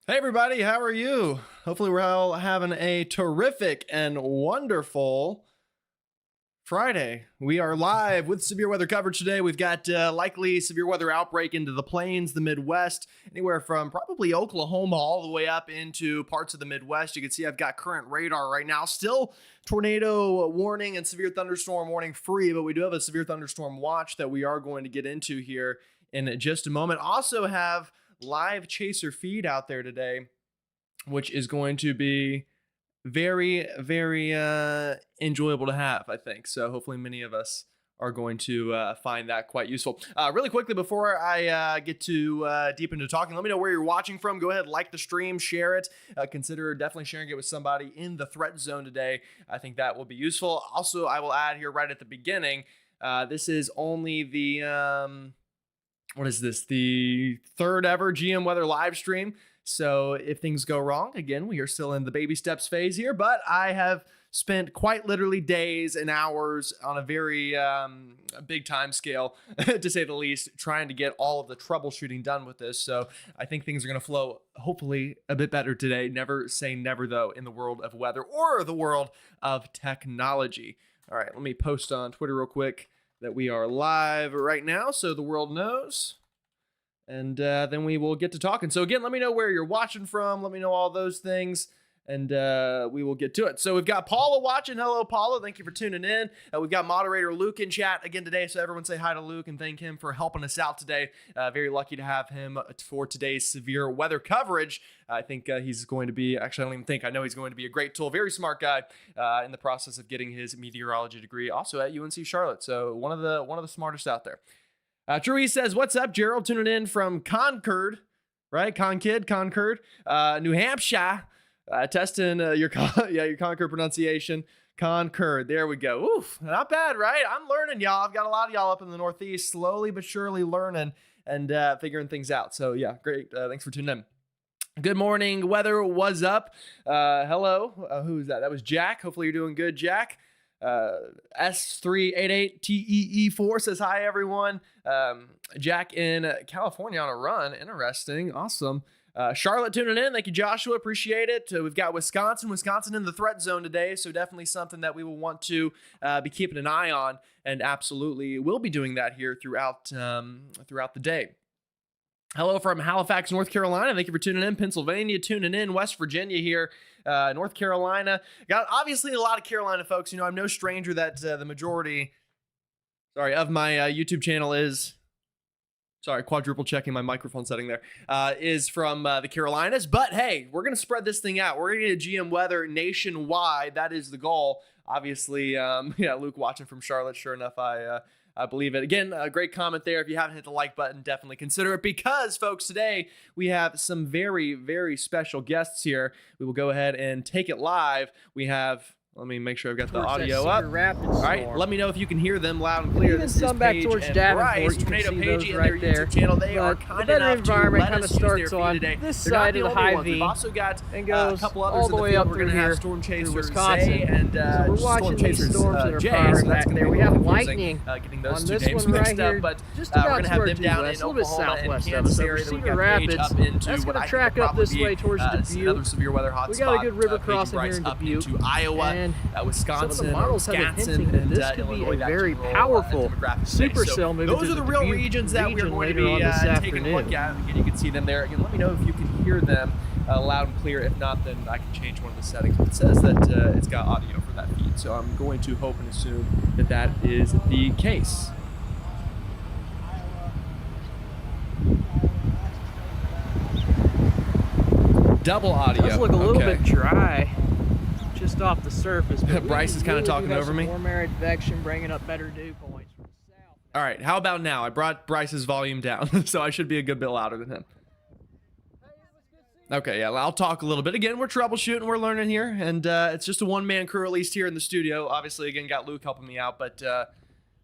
Hey everybody, how are you? Hopefully we're all having a terrific and wonderful Friday. We are live with severe weather coverage today. We've got likely severe weather outbreak into the plains, the Midwest, anywhere from probably Oklahoma all the way up into parts of the Midwest. You can see I've got current radar right now. Still tornado warning and severe thunderstorm warning free, but we do have a severe thunderstorm watch that we are going to get into here in just a moment. Also have live chaser feed out there today, which is going to be very enjoyable to have, I think. So hopefully many of us are going to find that quite useful. Really quickly, before I get too deep into talking, let me know where you're watching from. Go ahead, like the stream, share it. Consider definitely sharing it with somebody in the threat zone today. I think that will be useful. Also, I will add here right at the beginning, this is only the what is this? The third ever GM Weather live stream. So if things go wrong, again, we are still in the baby steps phase here, but I have spent quite literally days and hours on a very big time scale, to say the least, trying to get all of the troubleshooting done with this. So I think things are going to flow hopefully a bit better today. Never say never, though, in the world of weather or the world of technology. All right, let me post on Twitter real quick that we are live right now so the world knows, and then we will get to talking. So again, let me know where you're watching from, let me know all those things, and we will get to it. So we've got Paula watching. Hello, Paula. Thank you for tuning in. We've got moderator Luke in chat again today, so everyone say hi to Luke and thank him for helping us out today. Very lucky to have him for today's severe weather coverage. I think he's going to be, actually I don't even think, I know he's going to be a great tool. Very smart guy in the process of getting his meteorology degree, also at UNC Charlotte. So one of the smartest out there. Drew says, what's up, Gerald? Tuning in from Concord, right? Concord, New Hampshire. Testing your Concord pronunciation. Concord. There we go. Oof, not bad, right? I'm learning, y'all. I've got a lot of y'all up in the Northeast, slowly but surely learning and figuring things out. So yeah, great. Thanks for tuning in. Good morning, weather was up. Hello. Who's that? That was Jack. Hopefully you're doing good, Jack. S388TEE4 says hi, everyone. Jack in California on a run. Interesting. Awesome. Charlotte tuning in. Thank you, Joshua. Appreciate it. We've got Wisconsin in the threat zone today. So definitely something that we will want to be keeping an eye on, and absolutely will be doing that here throughout the day. Hello from Halifax, North Carolina. Thank you for tuning in. Pennsylvania tuning in. West Virginia here. North Carolina. Got obviously a lot of Carolina folks. You know, I'm no stranger that the majority, of my YouTube channel is, quadruple checking my microphone setting there, is from the Carolinas. But hey, we're going to spread this thing out. We're going to get GM weather nationwide. That is the goal. Obviously, Luke watching from Charlotte. Sure enough, I believe it. Again, a great comment there. If you haven't hit the like button, definitely consider it, because, folks, today we have some very special guests here. We will go ahead and take it live. We have... Let me make sure I've got the audio up. All right, let me know if you can hear them loud and clear. This is Paige and Bryce, Tornado Paige, and their YouTube channel. They are kind enough to let us use their feed today. This side of the high V. We've also got and goes a couple others all the way in the up field. We're going to have Storm Chasers Wisconsin. and So we're watching Storm these Chasers storms that are Jay. firing So that's back going to there. be We have confusing, lightning getting those on two this names one right mixed here, up. But just we're about going to have towards them down due west, in a little bit Oklahoma and southwest of Kansas us. So area. Then we've got Cedar Paige Rapids, up into that's what going I to track think will up this probably way towards be another Dubuque. severe weather hotspot. We got a good river Paige crossing Bryce here in up Dubuque, into Iowa, and Wisconsin, some of the models have been Wisconsin, hinting that and this could be Illinois. a That very general, powerful demographic space. supercell So moving those to are the the real Dubuque regions that we're region going to later on be this taking a look afternoon. at. Again, you can see them there. Again, let me know if you can hear them loud and clear. If not, then I can change one of the settings. It says that it's got audio for that feed, so I'm going to hope and assume that that is the case. Double audio. It does look a little bit dry, just off the surface. But Bryce is kind of talking over me. Warm air advection, bringing up better dew points from the south. All right, how about now? I brought Bryce's volume down, so I should be a good bit louder than him. Okay, yeah, I'll talk a little bit. Again, we're troubleshooting, we're learning here, and it's just a one-man crew, at least here in the studio. Obviously, again, got Luke helping me out, but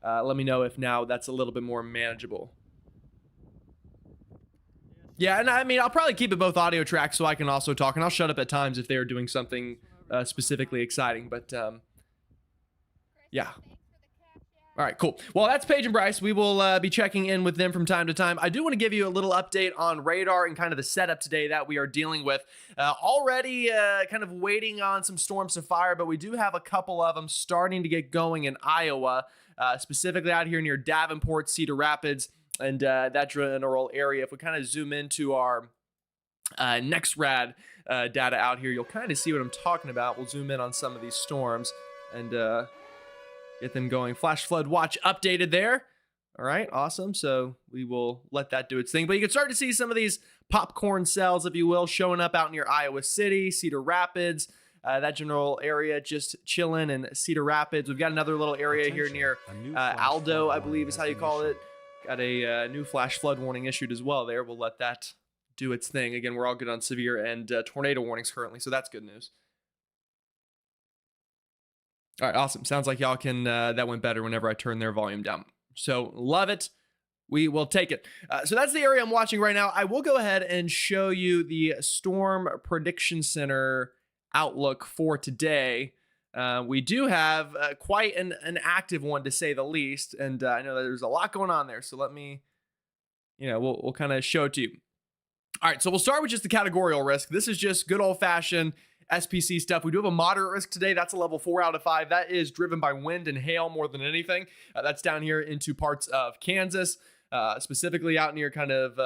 let me know if now that's a little bit more manageable. Yeah, and I mean, I'll probably keep it both audio tracks so I can also talk, and I'll shut up at times if they are doing something specifically exciting, but yeah. All right, cool. Well, that's Paige and Bryce. We will be checking in with them from time to time. I do want to give you a little update on radar and kind of the setup today that we are dealing with. Already kind of waiting on some storms to fire, but we do have a couple of them starting to get going in Iowa, specifically out here near Davenport, Cedar Rapids, and that general area. If we kind of zoom into our next rad data out here, you'll kind of see what I'm talking about. We'll zoom in on some of these storms and get them going. Flash flood watch updated there. All right, awesome. So we will let that do its thing. But you can start to see some of these popcorn cells, if you will, showing up out near Iowa City, Cedar Rapids, that general area, just chilling in Cedar Rapids. We've got another little area here near Aldo, I believe is how you call it. Got a new flash flood warning issued as well there. We'll let that do its thing. Again, we're all good on severe and tornado warnings currently, so that's good news. All right, awesome. Sounds like y'all can, that went better whenever I turn their volume down. So love it. We will take it. So that's the area I'm watching right now. I will go ahead and show you the Storm Prediction Center outlook for today. We do have quite an active one, to say the least. And I know that there's a lot going on there. So let me, we'll kind of show it to you. All right, so we'll start with just the categorical risk. This is just good old-fashioned SPC stuff. We do have a moderate risk today. That's a level 4 out of 5. That is driven by wind and hail more than anything. That's down here into parts of Kansas, specifically out near kind of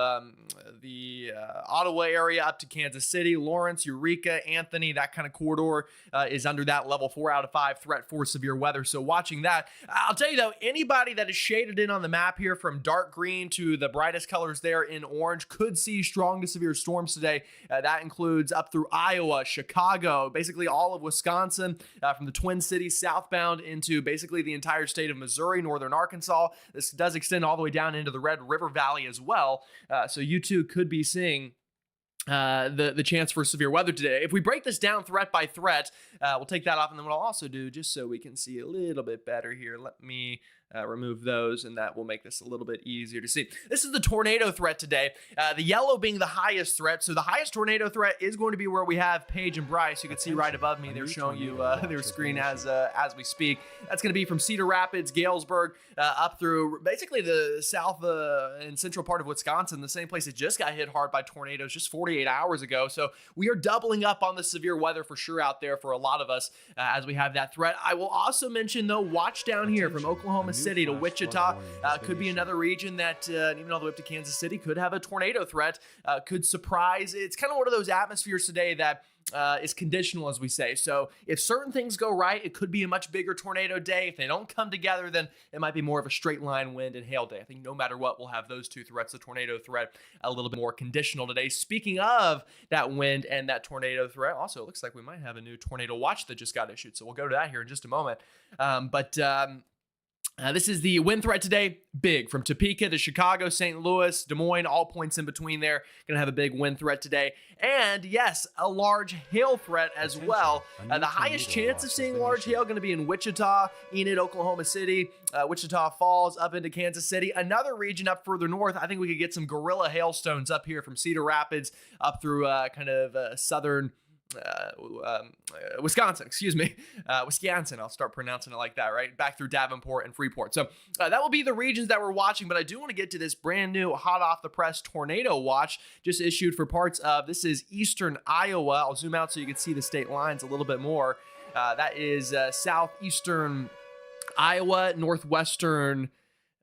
the Ottawa area up to Kansas City, Lawrence, Eureka, Anthony, that kind of corridor is under that level 4 out of 5 threat for severe weather. So watching that, I'll tell you though, anybody that is shaded in on the map here from dark green to the brightest colors there in orange could see strong to severe storms today. That includes up through Iowa, Chicago, basically all of Wisconsin, from the Twin Cities southbound into basically the entire state of Missouri, northern Arkansas. This does extend all the way down into the Red River Valley as well. So you too could be seeing the chance for severe weather today. If we break this down threat by threat, we'll take that off, and then what I'll also do, just so we can see a little bit better here, let me remove those, and that will make this a little bit easier to see. This is the tornado threat today, the yellow being the highest threat. So the highest tornado threat is going to be where we have Paige and Bryce. You can see right above me, they're showing you their screen as we speak. That's going to be from Cedar Rapids, Galesburg, up through basically the south and central part of Wisconsin, the same place that just got hit hard by tornadoes just 48 hours ago. So we are doubling up on the severe weather for sure out there for a lot of us as we have that threat. I will also mention though, watch down here from Oklahoma City to Wichita, could be another region that even all the way up to Kansas City could have a tornado threat, could surprise. It's kind of one of those atmospheres today that is conditional, as we say. So if certain things go right, it could be a much bigger tornado day. If they don't come together, then it might be more of a straight line wind and hail day. I think no matter what, we'll have those two threats, the tornado threat, a little bit more conditional today. Speaking of that wind and that tornado threat, also it looks like we might have a new tornado watch that just got issued. So we'll go to that here in just a moment. This is the wind threat today. Big from Topeka to Chicago, St. Louis, Des Moines, all points in between there. Going to have a big wind threat today. And yes, a large hail threat as well. The highest chance of seeing large hail going to be in Wichita, Enid, Oklahoma City, Wichita Falls, up into Kansas City. Another region up further north, I think we could get some gorilla hailstones up here from Cedar Rapids up through southern Wisconsin, Wisconsin. I'll start pronouncing it like that, right? Back through Davenport and Freeport. So that will be the regions that we're watching, but I do want to get to this brand new hot off the press tornado watch just issued for parts of, this is eastern Iowa. I'll zoom out so you can see the state lines a little bit more. That is southeastern Iowa, northwestern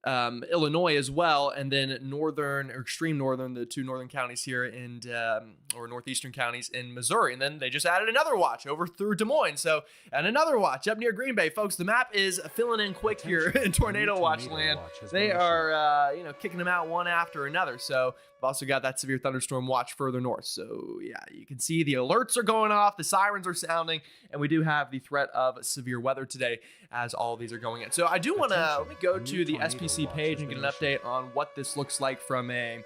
Illinois as well, and then northern or extreme northern, the two northern counties here in or northeastern counties in Missouri. And then they just added another watch over through Des Moines. So, and another watch up near Green Bay. Folks, the map is filling in quick here in tornado watch land. They are kicking them out one after another. So we've also got that severe thunderstorm watch further north. So yeah, you can see the alerts are going off, the sirens are sounding, and we do have the threat of severe weather today as all of these are going in. So I do want to, let me go to the SPC page and get an update on what this looks like from a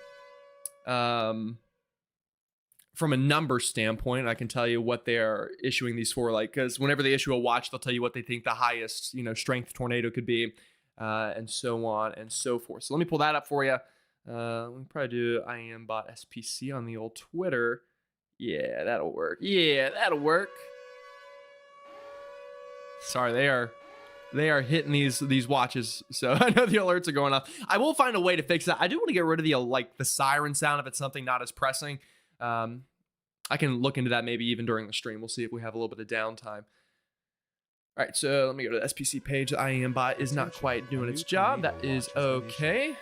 number standpoint. I can tell you what they're issuing these for, like, because whenever they issue a watch, they'll tell you what they think the highest, strength tornado could be, and so on and so forth. So let me pull that up for you. Let me probably do IamBot SPC on the old Twitter. Yeah, that'll work. Sorry, they are They are hitting these watches, so I know the alerts are going off. I will find a way to fix that. I do want to get rid of the siren sound if it's something not as pressing. I can look into that maybe even during the stream. We'll see if we have a little bit of downtime. All right, so let me go to the SPC page. The IEM bot is not quite doing its job. That is okay.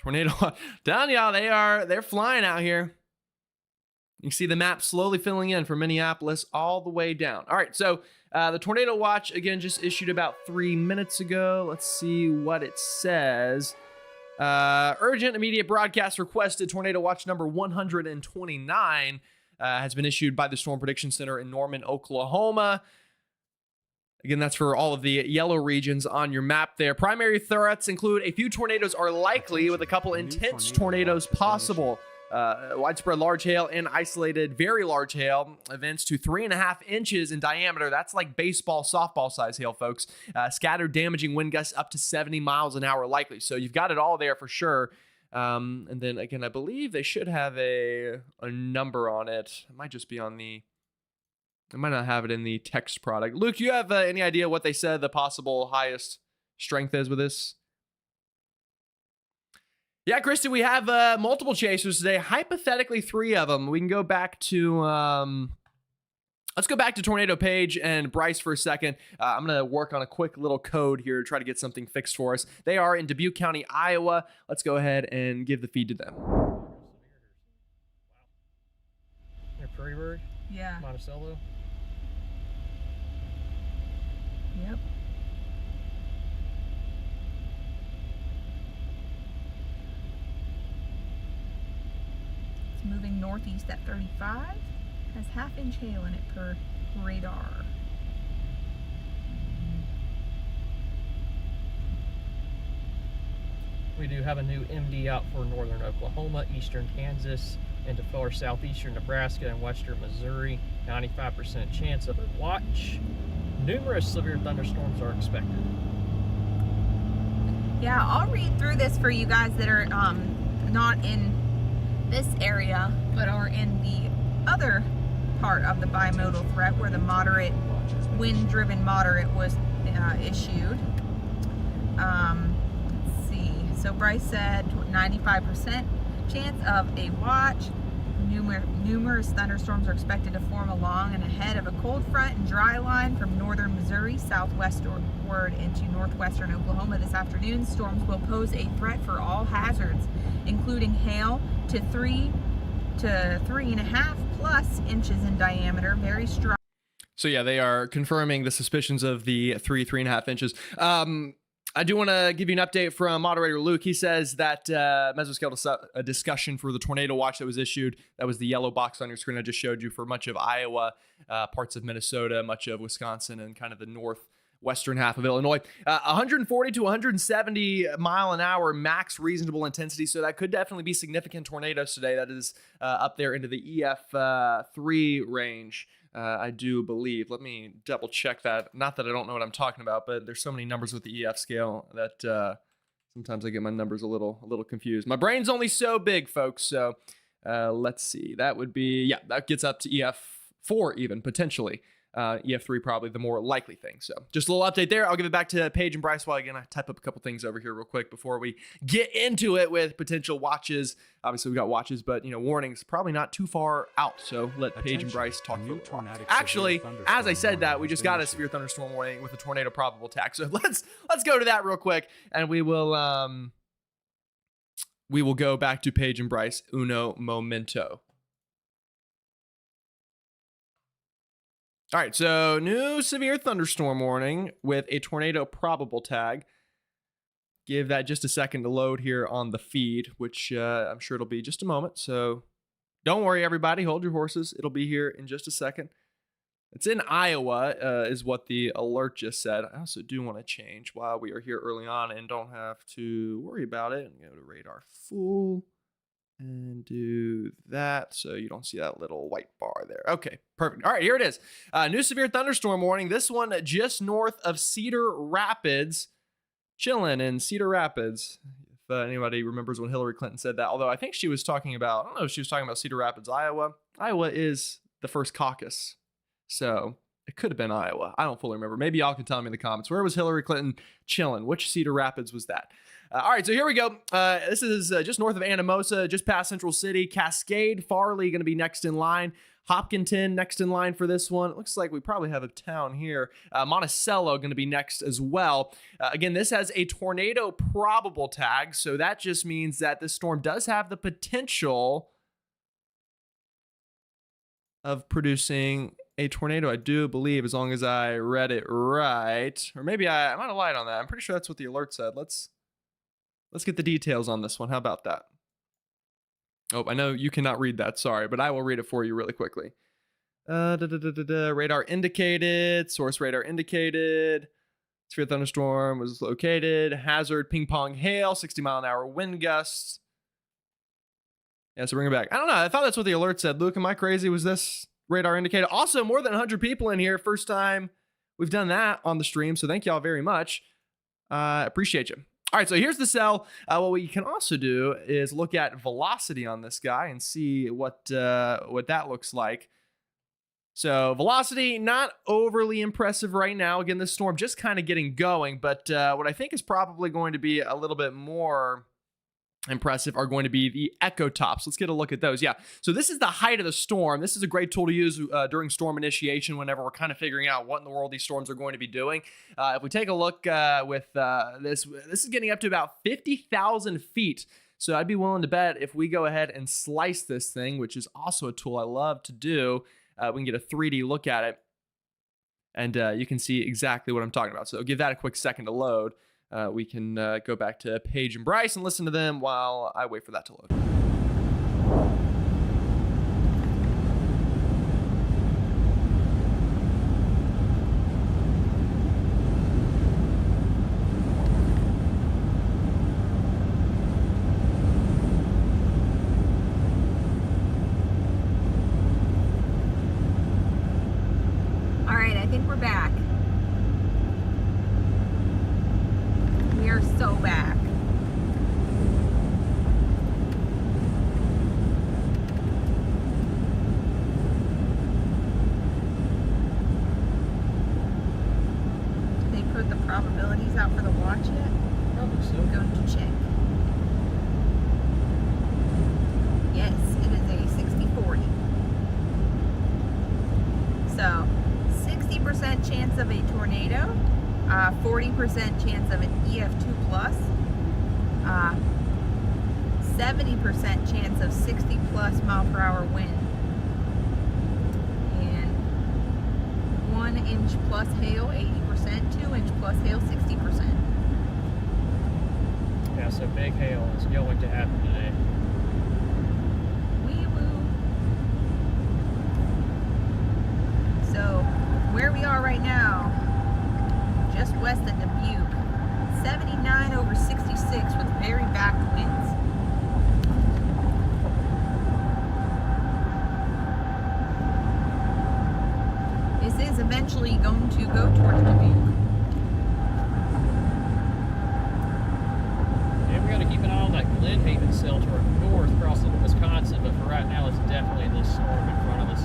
Tornado down, y'all. They're flying out here. You can see the map slowly filling in from Minneapolis all the way down. All right, so the tornado watch again just issued about 3 minutes ago. Let's see what it says. Urgent immediate broadcast requested. Tornado watch number 129 has been issued by the Storm Prediction Center in Norman, Oklahoma. Again, that's for all of the yellow regions on your map there. Primary threats include a few tornadoes are likely with a couple intense tornadoes possible. Widespread large hail and isolated very large hail events to 3.5 inches in diameter. That's like baseball, softball size hail, folks. Scattered damaging wind gusts up to 70 miles an hour likely. So you've got it all there for sure. And then again, I believe they should have a number on it. It might just be on the... I might not have it in the text product. Luke, you have any idea what they said the possible highest strength is with this? Yeah, Kristen, we have multiple chasers today. Hypothetically, 3 of them. We can go back to... let's go back to Tornado Page and Bryce for a second. I'm going to work on a quick little code here to try to get something fixed for us. They are in Dubuque County, Iowa. Let's go ahead and give the feed to them. Near Prairie Bird? Yeah. Monticello? Yep. It's moving northeast at 35. Has half-inch hail in it per radar. We do have a new MD out for northern Oklahoma, eastern Kansas, into far southeastern Nebraska and western Missouri. 95% chance of a watch. Numerous severe thunderstorms are expected. Yeah, I'll read through this for you guys that are not in this area, but are in the other part of the bimodal threat where the moderate, wind-driven moderate was issued. Let's see. So Bryce said 95% chance of a watch. Numerous thunderstorms are expected to form along and ahead of a cold front and dry line from northern Missouri southwestward into northwestern Oklahoma this afternoon. Storms will pose a threat for all hazards, including hail to 3 to 3.5 plus inches in diameter. Very strong. So yeah, they are confirming the suspicions of the 3.5 inches. I do want to give you an update from moderator Luke. He says that mesoscale a discussion for the tornado watch that was issued. That was the yellow box on your screen I just showed you for much of Iowa, parts of Minnesota, much of Wisconsin, and kind of the northwestern half of Illinois. 140 to 170 mile an hour max reasonable intensity. So that could definitely be significant tornadoes today. That is up there into the EF3 range. I do believe. Let me double check that. Not that I don't know what I'm talking about, but there's so many numbers with the EF scale that sometimes I get my numbers a little confused. My brain's only so big, folks. So let's see. That would be, yeah, that gets up to EF4 even, potentially. EF3 probably the more likely thing. So just a little update there. I'll give it back to Paige and Bryce while again I type up a couple things over here real quick before we get into it with potential watches. Obviously we got watches, but warnings probably not too far out. So let Paige and Bryce talk for a while. Actually, as I said that, we just got a severe thunderstorm warning with a tornado probable attack. So let's go to that real quick, and we will go back to Paige and Bryce uno momento. All right, so new severe thunderstorm warning with a tornado probable tag. Give that just a second to load here on the feed, which I'm sure it'll be just a moment. So don't worry, everybody. Hold your horses. It'll be here in just a second. It's in Iowa, is what the alert just said. I also do want to change while we are here early on and don't have to worry about it. Go to radar full. And do that so you don't see that little white bar there. Okay, perfect. All right, here it is. New severe thunderstorm warning. This one just north of Cedar Rapids. Chilling in Cedar Rapids. If anybody remembers when Hillary Clinton said that. Although I think she was talking about, I don't know if she was talking about Cedar Rapids, Iowa. Iowa is the first caucus. So It could have been Iowa. I don't fully remember. Maybe y'all can tell me in the comments. Where was Hillary Clinton chilling? Which Cedar Rapids was that? All right, so here we go. This is just north of Anamosa, just past Central City. Cascade, Farley going to be next in line. Hopkinton next in line for this one. It looks like we probably have a town here. Monticello going to be next as well. Again, this has a tornado probable tag, so that just means that this storm does have the potential of producing a tornado, I do believe, as long as I read it right. Or maybe I might have lied on that. I'm pretty sure that's what the alert said. Let's get the details on this one. How about that? Oh, I know you cannot read that. Sorry, but I will read it for you really quickly. Radar indicated. Source radar indicated. Severe thunderstorm was located. Hazard ping pong hail. 60-mile-an-hour wind gusts. Yeah, so bring it back. I don't know. I thought that's what the alert said. Luke, am I crazy? Was this radar indicated? Also, more than 100 people in here. First time we've done that on the stream. So thank y'all very much. Appreciate you. All right, so here's the cell. What we can also do is look at velocity on this guy and see what that looks like. So velocity, not overly impressive right now. Again, this storm just kind of getting going, but what I think is probably going to be a little bit more impressive are going to be the echo tops. Let's get a look at those. Yeah, so this is the height of the storm. This is a great tool to use during storm initiation whenever we're kind of figuring out what in the world these storms are going to be doing. If we take a look with this is getting up to about 50,000 feet. So I'd be willing to bet if we go ahead and slice this thing, which is also a tool I love to do, we can get a 3D look at it, and you can see exactly what I'm talking about. So give that a quick second to load. We can go back to Paige and Bryce and listen to them while I wait for that to load. All right, I think we're back. We're so back. Did they put the probabilities out for the watch yet? Probably so. I'm going to check. Yes, it is a 60-40. So 60% chance of a tornado. 40% chance of an EF2 plus, 70% chance of 60 plus mile per hour wind, and 1 inch plus hail 80%, 2 inch plus hail 60%. Yeah, so big hail is going to happen today. Wee woo. So where we are right now, just west of Dubuque, 79 over 66 with very back winds. This is eventually going to go towards Dubuque. Yeah, we got to keep an eye on that Glen Haven cell to our north, crossing into Wisconsin, but for right now, it's definitely this storm in front of us.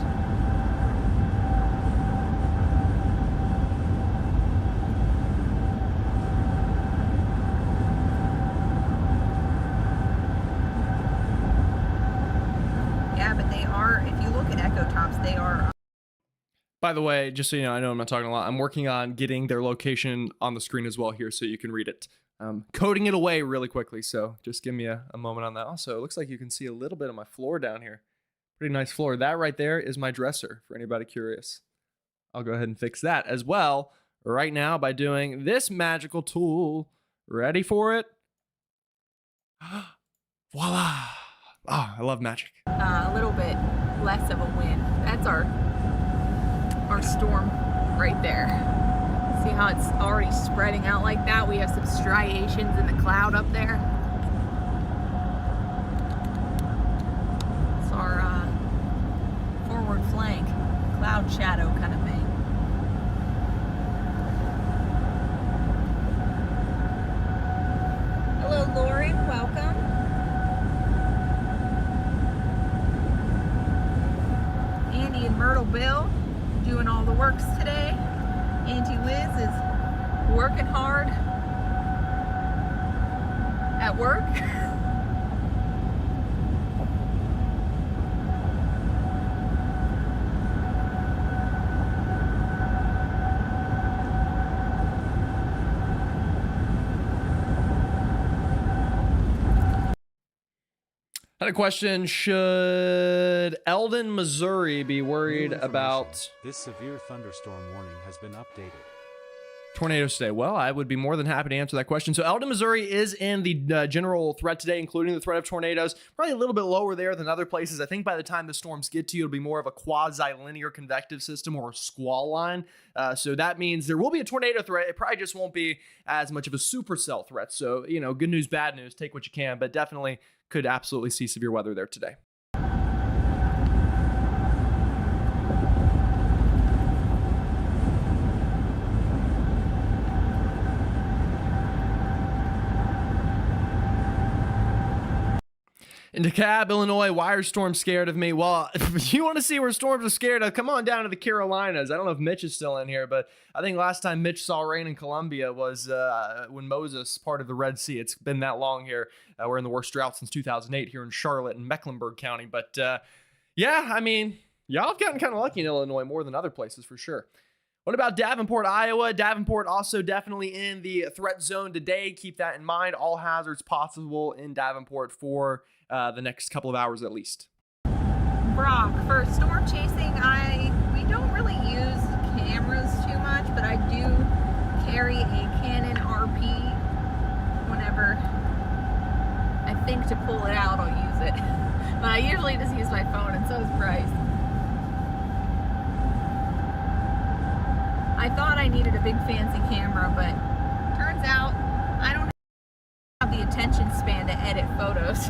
They are. By the way, just so you know, I know I'm not talking a lot. I'm working on getting their location on the screen as well here so you can read it. Coding it away really quickly, so just give me a moment on that. Also, it looks like you can see a little bit of my floor down here. Pretty nice floor. That right there is my dresser, for anybody curious. I'll go ahead and fix that as well right now by doing this magical tool. Ready for it? Voila! Ah, I love magic. A little bit less of a wind. That's our storm right there. See how it's already spreading out like that? We have some striations in the cloud up there. It's our forward flank, cloud shadow kind of thing. Hello, Lauren. Welcome. Andy and Myrtle Bill doing doing all the works today. Auntie Liz is working hard at work. Had a question, should Eldon, Missouri be worried about this severe thunderstorm warning has been updated. Tornadoes today? Well, I would be more than happy to answer that question. So Eldon, Missouri is in the general threat today, including the threat of tornadoes. Probably a little bit lower there than other places. I think by the time the storms get to you, it'll be more of a quasi-linear convective system or a squall line. So that means there will be a tornado threat. It probably just won't be as much of a supercell threat. So, you know, good news, bad news, take what you can, but definitely could absolutely see severe weather there today. In DeKalb, Illinois, why are storms scared of me? Well, if you want to see where storms are scared of, come on down to the Carolinas. I don't know if Mitch is still in here, but I think last time Mitch saw rain in Columbia was when Moses parted the Red Sea. It's been that long here. We're in the worst drought since 2008 here in Charlotte and Mecklenburg County. But yeah, I mean, y'all have gotten kind of lucky in Illinois more than other places for sure. What about Davenport, Iowa? Davenport also definitely in the threat zone today. Keep that in mind. All hazards possible in Davenport for the next couple of hours at least. Brock, for storm chasing, we don't really use cameras too much, but I do carry a Canon RP. Whenever I think to pull it out, I'll use it. But I usually just use my phone, and so is Bryce. I thought I needed a big fancy camera, but turns out I don't have the attention span to edit photos.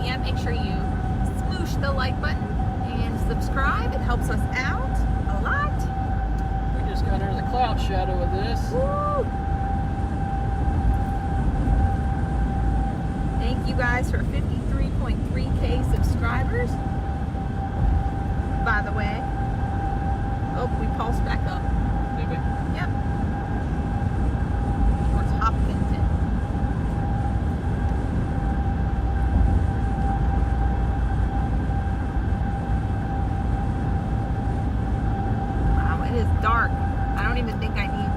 Yet, make sure you smoosh the like button and subscribe. It helps us out a lot. We just got under the cloud shadow of this. Woo! Thank you guys for 53.3K subscribers. By the way, oh, we pulsed back up. Did we? Yep. Towards Hopkinton. It is dark. I don't even think I need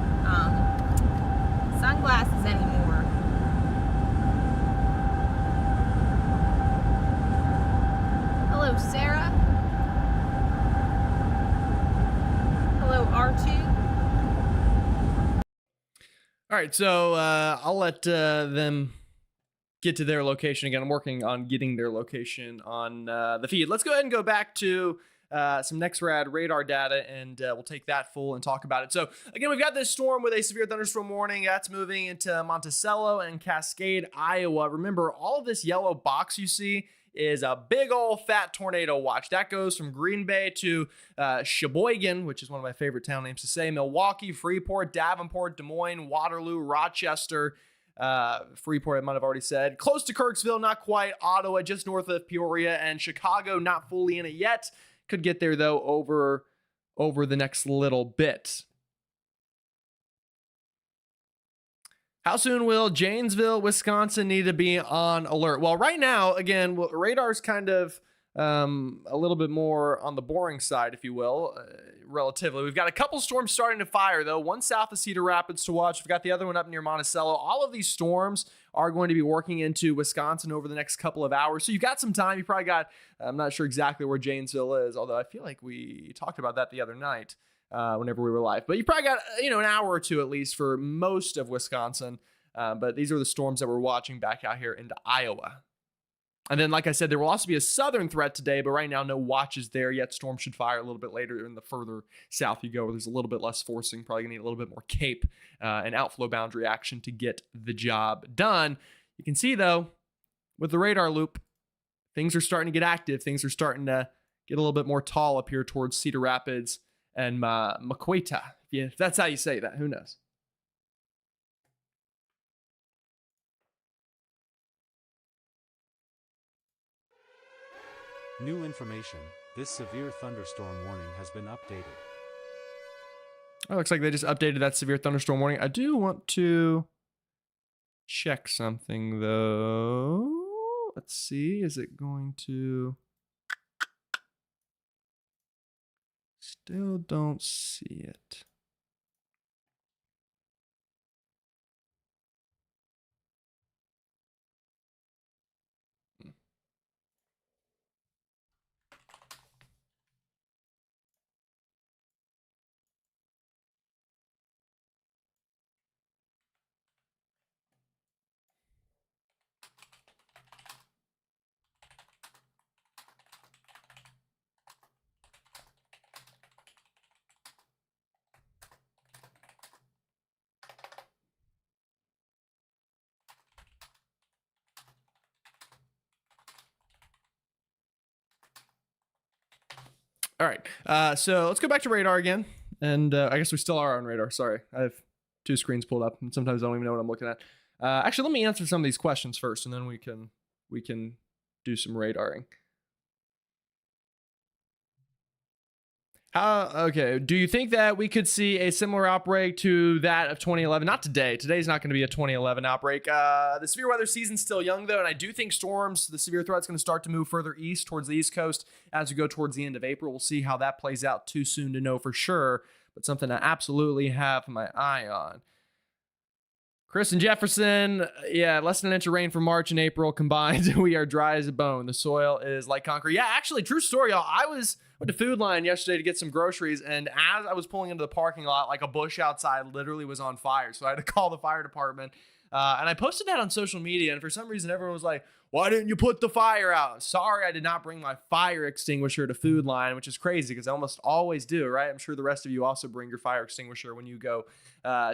sunglasses anymore. Hello, Sarah. Hello, R2. All right, so I'll let them get to their location again. I'm working on getting their location on the feed. Let's go ahead and go back to some NextRad radar data, and we'll take that full and talk about it. So again, we've got this storm with a severe thunderstorm warning that's moving into Monticello and Cascade, Iowa. Remember, all of this yellow box you see is a big old fat tornado watch. That goes from Green Bay to Sheboygan, which is one of my favorite town names to say, Milwaukee, Freeport, Davenport, Des Moines, Waterloo, Rochester, Freeport, I might have already said. Close to Kirksville, not quite. Ottawa, just north of Peoria, and Chicago, not fully in it yet. Could get there, though, over the next little bit. How soon will Janesville, Wisconsin need to be on alert? Well, right now, again, radar's kind of a little bit more on the boring side, if you will, relatively. We've got a couple storms starting to fire, though. One south of Cedar Rapids to watch. We've got the other one up near Monticello. All of these storms are going to be working into Wisconsin over the next couple of hours. So you've got some time. You probably got, I'm not sure exactly where Janesville is, although I feel like we talked about that the other night whenever we were live. But you probably got, an hour or two at least for most of Wisconsin. But these are the storms that we're watching back out here into Iowa. And then, like I said, there will also be a southern threat today, but right now no watches there yet. Storm should fire a little bit later in the further south you go, where there's a little bit less forcing. Probably gonna need a little bit more cape and outflow boundary action to get the job done. You can see, though, with the radar loop, things are starting to get active. Things are starting to get a little bit more tall up here towards Cedar Rapids and Maqueta. If that's how you say that, who knows? New information. This severe thunderstorm warning has been updated. Oh, looks like they just updated that severe thunderstorm warning. I do want to check something, though. Let's see. Is it going to... Still don't see it. All right, so let's go back to radar again. And I guess we still are on radar. Sorry, I have two screens pulled up, and sometimes I don't even know what I'm looking at. Actually, let me answer some of these questions first, and then we can do some radaring. Okay, do you think that we could see a similar outbreak to that of 2011? Not today. Today's not going to be a 2011 outbreak. The severe weather season's still young, though, and I do think storms, the severe threat's going to start to move further east towards the East Coast as we go towards the end of April. We'll see how that plays out. Too soon to know for sure, but something to absolutely have my eye on. Chris and Jefferson, yeah, less than an inch of rain for March and April combined. We are dry as a bone. The soil is like concrete. Yeah, actually, true story, y'all. I went to Food Line yesterday to get some groceries, and as I was pulling into the parking lot, like a bush outside literally was on fire. So I had to call the fire department. And I posted that on social media, and for some reason, everyone was like, why didn't you put the fire out? Sorry, I did not bring my fire extinguisher to Food Line, which is crazy because I almost always do, right? I'm sure the rest of you also bring your fire extinguisher when you go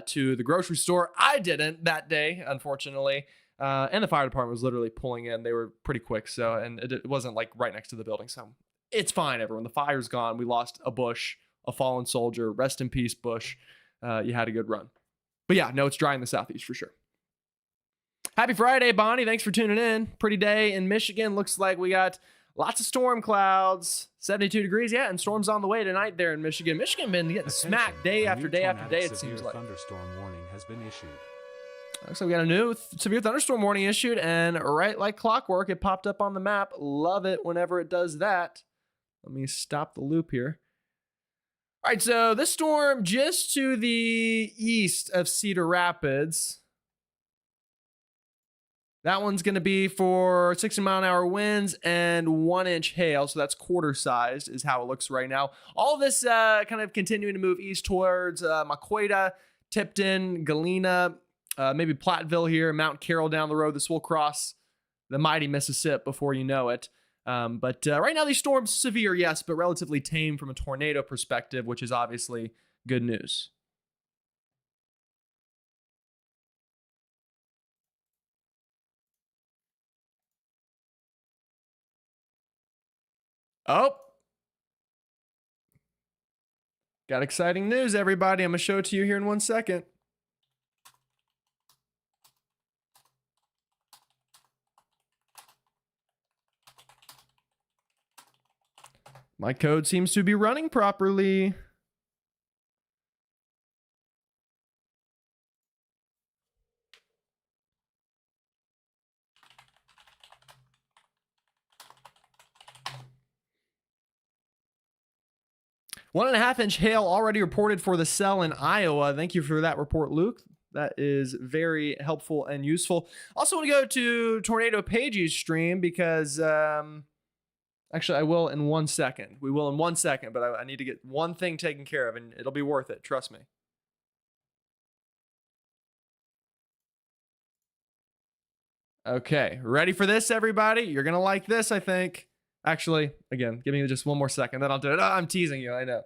to the grocery store. I didn't that day, unfortunately. And the fire department was literally pulling in. They were pretty quick, so, and it wasn't like right next to the building, so it's fine, everyone. The fire's gone. We lost a bush, a fallen soldier. Rest in peace, bush. You had a good run. But yeah, no, it's dry in the southeast for sure. Happy Friday, Bonnie. Thanks for tuning in. Pretty day in Michigan. Looks like we got lots of storm clouds. 72 degrees. Yeah, and storms on the way tonight there in Michigan. Michigan been getting smacked day after day after day, it seems like. Thunderstorm warning has been issued. Looks like we got a new severe thunderstorm warning issued, and right like clockwork, it popped up on the map. Love it whenever it does that. Let me stop the loop here. All right, so this storm just to the east of Cedar Rapids. That one's going to be for 60-mile-an-hour winds and 1-inch hail. So that's quarter-sized is how it looks right now. All of this kind of continuing to move east towards Maqueta, Tipton, Galena, maybe Platteville here, Mount Carroll down the road. This will cross the mighty Mississippi before you know it. But right now, these storms severe, yes, but relatively tame from a tornado perspective, which is obviously good news. Oh, got exciting news, everybody. I'm going to show it to you here in 1 second. My code seems to be running properly. One and a half inch hail already reported for the cell in Iowa. Thank you for that report, Luke. That is very helpful and useful. Also want to go to Tornado Page's stream because, actually I will in 1 second. We will in 1 second, but I need to get one thing taken care of and it'll be worth it. Trust me. Okay, ready for this, everybody? You're gonna like this, I think. Actually, again, give me just one more second, then I'll do it. Oh, I'm teasing you, I know.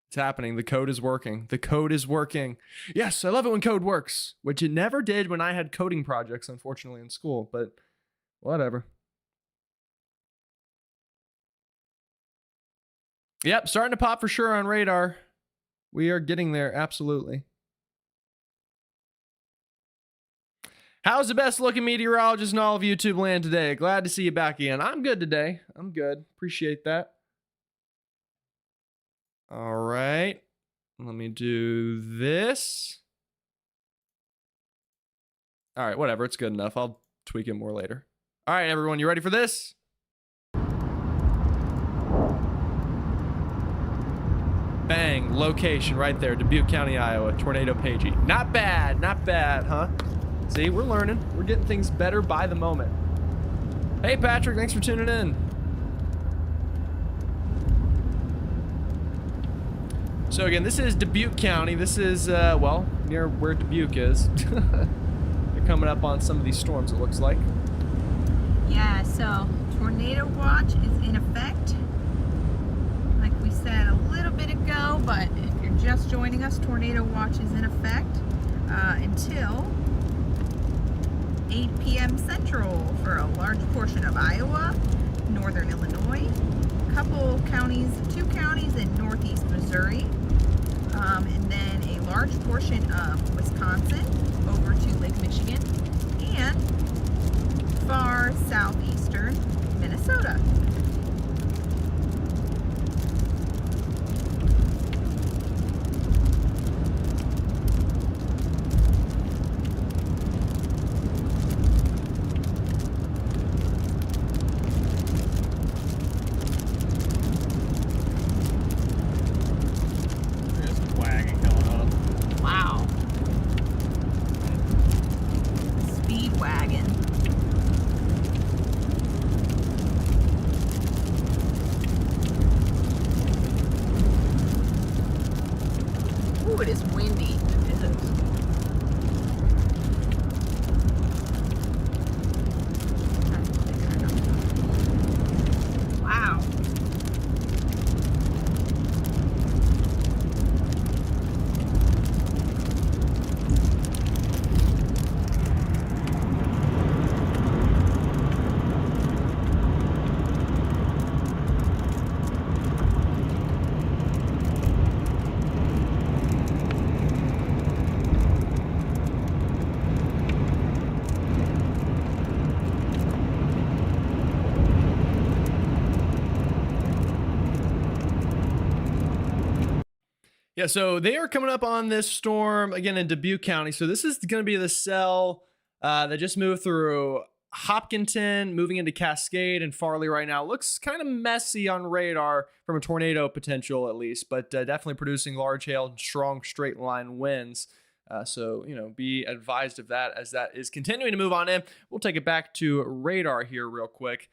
It's happening. The code is working. The code is working. Yes, I love it when code works, which it never did when I had coding projects, unfortunately, in school, but whatever. Yep, starting to pop for sure on radar. We are getting there, absolutely. How's the best looking meteorologist in all of YouTube land today? Glad to see you back again. I'm good today. I'm good. Appreciate that. All right. Let me do this. All right, whatever. It's good enough. I'll tweak it more later. All right, everyone, you ready for this? Bang, location right there, Dubuque County, Iowa, tornado pagey. Not bad, huh? See, we're learning. We're getting things better by the moment. Hey, Patrick, thanks for tuning in. So again, this is Dubuque County. This is, well, near where Dubuque is. They're coming up on some of these storms, it looks like. Yeah, so tornado watch is in effect. Like we said a little bit ago, but if you're just joining us, tornado watch is in effect until 8 p.m. Central for a large portion of Iowa, northern Illinois, couple counties, 2 counties in northeast Missouri, and then a large portion of Wisconsin over to Lake Michigan, and far southeastern Minnesota. Ooh, it is windy. It is. Wow. Yeah, so they are coming up on this storm again in Dubuque County. So this is going to be the cell that just moved through Hopkinton, moving into Cascade and Farley right now. Looks kind of messy on radar from a tornado potential at least, but definitely producing large hail and strong straight line winds. So, you know, be advised of that as that is continuing to move on in. We'll take it back to radar here real quick.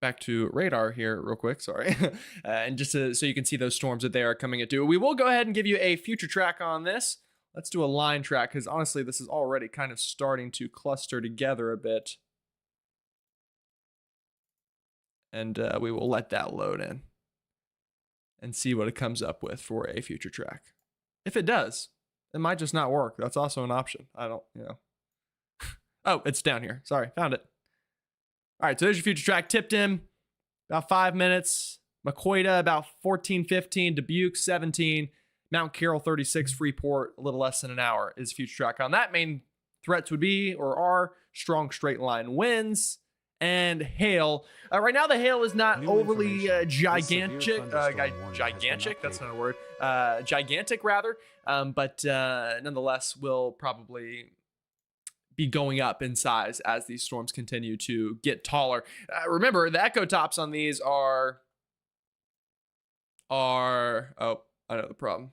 Back to radar here real quick, sorry. And just so you can see those storms that they are coming into. We will go ahead and give you a future track on this. Let's do a line track because honestly, this is already kind of starting to cluster together a bit. And we will let that load in and see what it comes up with for a future track. If it does, it might just not work. That's also an option. I don't, you know. Oh, it's down here. Sorry, found it. All right, so there's your future track. Tipton, about 5 minutes. Maquoketa, about 14, 15. Dubuque, 17. Mount Carroll, 36. Freeport, a little less than an hour is future track on that. Main threats would be, or are, strong straight line winds and hail. Right now, the hail is not overly gigantic. Gigantic, that's not a word. Gigantic, rather. But nonetheless, will probably be going up in size as these storms continue to get taller. Remember, the echo tops on these are oh, I know the problem.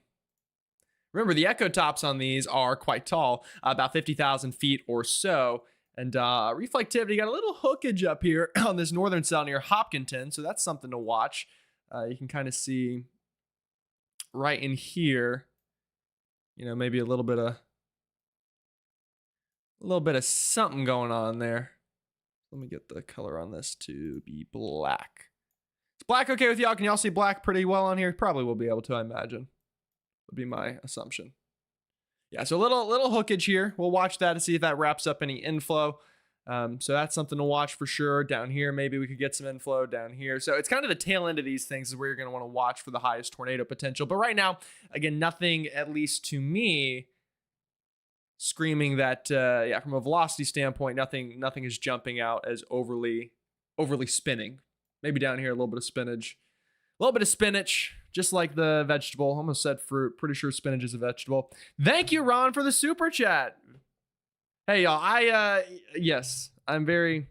Remember, the echo tops on these are quite tall, about 50,000 feet or so. And reflectivity got a little hookage up here on this northern cell near Hopkinton. So that's something to watch. You can kind of see right in here, maybe a little bit of something going on there. Let me get the color on this to be black. Is black okay with y'all? Can y'all see black pretty well on here? Probably will be able to, I imagine. Would be my assumption. Yeah, so a little hookage here. We'll watch that to see if that wraps up any inflow. So that's something to watch for sure. Down here, maybe we could get some inflow down here. So it's kind of the tail end of these things is where you're going to want to watch for the highest tornado potential. But right now, again, nothing, at least to me, screaming that, from a velocity standpoint, nothing is jumping out as overly spinning. Maybe down here, a little bit of spinach. A little bit of spinach, just like the vegetable. Almost said fruit. Pretty sure spinach is a vegetable. Thank you, Ron, for the super chat. Hey, y'all. Yes, I'm very,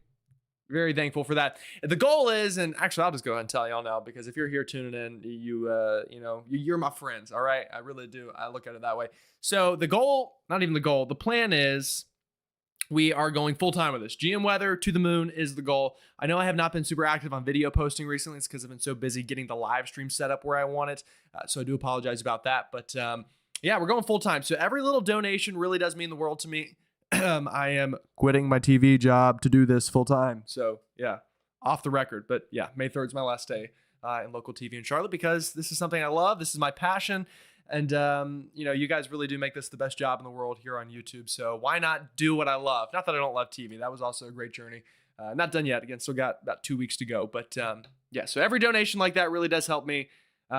very thankful for that. The goal is, and actually, I'll just go ahead and tell y'all now, because if you're here tuning in, you're my friends. All right, I really do. I look at it that way. So the goal, not even the goal, the plan is we are going full time with this. GM weather to the moon is the goal. I know I have not been super active on video posting recently. It's because I've been so busy getting the live stream set up where I want it. So I do apologize about that. But we're going full time. So every little donation really does mean the world to me. I am quitting my TV job to do this full time. So yeah, off the record. But yeah, May 3rd is my last day in local TV in Charlotte because this is something I love. This is my passion. And, you guys really do make this the best job in the world here on YouTube. So why not do what I love? Not that I don't love TV. That was also a great journey. Not done yet. Again, still got about 2 weeks to go. But so every donation like that really does help me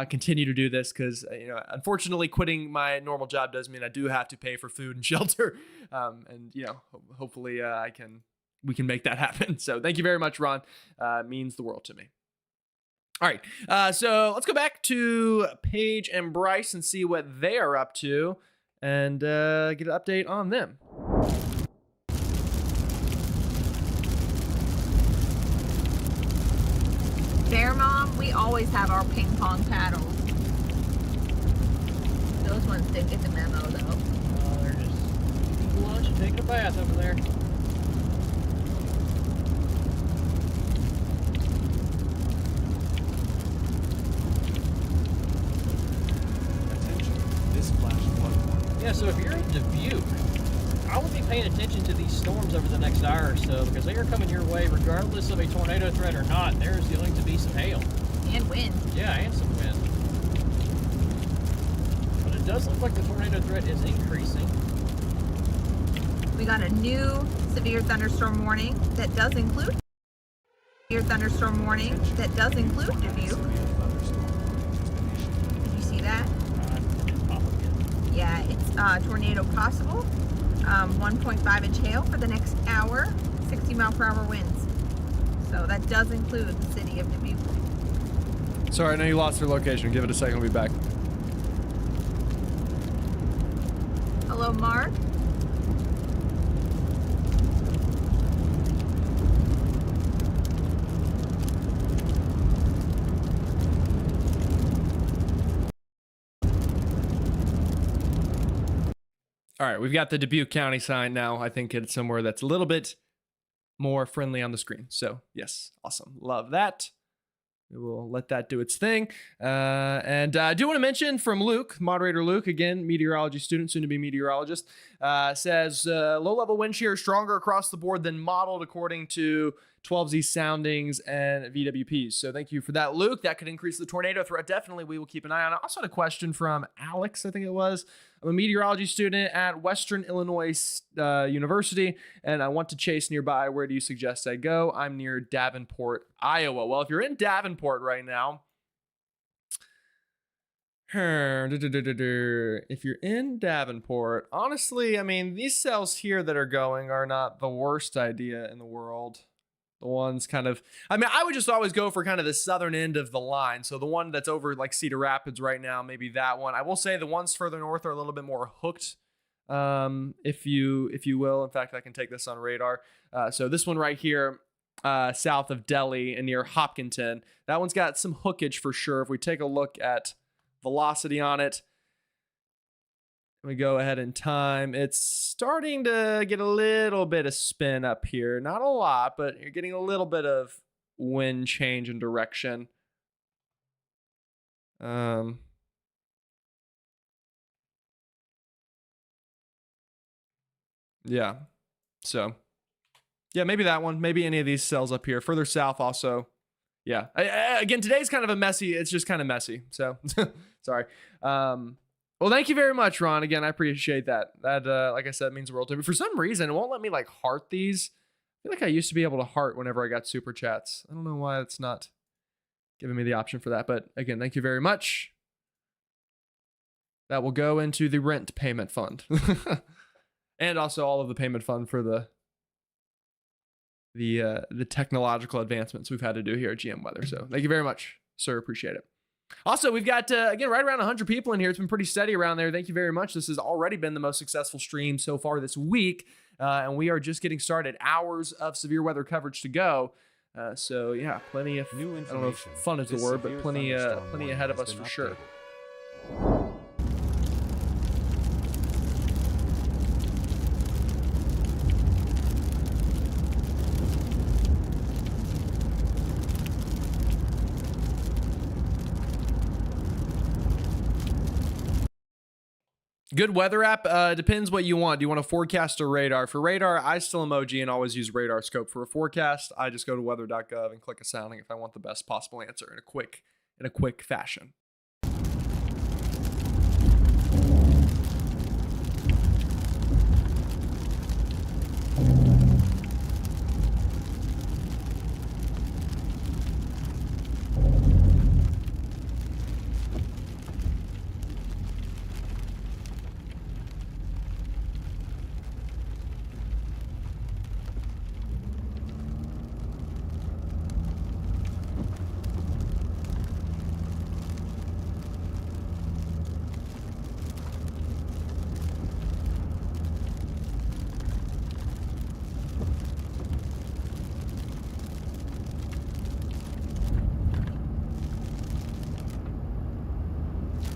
continue to do this because, unfortunately, quitting my normal job does mean I do have to pay for food and shelter. Hopefully we can make that happen. So thank you very much, Ron. It means the world to me. All right, so let's go back to Paige and Bryce and see what they are up to and get an update on them. Bear Mom, we always have our ping pong paddles. Those ones didn't get the memo though. They're just eating lunch and taking a bath over there. Yeah, so if you're in Dubuque, I would be paying attention to these storms over the next hour or so because they are coming your way regardless of a tornado threat or not. There's going to be some hail. And wind. Yeah, and some wind. But it does look like the tornado threat is increasing. We got a new severe thunderstorm warning that does include Dubuque. Did you see that? Yeah, it's tornado possible. 1.5 inch hail for the next hour, 60 mile per hour winds. So that does include the city of Dubuque. Sorry, I know you lost your location. Give it a second, we'll be back. Hello, Mark. All right, we've got the Dubuque County sign now. I think it's somewhere that's a little bit more friendly on the screen. So yes, awesome. Love that. We will let that do its thing. And I do want to mention from Luke, moderator Luke, again, meteorology student, soon to be meteorologist, says low-level wind shear is stronger across the board than modeled according to 12Z soundings and VWPs. So thank you for that, Luke. That could increase the tornado threat. Definitely, we will keep an eye on it. I also had a question from Alex, I think it was. I'm a meteorology student at Western Illinois University, and I want to chase nearby. Where do you suggest I go? I'm near Davenport, Iowa. Well, if you're in Davenport right now, if you're in Davenport, honestly, I mean, these cells here that are going are not the worst idea in the world. The ones kind of, I mean, I would just always go for kind of the southern end of the line. So the one that's over like Cedar Rapids right now, maybe that one. I will say the ones further north are a little bit more hooked, if you will. In fact, I can take this on radar. So this one right here, south of Delhi and near Hopkinton, that one's got some hookage for sure. If we take a look at velocity on it, We go ahead in time. It's starting to get a little bit of spin up here. Not a lot, but you're getting a little bit of wind change in direction. Yeah. So, yeah, maybe that one. Maybe any of these cells up here. Further south also. Yeah. Again, today's kind of a messy. It's just kind of messy. So, sorry. Well, thank you very much, Ron. Again, I appreciate that. That, like I said, means the world to me. For some reason, it won't let me like heart these. I feel like I used to be able to heart whenever I got super chats. I don't know why it's not giving me the option for that. But again, thank you very much. That will go into the rent payment fund. And also all of the payment fund for the technological advancements we've had to do here at GMWeather. So thank you very much, sir. Appreciate it. Also, we've got, again, right around 100 people in here. It's been pretty steady around there. Thank you very much. This has already been the most successful stream so far this week. And we are just getting started. Hours of severe weather coverage to go. So, yeah, plenty of, New I don't know if fun is the word, but plenty ahead of us for sure. Good weather app, depends what you want. Do you want a forecast or radar? For radar, I still emoji and always use radar scope. For a forecast, I just go to weather.gov and click a sounding if I want the best possible answer in a quick fashion.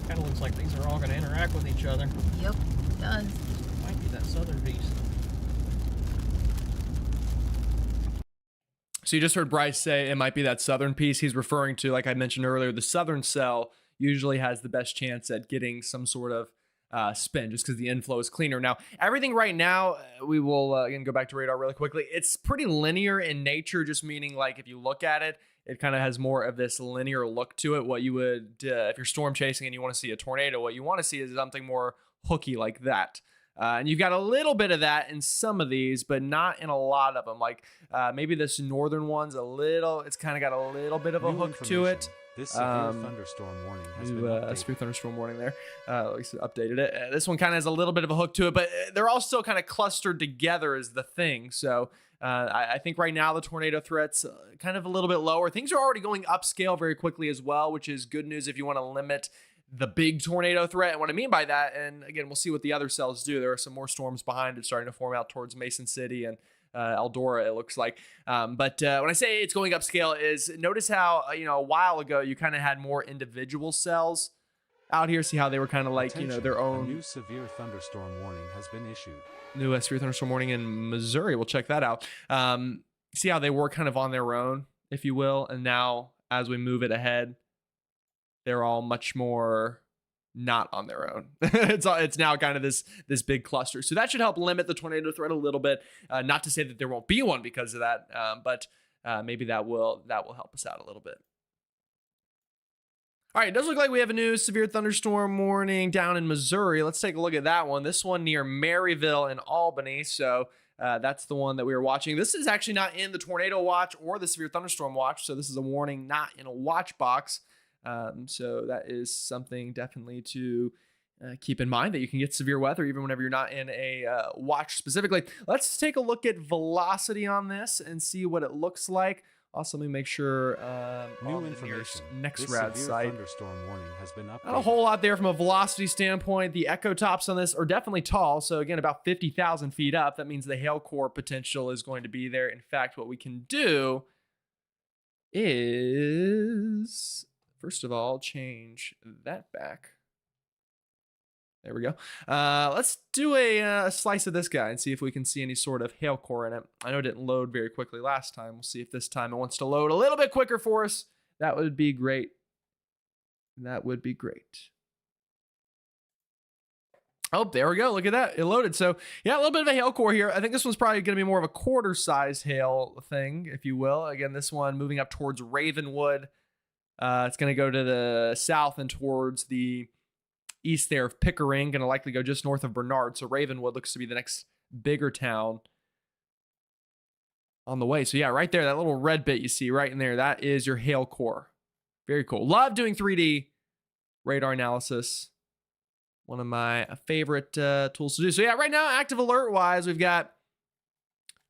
Kind of looks like these are all going to interact with each other. Yep, it does. Might be that southern piece. So you just heard Bryce say it might be that southern piece. He's referring to, like I mentioned earlier, the southern cell usually has the best chance at getting some sort of spin just because the inflow is cleaner. Now, everything right now, we will, again, go back to radar really quickly. It's pretty linear in nature, just meaning like if you look at it, it kind of has more of this linear look to it. What you would, if you're storm chasing and you want to see a tornado, what you want to see is something more hooky like that. And you've got a little bit of that in some of these, but not in a lot of them. Like maybe this northern one's it's kind of got a little bit of a hook to it. This severe thunderstorm warning has been updated. Severe thunderstorm warning there. At least updated it. This one kind of has a little bit of a hook to it, but they're all still kind of clustered together is the thing. So I think right now the tornado threat's kind of a little bit lower. Things are already going upscale very quickly as well, which is good news if you want to limit the big tornado threat. And what I mean by that, and again, we'll see what the other cells do. There are some more storms behind it starting to form out towards Mason City and Eldora, it looks like. But when I say it's going upscale is notice how, a while ago you kind of had more individual cells out here. See how they were kind of like, their own. A new severe thunderstorm warning has been issued. New severe thunderstorm warning in Missouri. We'll check that out. See how they were kind of on their own, if you will. And now as we move it ahead, they're all much more not on their own. It's now kind of this big cluster. So that should help limit the tornado threat a little bit. Not to say that there won't be one because of that, but maybe that will help us out a little bit. All right, it does look like we have a new severe thunderstorm warning down in Missouri. Let's take a look at that one. This one near Maryville in Albany. So that's the one that we were watching. This is actually not in the tornado watch or the severe thunderstorm watch. So this is a warning not in a watch box. So that is something definitely to keep in mind, that you can get severe weather even whenever you're not in a watch specifically. Let's take a look at velocity on this and see what it looks like. Also, let me make sure New information. Next This rad severe site. thunderstorm warning has been updated. Not a whole lot there from a velocity standpoint. The echo tops on this are definitely tall. So again, about 50,000 feet up. That means the hail core potential is going to be there. In fact, what we can do is, first of all, change that back There we go. Let's do a slice of this guy and see if we can see any sort of hail core in it. I know it didn't load very quickly last time. We'll see if this time it wants to load a little bit quicker for us. That would be great. That would be great. Oh, there we go. Look at that. It loaded. So, yeah, a little bit of a hail core here. I think this one's probably going to be more of a quarter-size hail thing, if you will. Again, this one moving up towards Ravenwood. It's going to go to the south and towards the east there of Pickering. Going to likely go just north of Bernard. So, Ravenwood looks to be the next bigger town on the way. So, yeah, right there, that little red bit you see right in there, that is your hail core. Very cool. Love doing 3D radar analysis. One of my favorite tools to do. So yeah, right now, active alert wise, we've got,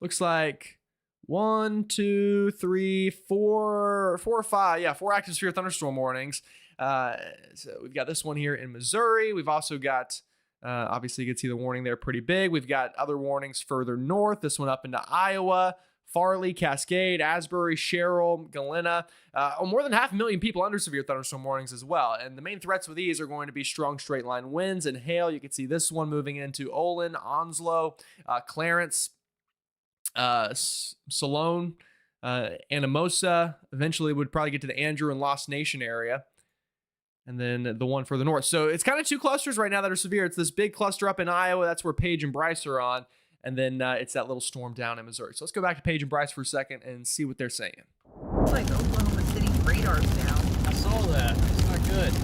looks like 1, 2, 3, 4 or 5. Yeah, 4 active severe thunderstorm warnings. So we've got this one here in Missouri. We've also got, obviously you can see the warning there pretty big. We've got other warnings further north. This one up into Iowa, Farley, Cascade, Asbury, Sherrill, Galena. More than 500,000 people under severe thunderstorm warnings as well. And the main threats with these are going to be strong straight line winds and hail. You can see this one moving into Olin, Onslow, Clarence, Salone, Anamosa. Eventually would probably get to the Andrew and Lost Nation area. And then the one further north. So it's kind of 2 clusters right now that are severe. It's this big cluster up in Iowa. That's where Page and Bryce are on. And then it's that little storm down in Missouri. So let's go back to Page and Bryce for a second and see what they're saying. It's like Oklahoma City's radar's down. I saw that. It's not good.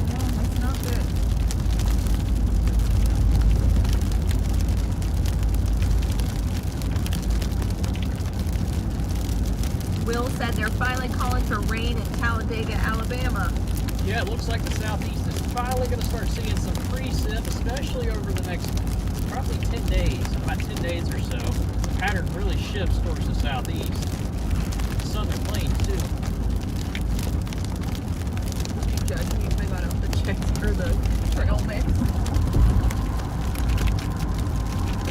No, that's not good. Will said they're finally calling for rain in Talladega, Alabama. Yeah, it looks like the southeast is finally going to start seeing some precip, especially over the next probably 10 days, about 10 days or so. The pattern really shifts towards the southeast. Southern plains, too. You judge me if I got off the checks or the trail mix.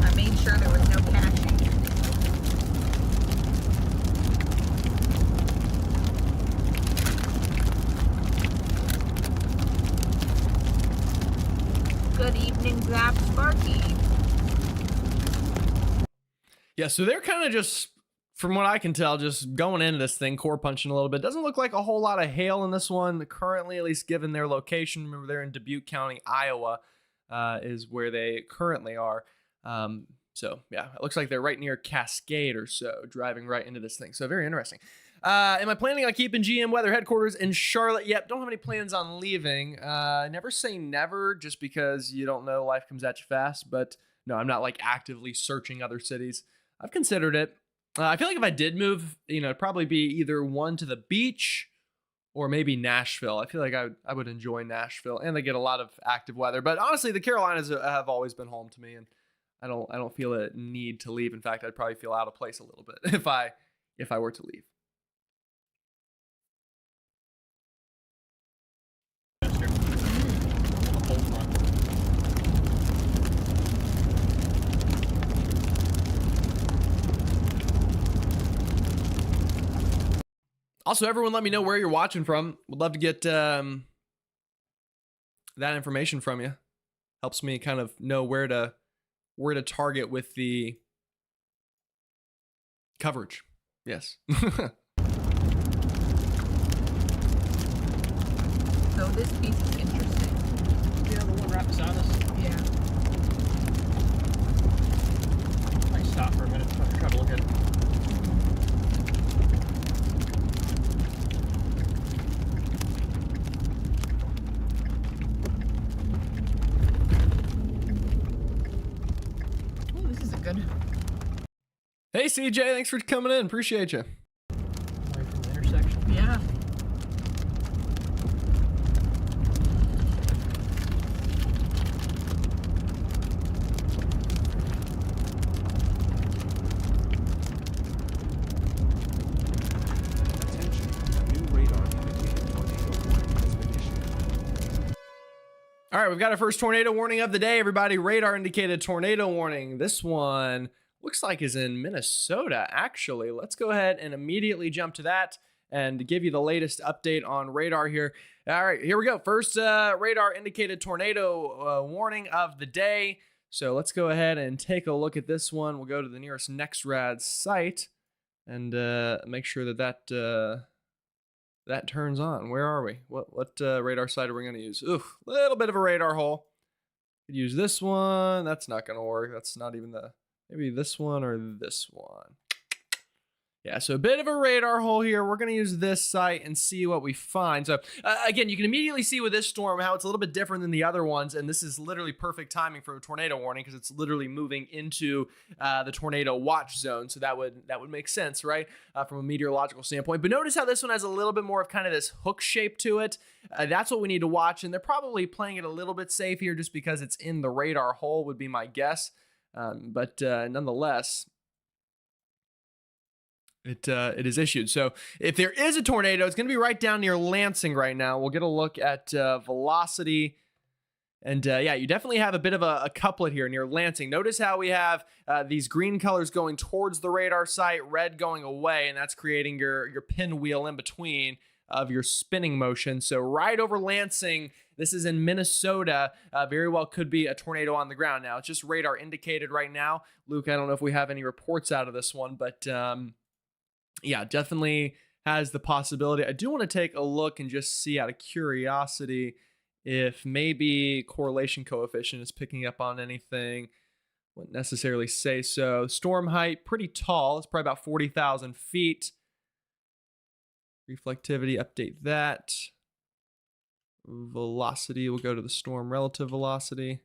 I made sure there was no caching. Good evening, Zap Sparky. Yeah, so they're kind of just, from what I can tell, just going into this thing, core punching a little bit. Doesn't look like a whole lot of hail in this one currently, at least given their location. Remember, they're in Dubuque County, Iowa, is where they currently are. So yeah, it looks like they're right near Cascade or so, driving right into this thing. So very interesting. Am I planning on keeping GM Weather headquarters in Charlotte? Yep, don't have any plans on leaving. Never say never, just because you don't know, life comes at you fast. But no, I'm not like actively searching other cities. I've considered it. I feel like if I did move, it'd probably be either one to the beach or maybe Nashville. I feel like I would enjoy Nashville, and they get a lot of active weather. But honestly, the Carolinas have always been home to me, and I don't feel a need to leave. In fact, I'd probably feel out of place a little bit if I were to leave. Also, everyone let me know where you're watching from. Would love to get that information from you. Helps me kind of know where to target with the coverage. Yes. So this piece is interesting. Yeah, the one right beside us. Yeah. I stop for a minute, try to look at it. Oh, this is a good. Hey, CJ, thanks for coming in. Appreciate you. Away from the intersection. Yeah. Attention, a new radar indicated tornado warning has been issued. All right, we've got our first tornado warning of the day. Everybody, radar indicated tornado warning. This one looks like is in Minnesota, actually. Let's go ahead and immediately jump to that and give you the latest update on radar here. All right, here we go. First radar indicated tornado warning of the day. So let's go ahead and take a look at this one. We'll go to the nearest NextRad site and make sure that that turns on. Where are we? What radar site are we going to use? Oof, little bit of a radar hole. Could use this one. That's not going to work. That's not even maybe this one or this one. Yeah, so a bit of a radar hole here. We're going to use this site and see what we find. So again, you can immediately see with this storm how it's a little bit different than the other ones, and this is literally perfect timing for a tornado warning because it's literally moving into the tornado watch zone. So that would make sense, right, from a meteorological standpoint. But notice how this one has a little bit more of kind of this hook shape to it. That's what we need to watch, and they're probably playing it a little bit safe here just because it's in the radar hole would be my guess. But nonetheless, it is issued. So if there is a tornado, it's going to be right down near Lansing right now. We'll get a look at velocity. And yeah, you definitely have a bit of a couplet here near Lansing. Notice how we have these green colors going towards the radar site, red going away, and that's creating your pinwheel in between of your spinning motion. So right over Lansing, this is in Minnesota, very well could be a tornado on the ground. Now, it's just radar indicated right now. Luke, I don't know if we have any reports out of this one, but yeah, definitely has the possibility. I do want to take a look and just see out of curiosity if maybe correlation coefficient is picking up on anything. Wouldn't necessarily say so. Storm height, pretty tall. It's probably about 40,000 feet. Reflectivity, update that. Velocity, we'll go to the storm relative velocity.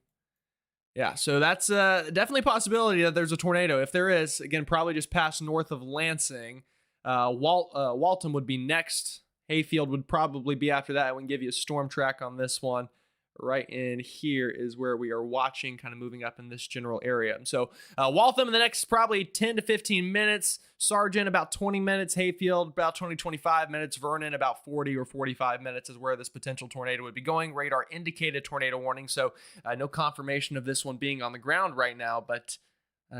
Yeah, so that's definitely a possibility that there's a tornado. If there is, again, probably just past north of Lansing. Waltham would be next. Hayfield would probably be after that. I can give you a storm track on this one. Right in here is where we are watching, kind of moving up in this general area. So Waltham in the next probably 10 to 15 minutes. Sargent about 20 minutes. Hayfield about 20, 25 minutes. Vernon about 40 or 45 minutes is where this potential tornado would be going. Radar indicated tornado warning. So no confirmation of this one being on the ground right now, but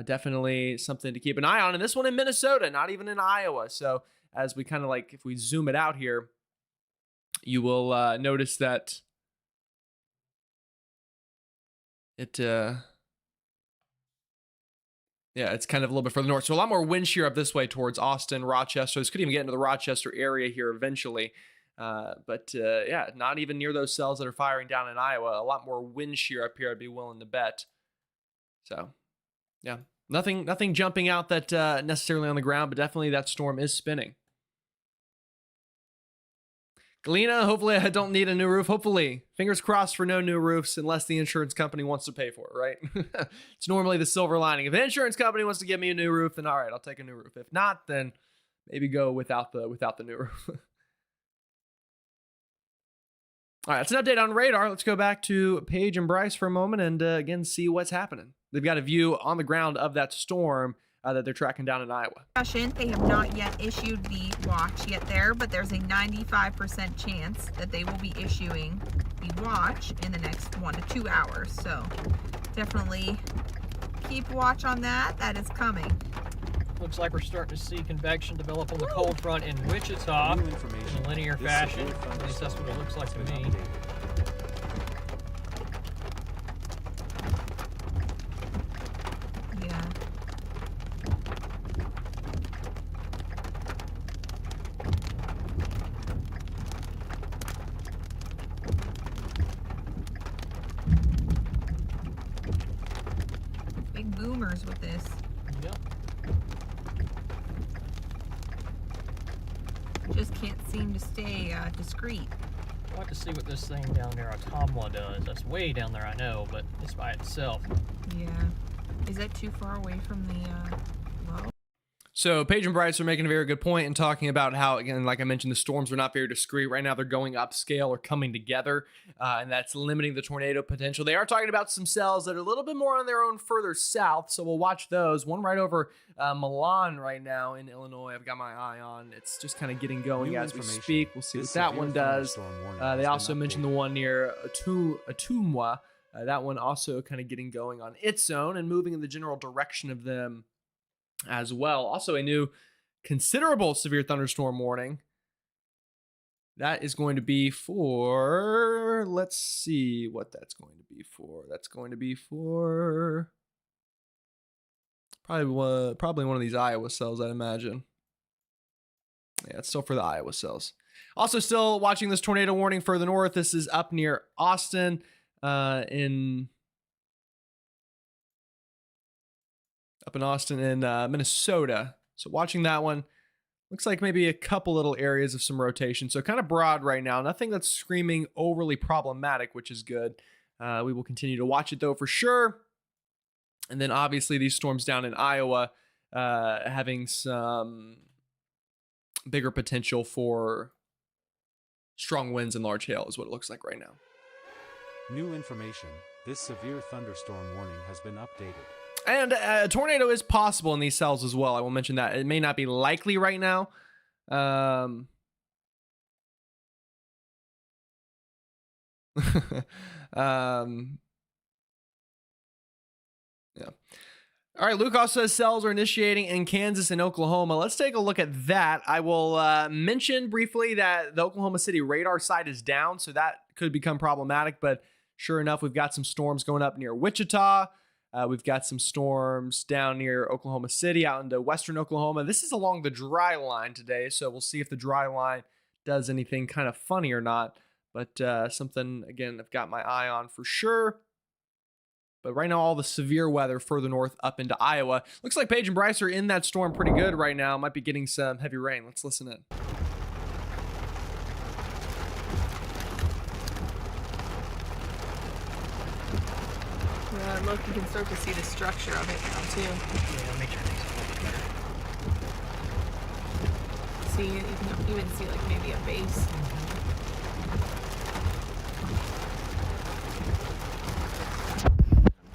definitely something to keep an eye on. And this one in Minnesota, not even in Iowa. So as we kind of like, if we zoom it out here, you will notice that yeah, it's kind of a little bit further north. So a lot more wind shear up this way towards Austin, Rochester. This could even get into the Rochester area here eventually. But yeah, not even near those cells that are firing down in Iowa. A lot more wind shear up here, I'd be willing to bet. So yeah, nothing jumping out that necessarily on the ground, but definitely that storm is spinning. Galena, hopefully I don't need a new roof. Hopefully, fingers crossed for no new roofs unless the insurance company wants to pay for it, right? It's normally the silver lining. If an insurance company wants to give me a new roof, then all right, I'll take a new roof. If not, then maybe go without the new roof. All right, that's an update on radar. Let's go back to Paige and Bryce for a moment and again see what's happening. They've got a view on the ground of that storm that they're tracking down in Iowa. They have not yet issued the watch yet there, but there's a 95% chance that they will be issuing the watch in the next 1 to 2 hours. So definitely keep watch on that. That is coming. Looks like we're starting to see convection develop on the cold front in Wichita in a linear fashion. At least that's what it looks like to me. Big boomers with this. Yep. Just can't seem to stay discreet. I'd like to see what this thing down there, Ottumwa, does. That's way down there, I know, but it's by itself. Yeah. Is that too far away from the low? So Paige and Bryce are making a very good point in talking about how, again, like I mentioned, the storms are not very discrete. Right now they're going upscale or coming together, and that's limiting the tornado potential. They are talking about some cells that are a little bit more on their own further south, so we'll watch those. One right over Milan right now in Illinois I've got my eye on. It's just kind of getting going as we speak. We'll see what that one does. They also mentioned the one near Ottumwa. That one also kind of getting going on its own and moving in the general direction of them as well. Also a new considerable severe thunderstorm warning That is going to be for, let's see what that's going to be for. That's going to be for probably one of these Iowa cells, I'd imagine. Yeah, it's still for the Iowa cells. Also still watching this tornado warning further north. This is up near Austin up in Austin in Minnesota. So watching that one. Looks like maybe a couple little areas of some rotation. So kind of broad right now. Nothing that's screaming overly problematic, which is good. We will continue to watch it though for sure. And then obviously these storms down in Iowa having some bigger potential for strong winds and large hail is what it looks like right now. New information. This severe thunderstorm warning has been updated. And a tornado is possible in these cells as well. I will mention that. It may not be likely right now. Yeah. All right, Luke also says cells are initiating in Kansas and Oklahoma. Let's take a look at that. I will mention briefly that the Oklahoma City radar site is down, so that could become problematic. But sure enough, we've got some storms going up near Wichita. We've got some storms down near Oklahoma City, out into western Oklahoma. This is along the dry line today, so we'll see if the dry line does anything kind of funny or not. But something, again, I've got my eye on for sure. But right now, all the severe weather further north up into Iowa. Looks like Paige and Bryce are in that storm pretty good right now. Might be getting some heavy rain. Let's listen in. Yeah, look, you can start to see the structure of it now too. Yeah, make sure it makes it a little bit better. See, you can even see like maybe a base.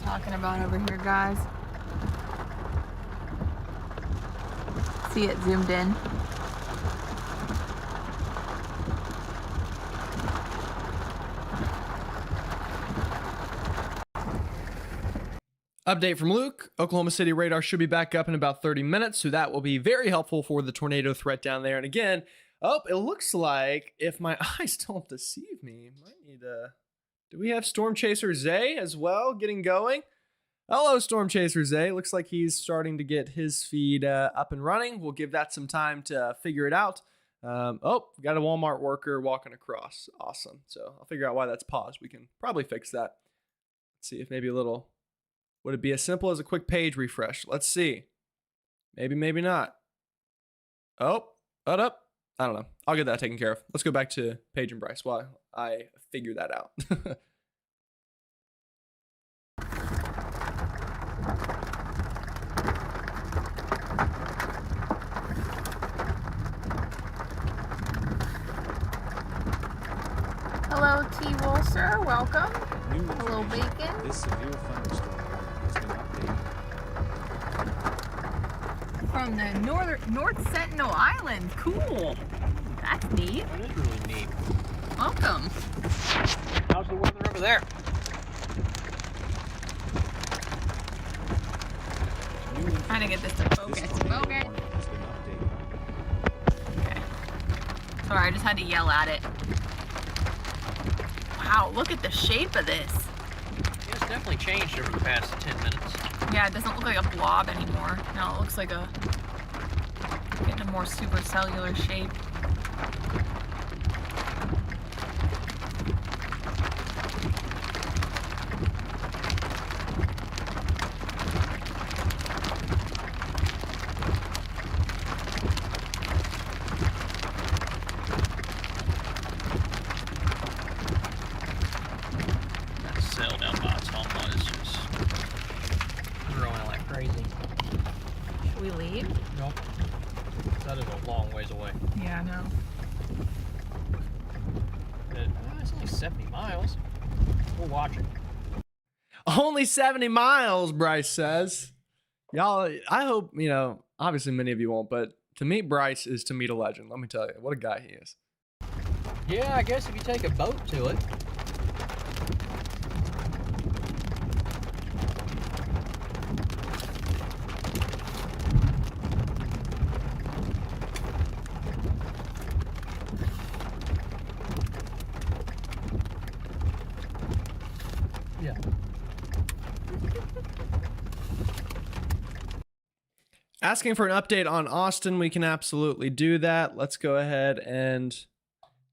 Talking about over here, guys. See it zoomed in. Update from Luke. Oklahoma City radar should be back up in about 30 minutes, so that will be very helpful for the tornado threat down there. And again, it looks like, if my eyes don't deceive me, might need to... Do we have Storm Chaser Zay as well getting going? Hello, Storm Chaser Zay. Looks like he's starting to get his feed up and running. We'll give that some time to figure it out. We got a Walmart worker walking across. Awesome. So I'll figure out why that's paused. We can probably fix that. Let's see if maybe a little... Would it be as simple as a quick page refresh? Let's see. Maybe, maybe not. Up. I don't know. I'll get that taken care of. Let's go back to Paige and Bryce while I figure that out. Hello, T. Wolser. Welcome. New Hello, information. Bacon. This severe thunderstorm warning has been updated. From the North Sentinel Island. Cool. That's neat. That is really neat. Welcome. How's the weather over there? Trying to get this to focus. This tornado Okay. warning has been updated. Okay. Sorry, I just had to yell at it. Wow, look at the shape of this. Yeah, it's definitely changed over the past 10 minutes. Yeah, it doesn't look like a blob anymore. Now it looks like getting a more supercellular shape. That cell down by Ottumwa is just growing like crazy. Should we leave? Nope. That is a long ways away. Yeah, I know. It's only 70 miles. We're watching. Only 70 miles, Bryce says. Y'all, I hope, obviously many of you won't, but to meet Bryce is to meet a legend. Let me tell you, what a guy he is. Yeah, I guess if you take a boat to it. Yeah. Asking for an update on Austin, we can absolutely do that. Let's go ahead and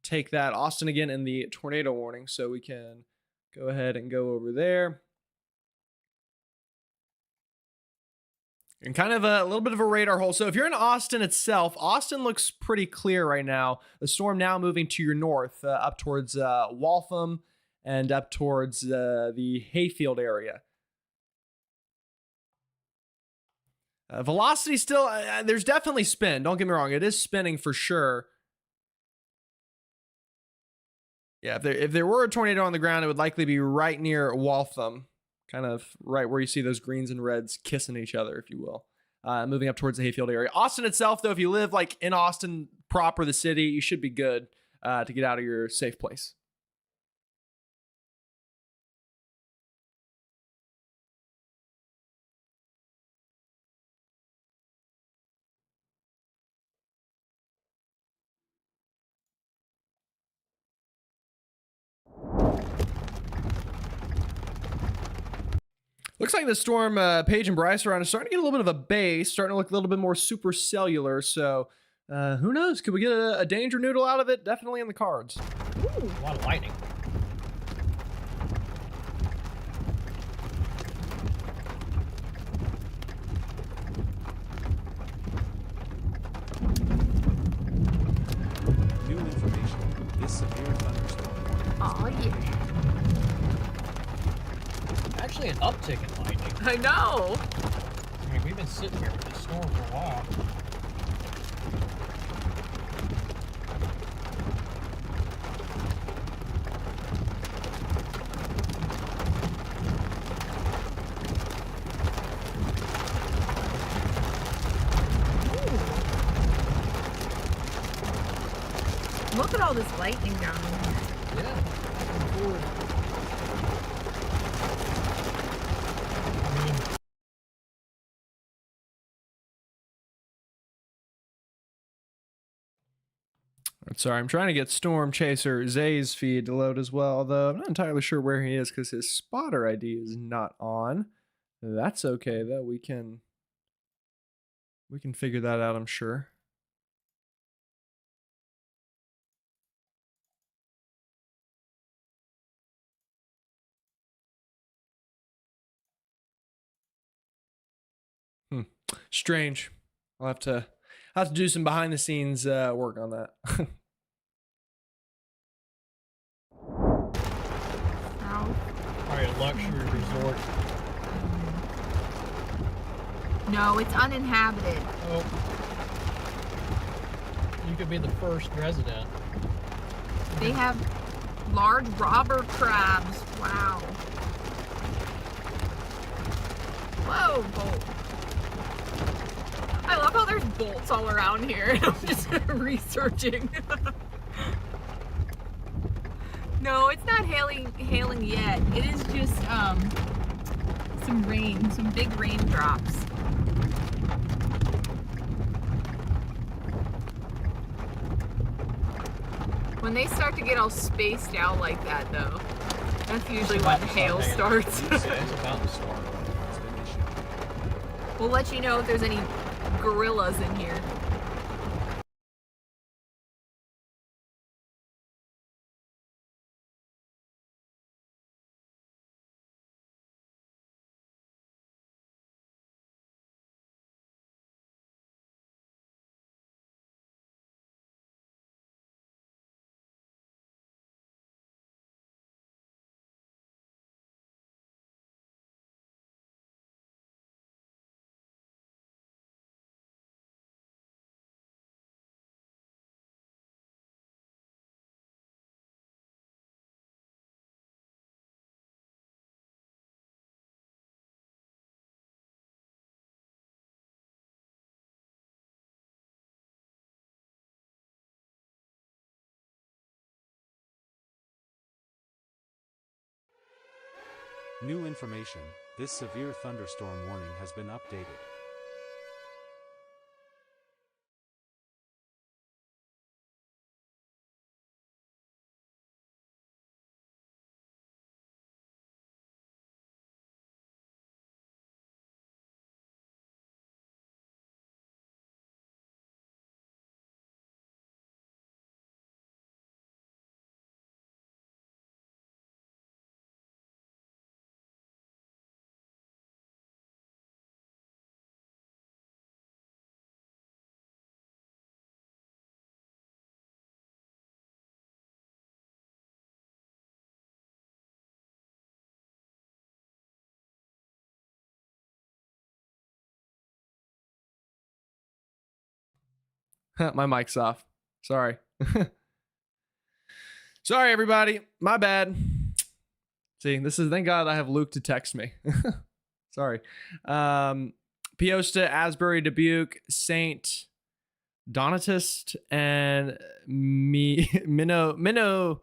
take that. Austin again in the tornado warning, so we can go ahead and go over there. And kind of a little bit of a radar hole. So if you're in Austin itself, Austin looks pretty clear right now. The storm now moving to your north, up towards Waltham and up towards the Hayfield area. Velocity still, there's definitely spin. Don't get me wrong. It is spinning for sure. Yeah, if there were a tornado on the ground, it would likely be right near Waltham. Kind of right where you see those greens and reds kissing each other, if you will. Moving up towards the Hayfield area. Austin itself, though, if you live like in Austin proper, the city, you should be good to get out of your safe place. Looks like the storm, Paige and Bryce are on, is starting to get a little bit of a base, starting to look a little bit more supercellular. So who knows? Could we get a danger noodle out of it? Definitely in the cards. Ooh, a lot of lightning. New information. This severe thunderstorm warning has Oh, been yeah. Actually, an uptick in lightning. I know. I mean, we've been sitting here with this storm for a while. Look at all this lightning down there. Yeah. Forward. I mean, Sorry, I'm trying to get Storm Chaser Zay's feed to load as well, although I'm not entirely sure where he is because his spotter ID is not on. That's okay though. We can figure that out, I'm sure. Strange. I'll have to do some behind the scenes work on that. South. probably a luxury resort. No, it's uninhabited. Oh. You could be the first resident. They have large robber crabs. Wow. Whoa, bolt. I love how there's bolts all around here. I'm just researching. No, it's not hailing yet. It is just some rain, some big raindrops. When they start to get all spaced out like that, though, that's usually when hail starts. It's about to start. has been issued. We'll let you know if there's any gorillas in here. New information. This severe thunderstorm warning has been updated. My mic's off. Sorry. Sorry, everybody. My bad. See, thank God I have Luke to text me. Sorry. Peosta, Asbury, Dubuque, St. Donatist, and Minnow.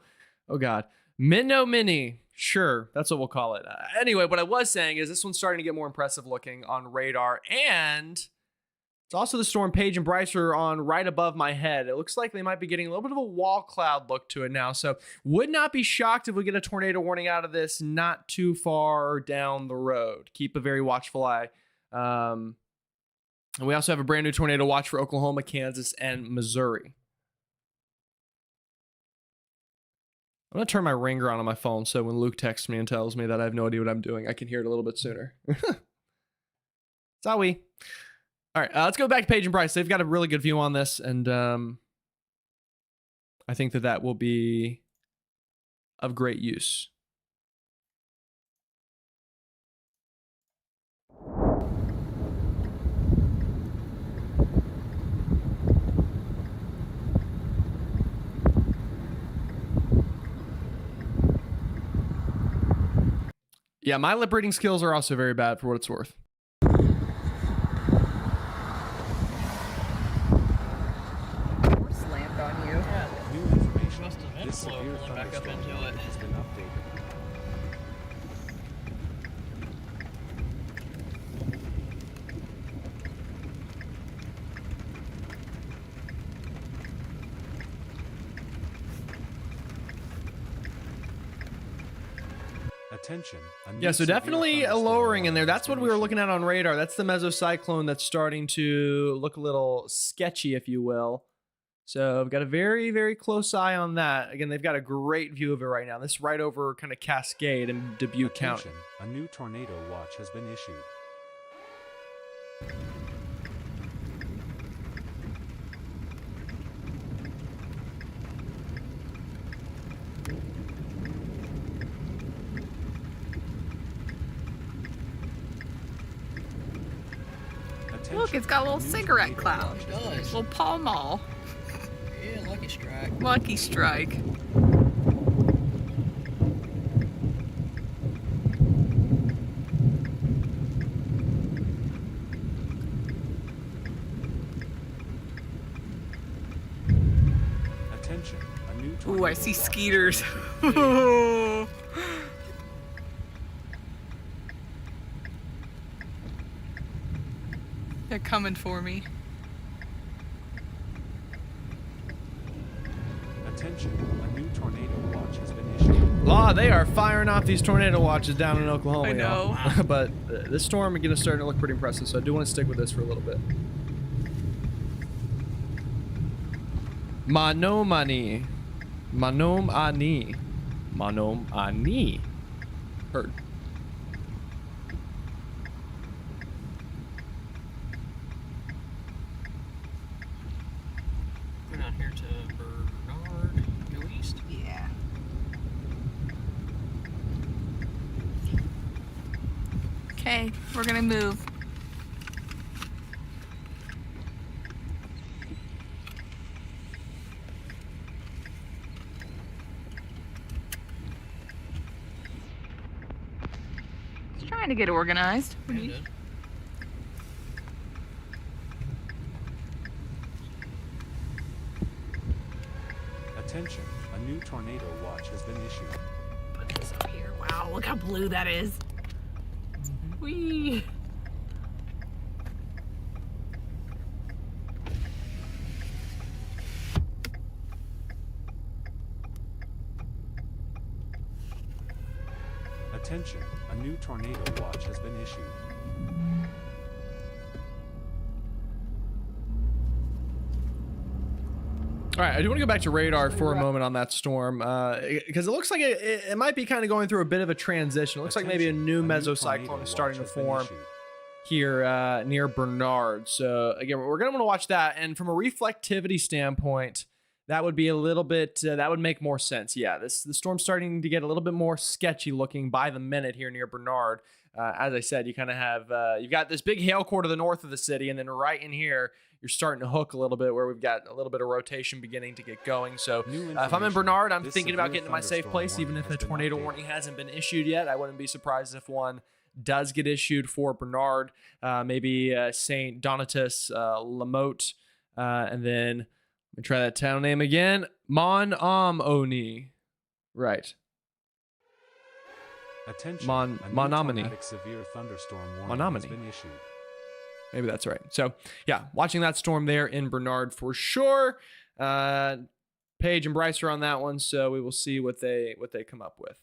Oh, God. Minnow Mini. Sure, that's what we'll call it. Anyway, what I was saying is this one's starting to get more impressive looking on radar, and it's also the storm Paige and Bryce are on right above my head. It looks like they might be getting a little bit of a wall cloud look to it now, so would not be shocked if we get a tornado warning out of this not too far down the road. Keep a very watchful eye. And we also have a brand new tornado watch for Oklahoma, Kansas, and Missouri. I'm going to turn my ringer on my phone so when Luke texts me and tells me that I have no idea what I'm doing, I can hear it a little bit sooner. Sorry. All right, let's go back to Paige and Bryce. They've got a really good view on this, and I think that will be of great use. Yeah, my lip reading skills are also very bad for what it's worth. Door slammed on you. Yeah, New information. must have been This slow severe going back up thunderstorm into warning it. has been updated. Attention. Yeah, so definitely a lowering in there. That's what we were looking at on radar. That's the mesocyclone that's starting to look a little sketchy, if you will. So I've got a very, very close eye on that. Again, they've got a great view of it right now. This is right over kind of Cascade in Dubuque County. Attention, a new tornado watch has been issued. Attention, Look, it's got a little new cigarette tornado cloud. watch has been Does. Little Pall Mall. Yeah, lucky strike. Lucky strike. Attention, a new Ooh, tornado I see watch has been skeeters. issued. They're coming for me. Attention, a new tornado watch has been issued. They are firing off these tornado watches down in Oklahoma. I know. y'all. But this storm is starting to look pretty impressive, so I do want to stick with this for a little bit. Manom ani. Manom ani. Manom ani. Heard. Go down here to Bernard. Go east. Yeah. Okay, we're gonna move. Just trying to get organized. Yeah, it did. Attention, a new tornado watch has been issued. Put this up here. Wow, look how blue that is. Whee! Attention, a new tornado watch has been issued. All right, I do want to go back to radar for a moment on that storm because it looks like it might be kind of going through a bit of a transition. It looks like maybe a new mesocyclone is starting to form here near Bernard. So again, we're going to want to watch that. And from a reflectivity standpoint, that would be a little bit, that would make more sense. Yeah, the storm's starting to get a little bit more sketchy looking by the minute here near Bernard. As I said, you kind of have, you've got this big hail core to the north of the city, and then right in here, you're starting to hook a little bit where we've got a little bit of rotation beginning to get going. So if I'm in Bernard, I'm thinking about getting to my safe place, even if a tornado warning hasn't been issued yet. I wouldn't be surprised if one does get issued for Bernard, maybe St. Donatus, Lamotte, and then let me try that town name again, Mon-Am-Oni. Right. Attention, Monomany. severe thunderstorm warning Monomany. has been issued. Maybe that's right. So yeah, watching that storm there in Bernard for sure. Paige and Bryce are on that one, so we will see what they come up with.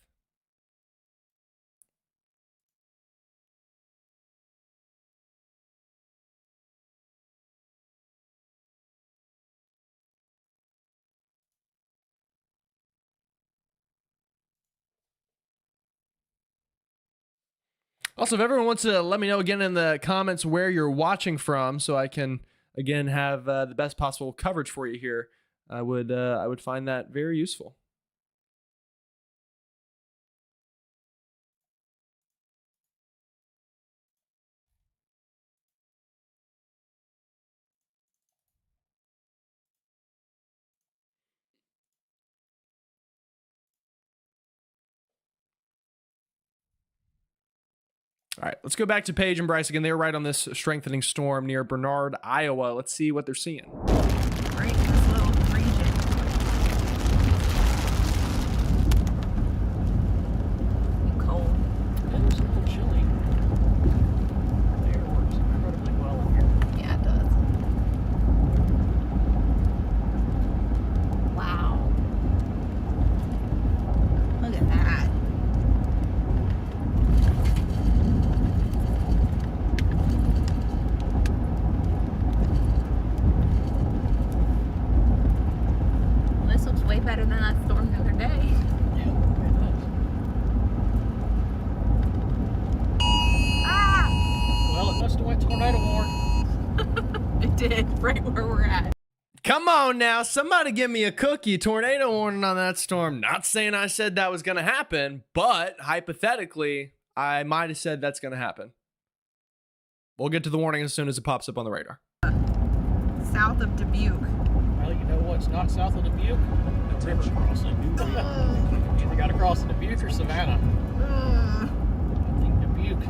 Also, if everyone wants to let me know again in the comments where you're watching from, so I can again have the best possible coverage for you here, I would find that very useful. All right, let's go back to Paige and Bryce again. They were right on this strengthening storm near Bernard, Iowa. Let's see what they're seeing. Right in this little region. Cold. It was a little chilly. The air works incredibly well in here. Yeah, it does. Wow. Look at that. This looks way better than that storm the other day. Yeah, it does. Ah! Well, it must have went tornado warning. It did, right where we're at. Come on now, somebody give me a cookie. Tornado warning on that storm. Not saying I said that was going to happen, but hypothetically, I might have said that's going to happen. We'll get to the warning as soon as it pops up on the radar. South of Dubuque. Well, you know what's not south of Dubuque? The river crossing. You either got to cross Dubuque or Savannah. I think Dubuque.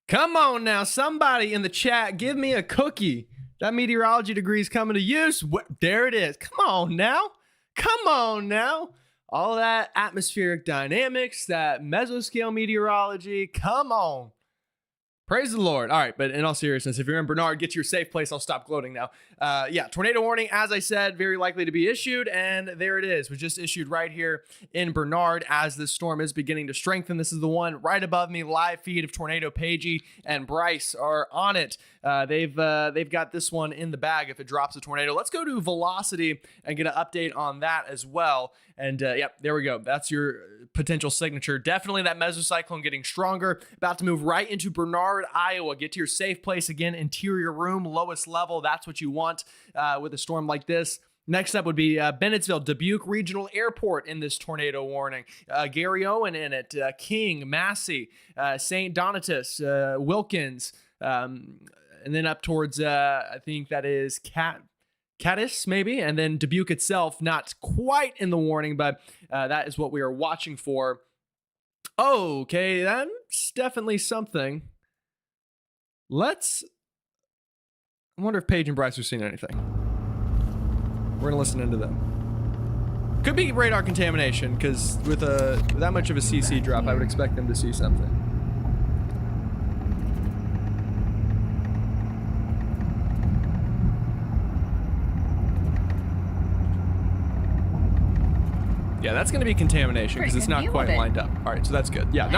Come on now, somebody in the chat, give me a cookie. That meteorology degree is coming to use. There it is. Come on now. Come on now. All that atmospheric dynamics, that mesoscale meteorology. Come on. Praise the Lord. All right, but in all seriousness, if you're in Bernard, get to your safe place. I'll stop gloating now. Yeah, tornado warning, as I said, very likely to be issued, and there it is. Was just issued right here in Bernard as this storm is beginning to strengthen. This is the one right above me. Live feed of Tornado Pagey and Bryce are on it. They've got this one in the bag if it drops a tornado. Let's go to velocity and get an update on that as well. And yep, there we go. That's your potential signature. Definitely that mesocyclone getting stronger. About to move right into Bernard, Iowa. Get to your safe place again. Interior room, lowest level. That's what you want with a storm like this. Next up would be Bennettsville, Dubuque Regional Airport in this tornado warning. Gary Owen in it, King, Massey, St. Donatus, Wilkins, and then up towards, I think that is Cadiz, maybe, and then Dubuque itself, not quite in the warning, but that is what we are watching for. Okay, that's definitely something. I wonder if Paige and Bryce are seeing anything. We're gonna listen into them. Could be radar contamination, because with that much of a CC drop, I would expect them to see something. Yeah, that's going to be contamination because it's not quite lined up. All right, so that's good. Yeah,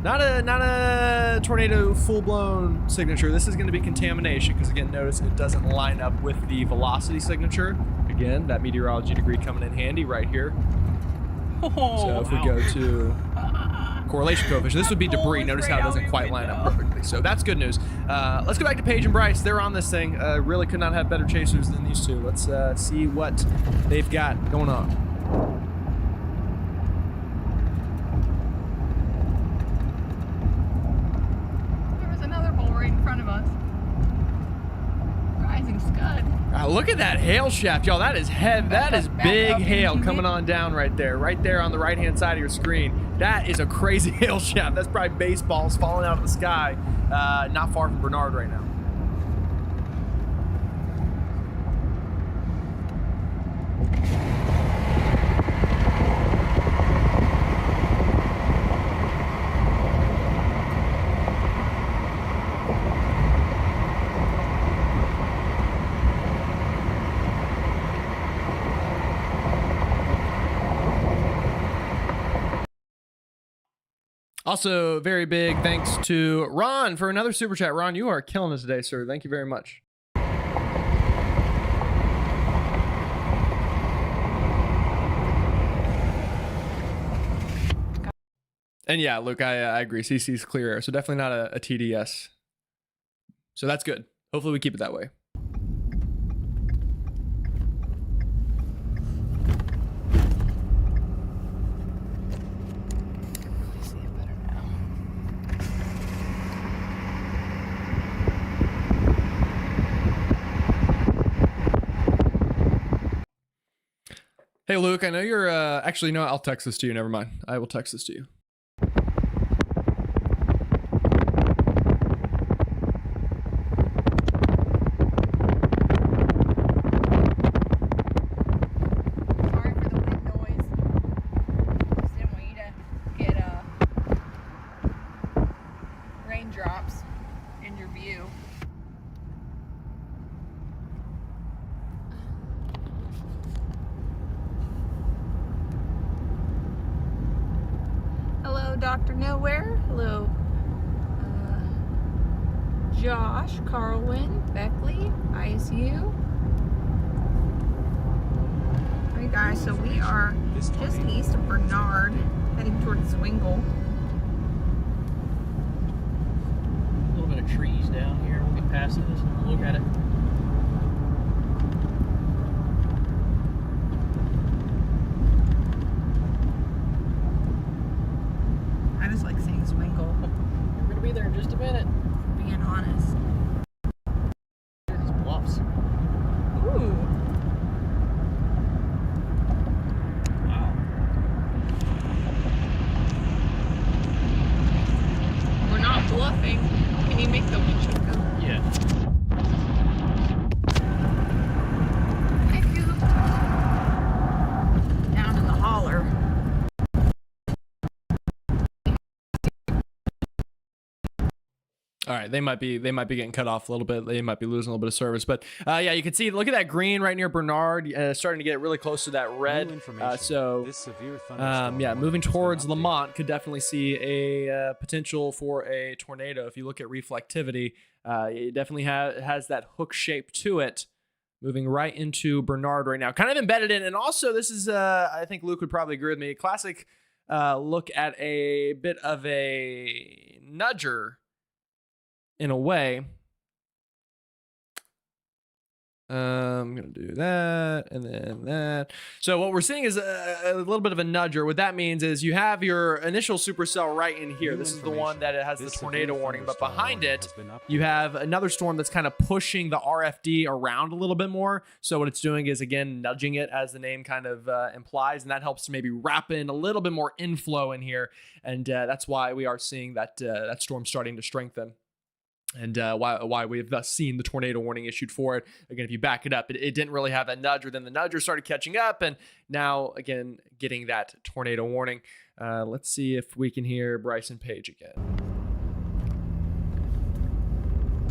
not a tornado full-blown signature. This is going to be contamination because, again, notice it doesn't line up with the velocity signature. Again, that meteorology degree coming in handy right here. So if we go to correlation coefficient. This would be debris. Notice how it doesn't quite line up perfectly. So that's good news. Let's go back to Paige and Bryce. They're on this thing. Really could not have better chasers than these two. Let's see what they've got going on. There was another hole right in front of us. Rising scud. Look at that hail shaft, y'all. That is heavy. That is big hail coming on down right there on the right-hand side of your screen. That is a crazy hail shaft. That's probably baseballs falling out of the sky, not far from Bernard right now. Also, very big thanks to Ron for another super chat. Ron, you are killing us today, sir. Thank you very much. And yeah, Luke, I agree. CC's clear air, so definitely not a TDS. So that's good. Hopefully we keep it that way. Hey, Luke, I know you're, actually, no, I'll text this to you. Never mind. I will text this to you. Sorry for the wind noise. Just didn't want you to get raindrops in your view. Hello, Dr. Nowhere. Hello, Josh, Carlwyn, Beckley, ISU. Alright guys, so we are just east of Bernard, heading towards Swingle. A little bit of trees down here. We'll get past this and look at it. I just like saying Swingle, We're gonna be there in just a minute. being honest. These bluffs. Ooh. Wow. We're not bluffing. Can you make the windshield go? Yeah. Thank you. Down in the holler. All right, they might be getting cut off a little bit. They might be losing a little bit of service, but yeah, you can see. Look at that green right near Bernard, starting to get really close to that red. So This severe thunderstorm yeah, moving warning has been towards updated. Lamont could definitely see a potential for a tornado. If you look at reflectivity, it definitely has that hook shape to it. Moving right into Bernard right now, kind of embedded in. And also, this is I think Luke would probably agree with me. Classic look at a bit of a nudger. In a way, I'm gonna do that and then that. So what we're seeing is a little bit of a nudger. What that means is you have your initial supercell right in here. This is the one that it has the tornado warning, but behind it, you have another storm that's kind of pushing the RFD around a little bit more. So what it's doing is, again, nudging it, as the name kind of implies, and that helps to maybe wrap in a little bit more inflow in here. And that's why we are seeing that that storm starting to strengthen. And why we have thus seen the tornado warning issued for it. Again, if you back it up, it didn't really have that nudger. Then the nudger started catching up, and now, again, getting that tornado warning. Let's see if we can hear Bryson Page again.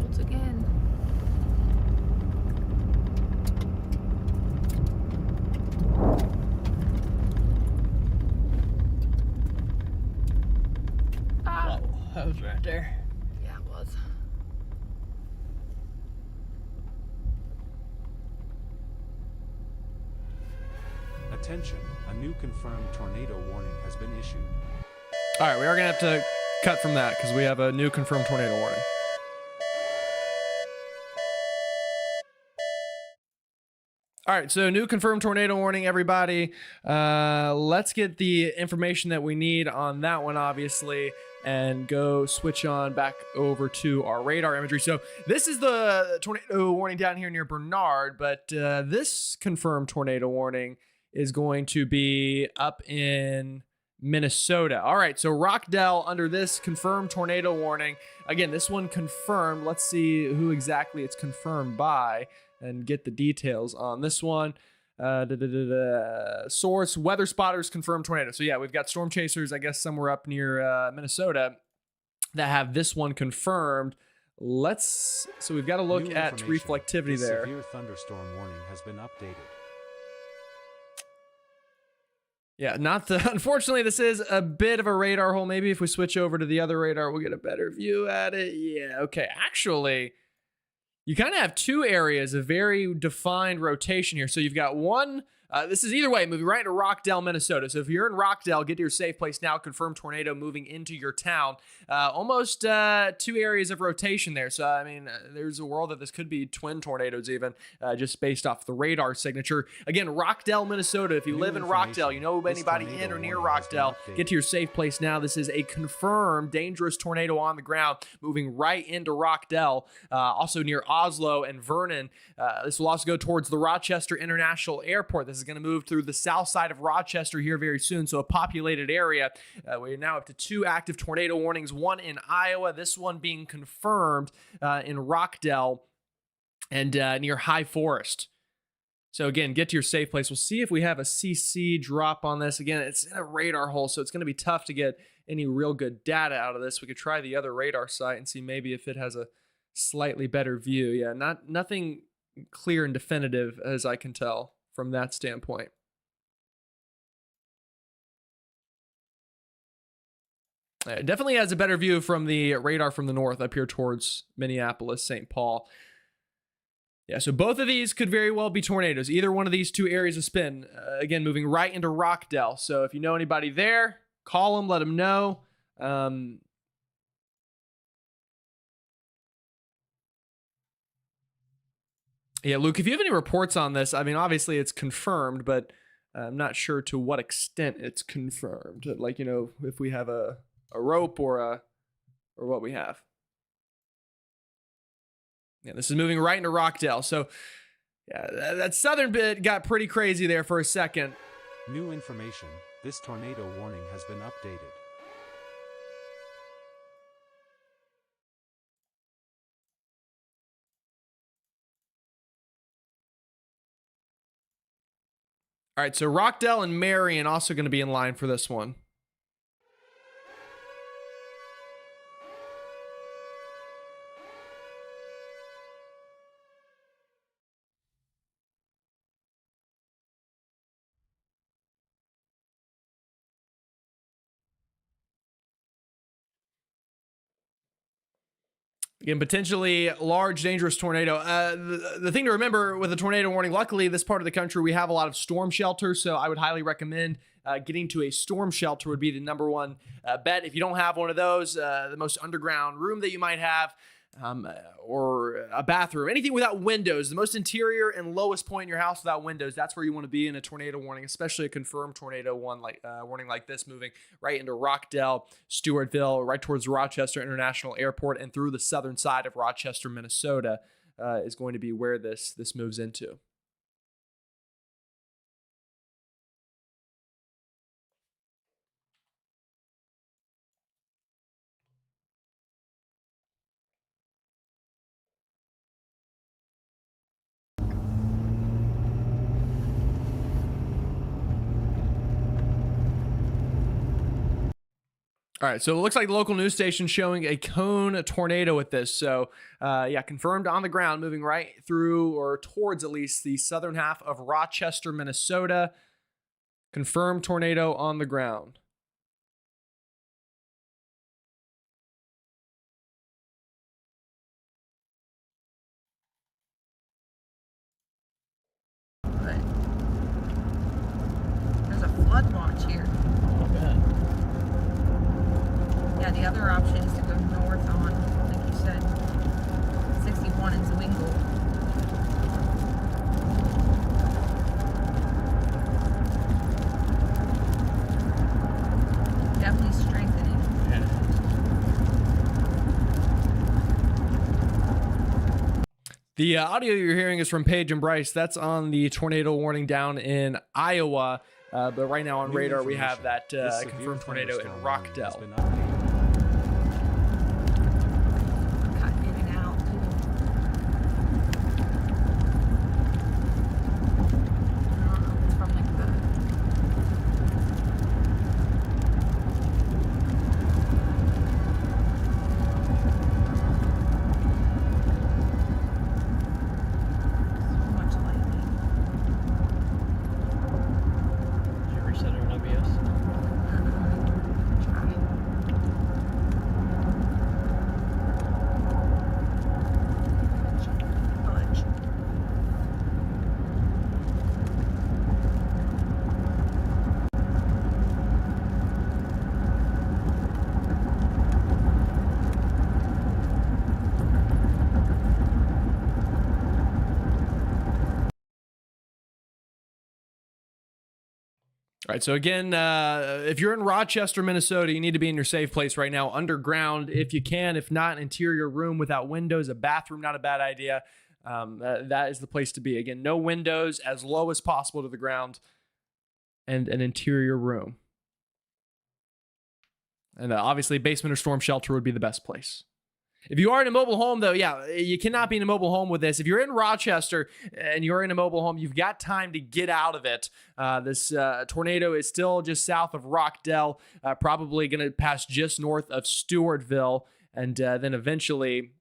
Once again. Ah. Oh, that was right there. Yeah, it was. Attention, a new confirmed tornado warning has been issued. All right, we are going to have to cut from that because we have a new confirmed tornado warning. All right, so new confirmed tornado warning, everybody. Let's get the information that we need on that one, obviously, and go switch on back over to our radar imagery. So this is the tornado warning down here near Bernard, but this confirmed tornado warning is going to be up in Minnesota. All right, so Rockdale under this confirmed tornado warning. Again, this one confirmed. Let's see who exactly it's confirmed by and get the details on this one. Source, weather spotters confirmed tornado. So yeah, we've got storm chasers, I guess, somewhere up near Minnesota that have this one confirmed. So we've got to look at reflectivity there. Severe thunderstorm warning has been updated. Yeah, unfortunately, this is a bit of a radar hole. Maybe if we switch over to the other radar, we'll get a better view at it. Yeah, okay. Actually, you kind of have two areas of very defined rotation here. So you've got one, this is either way, moving right into Rockdale, Minnesota. So if you're in Rockdale, get to your safe place now. Confirmed tornado moving into your town. Almost two areas of rotation there. So, I mean, there's a world that this could be twin tornadoes even, just based off the radar signature. Again, Rockdale, Minnesota. If you live in Rockdale, you know anybody in or near Rockdale, get to your safe place now. This is a confirmed dangerous tornado on the ground moving right into Rockdale, also near Oslo and Vernon. This will also go towards the Rochester International Airport. This is going to move through the south side of Rochester here very soon, so a populated area. We're now up to 2 active tornado warnings, one in Iowa, this one being confirmed in Rockdale and near High Forest. So again, get to your safe place. We'll see if we have a CC drop on this. Again, it's in a radar hole, so it's going to be tough to get any real good data out of this. We could try the other radar site and see maybe if it has a slightly better view. Yeah, nothing clear and definitive as I can tell from that standpoint. It definitely has a better view from the radar from the north up here towards Minneapolis, St. Paul. Yeah, so both of these could very well be tornadoes. Either one of these two areas of spin. Again, moving right into Rockdale. So if you know anybody there, call them, let them know. Yeah, Luke, if you have any reports on this, I mean, obviously it's confirmed, but I'm not sure to what extent it's confirmed. Like, you know, if we have a rope or what we have. Yeah, this is moving right into Rockdale. So, yeah, that southern bit got pretty crazy there for a second. New information. This tornado warning has been updated. All right, so Rockdale and Marion also going to be in line for this one. Again, potentially large, dangerous tornado. The thing to remember with a tornado warning, luckily this part of the country, we have a lot of storm shelters, so I would highly recommend getting to a storm shelter would be the number one bet. If you don't have one of those, the most underground room that you might have, or a bathroom, anything without windows, the most interior and lowest point in your house without windows, that's where you want to be in a tornado warning, especially a confirmed tornado warning like this, moving right into Rockdale, Stewartville, right towards Rochester International Airport, and through the southern side of Rochester, Minnesota, is going to be where this moves into. All right, so it looks like the local news station showing a cone tornado with this. So, yeah, confirmed on the ground, moving right through or towards at least the southern half of Rochester, Minnesota. Confirmed tornado on the ground. There's a flood watch here. Oh, Yeah, the other option is to go north on, like you said, 61 in Zwingle. Definitely strengthening. Yeah. The audio you're hearing is from Paige and Bryce. That's on the tornado warning down in Iowa. But right now on New radar, we have information. that This severe confirmed tornado in thunderstorm warning has Rockdale. been updated. Cutting in and out, too. It's from like the so much lightning. Did you reset it on OBS? Fudge. All right, so again, if you're in Rochester, Minnesota, you need to be in your safe place right now, underground if you can. If not, interior room without windows, a bathroom, not a bad idea. That is the place to be. Again, no windows, as low as possible to the ground, and an interior room. And obviously, basement or storm shelter would be the best place. If you are in a mobile home, though, yeah, you cannot be in a mobile home with this. If you're in Rochester and you're in a mobile home, you've got time to get out of it. This tornado is still just south of Rockdale, probably going to pass just north of Stewartville, and then eventually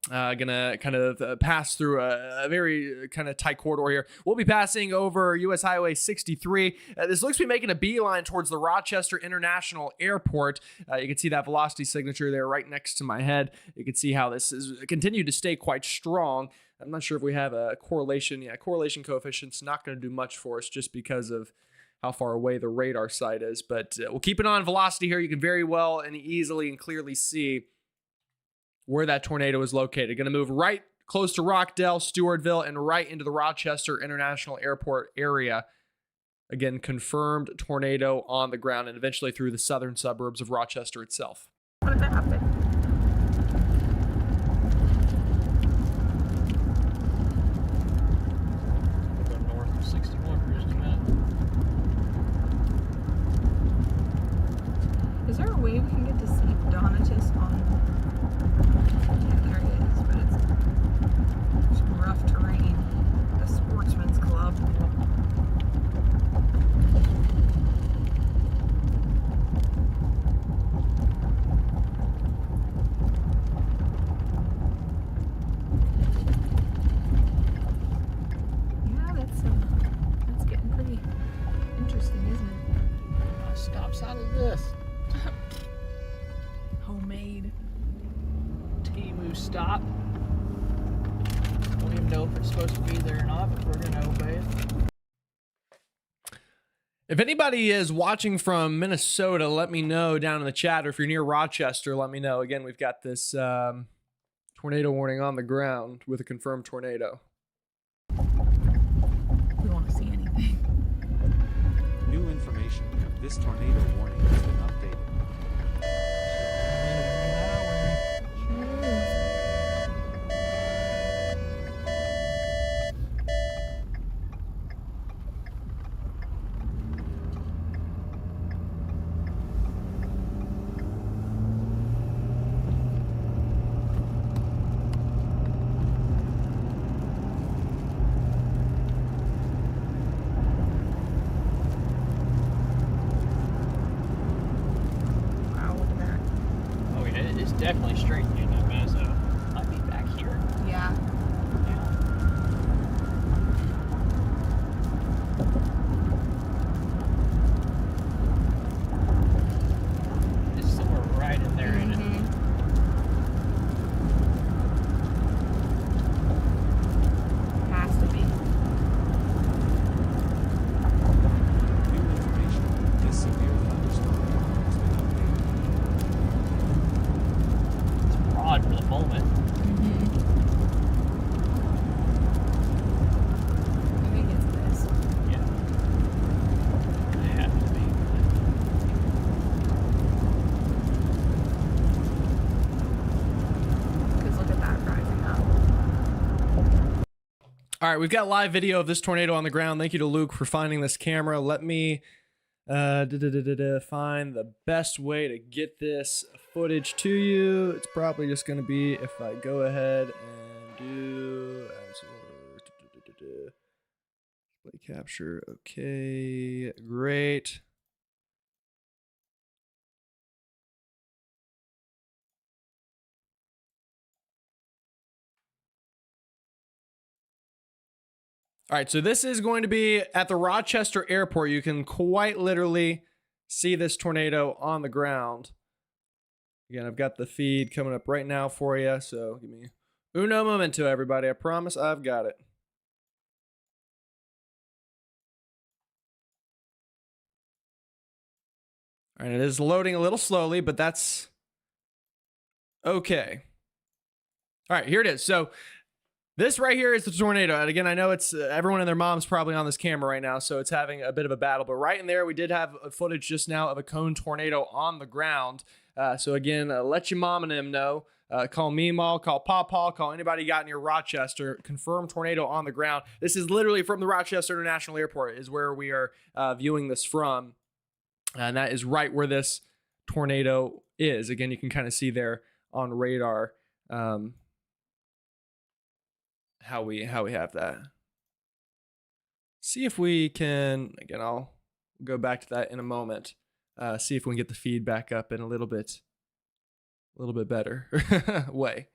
going to kind of pass through a very kind of tight corridor here. We'll be passing over US Highway 63. This looks to be making a beeline towards the Rochester International Airport. You can see that velocity signature there right next to my head. You can see how this is continued to stay quite strong. I'm not sure if we have a correlation. Yeah, correlation coefficient's not going to do much for us just because of how far away the radar site is. But we'll keep it on velocity here. You can very well and easily and clearly see where that tornado is located. Going to move right close to Rockdale, Stewartville, and right into the Rochester International Airport area. Again, confirmed tornado on the ground and eventually through the southern suburbs of Rochester itself. What did that happen? We'll go north of 61 for just a minute. Is there a way we can get to see Donatus on? Yeah, there it is, but it's some rough terrain. The Sportsman's Club. Yeah, that's getting pretty interesting, isn't it? Stop sign is this? Homemade. Timu stop. Don't even know if it's supposed to be there or not, but we're gonna obey it. If anybody is watching from Minnesota, let me know down in the chat, or if you're near Rochester, let me know. Again, we've got this tornado warning on the ground with a confirmed tornado. We want to see anything. New information. This tornado warning has been updated. Wow, look at that. Oh yeah, it's definitely straightening that Mazzo. Might be back here. Yeah. It's somewhere right in there, ain't it? Has to be. New information. This severe thunderstorm warning has been updated. All right, we've got live video of this tornado on the ground. Thank you to Luke for finding this camera. Let me find the best way to get this footage to you. It's probably just going to be if I go ahead and do play capture. Okay, great. All right, so this is going to be at the Rochester airport. You can quite literally see this tornado on the ground. Again, I've got the feed coming up right now for you, so give me uno momento, everybody. I promise I've got it. All right, it is loading a little slowly, but that's okay. All right, here it is. So this right here is the tornado. And again, I know it's everyone and their mom's probably on this camera right now, so it's having a bit of a battle. But right in there, we did have footage just now of a cone tornado on the ground. So again, let your mom and them know. Call Meemaw, call Pawpaw, call anybody you got near Rochester. Confirmed tornado on the ground. This is literally from the Rochester International Airport is where we are viewing this from. And that is right where this tornado is. Again, you can kind of see there on radar how we have that. See if we can, again, I'll go back to that in a moment. See if we can get the feed back up in a little bit better way.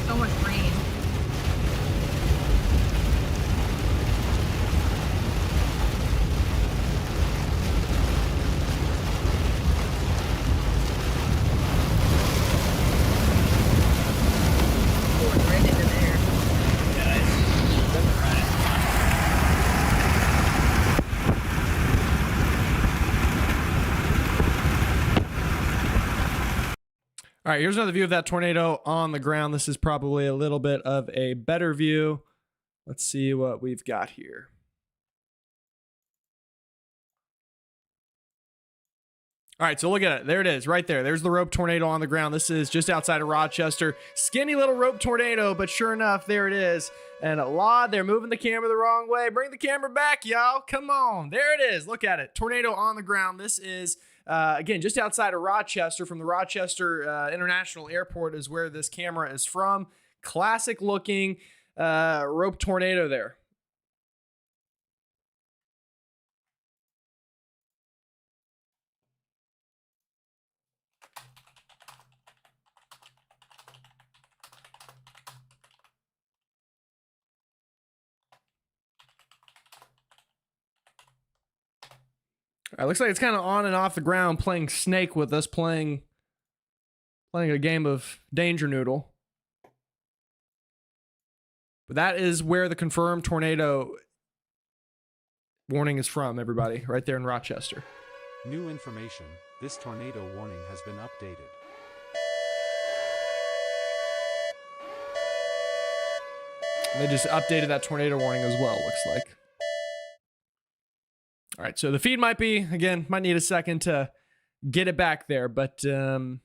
So much rain. Pouring right into there. All right, here's another view of that tornado on the ground. This is probably a little bit of a better view. Let's see what we've got here. All right, so look at it. There it is, right there. There's the rope tornado on the ground. This is just outside of Rochester. Skinny little rope tornado, but sure enough, there it is. And a lot, they're moving the camera the wrong way. Bring the camera back, y'all. Come on. There it is. Look at it. Tornado on the ground. This is, again, just outside of Rochester. From the Rochester International Airport is where this camera is from. Classic looking rope tornado there. All right, looks like it's kind of on and off the ground playing Snake with us, playing a game of Danger Noodle. But that is where the confirmed tornado warning is from, everybody, right there in Rochester. New information, this tornado warning has been updated. And they just updated that tornado warning as well, looks like. All right, so the feed might need a second to get it back there, but again,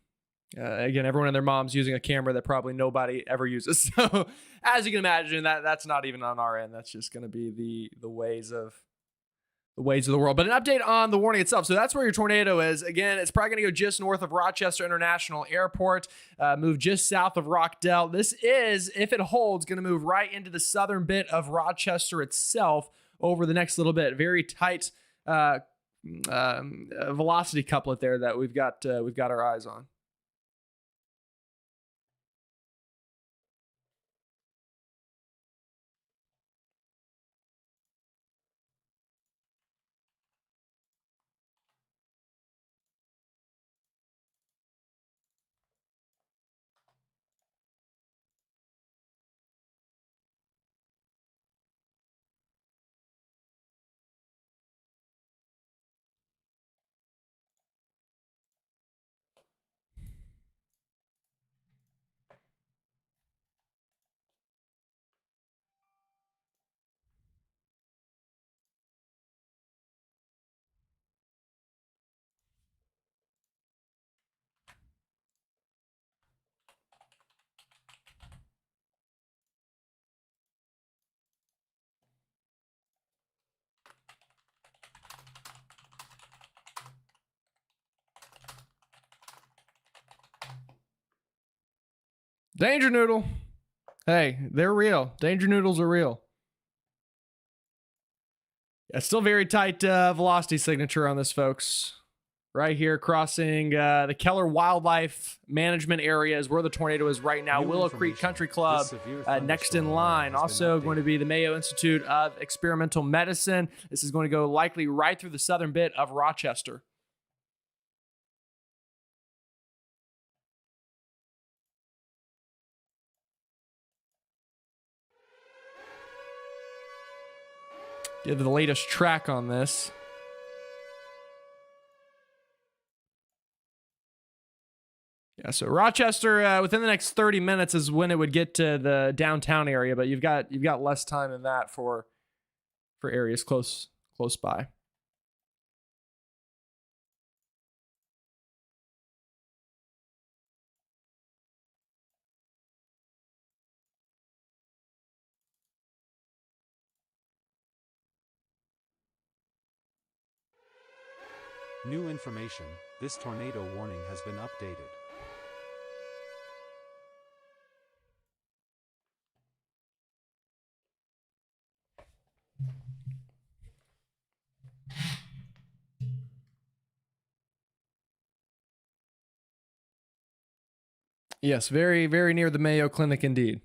everyone and their mom's using a camera that probably nobody ever uses. So as you can imagine, that's not even on our end. That's just going to be the ways of the world. But an update on the warning itself. So that's where your tornado is. Again, it's probably going to go just north of Rochester International Airport, move just south of Rockdale. This is, if it holds, going to move right into the southern bit of Rochester itself over the next little bit. Very tight velocity couplet there that we've got our eyes on. Danger Noodle. Hey, they're real. Danger Noodles are real. Yeah, still very tight velocity signature on this, folks. Right here, crossing the Keller Wildlife Management area is where the tornado is right now. New Willow Creek information. Country Club This severe next in thunderstorm line. has been Also going to updated. be the Mayo Institute of Experimental Medicine. This is going to go likely right through the southern bit of Rochester. Give the latest track on this. Yeah, so Rochester within the next 30 minutes is when it would get to the downtown area, but you've got less time than that for areas close by. New information. This tornado warning has been updated. Yes, very, very near the Mayo Clinic indeed.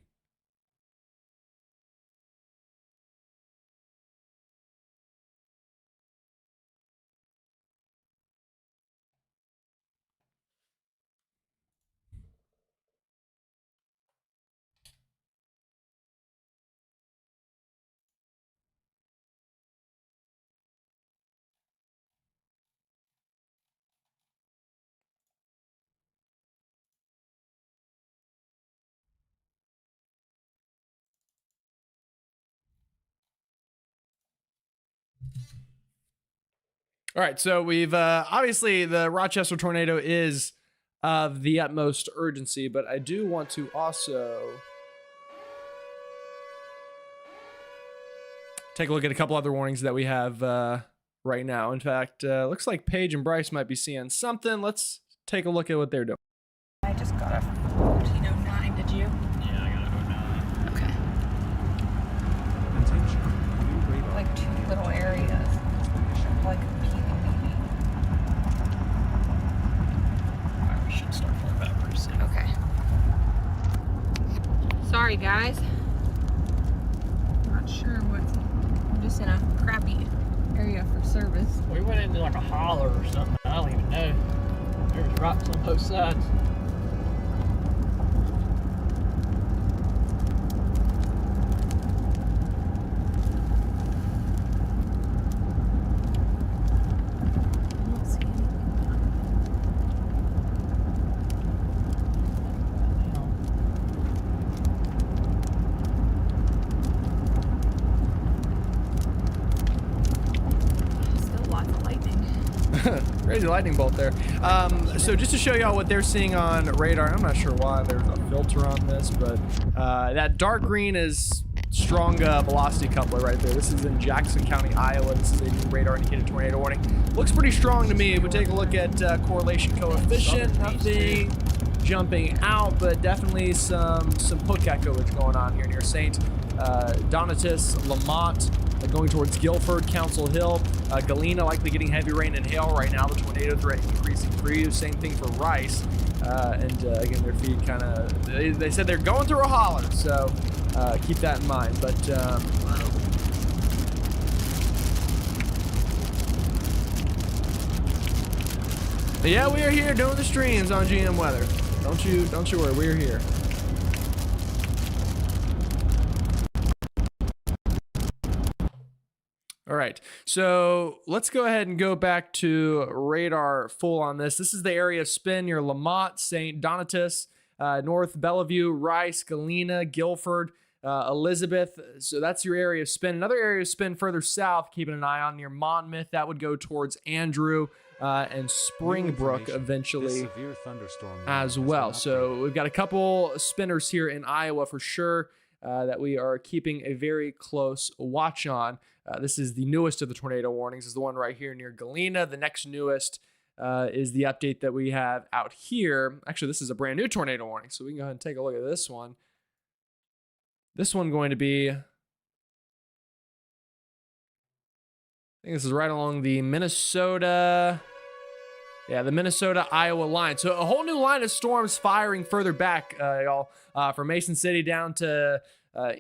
All right, so we've obviously the Rochester tornado is of the utmost urgency, but I do want to also take a look at a couple other warnings that we have right now. In fact, looks like Paige and Bryce might be seeing something. Let's take a look at what they're doing. I just got a 1409, did you? Yeah, I got it. Okay. Attention. New radar. Like two little areas. Transmission. Like peeking maybe. Alright, we should start going back pretty soon. Okay. Sorry guys. Not sure what's. I'm just in a crappy area for service. We went into like a holler or something. I don't even know. There's rocks on both sides. I don't see anything. Still lots of lightning. Crazy lightning bolt there. So just to show y'all what they're seeing on radar, I'm not sure why there's a filter on this, but that dark green is strong velocity coupler right there. This is in Jackson County, Iowa. This is a new radar indicated tornado warning. Looks pretty strong to me. If we take a look at correlation coefficient, nothing jumping out, but definitely some hook echoage going on here near St. Donatus, Lamont, going towards Guilford, Council Hill, Galena likely getting heavy rain and hail right now. The tornado threat increasing for you. Same thing for Rice. And again, their feed kind of, they said they're going through a holler, so keep that in mind. But yeah, we are here doing the streams on GM Weather. Don't you worry, we're here. All right, so let's go ahead and go back to radar full on this. This is the area of spin near Lamont, St. Donatus, North Bellevue, Rice, Galena, Guilford, Elizabeth. So that's your area of spin. Another area of spin further south, keeping an eye on near Monmouth. That would go towards Andrew and Springbrook eventually Severe thunderstorm warning as has well. been So we've got a couple spinners here in Iowa for sure that we are keeping a very close watch on. This is the newest of the tornado warnings. This is the one right here near Galena. The next newest is the update that we have out here. Actually, this is a brand new tornado warning, so we can go ahead and take a look at this one. This one going to be, I think this is right along the Minnesota, the Minnesota-Iowa line. So a whole new line of storms firing further back, y'all, from Mason City down to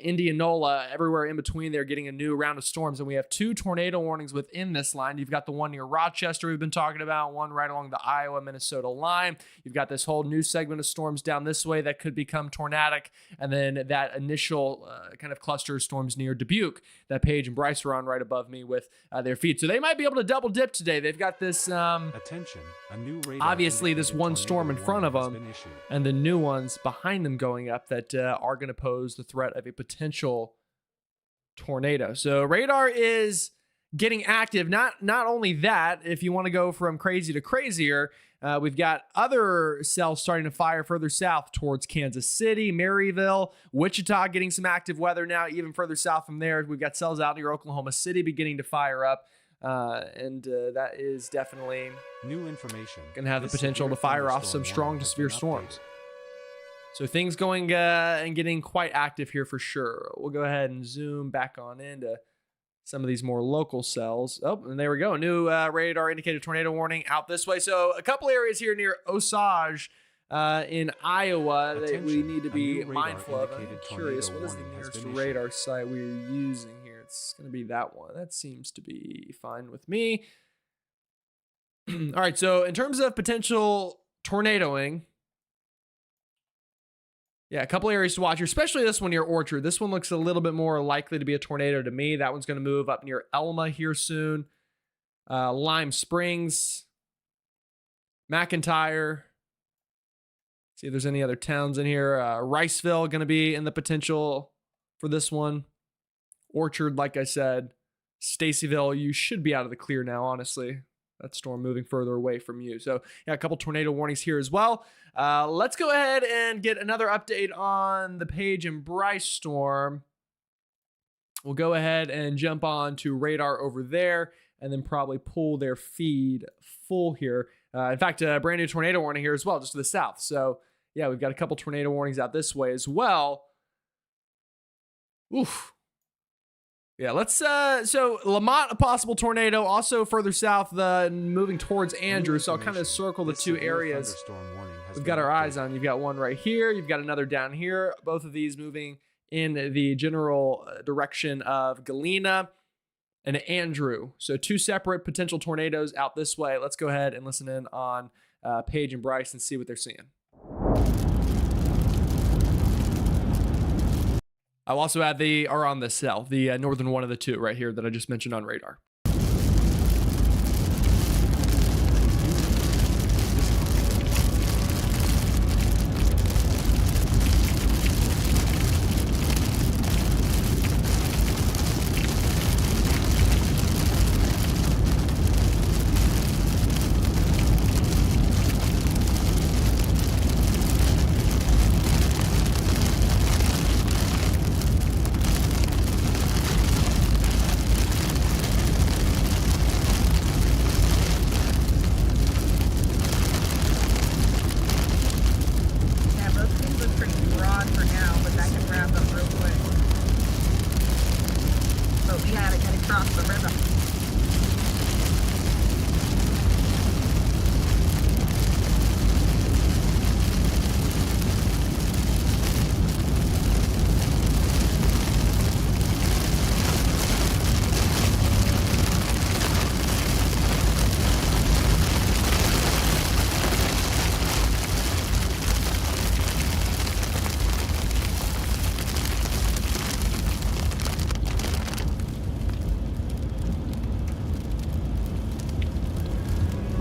Indianola, everywhere in between there, getting a new round of storms. And we have 2 tornado warnings within this line. You've got the one near Rochester we've been talking about, one right along the Iowa-Minnesota line. You've got this whole new segment of storms down this way that could become tornadic. And then that initial kind of cluster of storms near Dubuque that Paige and Bryce are on right above me with their feet. So they might be able to double dip today. They've got this, Attention, a new radar obviously this one tornado storm in front of warning has them been issued. and the new ones behind them going up that are going to pose the threat of a potential tornado. So radar is getting active. Not only that, if you want to go from crazy to crazier, we've got other cells starting to fire further south towards Kansas City, Maryville, Wichita getting some active weather now. Even further south from there, we've got cells out near Oklahoma City beginning to fire up. And that is definitely New information. going to have the This potential to severe fire off thunderstorm some strong warning to has severe been storms. updated. So things going and getting quite active here for sure. We'll go ahead and zoom back on into some of these more local cells. Oh, and there we go. New radar indicated tornado warning out this way. So a couple areas here near Osage in Iowa that we Attention, need to a be new radar mindful of. I'm indicated curious, tornado what is the warning has nearest been radar site we're using here? It's going to be that one. That seems to be fine with me. All right, so in terms of potential tornadoing, yeah, a couple areas to watch here, especially this one near Orchard. This one looks a little bit more likely to be a tornado to me. That one's going to move up near Elma here soon. Lime Springs, McIntyre. See if there's any other towns in here. Riceville going to be in the potential for this one. Orchard, like I said. Stacyville, you should be out of the clear now, honestly. That storm moving further away from you. So, yeah, a couple tornado warnings here as well. Let's go ahead and get another update on the Paige and Bryce storm. We'll go ahead and jump on to radar over there and then probably pull their feed full here. In fact, a brand new tornado warning here as well, just to the south. So, yeah, we've got a couple tornado warnings out this way as well. Oof. Yeah, let's, so Lamont, a possible tornado, also further south, moving towards Andrew, so I'll kind of circle the This two severe areas thunderstorm warning has we've been got our eyes updated. on. You've got one right here, you've got another down here, both of these moving in the general direction of Galena and Andrew. So 2 separate potential tornadoes out this way. Let's go ahead and listen in on Paige and Bryce and see what they're seeing. I'll also add on the cell, the northern one of the 2 right here that I just mentioned on radar. Yeah, both things look pretty broad for now, but that can wrap up real quick. But we gotta get across the river.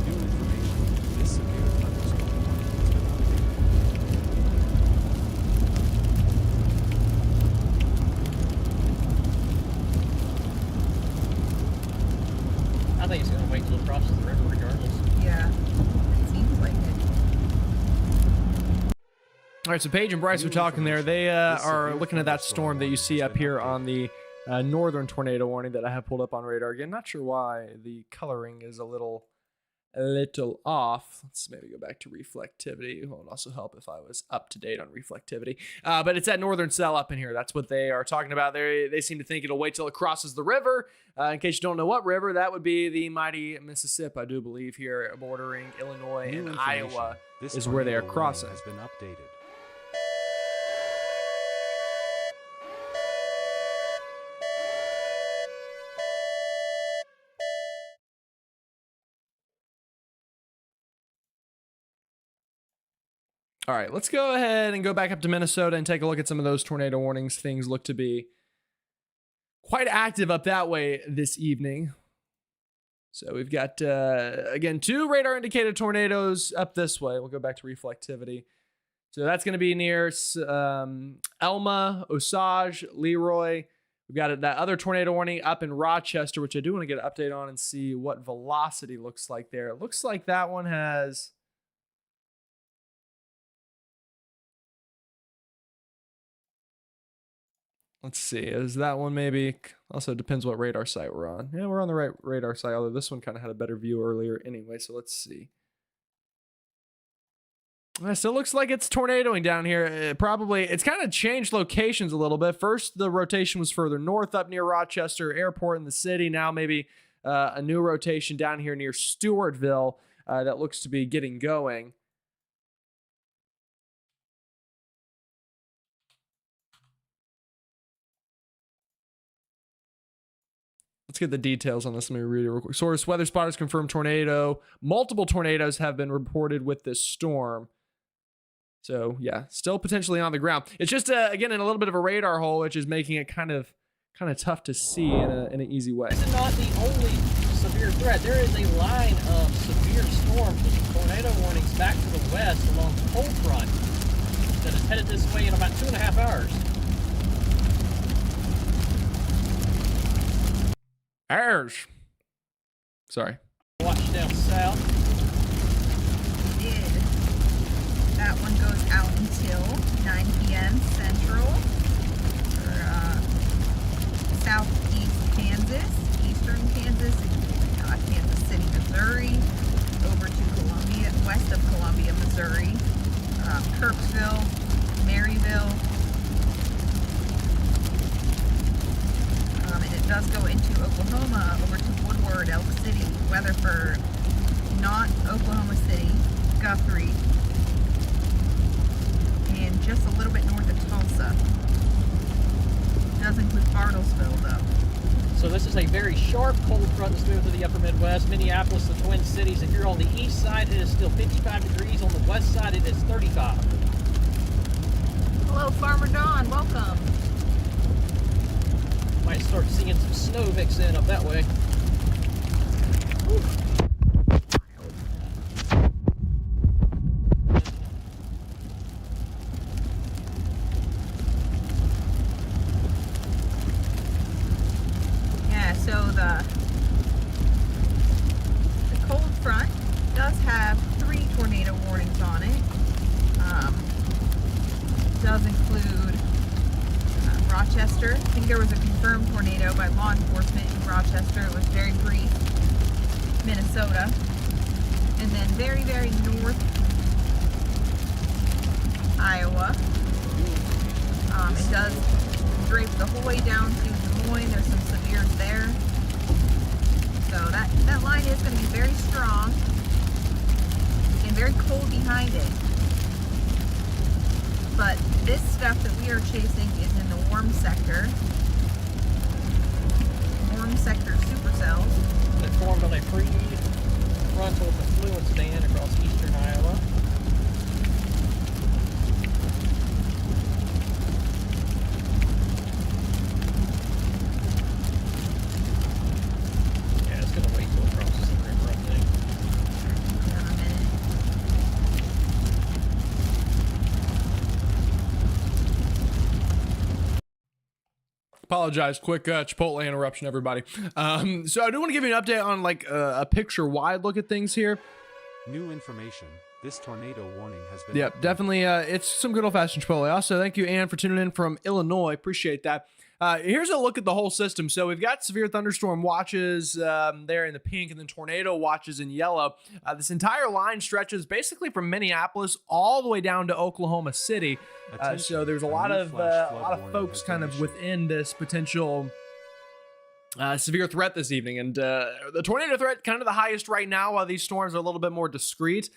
New information. This severe thunderstorm warning has been updated. I think it's going to wait till it crosses the river regardless. Yeah, it seems like it. All right, so Paige and Bryce New are talking there. They information. This are severe looking at that thunderstorm storm that you warning see has up been here updated. on the northern tornado warning that I have pulled up on radar. Again, not sure why the coloring is a little a little off. Let's maybe go back to reflectivity. It would also help if I was up to date on reflectivity. But it's that northern cell up in here. That's what they are talking about. They seem to think it'll wait till it crosses the river. In case you don't know what river, that would be the mighty Mississippi, I do believe, here bordering Illinois New and information. Iowa This is where they are tornado warning crossing. has been updated. All right, let's go ahead and go back up to Minnesota and take a look at some of those tornado warnings. Things look to be quite active up that way this evening. So we've got, again, 2 radar indicated tornadoes up this way. We'll go back to reflectivity. So that's going to be near Elma, Osage, Leroy. We've got that other tornado warning up in Rochester, which I do want to get an update on and see what velocity looks like there. It looks like that one has... Let's see, is that one maybe? Also depends what radar site we're on. Yeah, we're on the right radar site, although this one kind of had a better view earlier anyway, so let's see. It still looks like it's tornadoing down here. It's kind of changed locations a little bit. First, the rotation was further north up near Rochester Airport in the city. Now maybe a new rotation down here near Stewartville that looks to be getting going. Let's get the details on this. Let me read it real quick. Source: weather spotters confirm tornado. Multiple tornadoes have been reported with this storm. So yeah, still potentially on the ground. It's just again in a little bit of a radar hole, which is making it kind of tough to see in an easy way. This is not the only severe threat. There is a line of severe storms with tornado warnings back to the west along the cold front that is headed this way in about 2.5 hours. Sorry. Watch down south. That one goes out until 9 p.m. Central for southeast Kansas, eastern Kansas, Kansas City, Missouri, over to Columbia, west of Columbia, Missouri, Kirksville, Maryville, and it does go into Oklahoma, over to Woodward, Elk City, Weatherford, not Oklahoma City, Guthrie, and just a little bit north of Tulsa. It does include Bartlesville, though. So this is a very sharp cold front that's moving to the upper Midwest. Minneapolis, the Twin Cities. If you're on the east side, it is still 55 degrees. On the west side, it is 35. Hello, Farmer Don. Welcome. Might start seeing some snow mix in up that way. Whew. So the cold front does have 3 tornado warnings on it. Does include Rochester. I think there was a confirmed tornado by law enforcement in Rochester. It was very brief. Minnesota. And then very, very north Iowa. It does drape the whole way down to Des Moines. There's some severes there. So that line is going to be very strong and very cold behind it. But this stuff that we are chasing is in the warm sector. Warm sector supercells. That formed on a pre-frontal confluence band across eastern Iowa. Yeah, it's going to wait till it crosses the river, I think. In a minute. Apologize, quick Chipotle interruption, everybody. So I do want to give you an update on like a picture-wide look at things here. New information. This tornado warning has been Yep, updated. definitely. It's some good old-fashioned Chipotle. Also, thank you, Ann, for tuning in from Illinois. Appreciate that. Here's a look at the whole system. So we've got severe thunderstorm watches there in the pink, and then tornado watches in yellow. This entire line stretches basically from Minneapolis all the way down to Oklahoma City. So there's a lot of folks kind of within this potential severe threat this evening, and the tornado threat kind of the highest right now, while these storms are a little bit more discreet.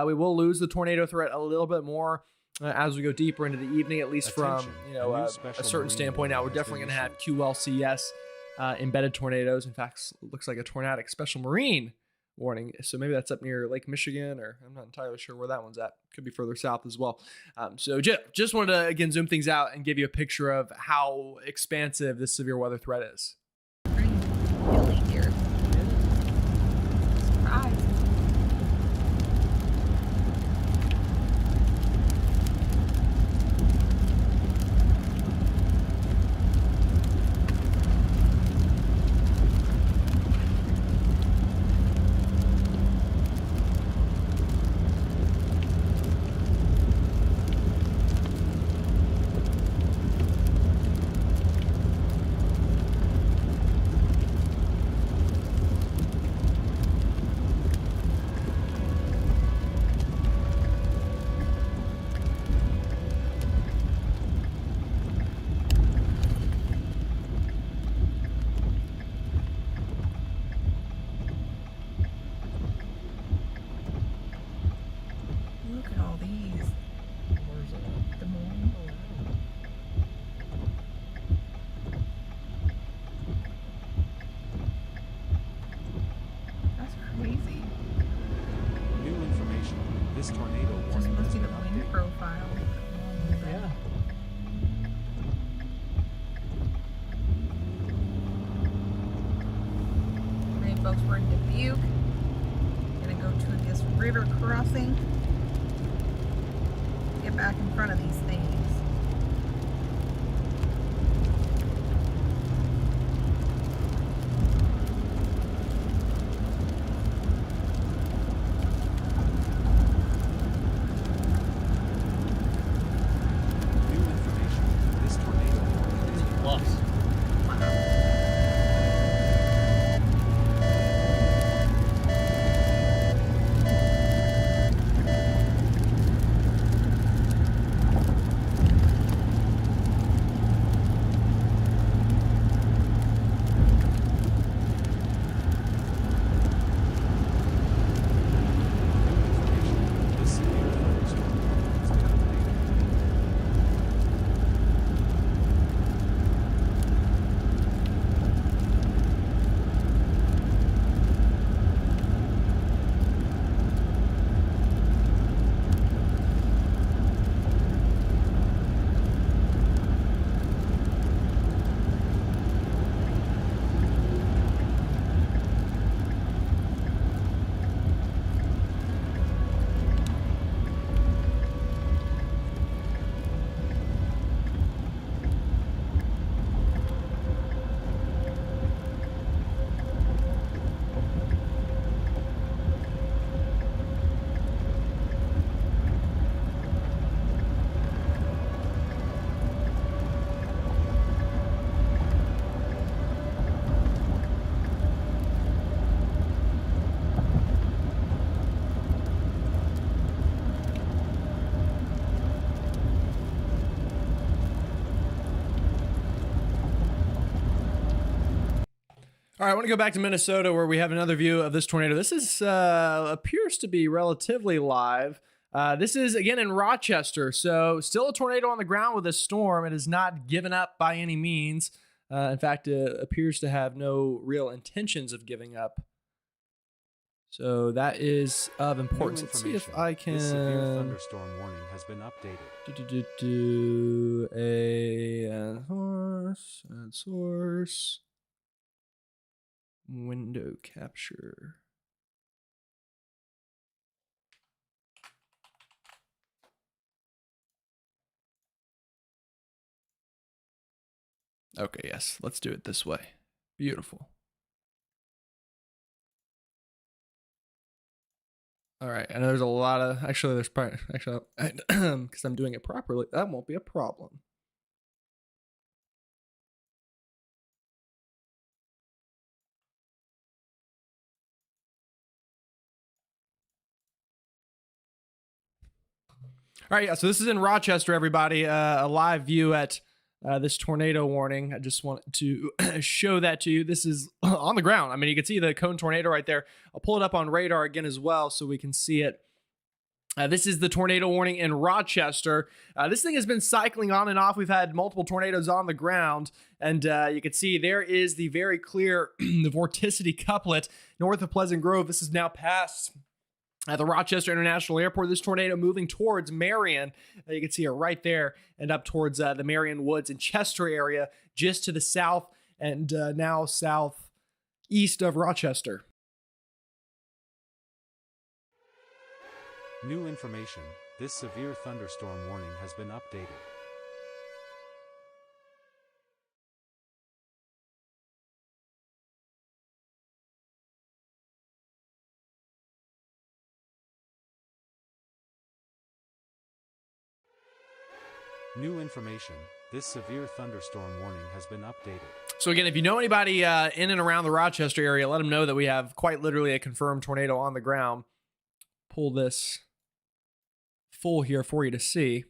We will lose the tornado threat a little bit more as we go deeper into the evening, at least from a certain standpoint. Now we're definitely going to have QLCS embedded tornadoes. In fact, looks like a tornadic special marine warning. So maybe that's up near Lake Michigan, or I'm not entirely sure where that one's at. Could be further south as well. So just wanted to again zoom things out and give you a picture of how expansive this severe weather threat is. Pretty hilly here. Surprise. Look at all these. Where's that? Des Moines. That's crazy. New information. This tornado Just warning look has at been the wind updated. profile. Yeah. Alright, folks, we're in Dubuque. Gonna go to this river crossing. Get back in front of these things. New information. This tornado warning has been Plus. information. This severe thunderstorm warning has been updated. All right, I want to go back to Minnesota where we have another view of this tornado. This is appears to be relatively live. This is again in Rochester, so still a tornado on the ground with this storm. It has not given up by any means. In fact, it appears to have no real intentions of giving up. So that is of importance. New Let's see if information. I can This severe thunderstorm warning has been updated. add source, window capture. Okay, yes, let's do it this way. Beautiful. All right, I know there's a lot of, there's probably, because I'm doing it properly, that won't be a problem. All right, yeah, so this is in Rochester, everybody. A live view at this tornado warning. I just wanted to show that to you. This is on the ground. I mean, you can see the cone tornado right there. I'll pull it up on radar again as well so we can see it. This is the tornado warning in Rochester. This thing has been cycling on and off. We've had multiple tornadoes on the ground, and you can see there is the very clear the vorticity couplet north of Pleasant Grove. This is now past at the Rochester International Airport. This tornado moving towards Marion. You can see it right there and up towards the Marion Woods and Chester area, just to the south and now southeast of Rochester. New information. This severe thunderstorm warning has been updated. New information. This severe thunderstorm warning has been updated. So again, if you know anybody in and around the Rochester area, let them know that we have quite literally a confirmed tornado on the ground. Pull this full here for you to see.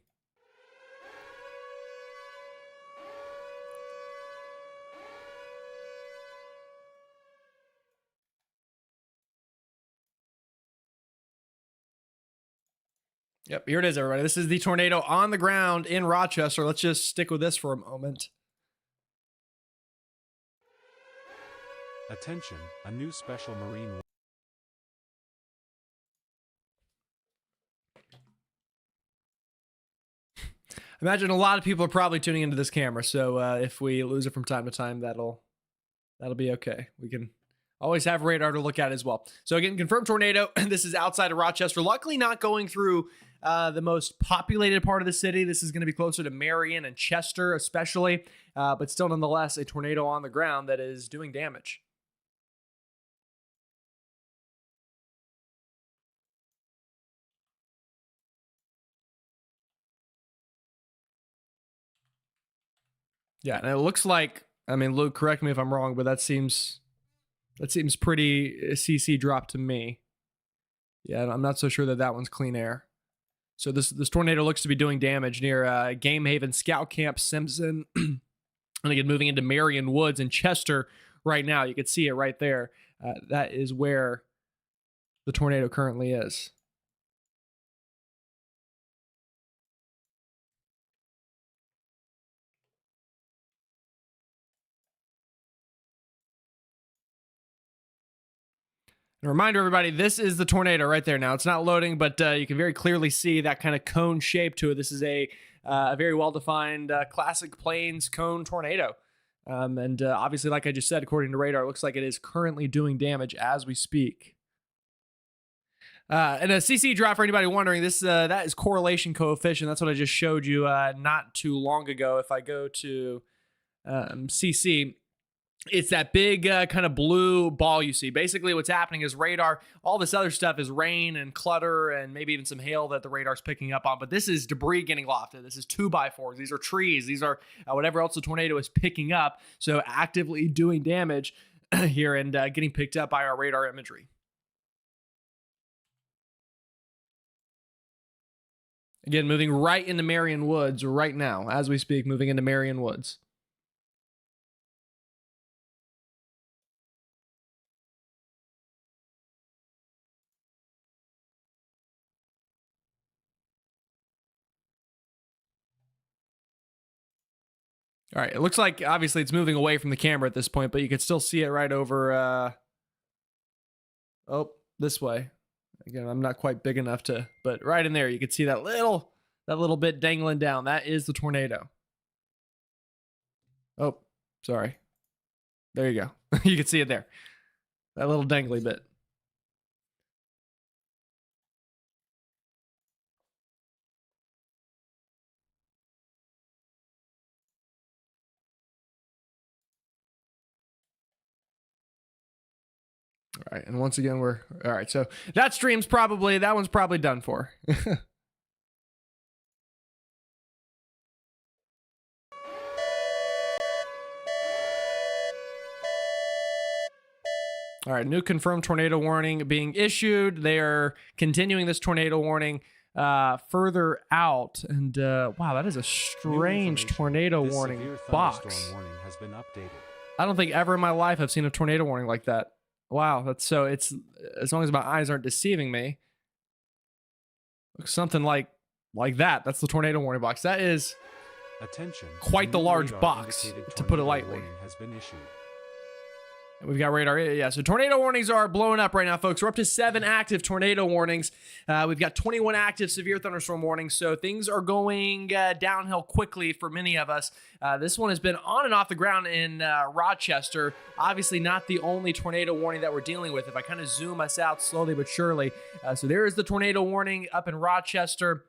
Yep, here it is, everybody. This is the tornado on the ground in Rochester. Let's just stick with this for a moment. Attention, a new special marine. Imagine a lot of people are probably tuning into this camera, so if we lose it from time to time, that'll be okay. We can always have radar to look at as well. So again, confirmed tornado. This is outside of Rochester. Luckily not going through the most populated part of the city. This is going to be closer to Marion and Chester especially, but still nonetheless a tornado on the ground that is doing damage. Yeah, and it looks like, I mean, Luke, correct me if I'm wrong, but that seems pretty CC drop to me. Yeah, I'm not so sure that that one's clean air. So this tornado looks to be doing damage near Game Haven Scout Camp Simpson. And again, moving into Marion Woods and Chester right now. You can see it right there. That is where the tornado currently is. A reminder, everybody, this is the tornado right there. Now, it's not loading, but you can very clearly see that kind of cone shape to it. This is a very well-defined classic plains cone tornado. And obviously, like I just said, according to radar, it looks like it is currently doing damage as we speak. And a CC drop, for anybody wondering, that is correlation coefficient. That's what I just showed you not too long ago. If I go to CC, it's that big kind of blue ball you see. Basically, what's happening is radar, all this other stuff is rain and clutter and maybe even some hail that the radar's picking up on. But this is debris getting lofted. This is 2x4s. These are trees. These are whatever else the tornado is picking up. So actively doing damage here and getting picked up by our radar imagery. Again, moving right into Marion Woods right now. As we speak, moving into Marion Woods. All right, it looks like obviously it's moving away from the camera at this point, but you can still see it right over, this way. Again, I'm not quite big enough to, but right in there, you can see that little bit dangling down. That is the tornado. Oh, sorry. There you go. You can see it there. That little dangly bit. All right, and once again, all right. So that one's probably done for. All right, new confirmed tornado warning being issued. They are continuing this tornado warning further out. And wow, that is a strange information. tornado This warning severe box. thunderstorm warning has been updated. I don't think ever in my life I've seen a tornado warning like that. Wow, that's so. It's as long as my eyes aren't deceiving me. Looks something like that. That's the tornado warning box. That is Attention. quite the new large radar box, indicated to put it tornado lightly. warning has been issued. We've got radar. Yeah, so tornado warnings are blowing up right now, folks. We're up to 7 active tornado warnings. We've got 21 active severe thunderstorm warnings. So things are going downhill quickly for many of us. This one has been on and off the ground in Rochester. Obviously not the only tornado warning that we're dealing with. If I kind of zoom us out slowly but surely. So there is the tornado warning up in Rochester.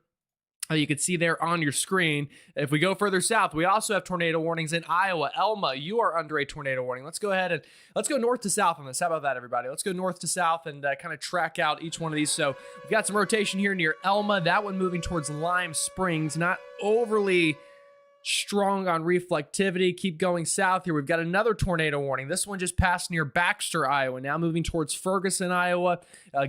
You can see there on your screen. If we go further south, we also have tornado warnings in Iowa. Elma, you are under a tornado warning. Let's go ahead and let's go north to south on this. How about that, everybody? Let's go north to south and kind of track out each one of these. So we've got some rotation here near Elma. That one moving towards Lime Springs. Not overly strong on reflectivity. Keep going south here. We've got another tornado warning. This one just passed near Baxter, Iowa. Now moving towards Ferguson, Iowa,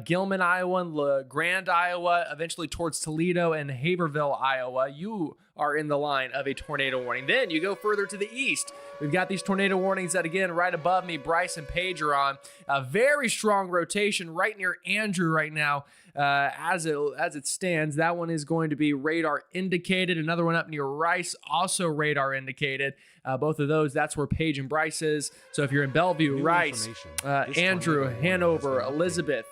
Gilman, Iowa, and La Grande, Iowa, eventually towards Toledo and Haverville, Iowa. You are in the line of a tornado warning. Then you go further to the east. We've got these tornado warnings that, again, right above me, Bryce and Paige are on. A very strong rotation right near Andrew right now. As it stands, that one is going to be radar indicated. Another one up near Rice, also radar indicated. Both of those, that's where Paige and Bryce is. So if you're in Bellevue, New Rice, Andrew, Hanover, Elizabeth,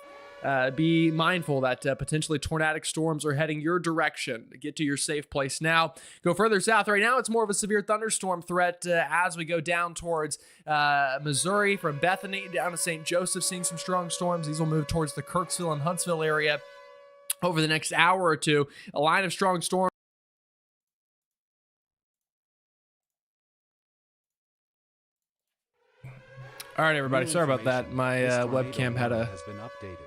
be mindful that potentially tornadic storms are heading your direction. Get to your safe place now. Go further south. Right now, it's more of a severe thunderstorm threat as we go down towards Missouri, from Bethany down to St. Joseph, seeing some strong storms. These will move towards the Kirksville and Huntsville area over the next hour or two. A line of strong storms. All right, everybody. Sorry about that. My webcam had a... has been updated.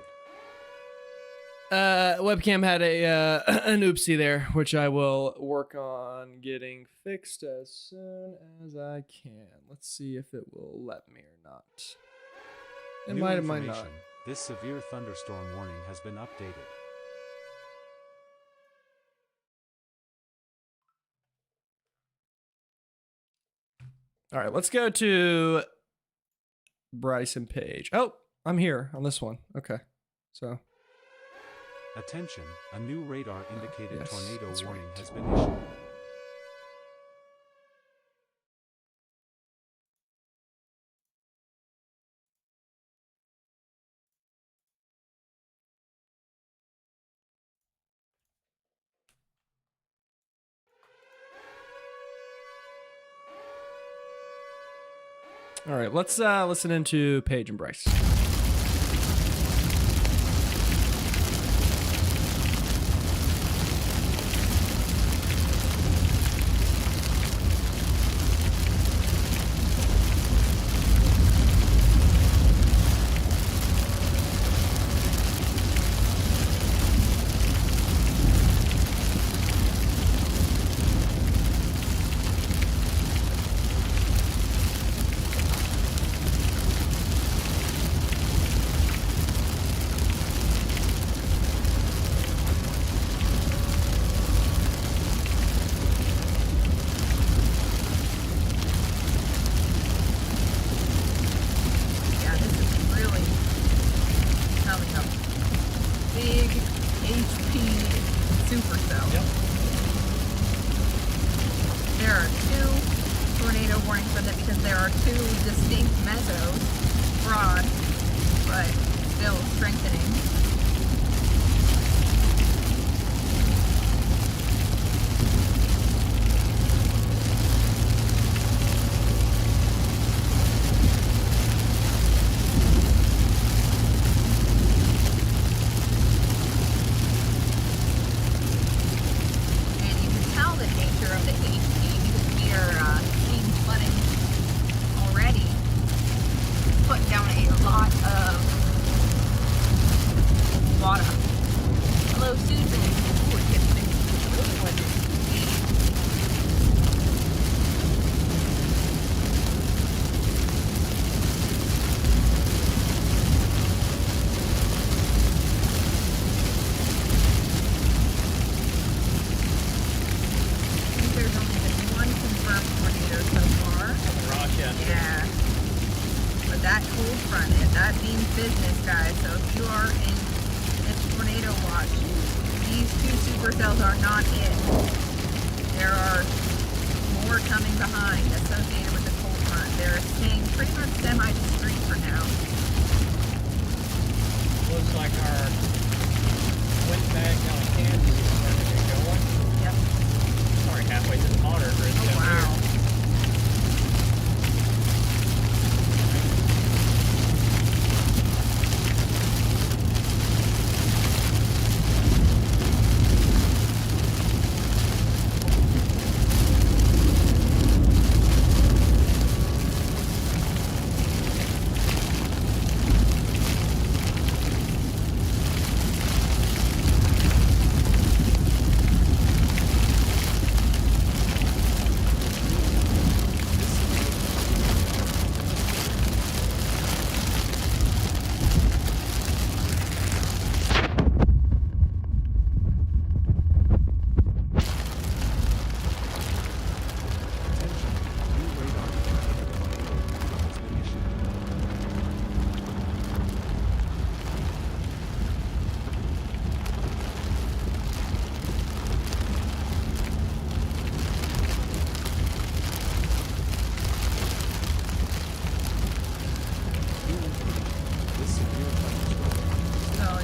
Webcam had an oopsie there, which I will work on getting fixed as soon as I can. Let's see if it will let me or not. It New might not. information. This severe thunderstorm warning has been updated. All right, let's go to Bryce and Paige. Oh, I'm here on this one. Okay, so... Attention, a new radar indicated Yes, tornado that's warning right. has been issued. All right, let's listen into Paige and Bryce. Yeah, this is really coming up. Big HP Supercell. Yep. There are 2 tornado warnings for that because there are 2 distinct mesos, broad, but still strengthening. And you can tell the nature of the HP because we are seeing flooding already, putting down a lot of water. Hello, Susan. Ooh, it gets big. Ooh, what is it? Yeah. But that cold front, that means business, guys. So if you are in this tornado watch, these 2 supercells are not it. There are more coming behind associated with the cold front. They're staying pretty much semi-discreet for now. Looks like our wind bag down in Kansas is starting to get going. Yep. Sorry, halfway to the monitor grid Oh, down wow. here.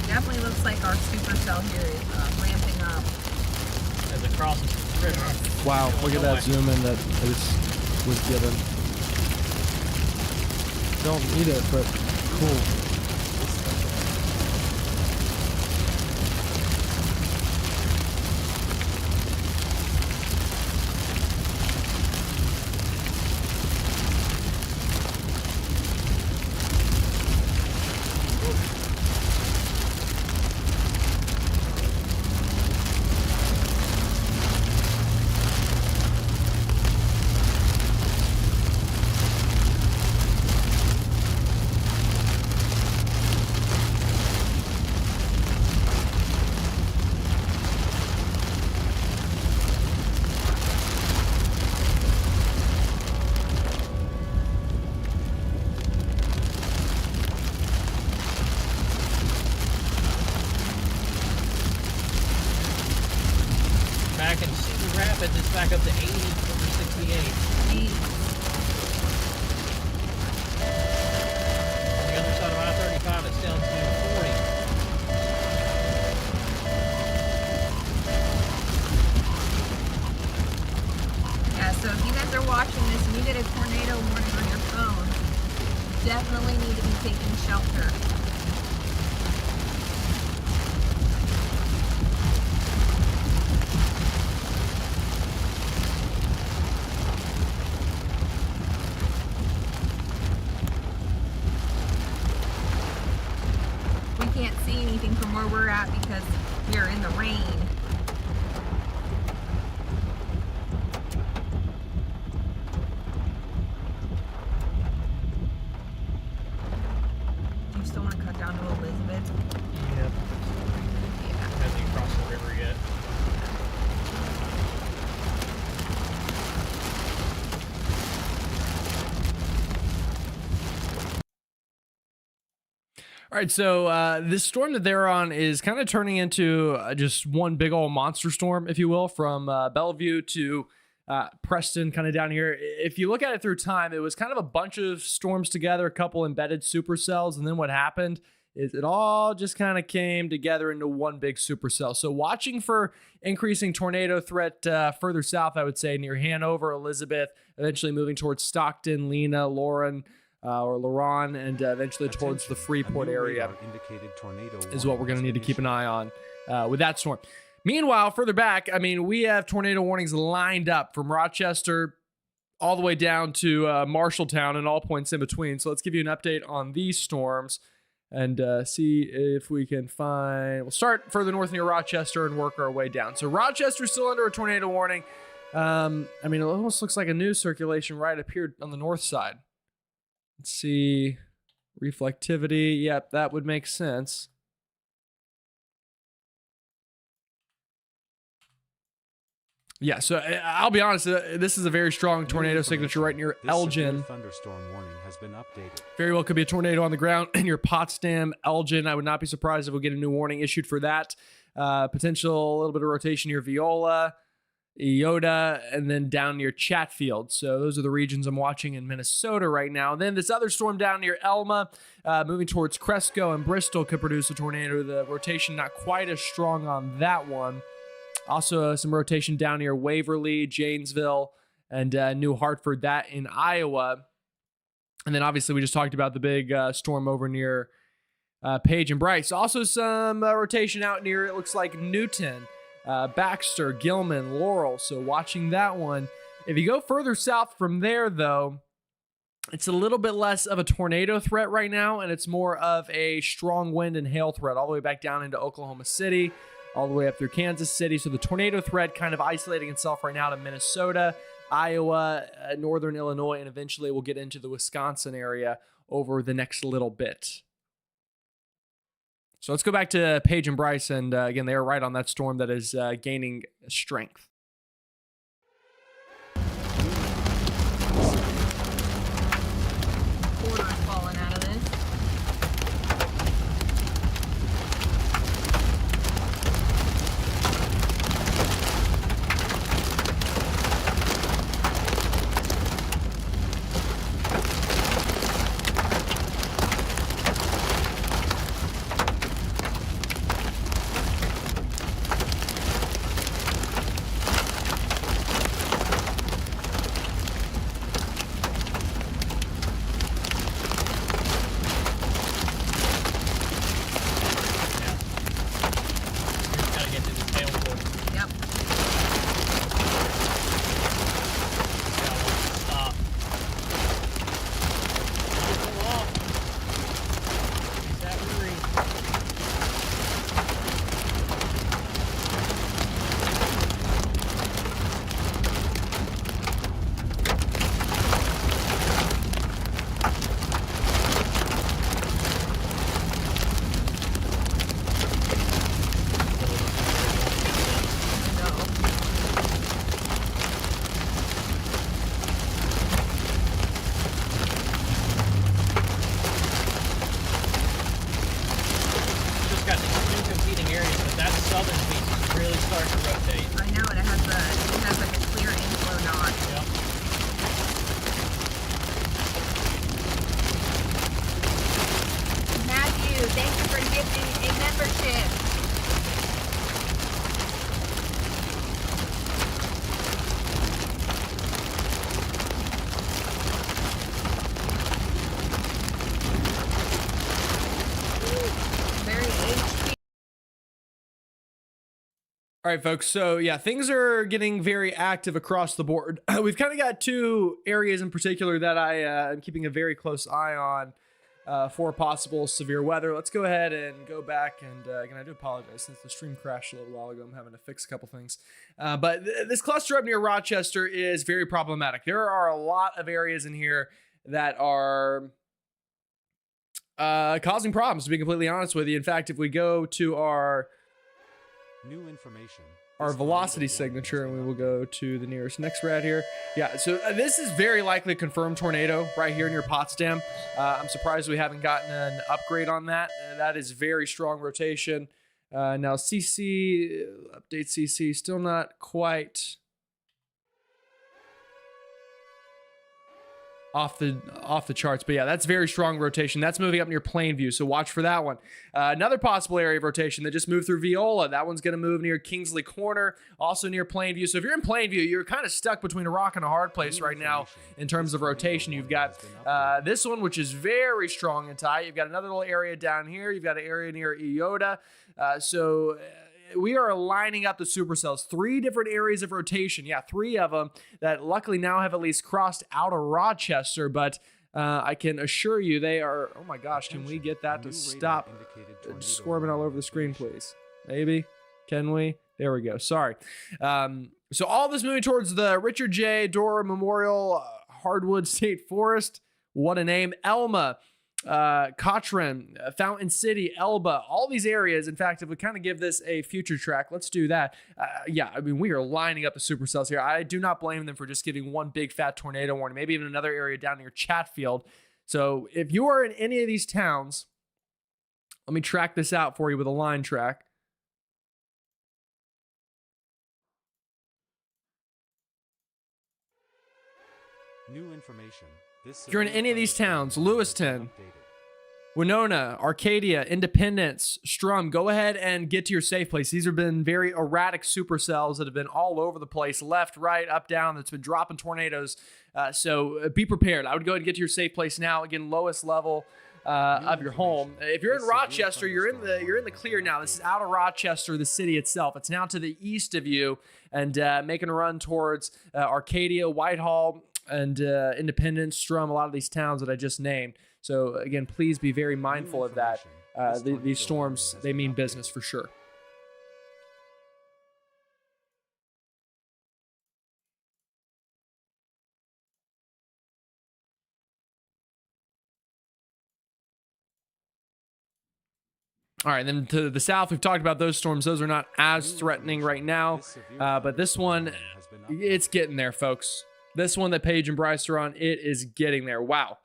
Definitely looks like our supercell here is ramping up. As it crosses the river. Wow, look at that zoom in that was given. Don't need it, but cool. Back in Cedar Rapids, it's back up to 80 over 68. On the other side of I-35, it's down to 40. Yeah, so if you guys are watching this and you get a tornado warning on your phone, definitely need to be taking shelter. We can't see anything from where we're at because we are in the rain. Do you still want to cut down to Elizabeth? Yep. Yeah. Hasn't even crossed the river yet. All right, so this storm that they're on is kind of turning into just one big old monster storm, if you will, from Bellevue to Preston, kind of down here. If you look at it through time, it was kind of a bunch of storms together, a couple embedded supercells, and then what happened is it all just kind of came together into one big supercell. So watching for increasing tornado threat further south, I would say, near Hanover, Elizabeth, eventually moving towards Stockton, Lena, Lauren, or Laron, and eventually towards the Freeport area is what we're going to need to keep an eye on with that storm. Meanwhile, further back, I mean, we have tornado warnings lined up from Rochester all the way down to Marshalltown and all points in between. So let's give you an update on these storms and see if we can find... We'll start further north near Rochester and work our way down. So Rochester's still under a tornado warning. I mean, it almost looks like a new circulation right up here on the north side. Let's see. Reflectivity. Yep, that would make sense. Yeah, so I'll be honest, this is a very strong tornado signature right near This severe Elgin. thunderstorm warning has been updated. Very well could be a tornado on the ground in your Potsdam, Elgin. I would not be surprised if we get a new warning issued for that. Potential a little bit of rotation near Viola, Iota, and then down near Chatfield. So those are the regions I'm watching in Minnesota right now. Then this other storm down near Elma, moving towards Cresco and Bristol, could produce a tornado. The rotation not quite as strong on that one. Also, some rotation down near Waverly, Janesville, and New Hartford, that in Iowa. And then obviously we just talked about the big storm over near Page and Bryce. Also some rotation out near, it looks like, Newton, Baxter, Gilman, Laurel. So watching that one. If you go further south from there, though, it's a little bit less of a tornado threat right now, and it's more of a strong wind and hail threat all the way back down into Oklahoma City, all the way up through Kansas City. So the tornado threat kind of isolating itself right now to Minnesota, Iowa, northern Illinois, and eventually we'll get into the Wisconsin area over the next little bit. So let's go back to Page and Bryce, and again, they are right on that storm that is gaining strength. Quarters falling out of this. Gotta get to the tail force. Yep. Gotta stop. Pull off. Is that worry? No. Just got these two competing areas, but that southern piece is really starting to rotate. I know, and it has like a clear inflow knot. Yep. Matthew, thank you for gifting a membership. Very HP. All right, folks. So yeah, things are getting very active across the board. We've kind of got two areas in particular that I am keeping a very close eye on for possible severe weather. Let's go ahead and go back. And again, I do apologize since the stream crashed a little while ago. I'm having to fix a couple things. But this cluster up near Rochester is very problematic. There are a lot of areas in here that are causing problems, to be completely honest with you. In fact, if we go to our New information. our This velocity tornado warning has signature, and been we will updated. go to the nearest next rat here. Yeah, so this is very likely a confirmed tornado right here near Potsdam. I'm surprised we haven't gotten an upgrade on that. That is very strong rotation. Now CC, update CC, still not quite off the charts, but yeah, that's very strong rotation. That's moving up near Plainview, so watch for that one. Another possible area of rotation that just moved through Viola. That one's going to move near Kingsley Corner, also near Plainview. So if you're in Plainview, you're kind of stuck between a rock and a hard place right now in terms of rotation. You've got this one, which is very strong and tight. You've got another little area down here. You've got an area near Iota. We are lining up the supercells. 3 different areas of rotation. Yeah, 3 of them that luckily now have at least crossed out of Rochester, but I can assure you they are... Oh my gosh, can we get that to stop squirming all over the screen, please? Maybe? Can we? There we go. Sorry. So all this moving towards the Richard J. Dora Memorial Hardwood State Forest. What a name. Elma. Cochrane, Fountain City, Elba, all these areas. In fact, if we kind of give this a future track, let's do that. Yeah, I mean, we are lining up the supercells here. I do not blame them for just giving one big fat tornado warning, maybe even another area down near Chatfield. So if you are in any of these towns, let me track this out for you with a line track. New information. If you're in any of these towns, Lewiston, Winona, Arcadia, Independence, Strum, go ahead and get to your safe place. These have been very erratic supercells that have been all over the place, left, right, up, down. That's been dropping tornadoes. So be prepared. I would go ahead and get to your safe place now. Again, lowest level of your home. If you're in Rochester, you're in the clear now. This is out of Rochester, the city itself. It's now to the east of you and making a run towards Arcadia, Whitehall, and Independence, Strum, a lot of these towns that I just named. So again, please be very mindful of that. These storms, they mean business for sure. All right, then to the south, we've talked about those storms. Those are not as threatening right now, but this one, it's getting there, folks. This one that Paige and Bryce are on, it is getting there. Wow.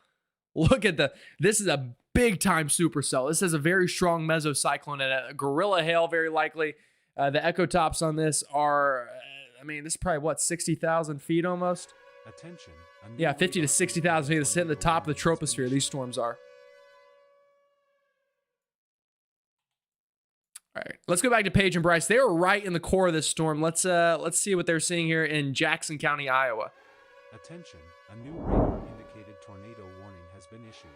Look at this is a big time supercell. This has a very strong mesocyclone and a gorilla hail, very likely. The echo tops on this are, I mean, this is probably what, 60,000 feet almost? Attention. Yeah, 50 to 60,000 feet. This is hitting the top of the troposphere. These storms are. All right, let's go back to Paige and Bryce. They were right in the core of this storm. Let's see what they're seeing here in Jackson County, Iowa. Attention, a new radar indicated tornado warning has been issued.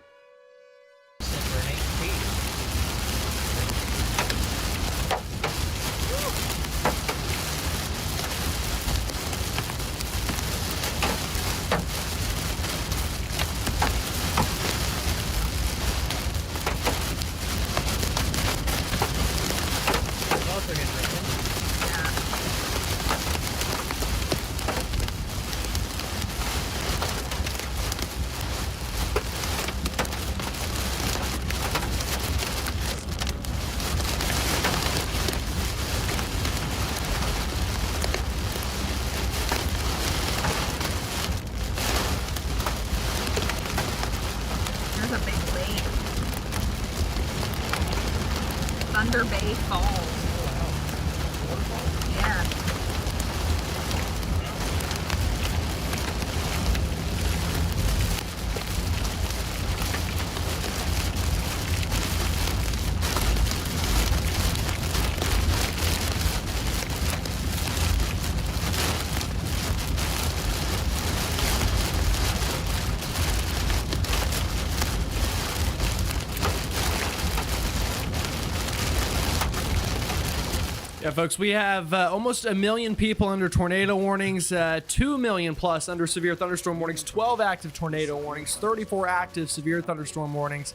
Thunder Bay Falls. Yeah. Yeah, folks, we have almost 1 million people under tornado warnings, 2 million plus under severe thunderstorm warnings, 12 active tornado warnings, 34 active severe thunderstorm warnings.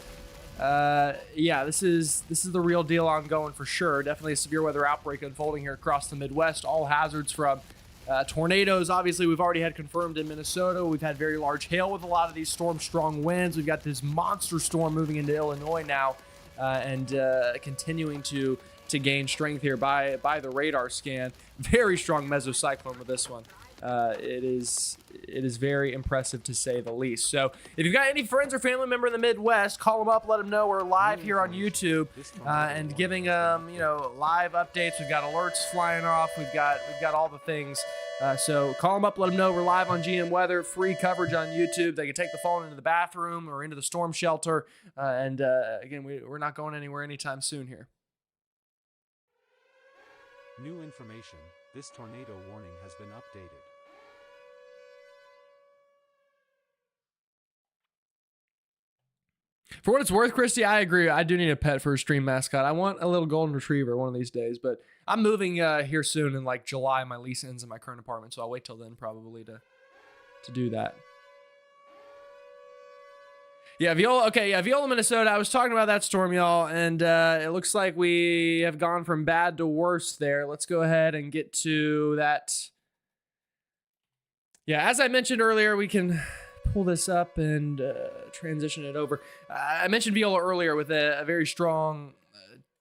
Yeah, this is the real deal ongoing for sure. Definitely a severe weather outbreak unfolding here across the Midwest. All hazards from tornadoes, obviously, we've already had confirmed in Minnesota. We've had very large hail with a lot of these storms, strong winds. We've got this monster storm moving into Illinois now and continuing to gain strength here by the radar scan. Very strong mesocyclone with this one. It is very impressive to say the least. So if you've got any friends or family member in the Midwest, call them up, let them know we're live here on YouTube and giving them live updates. We've got alerts flying off. We've got all the things. So call them up, let them know we're live on GM Weather, free coverage on YouTube. They can take the phone into the bathroom or into the storm shelter. And again, we're not going anywhere anytime soon here. New information. This tornado warning has been updated. For what it's worth, Christy, I agree. I do need a pet for a stream mascot. I want a little golden retriever one of these days, but I'm moving here soon in like July. My lease ends in my current apartment, so I'll wait till then probably to do that. Yeah, Viola, Minnesota. I was talking about that storm, y'all, and it looks like we have gone from bad to worse there. Let's go ahead and get to that. Yeah, as I mentioned earlier, we can pull this up and transition it over. I mentioned Viola earlier with a very strong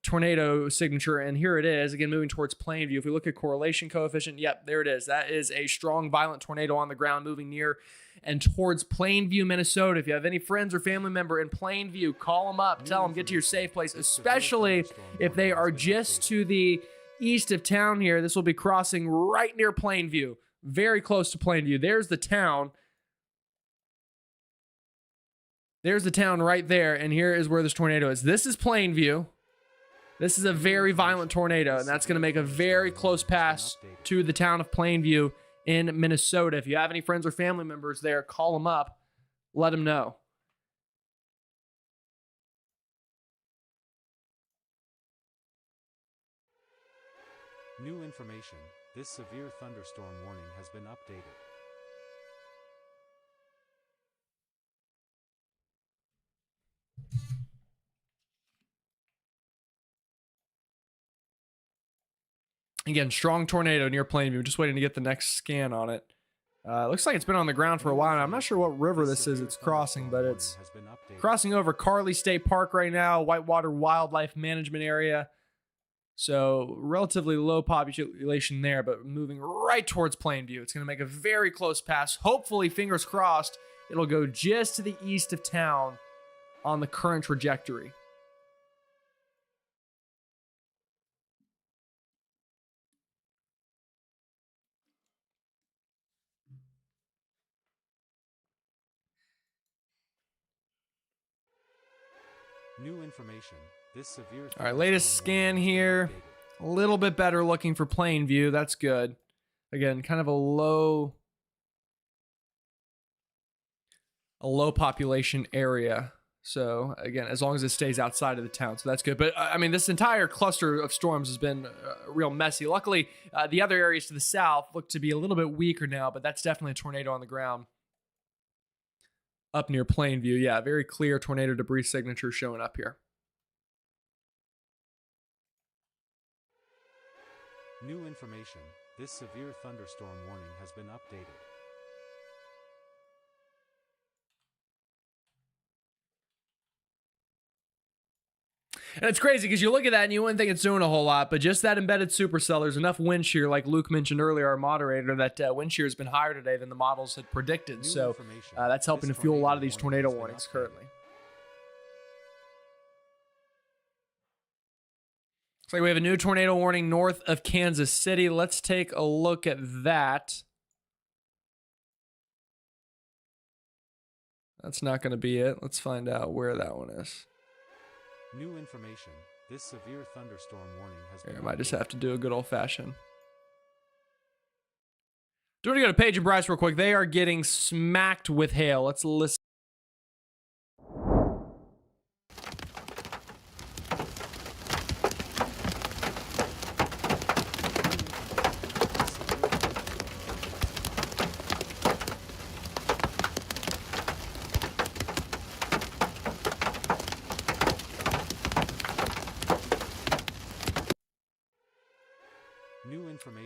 tornado signature, and here it is again moving towards Plainview. If we look at correlation coefficient, yep, there it is. That is a strong violent tornado on the ground moving near and towards Plainview, Minnesota. If you have any friends or family member in Plainview, call them up, tell them get to your safe place, especially if they are just to the east of town here. This will be crossing right near Plainview, very close to Plainview. There's the town. There's the town right there, and here is where this tornado is. This is Plainview. This is a very violent tornado, and that's going to make a very close pass to the town of Plainview in Minnesota. If you have any friends or family members there, call them up. Let them know. New information. This severe thunderstorm warning has been updated. Again, strong tornado near Plainview. Just waiting to get the next scan on it. Looks like it's been on the ground for a while. I'm not sure what river this is it's crossing, but it's crossing over Carly State Park right now, Whitewater Wildlife Management Area. So relatively low population there, but moving right towards Plainview. It's going to make a very close pass. Hopefully, fingers crossed, it'll go just to the east of town on the current trajectory. New information. This severe All right, latest scan here. A little bit better looking for Plainview. That's good. Again, kind of a low population area. So again, as long as it stays outside of the town, so that's good. But I mean, this entire cluster of storms has been real messy. Luckily, the other areas to the south look to be a little bit weaker now, but that's definitely a tornado on the ground. Up near Plainview, yeah, very clear tornado debris signature showing up here. New information. This severe thunderstorm warning has been updated. And it's crazy because you look at that and you wouldn't think it's doing a whole lot, but just that embedded supercell, there's enough wind shear, like Luke mentioned earlier, our moderator, that wind shear has been higher today than the models had predicted. So that's helping to fuel a lot of these tornado warnings currently. Looks like we have a new tornado warning north of Kansas City. Let's take a look at that. That's not going to be it. Let's find out where that one is. New information. This severe thunderstorm warning has been I might just have to do a good old-fashioned. Do you want to go to Paige and Bryce real quick? They are getting smacked with hail. Let's listen.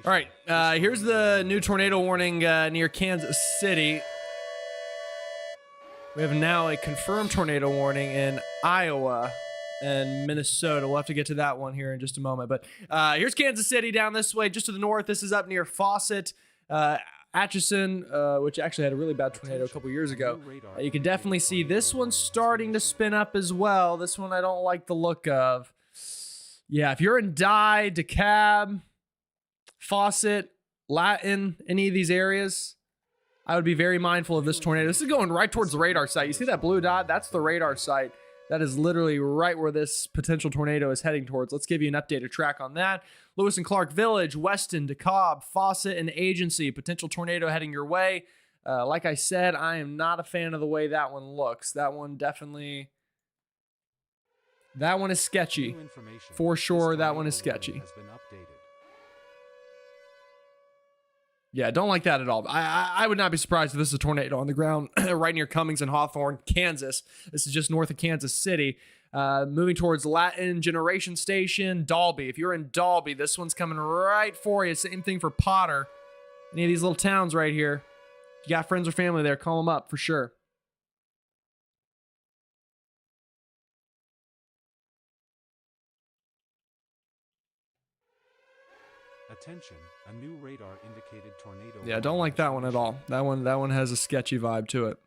All right, here's the new tornado warning near Kansas City. We have now a confirmed tornado warning in Iowa and Minnesota. We'll have to get to that one here in just a moment. But here's Kansas City down this way, just to the north. This is up near Fawcett, Atchison, which actually had a really bad tornado a couple years ago. You can definitely see this one starting to spin up as well. This one I don't like the look of. Yeah, if you're in Dye, DeKalb, Fawcett, Latin, any of these areas, I would be very mindful of this tornado. This is going right towards the radar site. You see that blue dot? That's the radar site. That is literally right where this potential tornado is heading towards. Let's give you an updated track on that. Lewis and Clark Village, Weston, DeKalb, Fawcett, and Agency. Potential tornado heading your way. Like I said, I am not a fan of the way that one looks. That one definitely... That one is sketchy. For sure, that one is sketchy. Yeah, don't like that at all. I would not be surprised if this is a tornado on the ground right near Cummings and Hawthorne, Kansas. This is just north of Kansas City. Moving towards Latin, Generation Station, Dalby. If you're in Dalby, this one's coming right for you. Same thing for Potter. Any of these little towns right here. If you got friends or family there, call them up for sure. Attention, a new radar indicated tornado. Yeah, I don't like that one at all. That one has a sketchy vibe to it.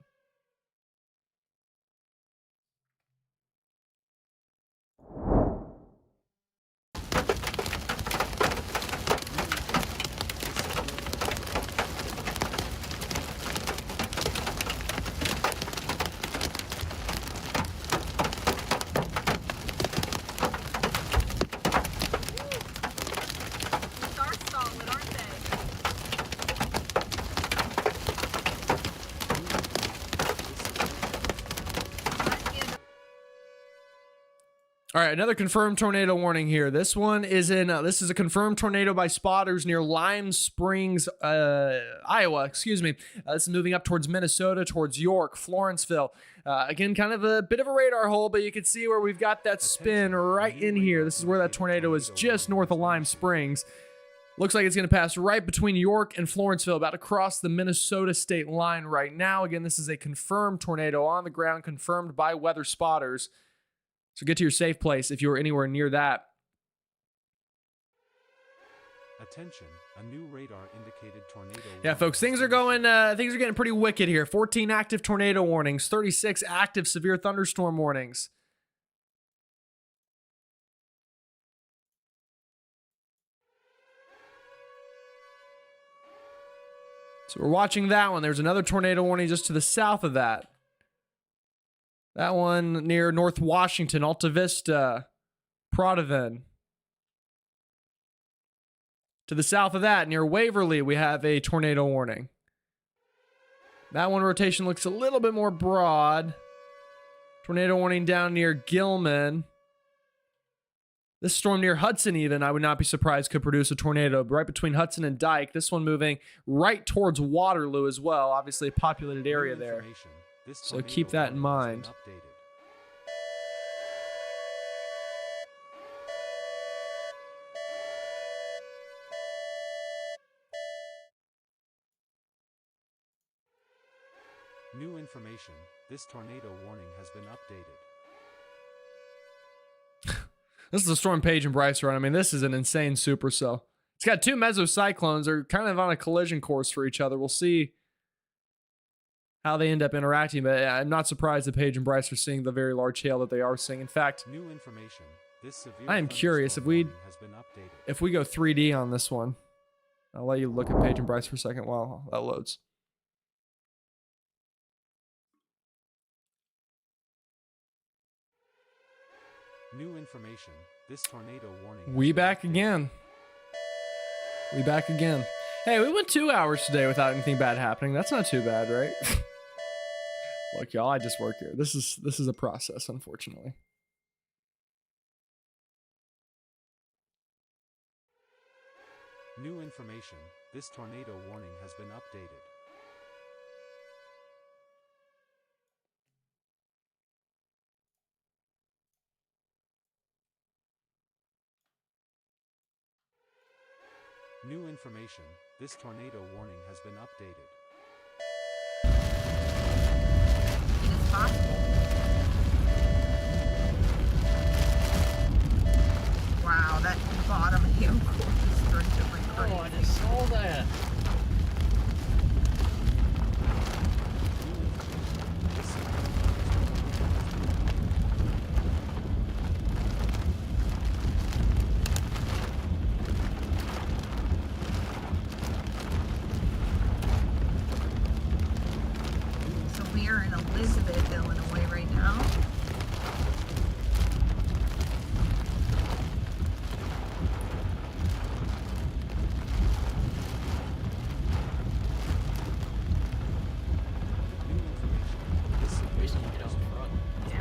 All right, another confirmed tornado warning here. This one is this is a confirmed tornado by spotters near Lime Springs, Iowa. Excuse me. This is moving up towards Minnesota, towards York, Florenceville. Again, kind of a bit of a radar hole, but you can see where we've got that spin right in here. This is where that tornado is, just north of Lime Springs. Looks like it's going to pass right between York and Florenceville, about to cross the Minnesota state line right now. Again, this is a confirmed tornado on the ground, confirmed by weather spotters. So get to your safe place if you're anywhere near that. Attention, a new radar indicated tornado. Yeah, folks, things are getting pretty wicked here. 14 active tornado warnings, 36 active severe thunderstorm warnings. So we're watching that one. There's another tornado warning just to the south of that. That one near North Washington, Alta Vista, Protivin. To the south of that, near Waverly, we have a tornado warning. That one rotation looks a little bit more broad. Tornado warning down near Gilman. This storm near Hudson even, I would not be surprised, could produce a tornado right between Hudson and Dyke. This one moving right towards Waterloo as well. Obviously a populated area there. So keep that in mind. New information. This tornado warning has been updated. This is the storm Paige and Bryce run. I mean, this is an insane supercell. It's got two mesocyclones. They're kind of on a collision course for each other. We'll see how they end up interacting, but I'm not surprised that Paige and Bryce are seeing the very large hail that they are seeing. In fact, new information. This severe I am curious if we go 3D on this one. I'll let you look at Paige and Bryce for a second while that loads. New information. This tornado warning. We back again. We back again. Hey, we went 2 hours today without anything bad happening. That's not too bad, right? Look, y'all, I just work here. This is a process, unfortunately. New information. This tornado warning has been updated. New information. This tornado warning has been updated. It is possible. Wow, that bottom hail course is starting to look crazy. Oh, I just saw that. We are in Elizabeth, Illinois right now. Yeah.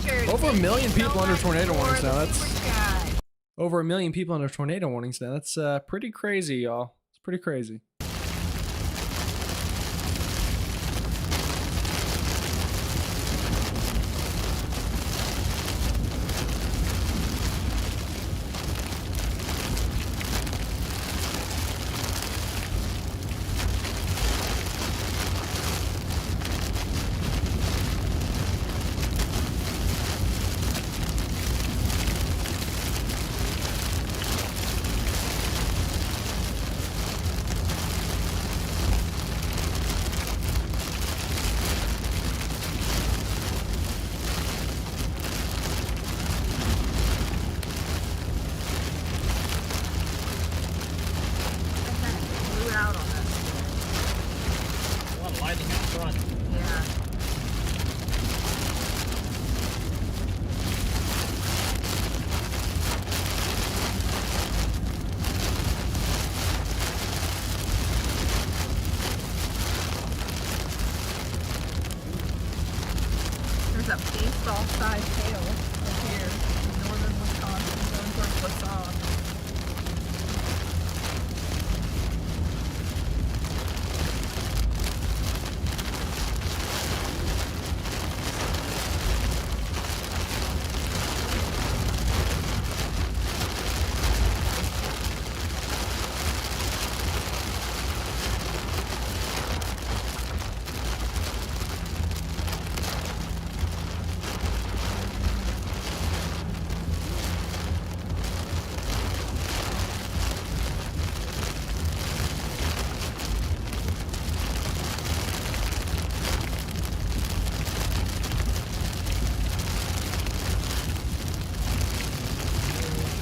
Richard. Over a thank million you so people under much tornado for warnings the now. That's super chat. over a million people under tornado warnings now. That's pretty crazy, y'all. It's pretty crazy. Blew out on us. A lot of lightning out front. Yeah. There's a baseball-sized hail up here in northern Wisconsin going towards LaSalle.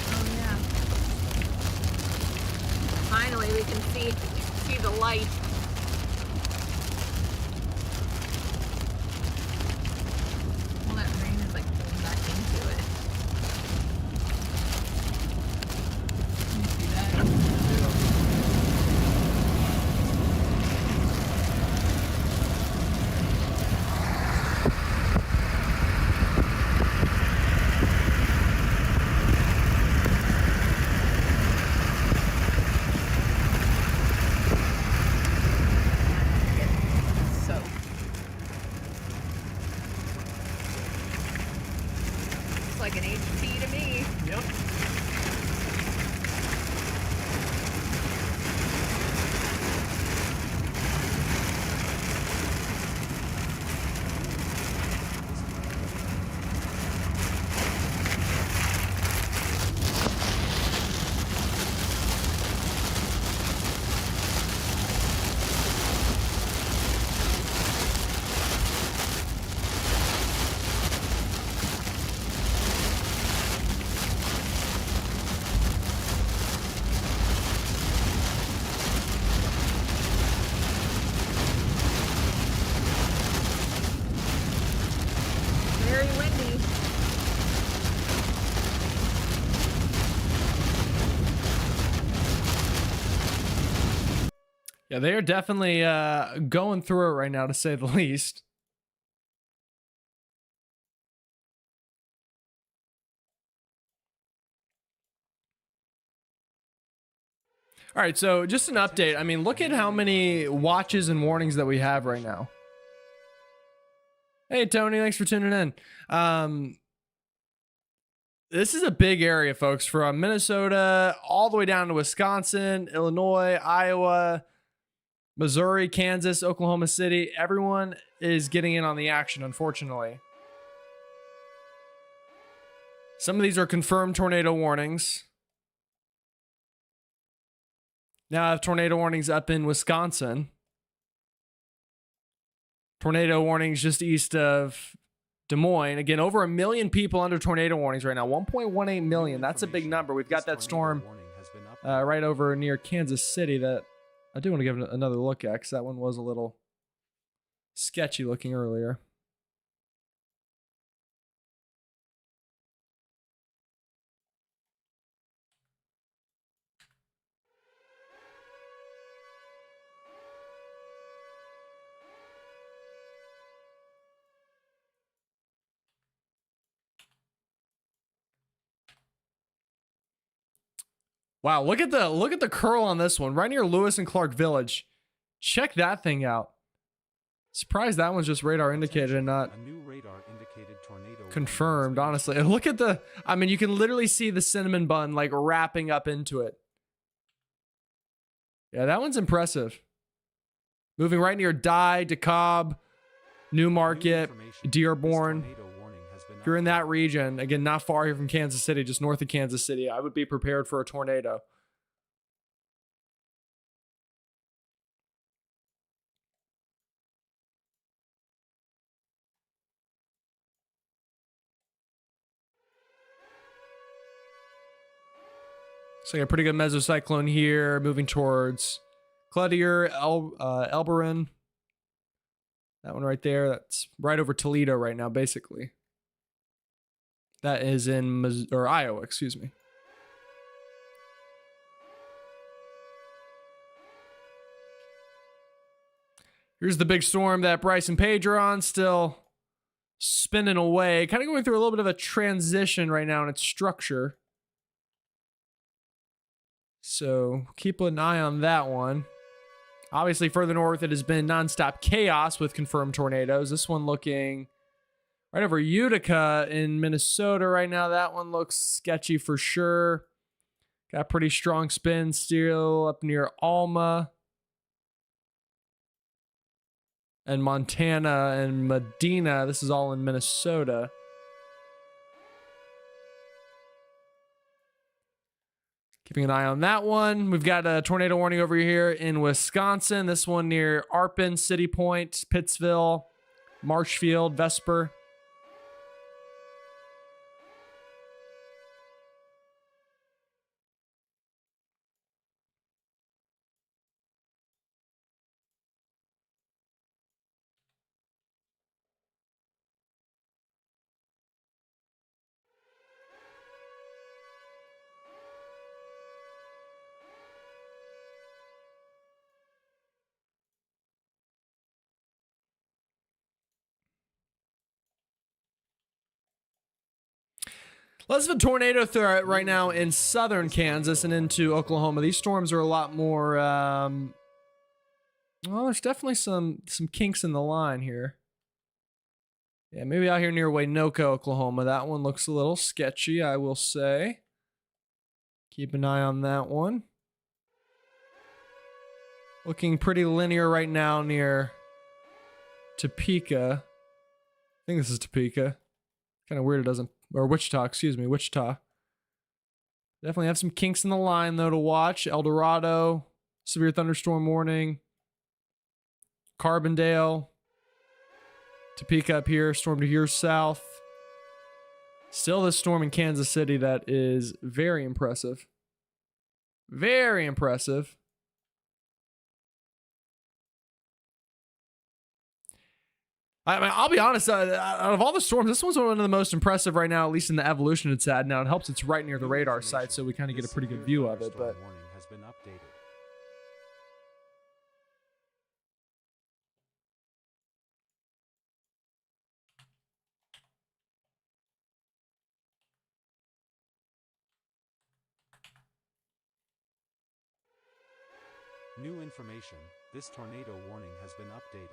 Oh yeah. Finally, we can see the light. Well, that rain is like pulling back into it. Can you see that? So looks like an HT to me. Yep. Very windy. Yeah, they are definitely going through it right now, to say the least. All right, so just an update. I mean, look at how many watches and warnings that we have right now. Hey, Tony, thanks for tuning in. This is a big area, folks, from Minnesota all the way down to Wisconsin, Illinois, Iowa, Missouri, Kansas, Oklahoma City. Everyone is getting in on the action, unfortunately. Some of these are confirmed tornado warnings. Now I have tornado warnings up in Wisconsin. Tornado warnings just east of Des Moines. Again, over 1 million people under tornado warnings right now. 1.18 million. That's a big number. We've got that storm right over near Kansas City that I do want to give another look at, because that one was a little sketchy looking earlier. Wow, look at the curl on this one, right near Lewis and Clark Village. Check that thing out. Surprised that one's just radar indicated and not A new radar indicated tornado confirmed, warning has honestly. And look at the, I mean, you can literally see the cinnamon bun like wrapping up into it. Yeah, that one's impressive. Moving right near Dye, DeKalb, Newmarket, Dearborn. If you're in that region, again, not far here from Kansas City, just north of Kansas City, I would be prepared for a tornado. So, a pretty good mesocyclone here, moving towards Cloutier, Elberin. That one right there, that's right over Toledo right now, basically. That is in Iowa, excuse me. Here's the big storm that Bryce and Paige are on, still spinning away. Kind of going through a little bit of a transition right now in its structure. So keep an eye on that one. Obviously, further north, it has been nonstop chaos with confirmed tornadoes. This one looking right over Utica in Minnesota right now. That one looks sketchy for sure. Got pretty strong spin still up near Alma and Montana and Medina. This is all in Minnesota. Keeping an eye on that one. We've got a tornado warning over here in Wisconsin. This one near Arpin, City Point, Pittsville, Marshfield, Vesper. Less of a tornado threat right now in southern Kansas and into Oklahoma. These storms are a lot more, well, there's definitely some kinks in the line here. Yeah, maybe out here near Waynoka, Oklahoma. That one looks a little sketchy, I will say. Keep an eye on that one. Looking pretty linear right now near Topeka. I think this is Topeka. Kind of weird it doesn't, or Wichita, excuse me, Wichita. Definitely have some kinks in the line, though, to watch. El Dorado, severe thunderstorm warning. Carbondale. Topeka up here, storm to your south. Still this storm in Kansas City that is very impressive. Very impressive. I mean, I'll be honest, out of all the storms, this one's one of the most impressive right now, at least in the evolution it's had. Now, it helps it's right near the radar site, so we kind of get a pretty good view of it. But warning has been updated. New information, this tornado warning has been updated.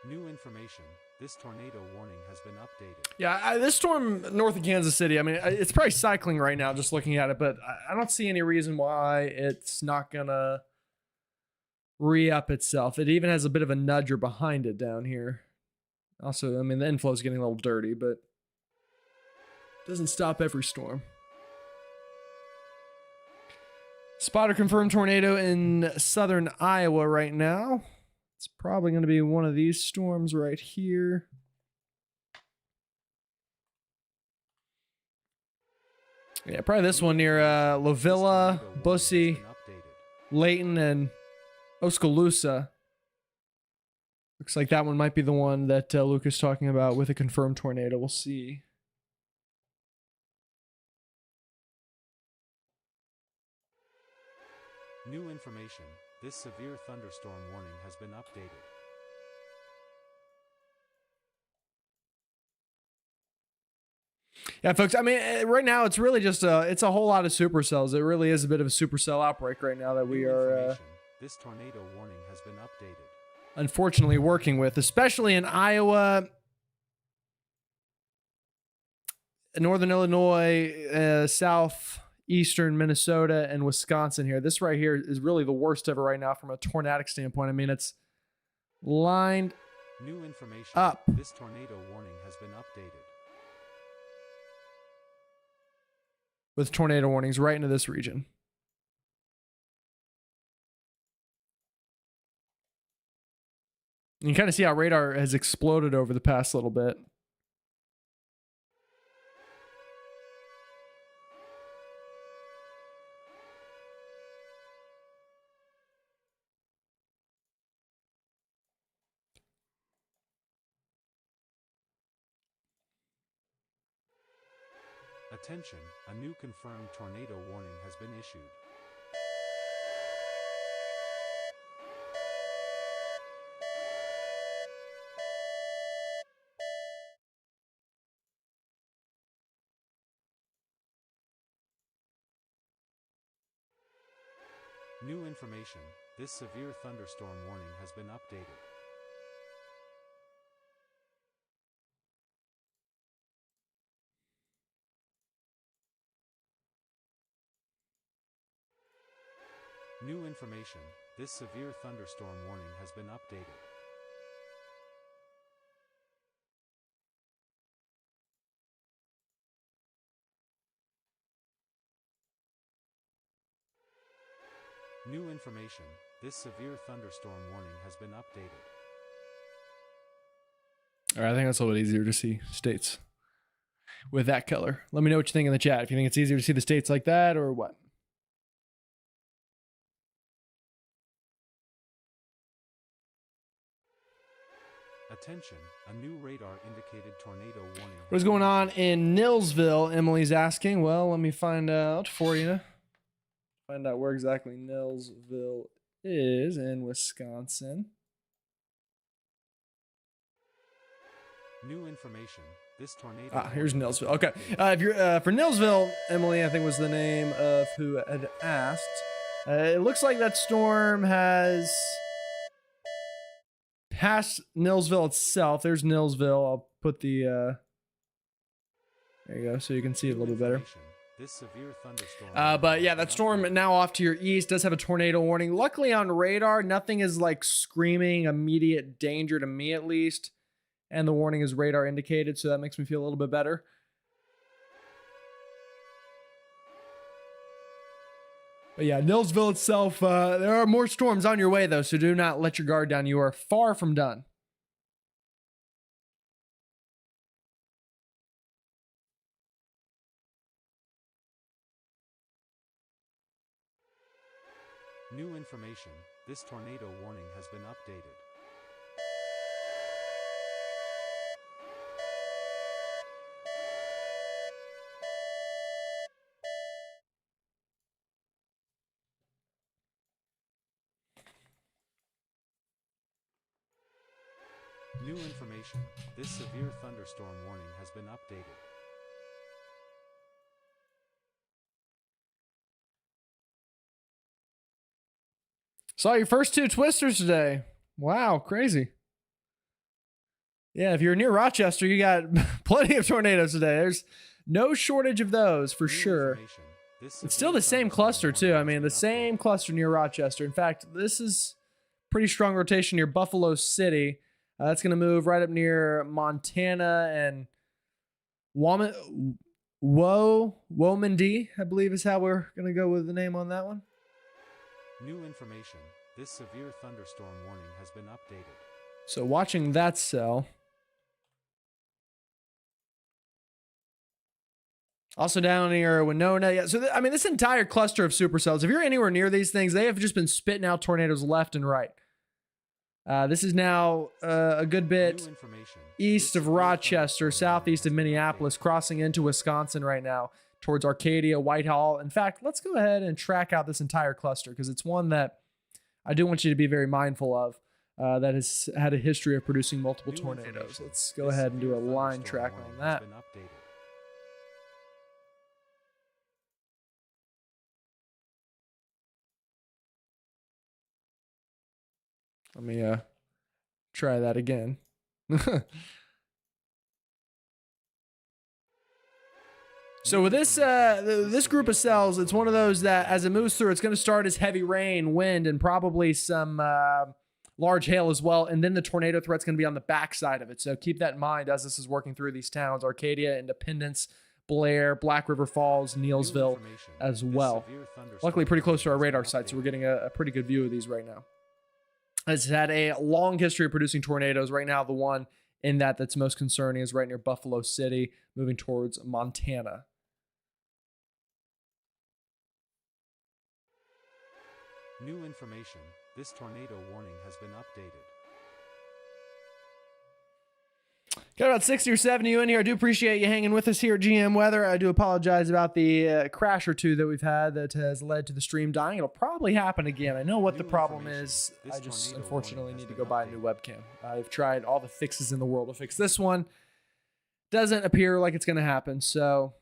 New information, this tornado warning has been updated. yeah, this storm north of Kansas City, I mean, it's probably cycling right now just looking at it, but I don't see any reason why it's not going to re-up itself. It even has a bit of a nudger behind it down here. Also, I mean, the inflow is getting a little dirty, but it doesn't stop every storm. Spotter confirmed tornado in southern Iowa right now. It's probably going to be one of these storms right here. Yeah, probably this one near La Villa, Bussy, Layton, and Oskaloosa. Looks like that one might be the one that Luke is talking about with a confirmed tornado. We'll see. New information. This severe thunderstorm warning has been updated. Yeah, folks, I mean, right now it's really just it's a whole lot of supercells. It really is a bit of a supercell outbreak right now that we are this tornado warning has been updated. Unfortunately working with, especially in Iowa, northern Illinois, southeastern Minnesota, and Wisconsin here. This right here is really the worst ever right now from a tornadic standpoint. I mean, it's lined New information. up. This tornado warning has been updated. With tornado warnings right into this region. You can kind of see how radar has exploded over the past little bit. Attention, a new confirmed tornado warning has been issued. New information. This severe thunderstorm warning has been updated. New information. This severe thunderstorm warning has been updated. New information. This severe thunderstorm warning has been updated. All right, I think that's a little bit easier to see states with that color. Let me know what you think in the chat. If you think it's easier to see the states like that or what. Attention, a new radar indicated tornado warning. What is going on in Nilsville? Emily's asking. Well, let me find out for you. Find out where exactly Nilsville is in Wisconsin. New information. This tornado. Here's Nilsville. Okay. If you're for Nilsville, Emily, I think was the name of who had asked. It looks like that storm has passed Nilsville itself. There's Nilsville. I'll put the there you go, so you can see it a little bit better. This severe thunderstorm. But yeah, that storm now off to your east does have a tornado warning. Luckily on radar, nothing is like screaming immediate danger to me at least. And the warning is radar indicated, so that makes me feel a little bit better. But yeah, Nilsville itself, there are more storms on your way though, so do not let your guard down. You are far from done. New information. This tornado warning has been updated. New information. This severe thunderstorm warning has been updated. Saw your first two twisters today. Wow, crazy. Yeah, if you're near Rochester, you got plenty of tornadoes today. There's no shortage of those for sure. It's still the same cluster too. I mean, the same cluster near Rochester. In fact, this is pretty strong rotation near Buffalo City. That's going to move right up near Montana and Womendy, I believe is how we're going to go with the name on that one. New information. This severe thunderstorm warning has been updated. So watching that cell. Also down near Winona. Yeah, so I mean, this entire cluster of supercells, if you're anywhere near these things, they have just been spitting out tornadoes left and right. This is now a good bit east of Rochester, southeast of Minneapolis, crossing into Wisconsin right now towards Arcadia, Whitehall. In fact, let's go ahead and track out this entire cluster because it's one that I do want you to be very mindful of that has had a history of producing multiple tornadoes. Let's go ahead and do a line track on that. Let me try that again. So with this this group of cells, it's one of those that as it moves through, it's going to start as heavy rain, wind, and probably some large hail as well. And then the tornado threat's going to be on the backside of it. So keep that in mind as this is working through these towns: Arcadia, Independence, Blair, Black River Falls, Neilsville as well. Luckily pretty close to our radar site, so we're getting a pretty good view of these right now. It's had a long history of producing tornadoes. Right now, the one in that's most concerning is right near Buffalo City, moving towards Montana. New information. This tornado warning has been updated. Got about 60 or 70 of you in here. I do appreciate you hanging with us here at GM Weather. I do apologize about the crash or two that we've had that has led to the stream dying. It'll probably happen again. I know what the problem is. I just unfortunately need to go buy a new webcam. I've tried all the fixes in the world to fix this one. Doesn't appear like it's going to happen, so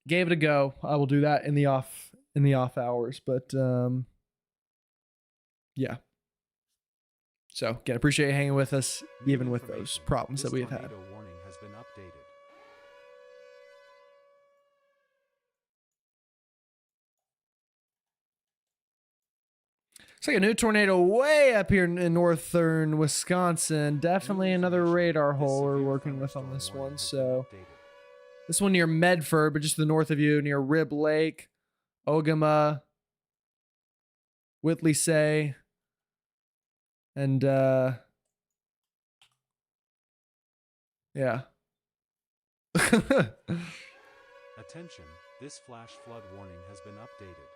gave it a go. I will do that in the off hours, but yeah. So again, appreciate you hanging with us, even with those problems that we have had. Warning has been updated. It's like a new tornado way up here in northern Wisconsin. Definitely another radar hole we're working with on this one. So this one near Medford, but just to the north of you, near Rib Lake, Ogama, Whitley Say, and yeah. Attention, this flash flood warning has been updated.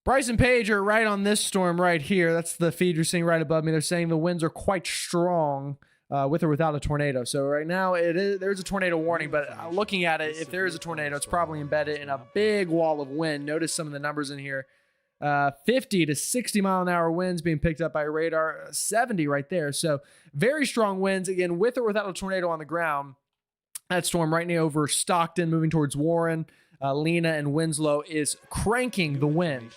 Bryce and Paige are right on this storm right here. That's the feed you're seeing right above me. They're saying the winds are quite strong with or without a tornado. So right now there's a tornado warning, but looking at it, if there is a tornado, it's probably embedded in a big wall of wind. Notice some of the numbers in here. 50 to 60 mile an hour winds being picked up by radar, 70 right there. So very strong winds, again, with or without a tornado on the ground. That storm right near over Stockton, moving towards Warren, Lena, and Winslow is cranking the wind.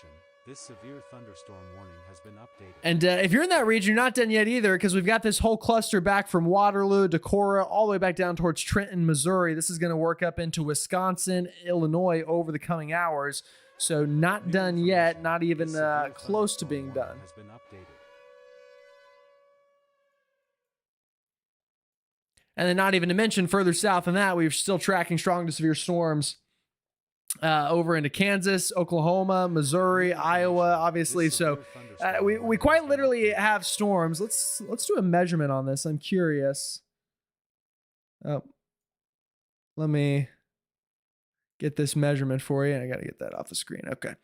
This severe thunderstorm warning has been updated. And if you're in that region, you're not done yet either, because we've got this whole cluster back from Waterloo, Decorah, all the way back down towards Trenton, Missouri. This is going to work up into Wisconsin, Illinois over the coming hours. So not done yet, not even close to being done. Has been updated. And then not even to mention further south than that, we're still tracking strong to severe storms over into Kansas, Oklahoma, Missouri, Iowa, obviously. So we quite literally have storms. Let's do a measurement on this. I'm curious. Oh, let me get this measurement for you. I got to get that off the screen. Okay.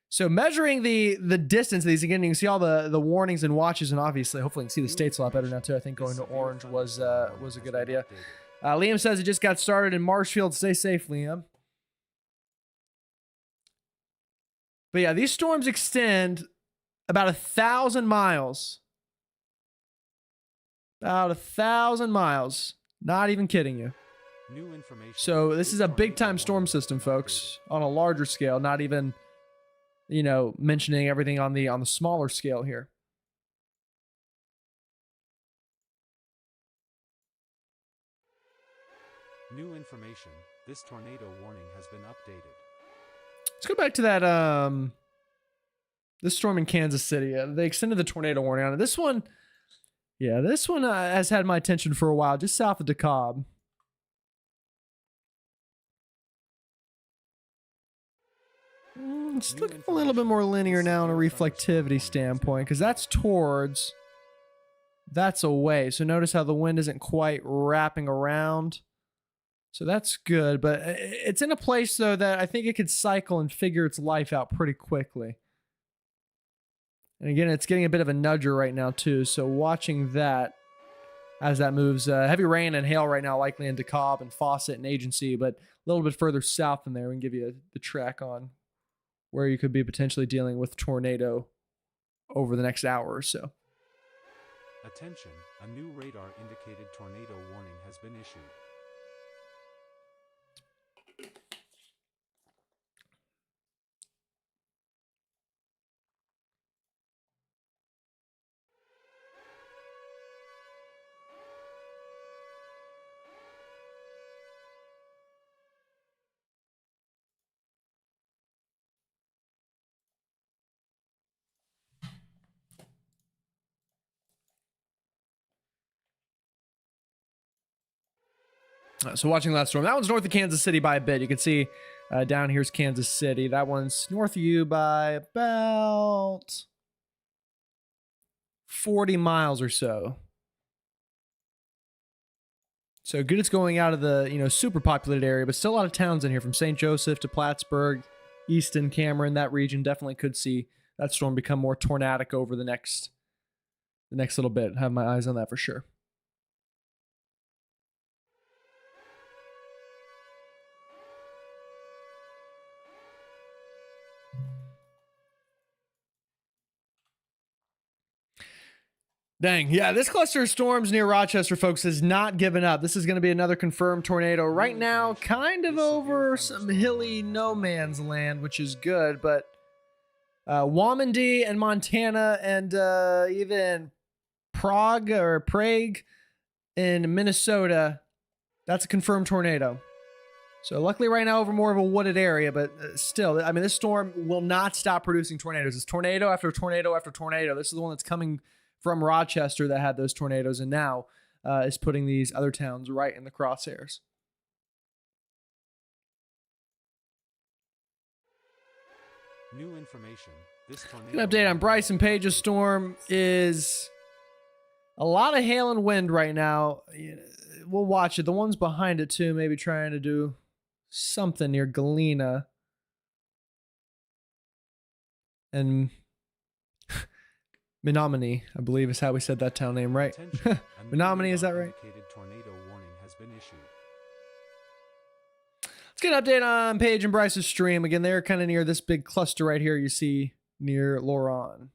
So measuring the distance of these, again, you can see all the warnings and watches, and obviously, hopefully you can see the states a lot better now too. I think going to orange was a good idea. Liam says it just got started in Marshfield. Stay safe, Liam. But yeah, these storms extend about 1,000 miles. About 1,000 miles. Not even kidding you. New information. So this is a big time storm system, folks, on a larger scale, not even, mentioning everything on the smaller scale here. New information. This tornado warning has been updated. Let's go back to that this storm in Kansas City. They extended the tornado warning on it. This one has had my attention for a while, just south of DeKalb. It's looking a little bit more linear now on a reflectivity standpoint, because that's towards that's away. So notice how the wind isn't quite wrapping around. So that's good, but it's in a place though that I think it could cycle and figure its life out pretty quickly. And again, it's getting a bit of a nudger right now too. So watching that as that moves. Heavy rain and hail right now likely in DeKalb and Fawcett and Agency, but a little bit further south than there. We can give you the track on where you could be potentially dealing with tornado over the next hour or so. Attention, a new radar indicated tornado warning has been issued. So watching that storm, that one's north of Kansas City by a bit. You can see down here's Kansas City. That one's north of you by about 40 miles or so. So good it's going out of the, super populated area, but still a lot of towns in here from St. Joseph to Plattsburgh, Easton, Cameron. That region definitely could see that storm become more tornadic over the next little bit. I have my eyes on that for sure. Dang, yeah, this cluster of storms near Rochester, folks, has not given up. This is going to be another confirmed tornado. Right now, kind of over some hilly no man's land, which is good, but Wamandee and Montana and even Prague in Minnesota, that's a confirmed tornado. So luckily right now over more of a wooded area, but still, I mean, this storm will not stop producing tornadoes. It's tornado after tornado after tornado. This is the one that's coming from Rochester that had those tornadoes and now is putting these other towns right in the crosshairs. New information. This tornado. An update on Bryson Page's storm is a lot of hail and wind right now. We'll watch it. The ones behind it too, maybe trying to do something near Galena. And Menominee, I believe is how we said that town name, right? Menominee, is that right? Tornado warning has been issued. Let's get an update on Paige and Bryce's stream. Again, they're kind of near this big cluster right here you see near Loron.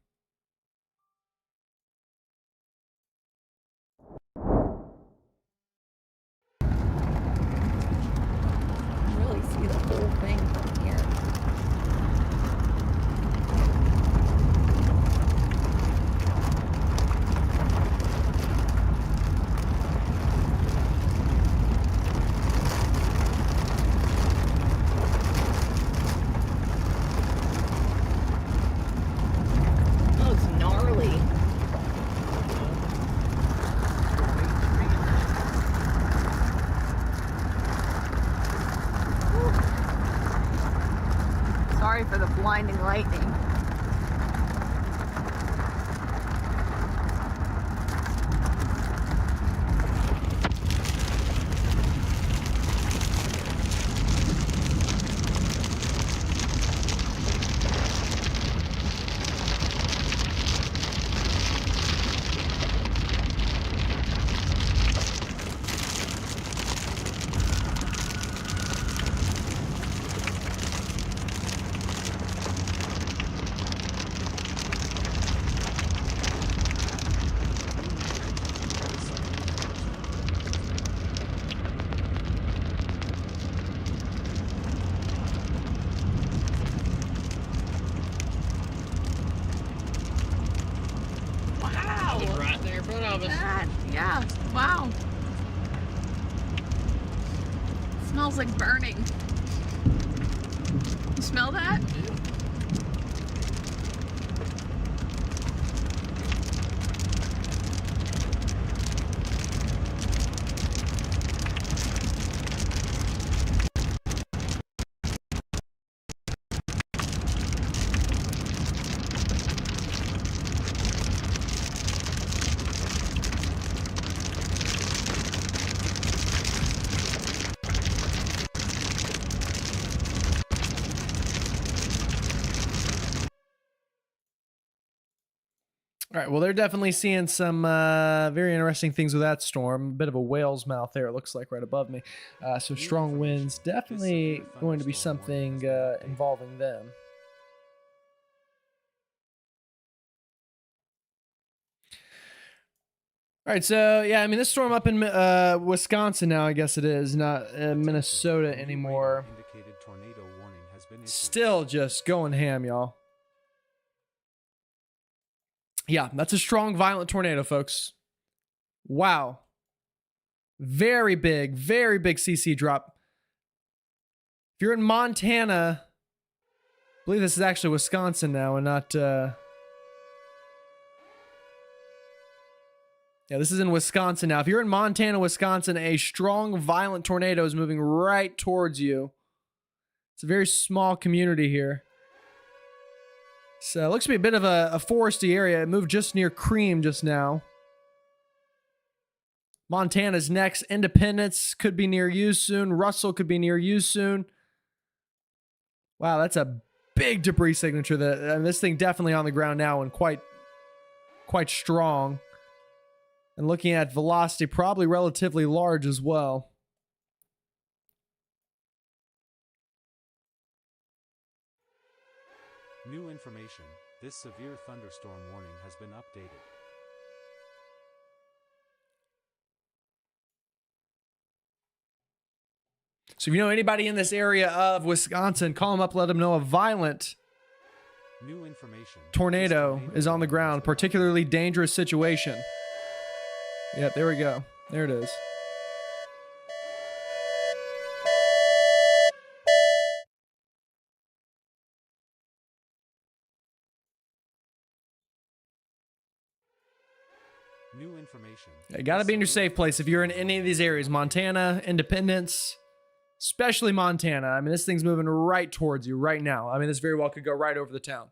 Really see the whole thing from here. Oh, it's gnarly. Sorry for the blinding lightning. Wow. It was right there in front of us. God, yeah, wow. Smells like burning. You smell that? All right, well, they're definitely seeing some very interesting things with that storm. A bit of a whale's mouth there, it looks like, right above me. So strong winds, definitely going to be something involving them. All right, so yeah, I mean, this storm up in Wisconsin now, I guess it is, not Minnesota anymore. Still just going ham, y'all. Yeah, that's a strong, violent tornado, folks. Wow. Very big CC drop. If you're in Montana, I believe this is actually Wisconsin now and not... Yeah, this is in Wisconsin now. If you're in Montana, Wisconsin, a strong, violent tornado is moving right towards you. It's a very small community here. So it looks to be a bit of a foresty area. It moved just near Cream just now. Montana's next. Independence could be near you soon. Russell could be near you soon. Wow, that's a big debris signature. This thing definitely on the ground now and quite strong. And looking at velocity, probably relatively large as well. New information. This severe thunderstorm warning has been updated. So if you know anybody in this area of Wisconsin, call them up, let them know a violent New information. Tornado is on the ground, particularly dangerous situation. Yep, there we go. There it is. New information. You gotta be in your safe place if you're in any of these areas. Montana, Independence, especially Montana. I mean, this thing's moving right towards you right now. I mean, this very well could go right over the town.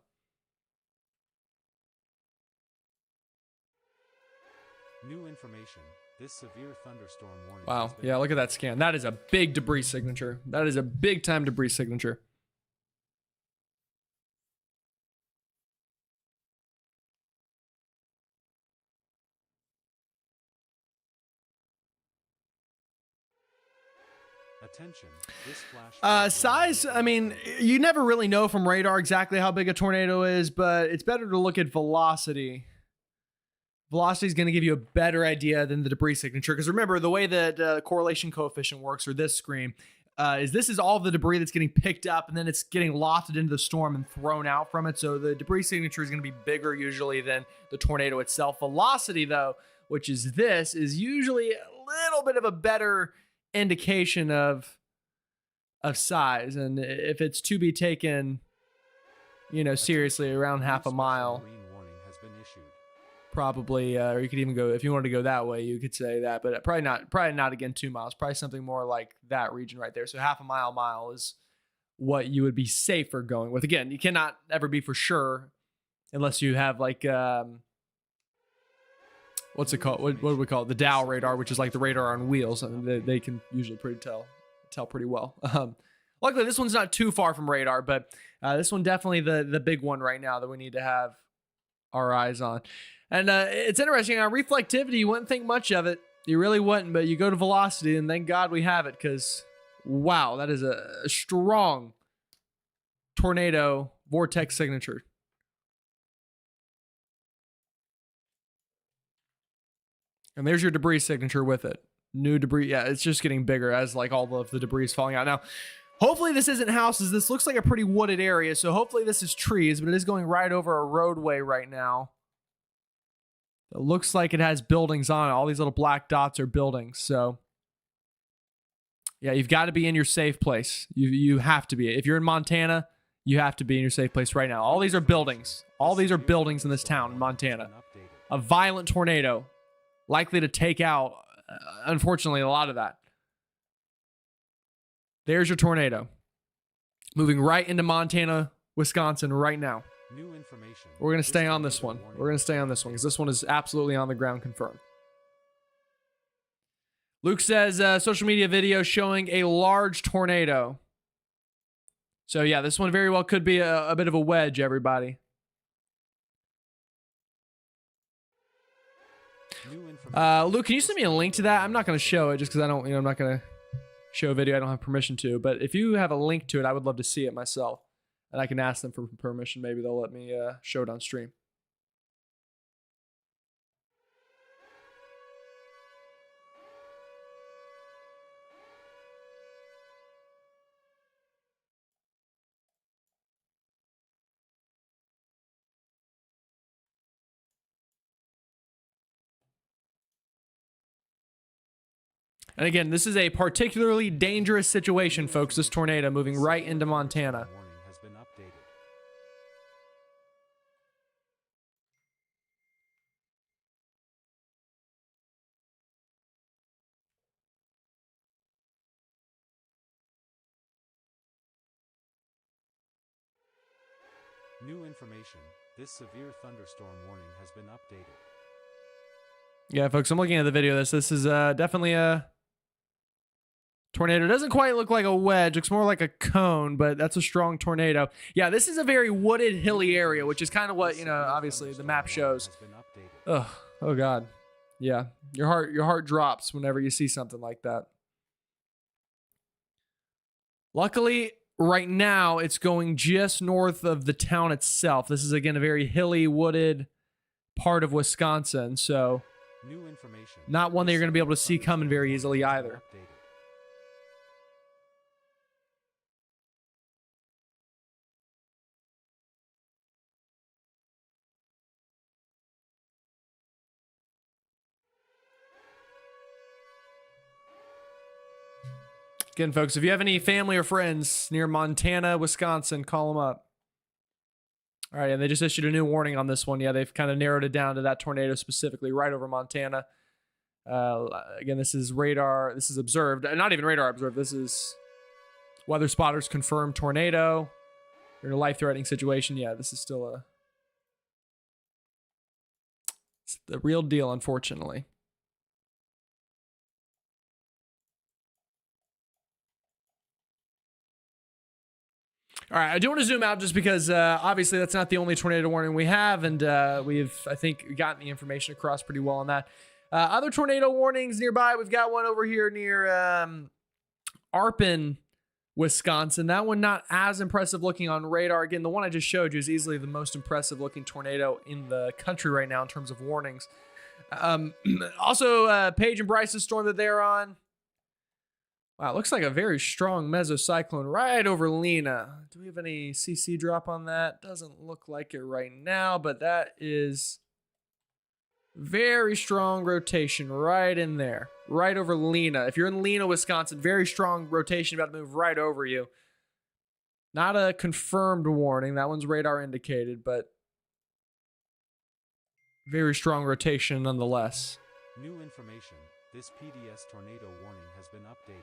New information. This severe thunderstorm warning. Wow. Yeah, look at that scan. That is a big debris signature. That is a big time debris signature. Attention. This flash Size, I mean, you never really know from radar exactly how big a tornado is, but it's better to look at velocity. Velocity is going to give you a better idea than the debris signature. Because remember, the way that correlation coefficient works, or this screen, this is all the debris that's getting picked up, and then it's getting lofted into the storm and thrown out from it. So the debris signature is going to be bigger usually than the tornado itself. Velocity, though, which is this, is usually a little bit of a better indication of size. And if it's to be taken, you know, seriously, around half a mile. Probably, or you could even go, if you wanted to go that way, you could say that, but probably not again 2 miles, probably something more like that region right there. So half a mile is what you would be safer going with. Again, you cannot ever be for sure unless you have like, what's it called? What do we call it? The Dow radar, which is like the radar on wheels. I mean, they can usually tell pretty well. Luckily, this one's not too far from radar, but this one definitely the big one right now that we need to have our eyes on. And it's interesting, on reflectivity, you wouldn't think much of it. You really wouldn't, but you go to velocity, and thank God we have it, because, wow, that is a strong tornado vortex signature. And there's your debris signature with it. New debris. Yeah, it's just getting bigger as, like, all of the debris is falling out. Now, hopefully this isn't houses. This looks like a pretty wooded area, so hopefully this is trees, but it is going right over a roadway right now. It looks like it has buildings on it. All these little black dots are buildings. So, yeah, you've got to be in your safe place. You have to be. If you're in Montana, you have to be in your safe place right now. All these are buildings. All these are buildings in this town in Montana. A violent tornado likely to take out, unfortunately, a lot of that. There's your tornado. Moving right into Montana, Wisconsin right now. New information. We're going to stay on this one. We're going to stay on this one because this one is absolutely on the ground confirmed. Luke says, social media video showing a large tornado. So yeah, this one very well could be a bit of a wedge, everybody. Luke, can you send me a link to that? I'm not going to show it just because I don't, I'm not going to show a video I don't have permission to. But if you have a link to it, I would love to see it myself. And I can ask them for permission. Maybe they'll let me show it on stream. And again, this is a particularly dangerous situation, folks. This tornado moving right into Montana. Warning has been updated. New information. This severe thunderstorm warning has been updated. Yeah, folks, I'm looking at the video of this. This is definitely a tornado. It doesn't quite look like a wedge. Looks more like a cone, but that's a strong tornado. Yeah, this is a very wooded, hilly area, which is kind of what, obviously the map shows. Has been updated. Ugh. Oh, God. Yeah. Your heart drops whenever you see something like that. Luckily, right now, it's going just north of the town itself. This is, again, a very hilly, wooded part of Wisconsin, so New information. not one that you're going to be able to see coming very easily either. Updated. Again, folks, if you have any family or friends near Montana, Wisconsin, call them up. All right, and they just issued a new warning on this one. Yeah, they've kind of narrowed it down to that tornado specifically right over Montana. Again, this is radar. This is observed. Not even radar observed. This is weather spotters confirmed tornado. You're in a life-threatening situation. Yeah, this is still it's the real deal, unfortunately. All right, I do want to zoom out just because obviously that's not the only tornado warning we have, and we've, I think, gotten the information across pretty well on that. Other tornado warnings nearby, we've got one over here near Arpin, Wisconsin. That one not as impressive looking on radar. Again, the one I just showed you is easily the most impressive looking tornado in the country right now in terms of warnings. Also, Paige and Bryce's storm that they're on. Wow, it looks like a very strong mesocyclone right over Lena. Do we have any CC drop on that? Doesn't look like it right now, but that is very strong rotation right in there, right over Lena. If you're in Lena, Wisconsin, very strong rotation about to move right over you. Not a confirmed warning. That one's radar indicated, but very strong rotation nonetheless. New information. This PDS tornado warning has been updated.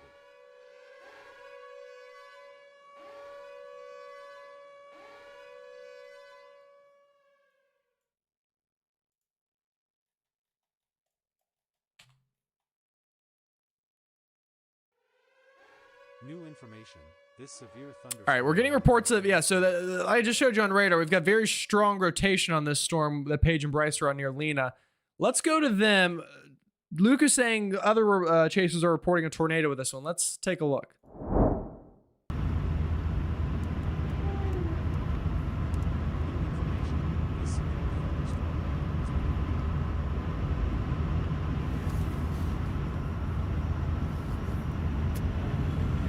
New information. This severe thunderstorm. All right, we're getting reports of, so I just showed you on radar. We've got very strong rotation on this storm that Paige and Bryce are on near Lena. Let's go to them. Luke is saying other chasers are reporting a tornado with this one. Let's take a look.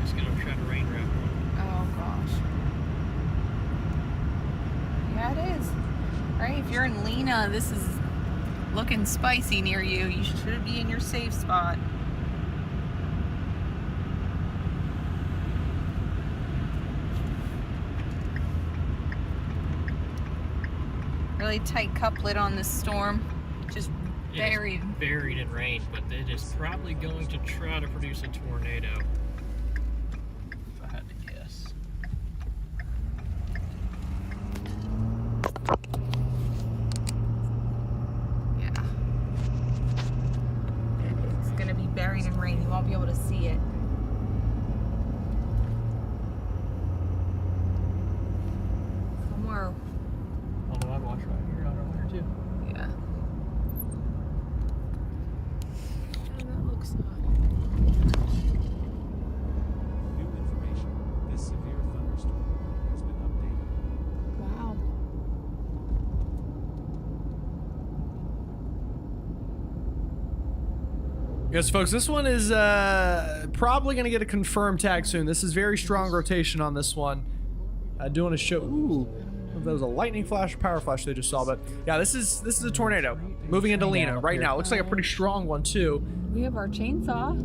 Just gonna try to rain wrap one. Oh gosh. Yeah, it is. Right? If you're in Lena, this is looking spicy near you. You should be in your safe spot. Really tight couplet on this storm. Just buried. It's buried in rain, but it is probably going to try to produce a tornado. If I had to guess. Yeah. It's gonna be buried in rain. You won't be able to see it. Somewhere. Although I'd watch right here, I don't know too. Yeah. Yes, folks, this one is probably going to get a confirmed tag soon. This is very strong rotation on this one. Doing a show. Ooh, I don't know if that was a lightning flash or power flash they just saw, but yeah, this is a tornado moving into Lena right now. Looks like a pretty strong one too. We have our chainsaw.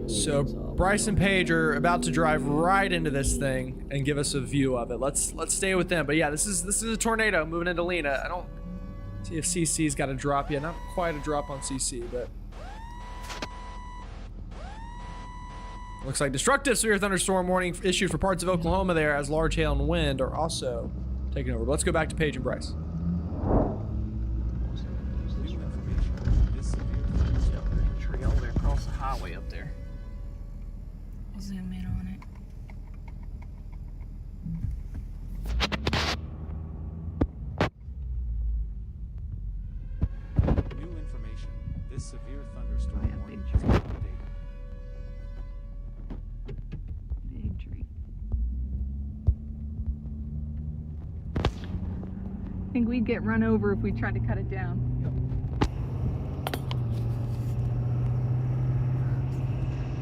So Bryce and Paige are about to drive right into this thing and give us a view of it. Let's stay with them. But yeah, this is a tornado moving into Lena. I don't see if CC's got a drop yet. Not quite a drop on CC, but looks like destructive severe thunderstorm warning issued for parts of Oklahoma there, as large hail and wind are also taking over. But let's go back to Paige and Bryce. New information. This severe thunderstorm Tree all the way across the highway up there. I'll zoom in on it. New information. This severe thunderstorm Oh, yeah, warning big has tree. been updated. Big tree. I think we'd get run over if we tried to cut it down.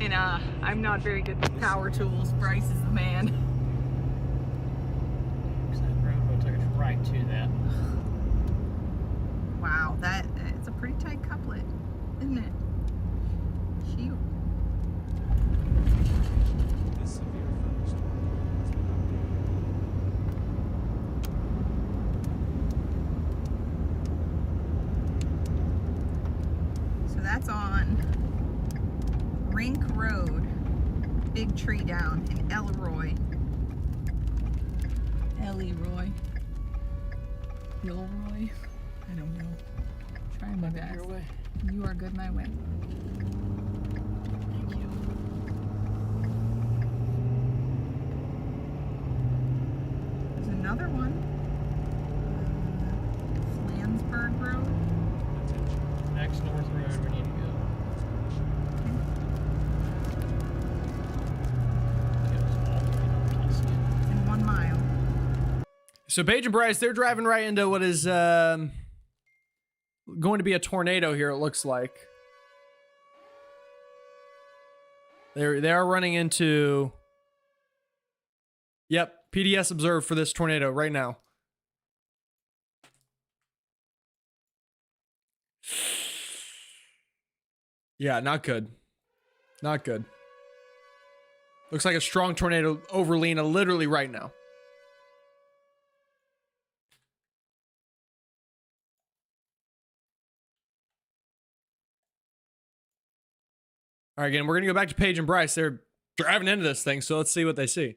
And I'm not very good with power tools. Bryce is the man. That road will take us right to that. Wow, it's a pretty tight couplet, isn't it? Cute. This severe thunderstorm warning has been updated. So that's on Rink Road. Big tree down in Elroy. Elroy. Elroy. I don't know. Trying my best. Your way. You are good my way. Thank you. There's another one. Flansburgh Road. Attention. Next North Road we need to go. Get us all the way to Tuscan. In 1 mile. So Paige and Bryce, they're driving right into what is going to be a tornado here, it looks like. They are running into... Yep, PDS observed for this tornado right now. Yeah, not good. Not good. Looks like a strong tornado over Lena literally right now. All right, again, we're going to go back to Paige and Bryce. They're driving into this thing, so let's see what they see.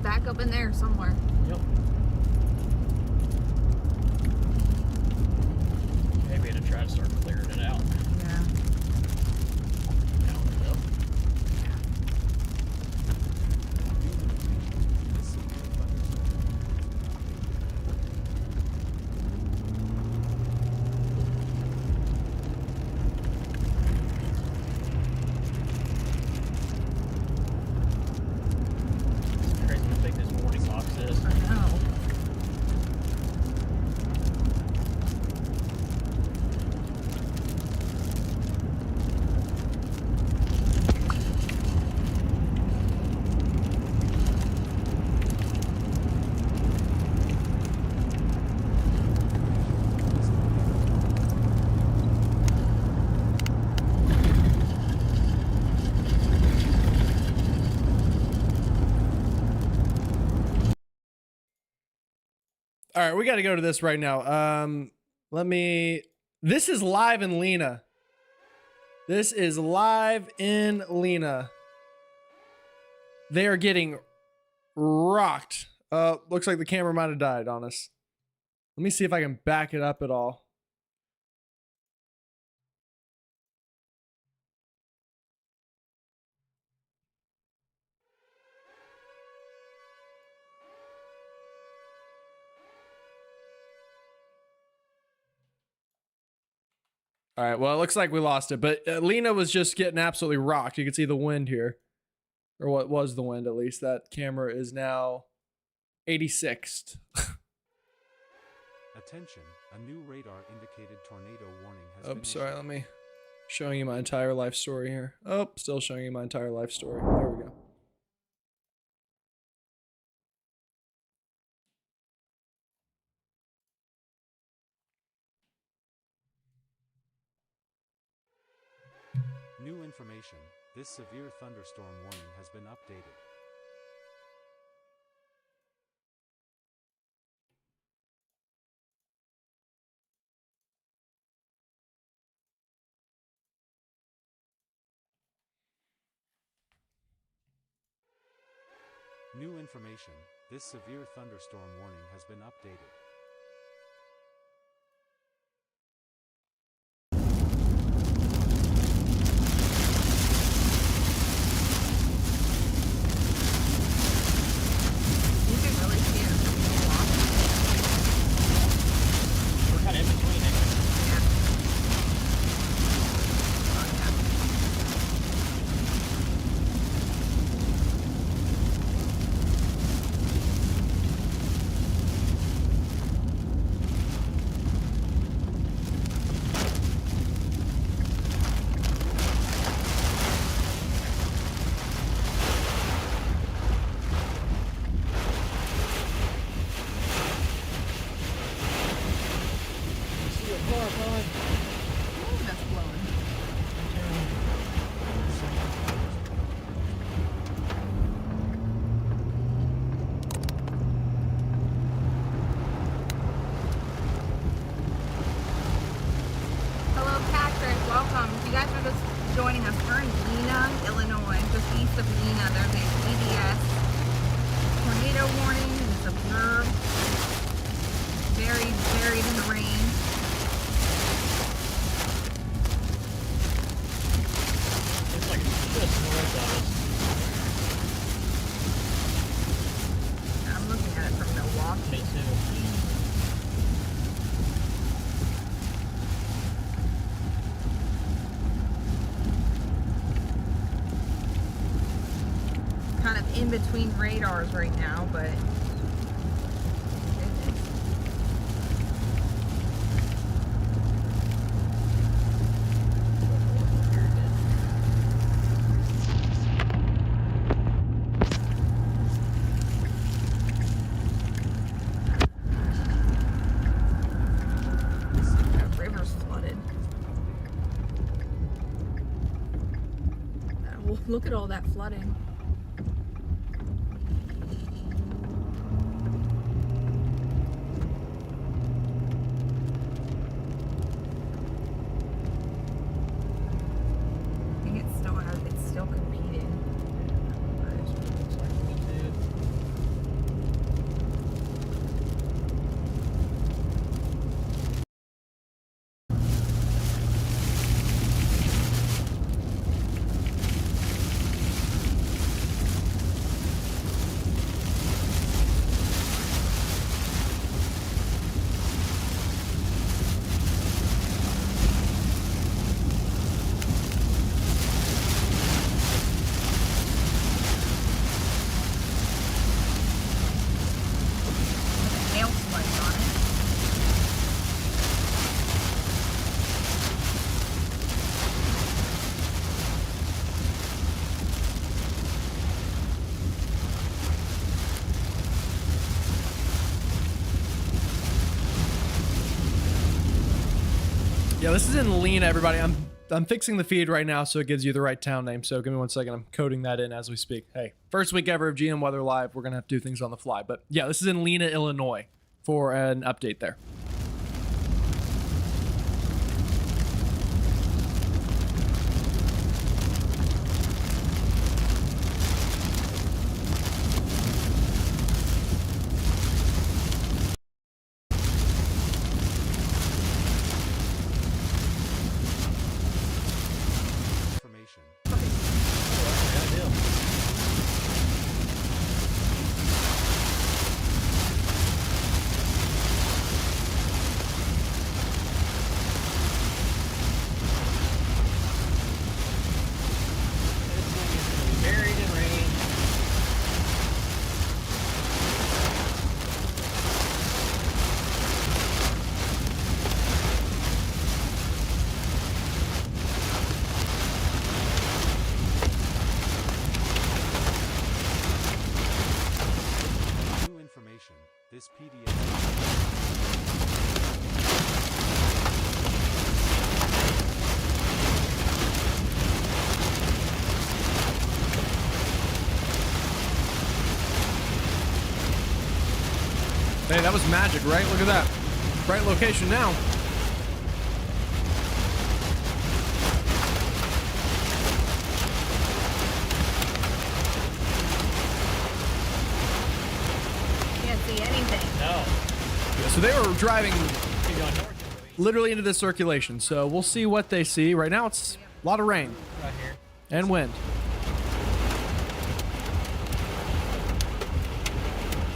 Back up in there somewhere. Yep. Maybe to try to start clearing it out. Yeah. Now we go. This severe thunderstorm warning has been updated. It's crazy how big this warning box is. I know. All right, we got to go to this right now. This is live in Lena. This is live in Lena. They are getting rocked. Looks like the camera might have died on us. Let me see if I can back it up at all. All right, well, it looks like we lost it, but Lena was just getting absolutely rocked. You can see the wind here, or what was the wind at least. That camera is now 86th. Attention, a new radar indicated tornado warning has been Oh, sorry, issued. let me showing you my entire life story here. Oh, still showing you my entire life story. There we go. New information, this severe thunderstorm warning has been updated. New information, this severe thunderstorm warning has been updated. You can really see it from the walk. We're kind of in between it. Yeah. Oh, yeah. See your car, bud. Ooh, that's blowing. Hello, Patrick. Welcome. If you guys are just joining us, we're in Lena, Illinois, just east of Lena. There's a CBS tornado warning. It's observed. Very buried in the rain. Looks like it's just north of us. I'm looking at it from Milwaukee. Me too. Kind of in between radars right now, but that river's flooded. Oh, look at all that flooding. I think it's still competing. Looks like we did. Hail spikes on it. Yeah, this is in Lena, everybody. I'm fixing the feed right now so it gives you the right town name. So give me 1 second. I'm coding that in as we speak. Hey, first week ever of GM Weather Live. We're gonna have to do things on the fly. But yeah, this is in Lena, Illinois for an update there. Information. Yeah, deal. Hey, that was magic, right? Look at that. Right location now. Can't see anything. No. Yeah, so they were driving Keep going north. literally into this circulation. So we'll see what they see. Right now, it's a lot of rain Right here. and wind.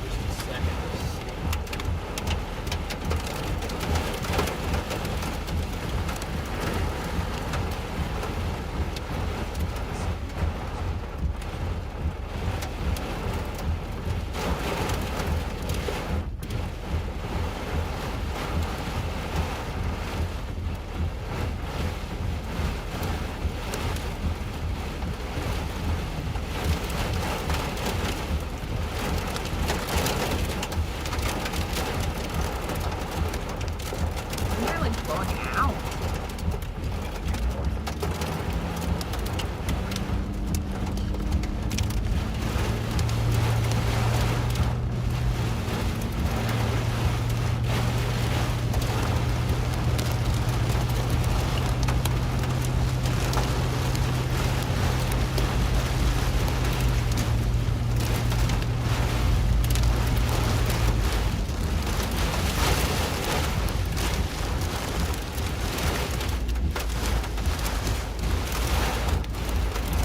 Just a second. They're like blowing out.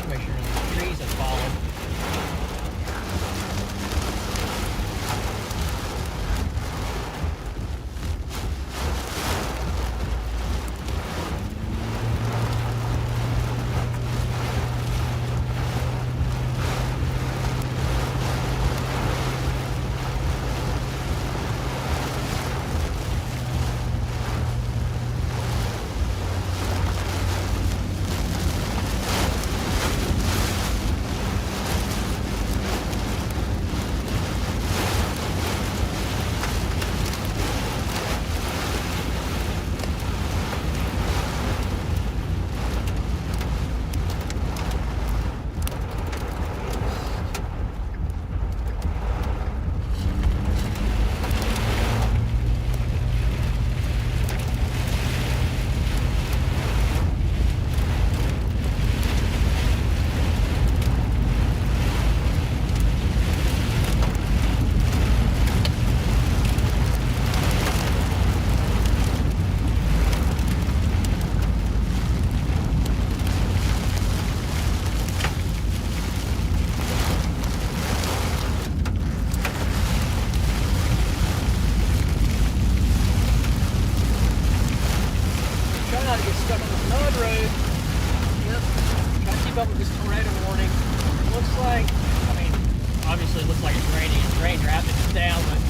Make sure the trees have fallen. Try not to get stuck on this mud road. Yep. Try to keep up with this tornado warning. Looks like, I mean, obviously it looks like it's raining. It's rain rapid down, but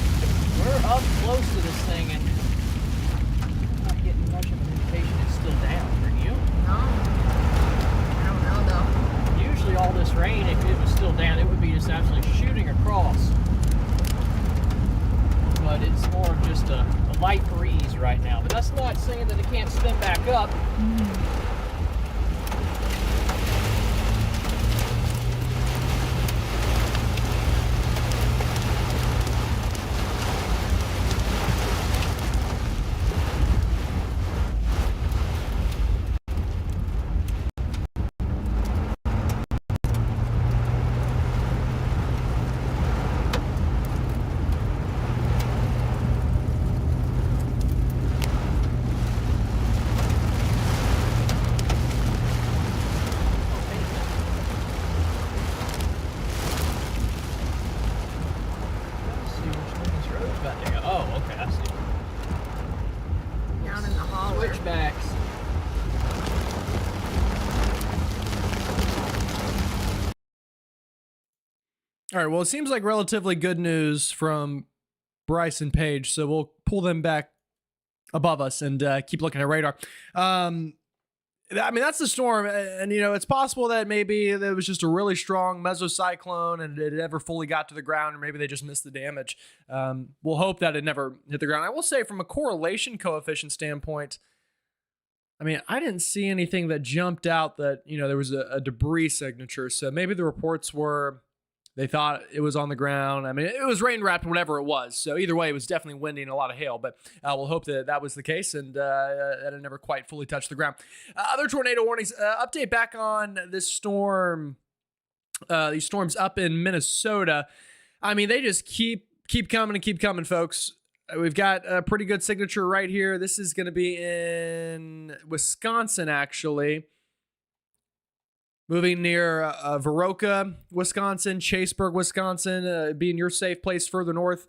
we're up close to this thing and I'm not getting much of an indication it's still down. Are you? No. I don't know though. Usually all this rain, if it was still down, it would be just absolutely shooting across. But it's more of just a light breeze right now. But that's not saying that it can't spin back up. Let's see which one this road's about to go. Oh, okay, I see. Down in the hallway. Switchbacks. All right. Well, it seems like relatively good news from Bryce and Paige, so we'll pull them back above us and keep looking at radar. I mean, that's the storm, and you know, it's possible that maybe there was just a really strong mesocyclone and it never fully got to the ground, or maybe they just missed the damage. We'll hope that it never hit the ground. I will say, from a correlation coefficient standpoint, I mean, I didn't see anything that jumped out that, you know, there was a debris signature. So maybe the reports were They thought it was on the ground. I mean, it was rain wrapped, whatever it was. So either way, it was definitely windy and a lot of hail. But we'll hope that that was the case and that it never quite fully touched the ground. Other tornado warnings. Update back on this storm. These storms up in Minnesota. I mean, they just keep coming and keep coming, folks. We've got a pretty good signature right here. This is going to be in Wisconsin, actually. Moving near Viroka, Wisconsin, Chaseburg, Wisconsin, being your safe place further north.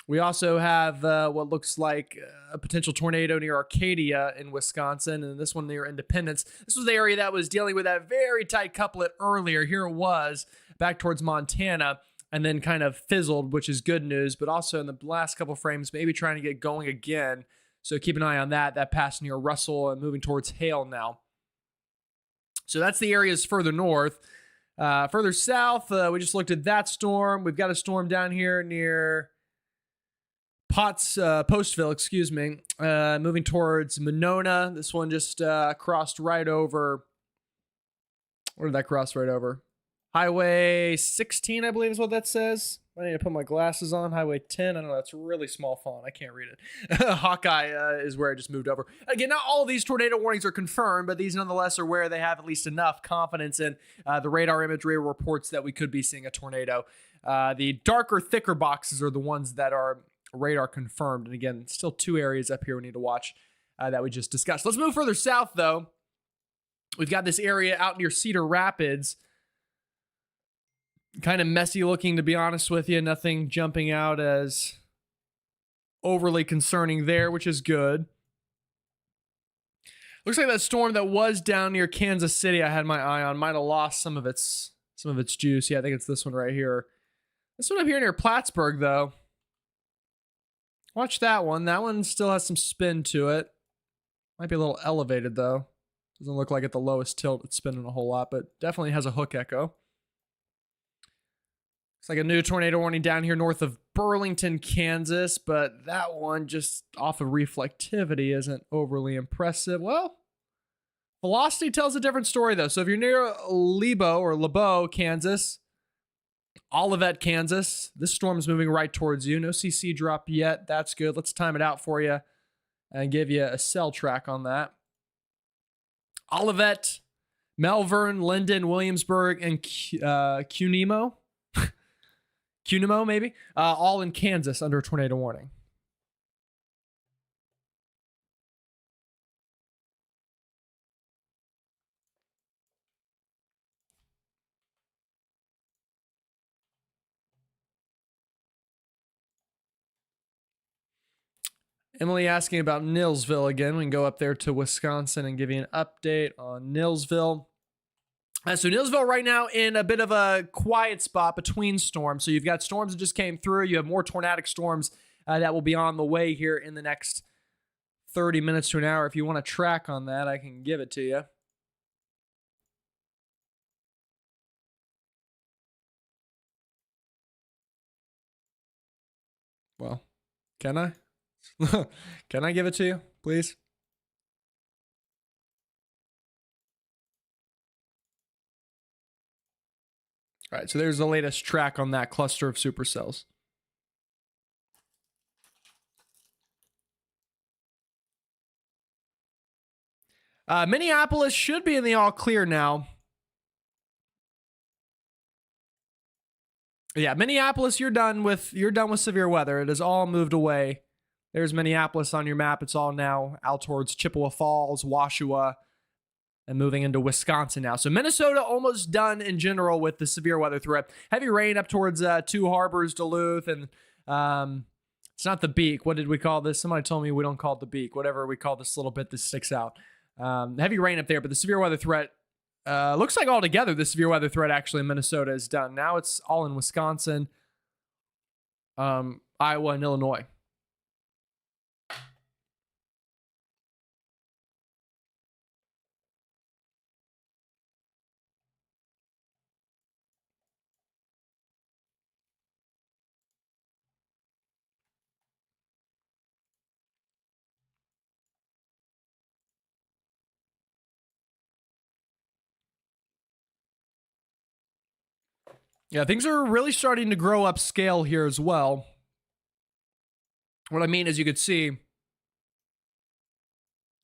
We also have what looks like a potential tornado near Arcadia in Wisconsin, and this one near Independence. This was the area that was dealing with that very tight couplet earlier. Here it was, back towards Montana, and then kind of fizzled, which is good news, but also in the last couple frames, maybe trying to get going again. So keep an eye on that. That passed near Russell and moving towards Hale now. So that's the areas further north. Further south, we just looked at that storm. We've got a storm down here near Postville, excuse me, moving towards Monona. This one just crossed right over. Where did that cross right over? Highway 16, I believe is what that says. I need to put my glasses on. Highway 10. I don't know. That's a really small font. I can't read it. Hawkeye is where I just moved over. Again, not all of these tornado warnings are confirmed, but these nonetheless are where they have at least enough confidence in the radar imagery reports that we could be seeing a tornado. The darker, thicker boxes are the ones that are radar confirmed. And again, still two areas up here we need to watch that we just discussed. Let's move further south, though. We've got this area out near Cedar Rapids. Kind of messy looking, to be honest with you. Nothing jumping out as overly concerning there, which is good. Looks like that storm that was down near Kansas City I had my eye on might have lost some of its juice. Yeah, I think it's this one right here. This one up here near Plattsburgh, though. Watch that one. That one still has some spin to it. Might be a little elevated, though. Doesn't look like at the lowest tilt it's spinning a whole lot, but definitely has a hook echo. It's like a new tornado warning down here north of Burlington, Kansas, but that one just off of reflectivity isn't overly impressive. Well, velocity tells a different story, though. So if you're near Lebeau, Kansas, Olivet, Kansas, this storm is moving right towards you. No CC drop yet. That's good. Let's time it out for you and give you a cell track on that. Olivet, Malvern, Linden, Williamsburg, and Cunemo. Cunemo, maybe, all in Kansas under a tornado warning. Emily asking about Nilsville again. We can go up there to Wisconsin and give you an update on Nilsville. So Nilsville right now in a bit of a quiet spot between storms. So you've got storms that just came through. You have more tornadic storms that will be on the way here in the next 30 minutes to an hour. If you want to track on that, I can give it to you. Well, can I? Can I give it to you, please? All right, so there's the latest track on that cluster of supercells. Minneapolis should be in the all clear now. Yeah, Minneapolis, you're done with severe weather. It has all moved away. There's Minneapolis on your map. It's all now out towards Chippewa Falls, Washua, and moving into Wisconsin now. So Minnesota almost done in general with the severe weather threat. Heavy rain up towards Two Harbors, Duluth, and it's not the beak. What did we call this? Somebody told me we don't call it the beak. Whatever we call this little bit that sticks out. Heavy rain up there, but the severe weather threat looks like altogether the severe weather threat actually in Minnesota is done. Now it's all in Wisconsin, Iowa, and Illinois. Yeah, things are really starting to grow up scale here as well. What I mean is you could see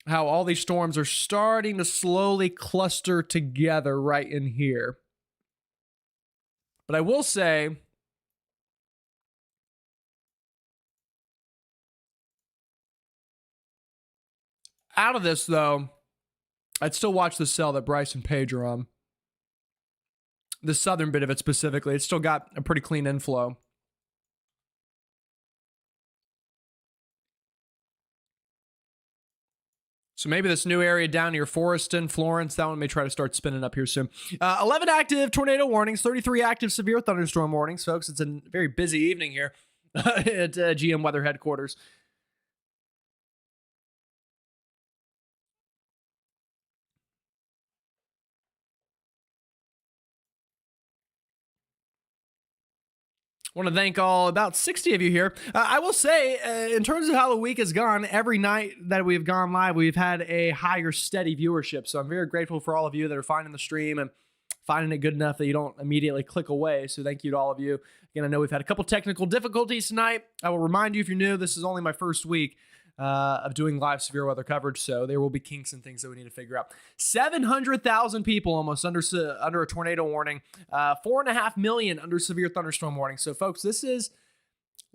how all these storms are starting to slowly cluster together right in here. But I will say, out of this though, I'd still watch the cell that Bryce and Paige are on. The southern bit of it specifically, it's still got a pretty clean inflow. So maybe this new area down near Forreston, Florence, that one may try to start spinning up here soon. 11 active tornado warnings, 33 active severe thunderstorm warnings, folks. It's a very busy evening here at GM Weather headquarters. Want to thank about 60 of you here. I will say, in terms of how the week has gone, every night that we've gone live, we've had a higher steady viewership. So I'm very grateful for all of you that are finding the stream and finding it good enough that you don't immediately click away. So thank you to all of you. Again, I know we've had a couple technical difficulties tonight. I will remind you, if you're new, this is only my first week of doing live severe weather coverage, so there will be kinks and things that we need to figure out. 700,000 people almost under a tornado warning, 4.5 million under severe thunderstorm warning. So folks, this is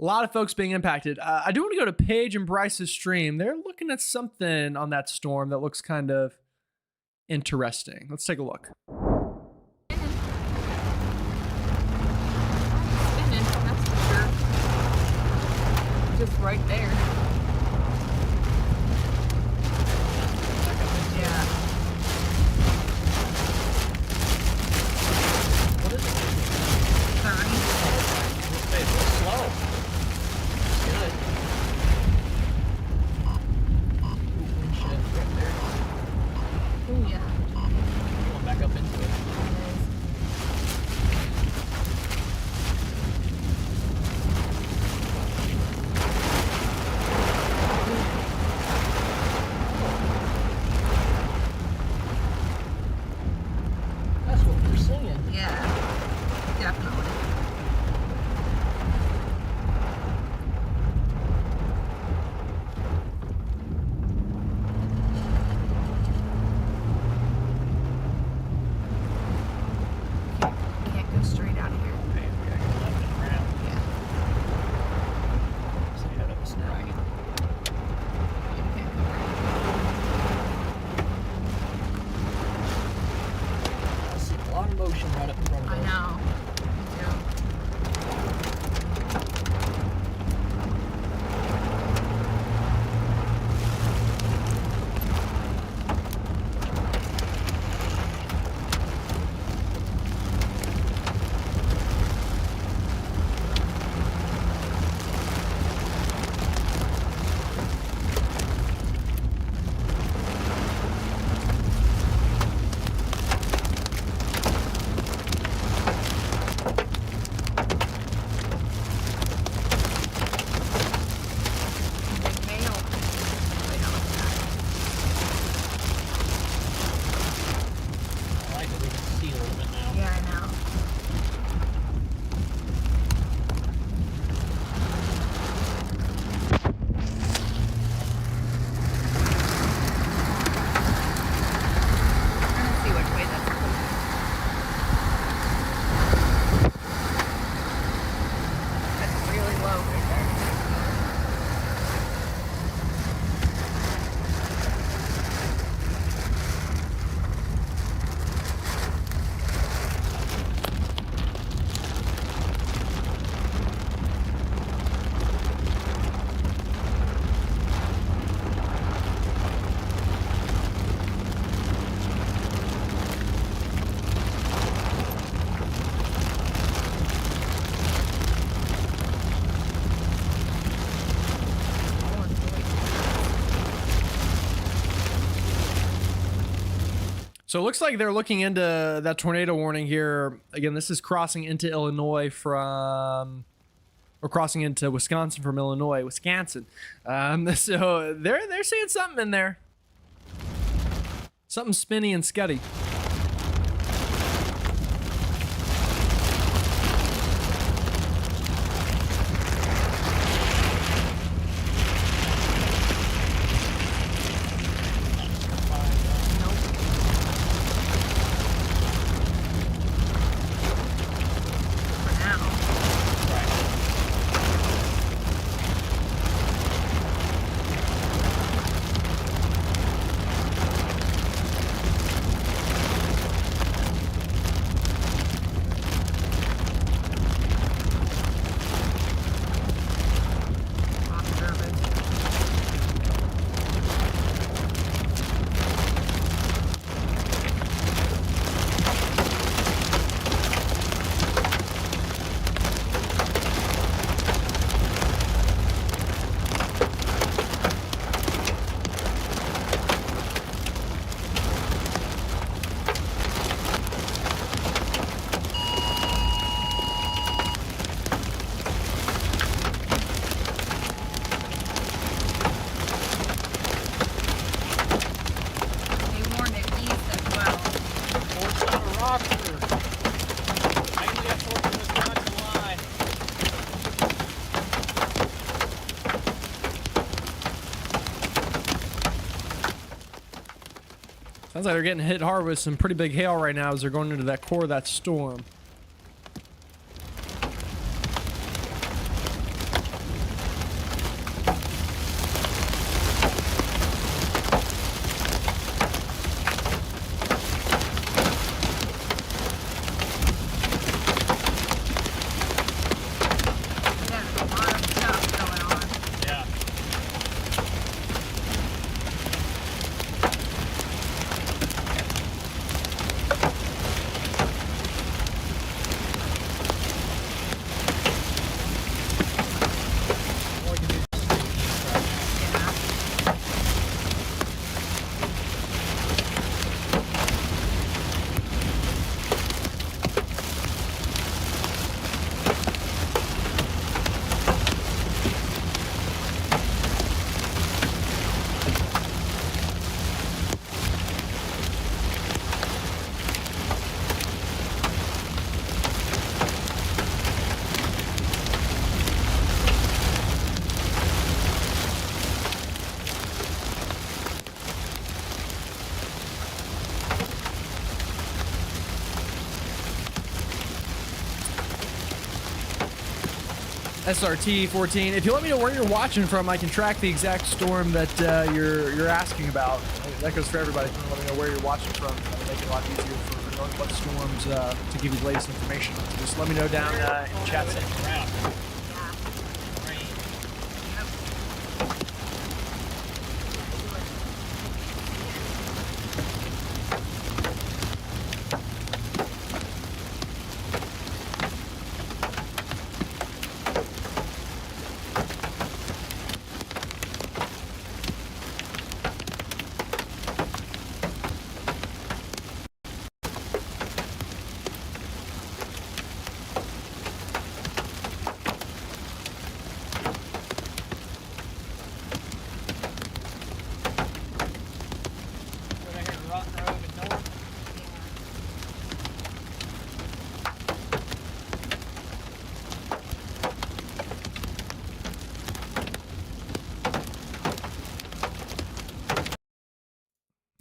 a lot of folks being impacted. I do want to go to Paige and Bryce's stream. They're looking at something on that storm that looks kind of interesting. Let's take a look. Spinning, that's for sure. Just right there. Yeah. What is it? 30. It's slow. It's good. Wind shift right there. Oh yeah. Going back up into it. That's what we're seeing. Yeah. Definitely. Can't go straight out of here. Okay, we gotta go left and around. Yeah. So you head up this now. You can't go right. I see a lot of motion right up in front of us. I know. Me too. Big hail. Right on the back. I like that we can see a little bit now. Yeah, I know. Trying to see which way that's going. That's really low right there. Oh, and really So it looks like they're looking into that tornado warning here. Again, this is crossing into Illinois or crossing into Wisconsin from Illinois, Wisconsin. So they're seeing something in there. Something spinny and scuddy. Sounds like they're getting hit hard with some pretty big hail right now as they're going into that core of that storm. There's a lot of stuff going on. Yeah. All you can do is Yeah. SRT 14. If you let me know where you're watching from, I can track the exact storm that you're asking about. That goes for everybody. If you want to let me know where you're watching from, that'll make it a lot easier for knowing what storms to give you the latest information. So just let me know down in the chat section. Yeah. Rain. Yep. Over here in Rock Grove and North.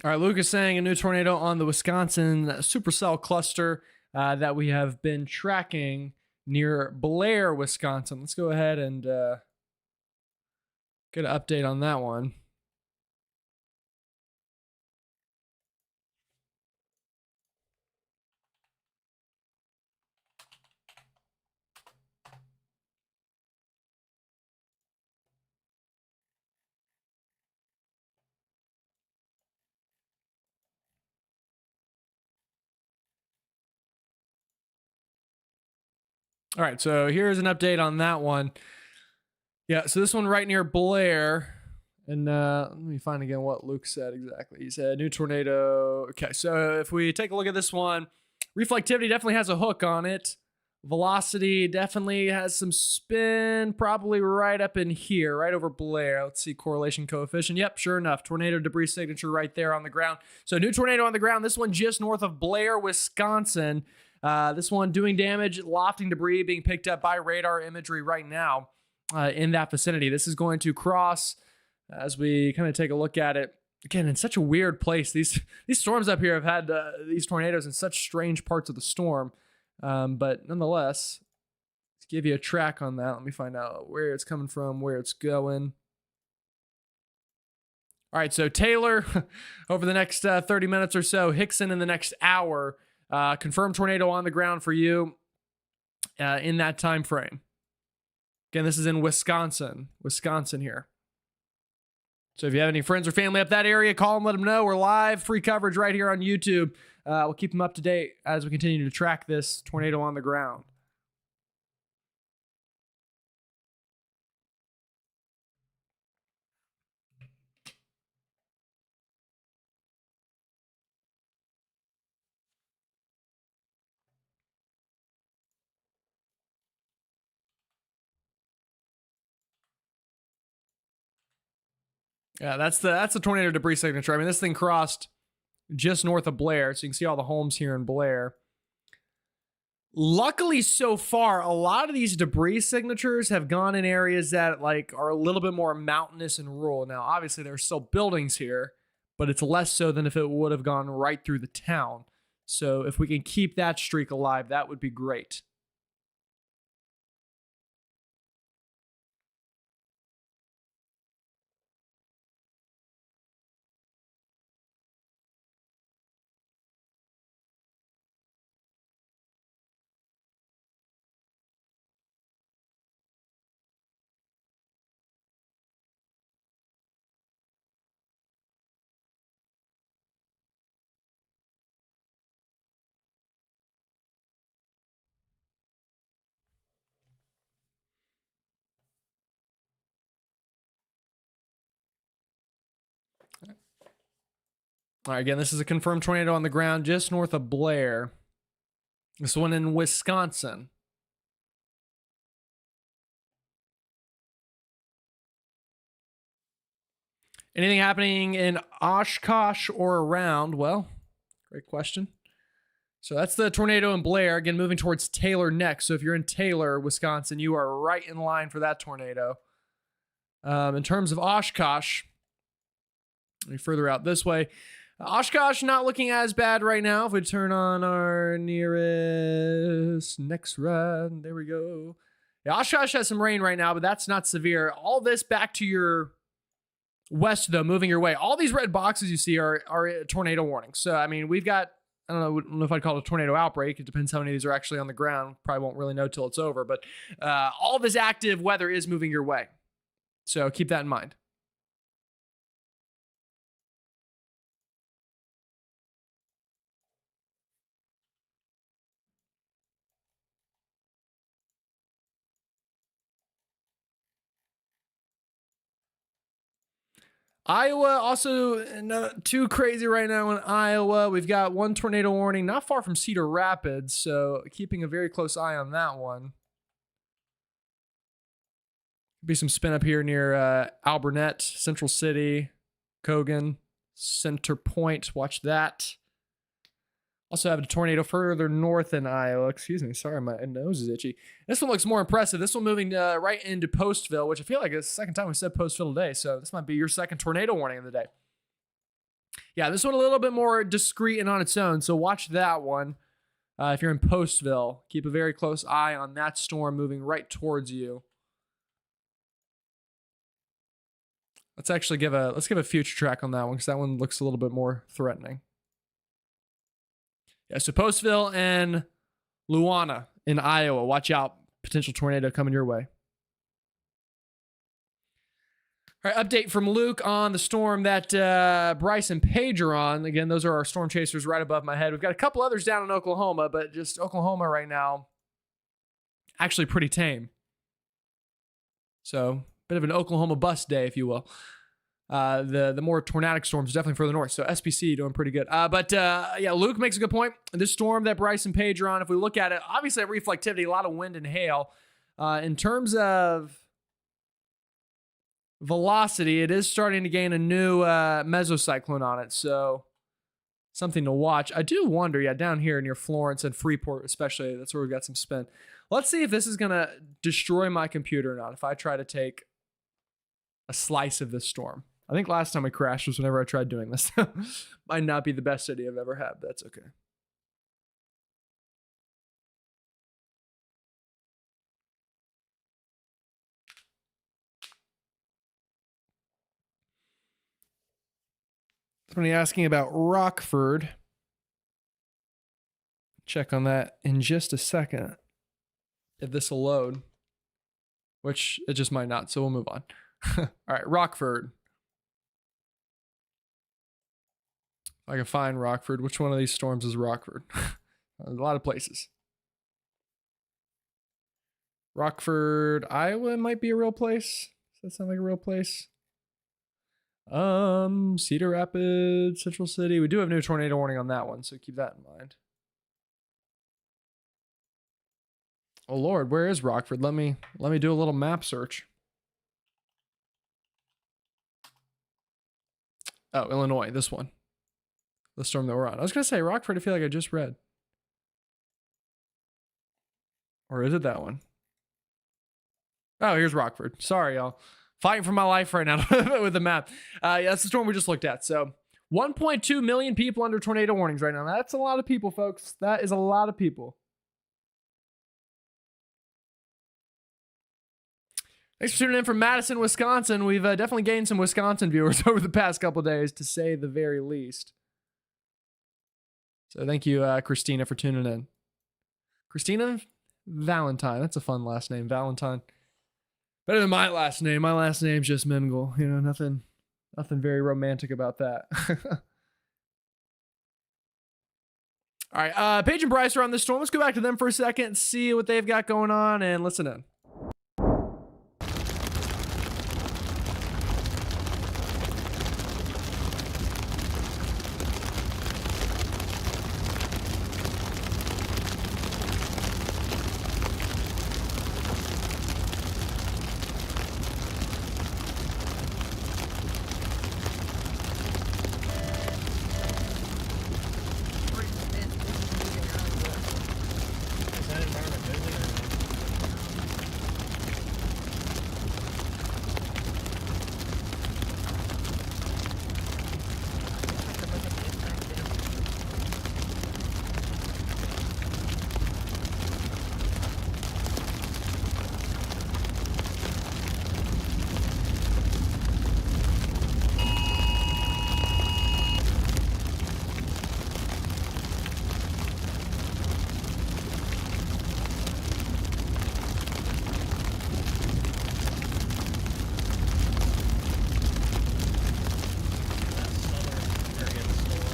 All right, Luke is saying a new tornado on the Wisconsin Supercell cluster that we have been tracking near Blair, Wisconsin. Let's go ahead and get an update on that one. All right, so here's an update on that one. Yeah, so this one right near Blair. And let me find again what Luke said exactly. He said new tornado. Okay, so if we take a look at this one, reflectivity definitely has a hook on it. Velocity definitely has some spin, probably right up in here, right over Blair. Let's see, correlation coefficient. Yep, sure enough, tornado debris signature right there on the ground. So new tornado on the ground. This one just north of Blair, Wisconsin. This one doing damage, lofting debris being picked up by radar imagery right now in that vicinity. This is going to cross as we kind of take a look at it. Again, in such a weird place. These storms up here have had these tornadoes in such strange parts of the storm. But nonetheless, let's give you a track on that. Let me find out where it's coming from, where it's going. All right, so Taylor, over the next 30 minutes or so, Hickson in the next hour, confirmed tornado on the ground for you in that time frame. Again, this is in Wisconsin here. So if you have any friends or family up that area, call them, let them know. We're live, free coverage right here on YouTube. We'll keep them up to date as we continue to track this tornado on the ground. Yeah, that's the tornado debris signature. I mean, this thing crossed just north of Blair, so you can see all the homes here in Blair. Luckily, so far, a lot of these debris signatures have gone in areas that like are a little bit more mountainous and rural. Now, obviously, there are still buildings here, but it's less so than if it would have gone right through the town. So if we can keep that streak alive, that would be great. All right, again, this is a confirmed tornado on the ground just north of Blair. This one in Wisconsin. Anything happening in Oshkosh or around? Well, great question. So that's the tornado in Blair. Again, moving towards Taylor next. So if you're in Taylor, Wisconsin, you are right in line for that tornado. In terms of Oshkosh, let me further out this way. Oshkosh not looking as bad right now. If we turn on our nearest next run, there we go. Yeah, Oshkosh has some rain right now, but that's not severe. All this back to your west, though, moving your way. All these red boxes you see are tornado warnings. So, I mean, we've got, I don't know if I'd call it a tornado outbreak. It depends how many of these are actually on the ground. Probably won't really know till it's over. But all this active weather is moving your way. So keep that in mind. Iowa, also not too crazy right now in Iowa. We've got one tornado warning not far from Cedar Rapids, so keeping a very close eye on that one. Be some spin up here near Alburnett, Central City, Cogan, Center Point. Watch that. Also have a tornado further north in Iowa. Excuse me. Sorry, my nose is itchy. This one looks more impressive. This one moving right into Postville, which I feel like is the second time we said Postville today. So this might be your second tornado warning of the day. Yeah, this one a little bit more discreet and on its own. So watch that one. If you're in Postville, keep a very close eye on that storm moving right towards you. Let's actually give a future track on that one because that one looks a little bit more threatening. Yeah, so Postville and Luana in Iowa. Watch out. Potential tornado coming your way. All right, update from Luke on the storm that Bryce and Paige are on. Again, those are our storm chasers right above my head. We've got a couple others down in Oklahoma, but just Oklahoma right now, actually pretty tame. So, bit of an Oklahoma bust day, if you will. The more tornadic storms definitely further north. So SPC doing pretty good. Yeah, Luke makes a good point. This storm that Bryce and Paige are on, if we look at it, obviously at reflectivity, a lot of wind and hail. In terms of velocity, it is starting to gain a new mesocyclone on it. So something to watch. I do wonder, yeah, down here near Florence and Freeport especially, that's where we've got some spin. Let's see if this is going to destroy my computer or not if I try to take a slice of this storm. I think last time I crashed was whenever I tried doing this. Might not be the best idea I've ever had. That's okay. Somebody asking about Rockford. Check on that in just a second. If this will load. Which it just might not, so we'll move on. All right, Rockford. If I can find Rockford. Which one of these storms is Rockford? A lot of places. Rockford, Iowa might be a real place. Does that sound like a real place? Cedar Rapids, Central City. We do have new tornado warning on that one, so keep that in mind. Oh Lord, where is Rockford? Let me do a little map search. Oh, Illinois, this one. The storm that we're on. I was gonna say Rockford, I feel like I just read. Or is it that one? Oh, here's Rockford. Sorry, y'all. Fighting for my life right now with the map. Yeah, that's the storm we just looked at. So 1.2 million people under tornado warnings right now. That's a lot of people, folks. That is a lot of people. Thanks for tuning in from Madison, Wisconsin. We've definitely gained some Wisconsin viewers over the past couple days, to say the very least. So thank you, Christina, for tuning in. Christina Valentine. That's a fun last name, Valentine. Better than my last name. My last name's just Mingle. You know, nothing very romantic about that. All right, Paige and Bryce are on the storm. Let's go back to them for a second, see what they've got going on, and listen in. Is that environment moving or not? That southern area of the storm.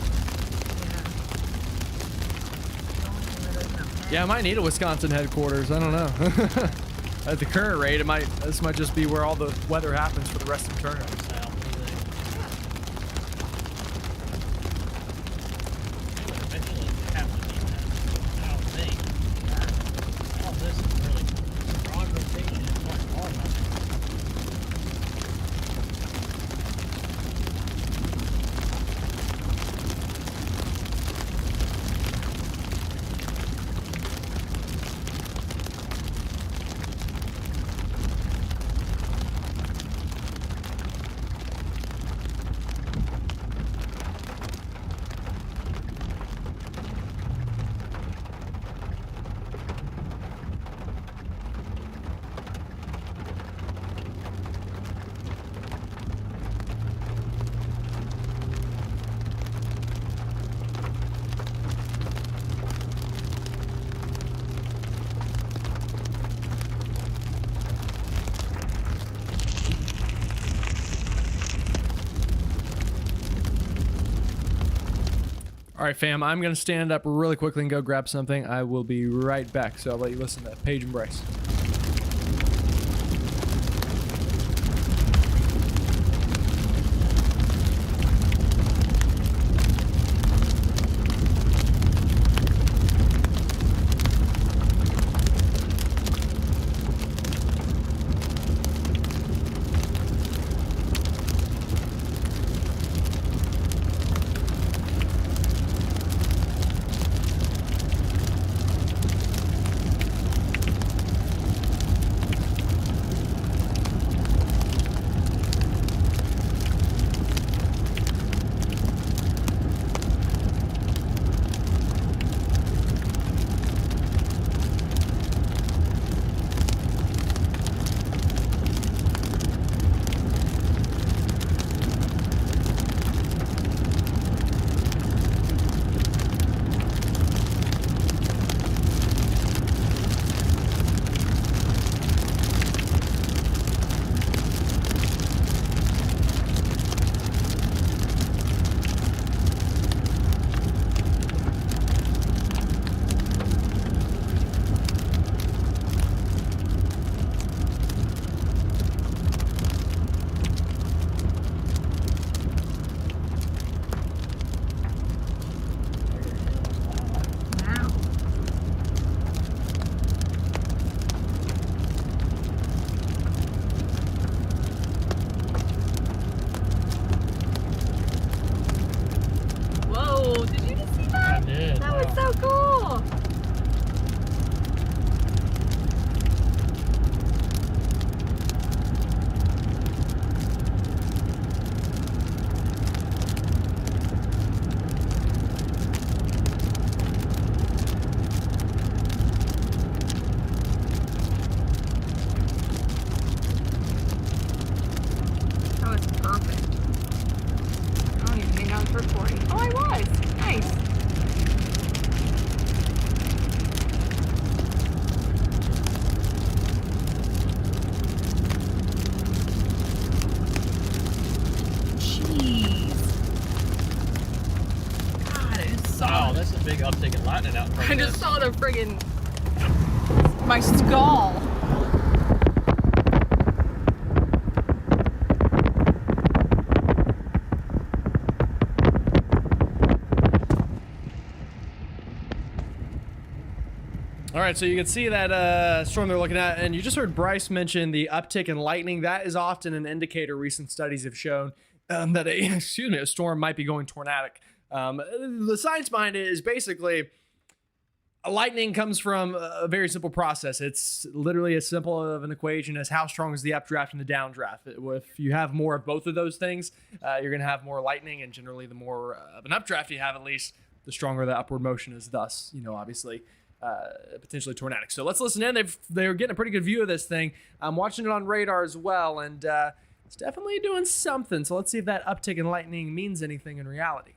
Yeah, I might need a Wisconsin headquarters. I don't know. At the current rate, this might just be where all the weather happens for the rest of the tournament. South, you think? It would eventually have to be that, I don't think. All this is really broad rotation. It's not hard enough. All right, fam, I'm going to stand up really quickly and go grab something. I will be right back, so I'll let you listen to Paige and Bryce. uptick in lightning out front I of just this. saw the friggin' my skull. All right, so you can see that storm they're looking at, and you just heard Bryce mention the uptick in lightning. That is often an indicator. Recent studies have shown that a storm might be going tornadic. The science behind it is basically lightning comes from a very simple process. It's literally as simple of an equation as how strong is the updraft and the downdraft. If you have more of both of those things, you're going to have more lightning, and generally the more of an updraft you have, at least, the stronger the upward motion is. Thus, obviously, potentially tornadic. So let's listen in. They're getting a pretty good view of this thing. I'm watching it on radar as well, and it's definitely doing something. So let's see if that uptick in lightning means anything in reality.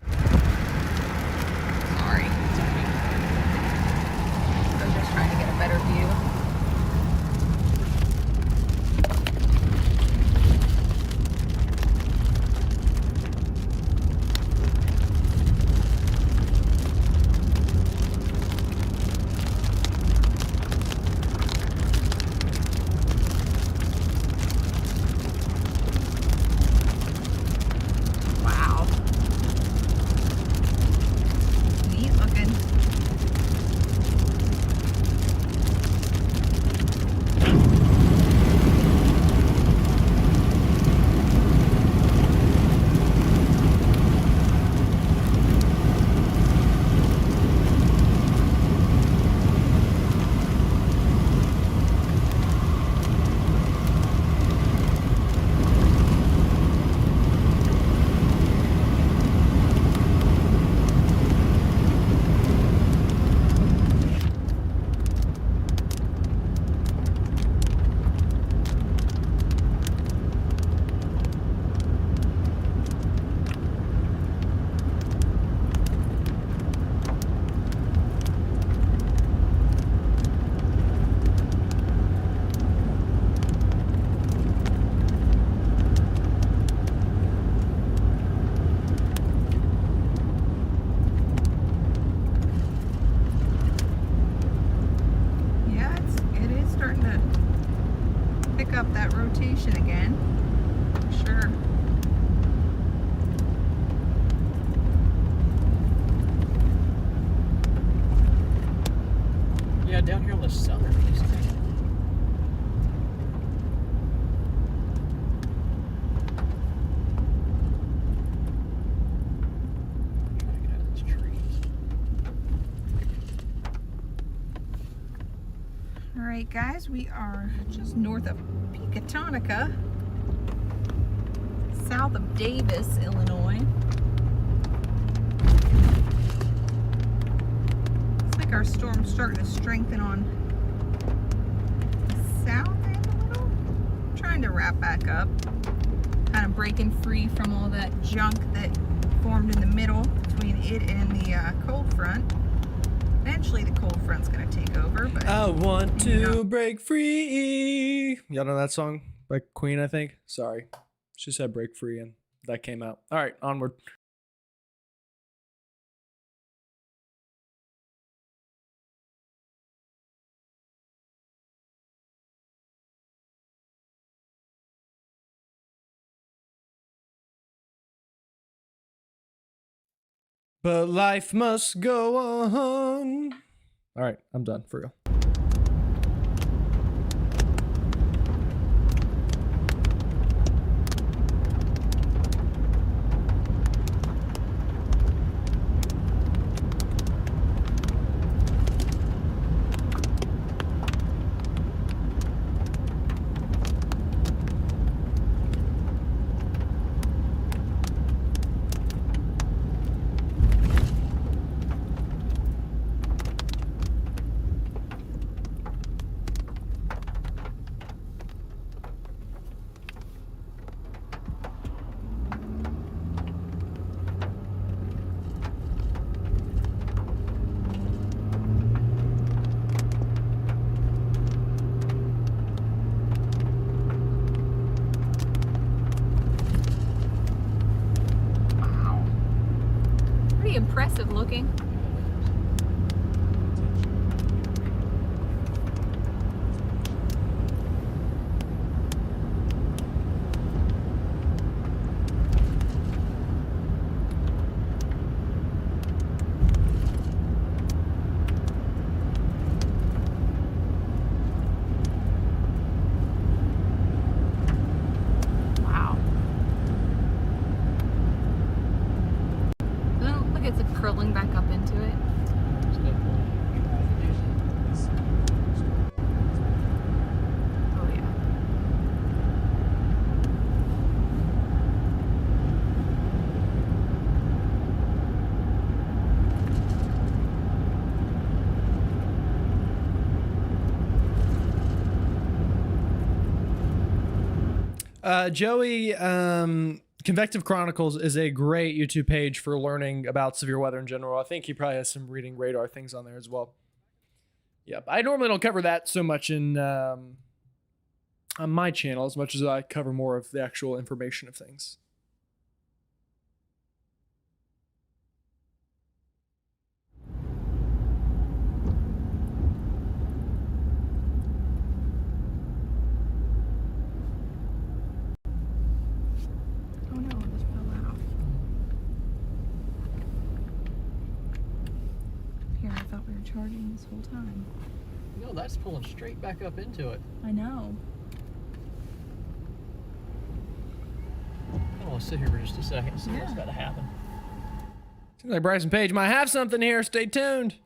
Sorry. I'm just trying to get a better view. Wow. Neat looking. Yeah, it is starting to pick up that rotation again. Sure. Yeah, down here on the southern east. Trying to get out of these trees. All right, guys, we are just north of Pecatonica, south of Davis, Illinois. Looks like our storm's starting to strengthen on the south end a little. Trying to wrap back up. Kind of breaking free from all that junk that formed in the middle between it and the cold front. Eventually the cold front's gonna take over, but I want you to know. break free. Y'all know that song by Queen, I think? Sorry. She said break free, and that came out. All right, onward. But life must go on. All right, I'm done for real. Wow. Pretty impressive looking. into it. There's no point in trying to do that. This severe thunderstorm warning has been Oh yeah. Joey, Convective Chronicles is a great YouTube page for learning about severe weather in general. I think he probably has some reading radar things on there as well. Yep. I normally don't cover that so much in on my channel as much as I cover more of the actual information of things. Oh no, it just fell out. Here, I thought we were charging this whole time. No, that's pulling straight back up into it. I know. I want to sit here for just a second and see what's Yeah. about to happen. Seems like Bryson Page might have something here. Stay tuned.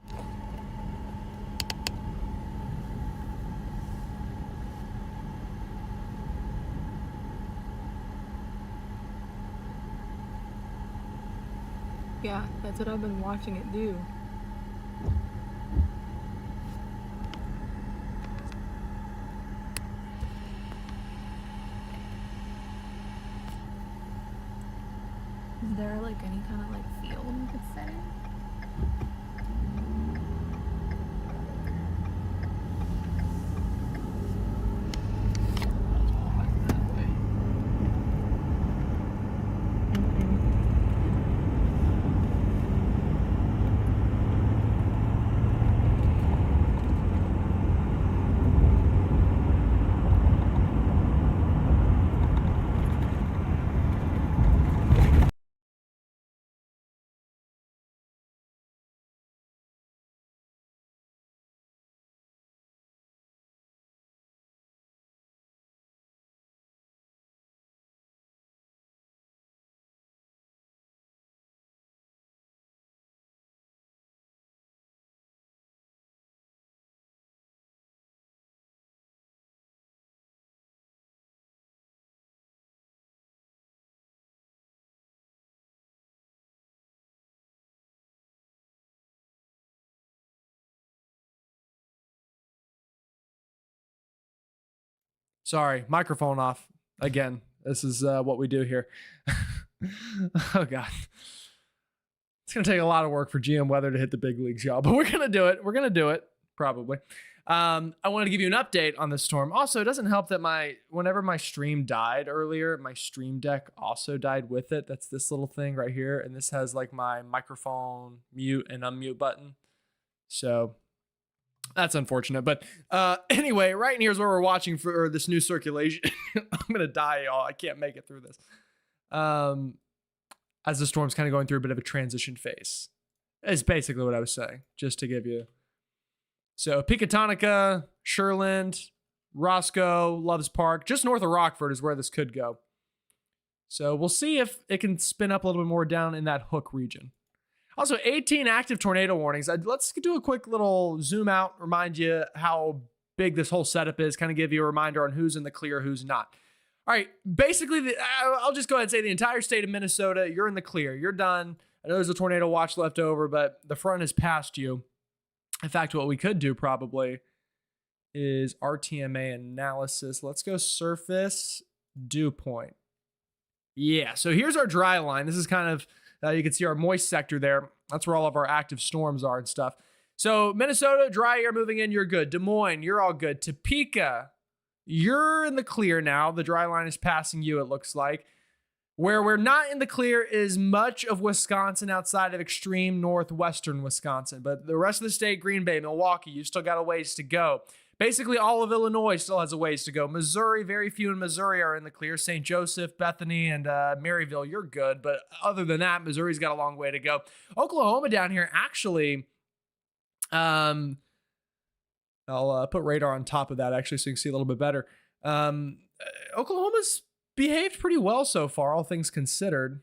Yeah, that's what I've been watching it do. Is there like any kind of like field you could say? That's all back that way. Sorry, microphone off again. This is what we do here. Oh God, it's gonna take a lot of work for GM Weather to hit the big leagues, y'all. But we're gonna do it. We're gonna do it probably. I wanted to give you an update on this storm. Also, it doesn't help that whenever my stream died earlier, my stream deck also died with it. That's this little thing right here, and this has like my microphone mute and unmute button. So that's unfortunate. But anyway, right in here is where we're watching for this new circulation. I'm gonna die, y'all. I can't make it through this. As the storm's kind of going through a bit of a transition phase. Is basically what I was saying, just to give you. So Pecatonica, Sherland, Roscoe, Loves Park, just north of Rockford is where this could go. So we'll see if it can spin up a little bit more down in that Hook region. Also, 18 active tornado warnings. Let's do a quick little zoom out, remind you how big this whole setup is, kind of give you a reminder on who's in the clear, who's not. All right, basically, I'll just go ahead and say the entire state of Minnesota, you're in the clear. You're done. I know there's a tornado watch left over, but the front is past you. In fact, what we could do probably is RTMA analysis. Let's go surface dew point. Yeah, so here's our dry line. This is kind of, you can see our moist sector there. That's where all of our active storms are and stuff. So Minnesota, dry air moving in, you're good. Des Moines, you're all good. Topeka, you're in the clear now. The dry line is passing you, it looks like. Where we're not in the clear is much of Wisconsin outside of extreme northwestern Wisconsin. But the rest of the state, Green Bay, Milwaukee, you still got a ways to go. Basically, all of Illinois still has a ways to go. Missouri, very few in Missouri are in the clear. St. Joseph, Bethany, and Maryville, you're good. But other than that, Missouri's got a long way to go. Oklahoma down here, actually, I'll put radar on top of that, actually, so you can see a little bit better. Oklahoma's behaved pretty well so far, all things considered.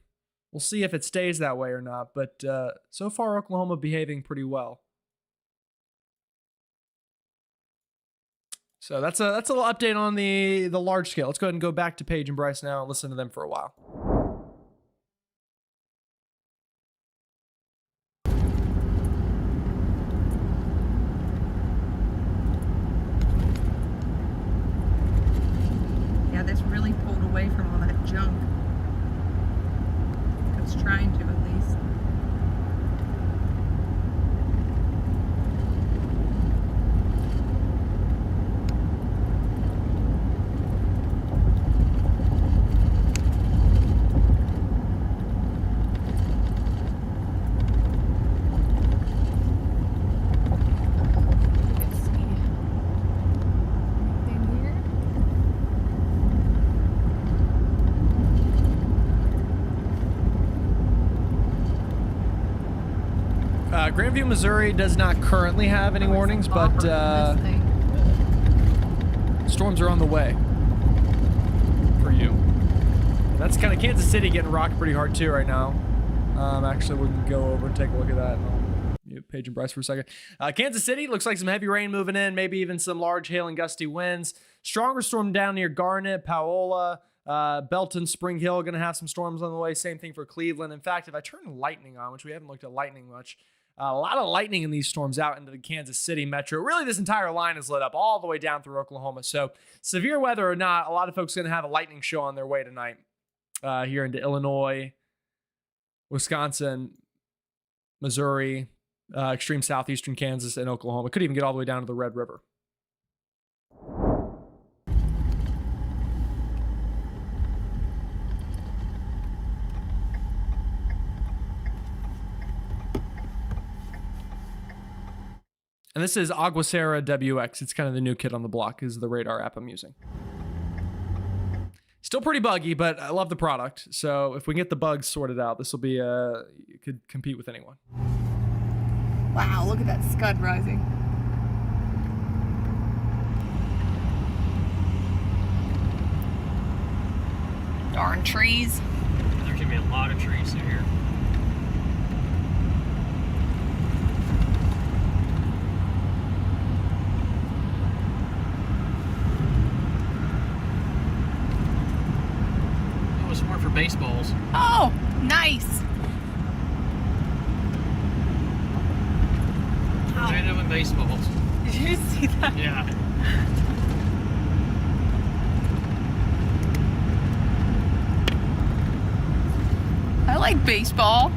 We'll see if it stays that way or not, but so far Oklahoma behaving pretty well. So that's a little update on the large scale. Let's go ahead and go back to Paige and Bryce now and listen to them for a while. Yeah, this really pulled away from all that junk. It's trying to, at least. Let's see. Anything here? Grandview, Missouri does not currently have any warnings, but This thing. storms are on the way for you. And that's kind of Kansas City getting rocked pretty hard too right now. Actually, we can go over and take a look at that. And I'll mute Paige and Bryce for a second. Kansas City looks like some heavy rain moving in, maybe even some large hail and gusty winds. Stronger storm down near Garnet, Paola, Belton, Spring Hill going to have some storms on the way. Same thing for Cleveland. In fact, if I turn lightning on, which we haven't looked at lightning much, a lot of lightning in these storms out into the Kansas City metro. Really, this entire line is lit up all the way down through Oklahoma. So severe weather or not, a lot of folks are going to have a lightning show on their way tonight here into Illinois, Wisconsin, Missouri, extreme southeastern Kansas, and Oklahoma. Could even get all the way down to the Red River. And this is Aguacera WX. It's kind of the new kid on the block, is the radar app I'm using. Still pretty buggy, but I love the product. So if we can get the bugs sorted out, this will be, it could compete with anyone. Wow, look at that scud rising. Darn trees. There's gonna be a lot of trees through here. Oh, it's more for baseballs. Oh, nice. Tornado and baseballs. Did you see that? Yeah. I like baseball.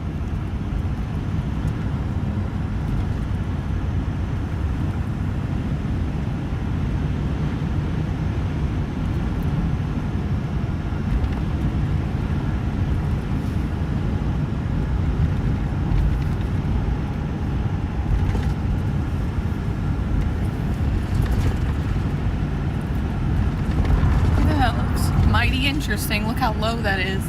That looks mighty interesting. Look how low that is.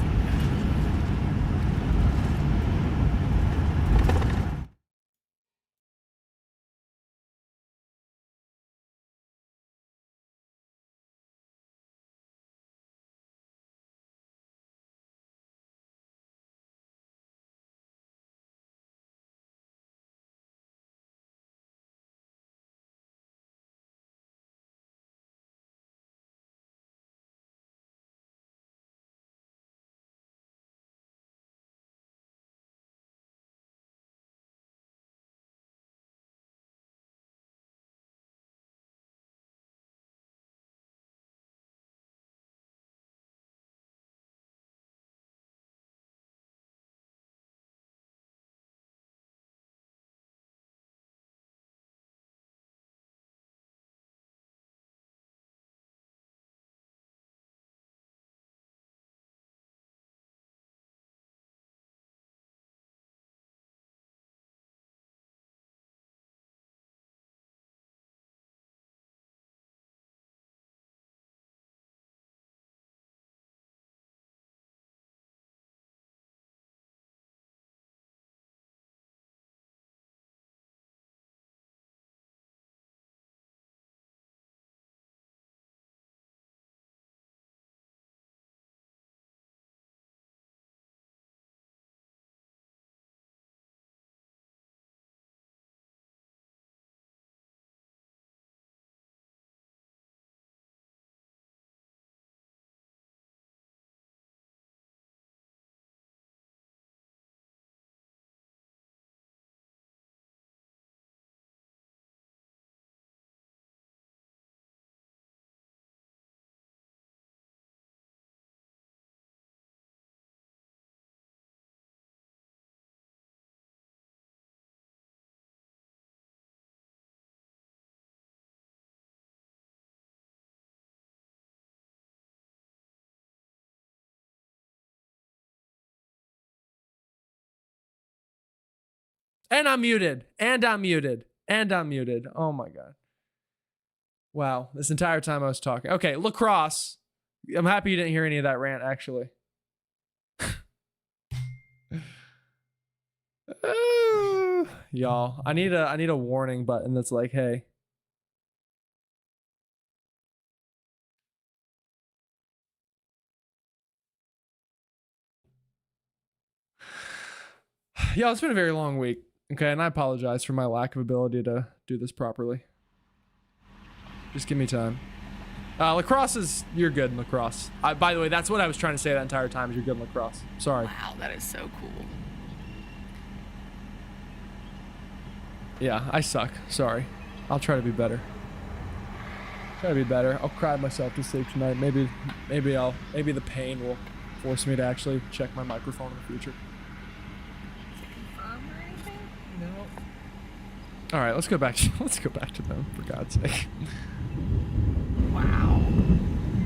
And I'm muted. And I'm muted. And I'm muted. Oh my God. Wow. This entire time I was talking. Okay, lacrosse. I'm happy you didn't hear any of that rant, actually. Y'all, I need a warning button that's like, hey. Y'all, it's been a very long week. Okay, and I apologize for my lack of ability to do this properly. Just give me time. Lacrosse is, you're good in lacrosse. By the way, that's what I was trying to say that entire time, is you're good in lacrosse. Sorry. Wow, that is so cool. Yeah, I suck. Sorry. I'll try to be better. I'll cry myself to sleep tonight. Maybe the pain will force me to actually check my microphone in the future. Or anything? No. All right, let's go back to them, for God's sake. Wow.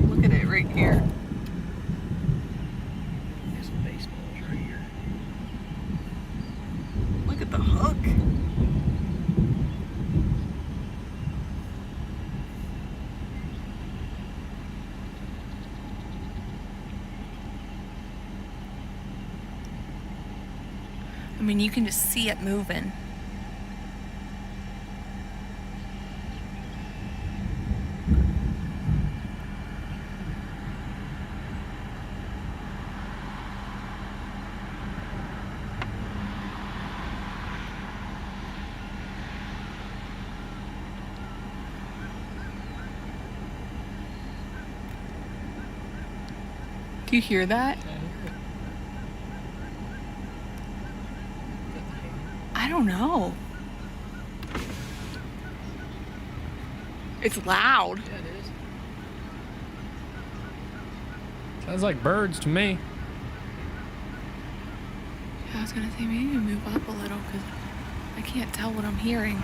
Look at it right here. There's some baseballs right here. Look at the hook. I mean, you can just see it moving. Do you hear that? I don't know. It's loud. Yeah, it is. Sounds like birds to me. I was gonna say maybe move up a little because I can't tell what I'm hearing.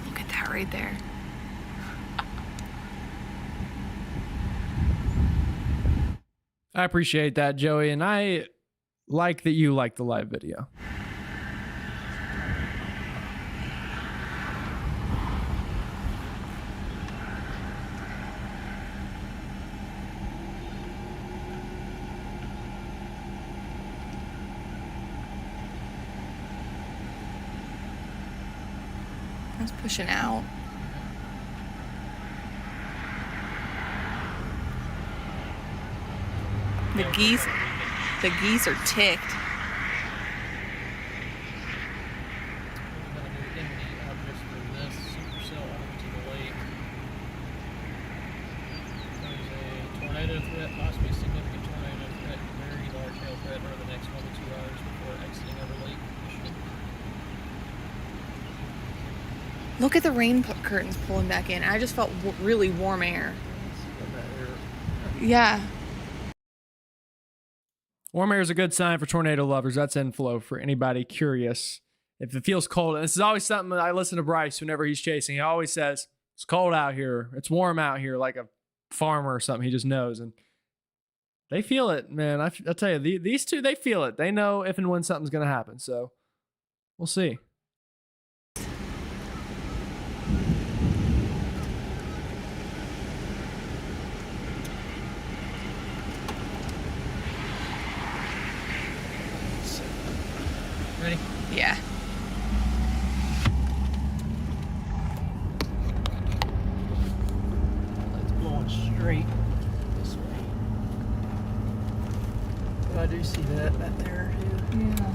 Look at that right there. I appreciate that, Joey, and I like that you like the live video. It's pushing out. The geese are ticked. We're gonna do MD just for this Supercell out to the lake. There's a tornado threat, possibly significant tornado threat, very large hail threat over the next 1 to 2 hours before exiting over Lake Michigan. Look at the rain curtains pulling back in. I just felt really warm air. Yeah. Warm air is a good sign for tornado lovers. That's inflow for anybody curious. If it feels cold, and this is always something that I listen to Bryce whenever he's chasing. He always says, it's cold out here. It's warm out here, like a farmer or something. He just knows. And they feel it, man. I tell you, these two, they feel it. They know if and when something's going to happen. So we'll see. Ready? Yeah. It's blowing straight this way. But I do see that there too. Yeah.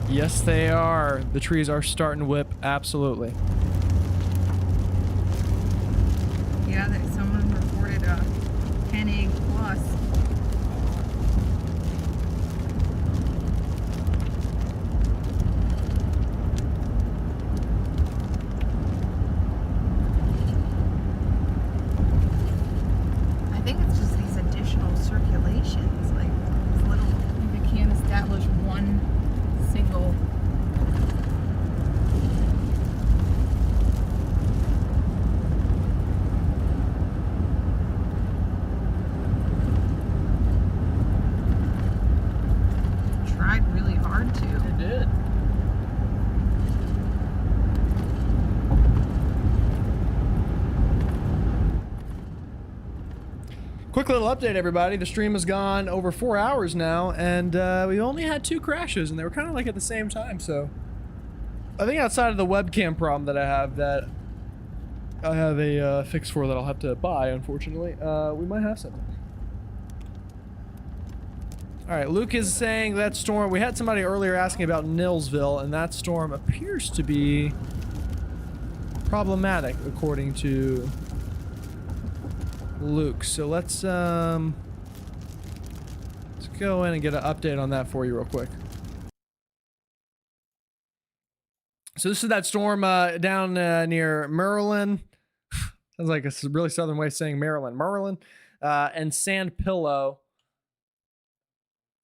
Yes, they are. The trees are starting to whip. Absolutely. Yeah, that someone reported a 10 egg plus. estimations. Like it's little, you can't establish one single. Tried really hard to. It did. Quick little update, everybody. The stream has gone over 4 hours now, and we only had 2 crashes, and they were kind of like at the same time. So I think outside of the webcam problem that I have a fix for that I'll have to buy, unfortunately, we might have something. All right, Luke is saying that storm. We had somebody earlier asking about Nilsville, and that storm appears to be problematic, according to Luke. So let's go in and get an update on that for you real quick. So this is that storm down near Merlin. Sounds like a really southern way of saying Maryland. Merlin and Sand Pillow.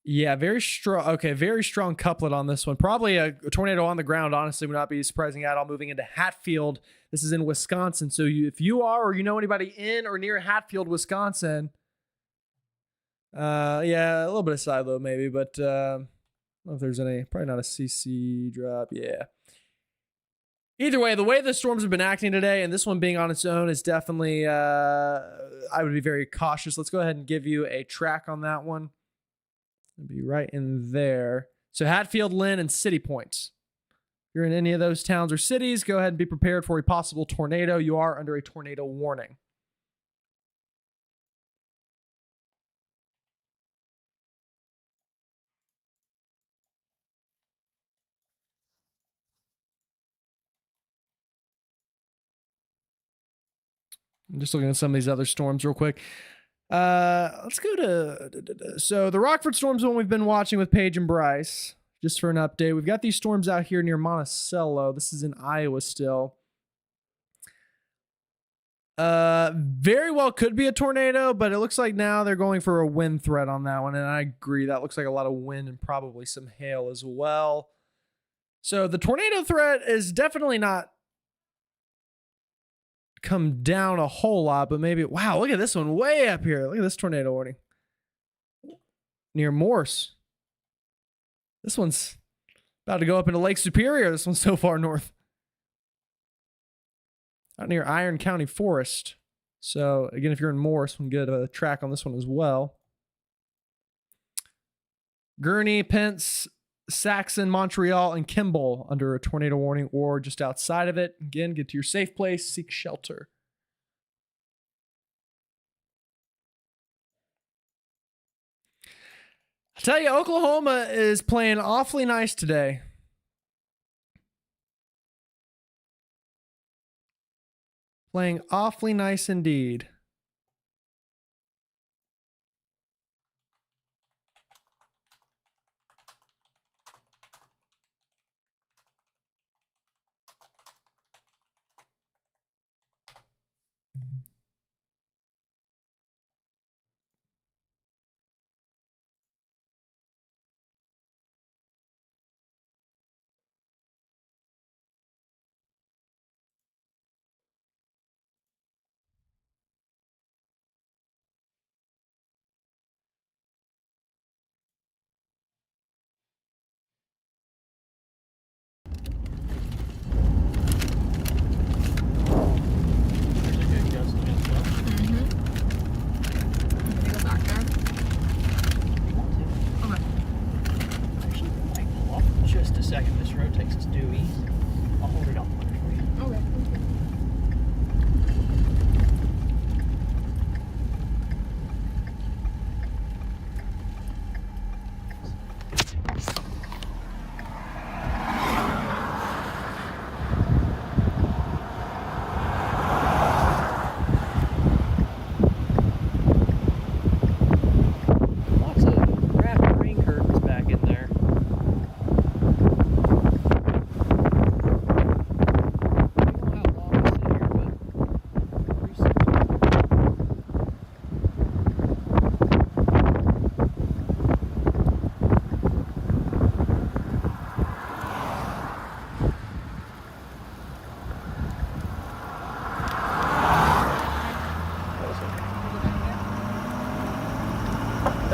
Yeah, very strong. Okay, very strong couplet on this one. Probably a tornado on the ground, honestly, would not be surprising at all. Moving into Hatfield. This is in Wisconsin. So if you are or you know anybody in or near Hatfield, Wisconsin, yeah, a little bit of side load maybe, but I don't know if there's any, probably not a CC drop. Yeah. Either way, the way the storms have been acting today, and this one being on its own is definitely, I would be very cautious. Let's go ahead and give you a track on that one. It'll be right in there. So Hatfield, Lynn, and City Point. If you're in any of those towns or cities, go ahead and be prepared for a possible tornado. You are under a tornado warning. I'm just looking at some of these other storms real quick. Let's go to so the Rockford storm's one we've been watching with Paige and Bryce. Just for an update, we've got these storms out here near Monticello. This is in Iowa still. Very well could be a tornado, but it looks like now they're going for a wind threat on that one, and I agree. That looks like a lot of wind and probably some hail as well. So the tornado threat is definitely not come down a whole lot, but maybe, wow, look at this one way up here. Look at this tornado warning. Near Morse. This one's about to go up into Lake Superior. This one's so far north. Out near Iron County Forest. So, again, if you're in Morse, we can get a track on this one as well. Gurney, Pence, Saxon, Montreal, and Kimball under a tornado warning or just outside of it. Again, get to your safe place, seek shelter. I tell you, Oklahoma is playing awfully nice today. Playing awfully nice indeed.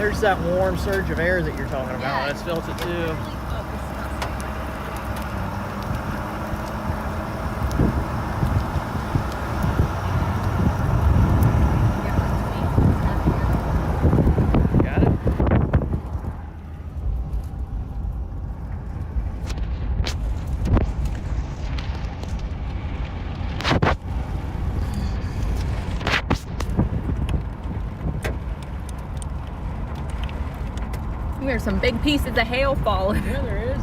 There's that warm surge of air that you're talking about. Yeah. It's felt it too. Got it? There's some big pieces of hail falling. Yeah, there is.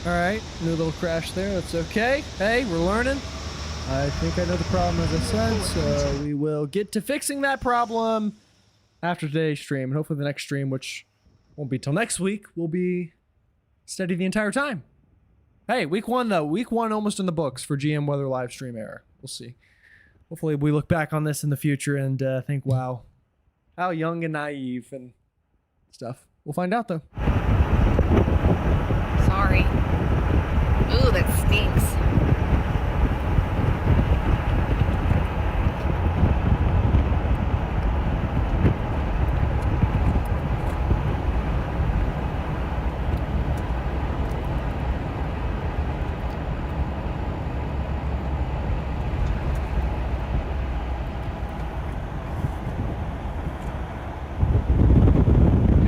All right, new little crash there. That's okay. Hey, we're learning. I think I know the problem, as I said, so we will get to fixing that problem after today's stream. And hopefully the next stream, which won't be till next week, will be steady the entire time. Hey, week one, though. Week one almost in the books for GM Weather live stream error. We'll see. Hopefully we look back on this in the future and think, wow, how young and naive and stuff. We'll find out, though. Sorry. Ooh, that stinks.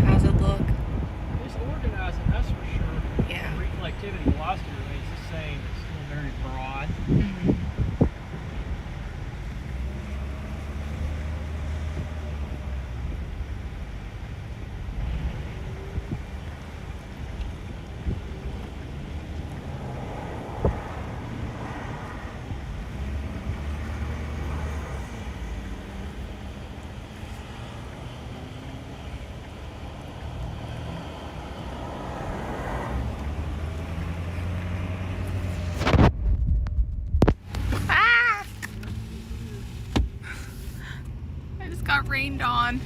How's it look? It's organizing, that's for sure. Yeah. Reflectivity velocity remains the same. It's still very broad. Ah! I just got rained on.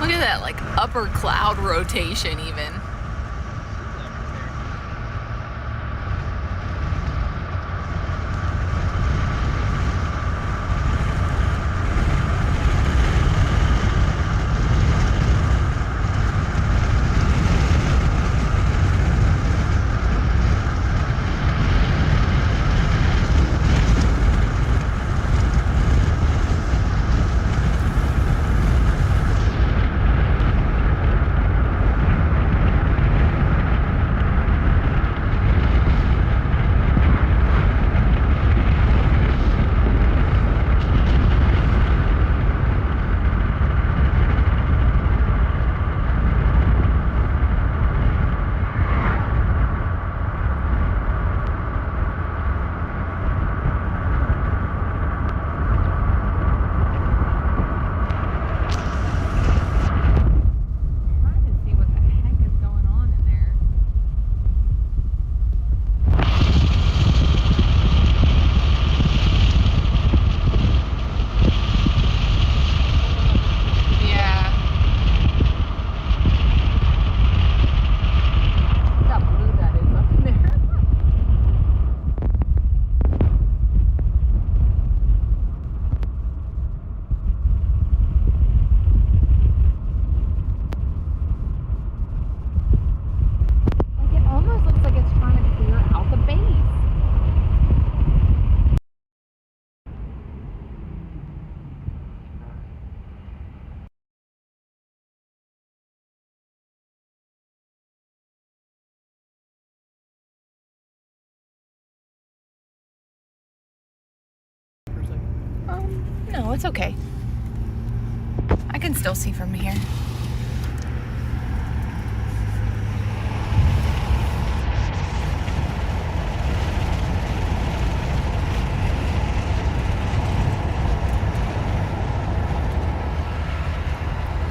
Look at that, like upper cloud rotation even. No, it's okay. I can still see from here.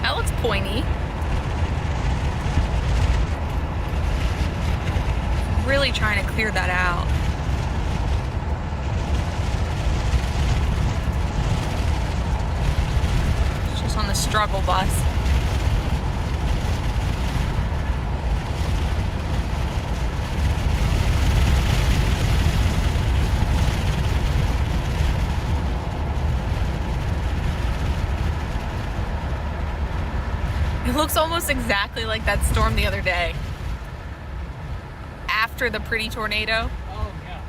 That looks pointy. Really trying to clear that out. It's just on the struggle bus. It looks almost exactly like that storm the other day. After the pretty tornado. Oh, yeah.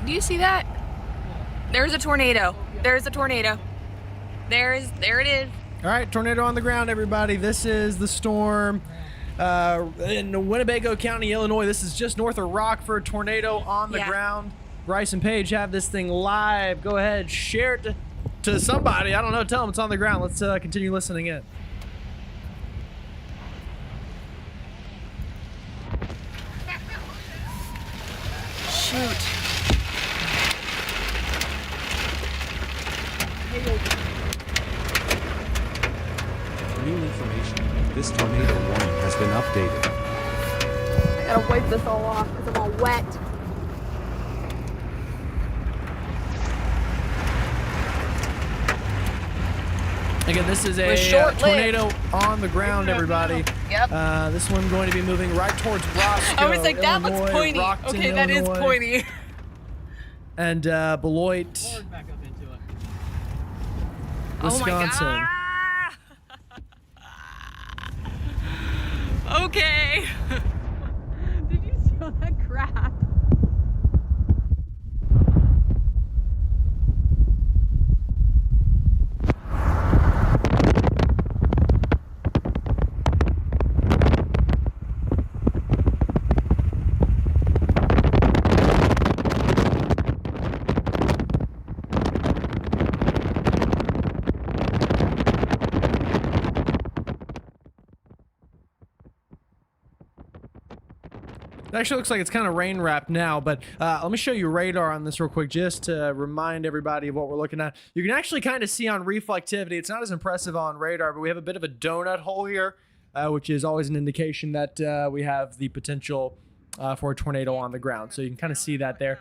Do you see that? There's a tornado. There's a tornado. There it is. All right, tornado on the ground, everybody. This is the storm in Winnebago County, Illinois. This is just north of Rockford. Tornado on the ground. Bryce and Paige have this thing live. Go ahead, share it to somebody. I don't know. Tell them it's on the ground. Let's continue listening in. Shoot. New information. This tornado warning has been updated. I gotta wipe this all off because I'm all wet. Again, this is a tornado on the ground, everybody. Yep. This one going to be moving right towards Roscoe, I was like, that Illinois, looks pointy. Rockton, Okay, that is Illinois, pointy. and Beloit, Forward back up into it. Wisconsin. Oh my God. Okay. Did you see all that crap? It actually looks like it's kind of rain wrapped now, but let me show you radar on this real quick just to remind everybody of what we're looking at. You can actually kind of see on reflectivity. It's not as impressive on radar, but we have a bit of a donut hole here, which is always an indication that we have the potential for a tornado on the ground. So you can kind of see that there.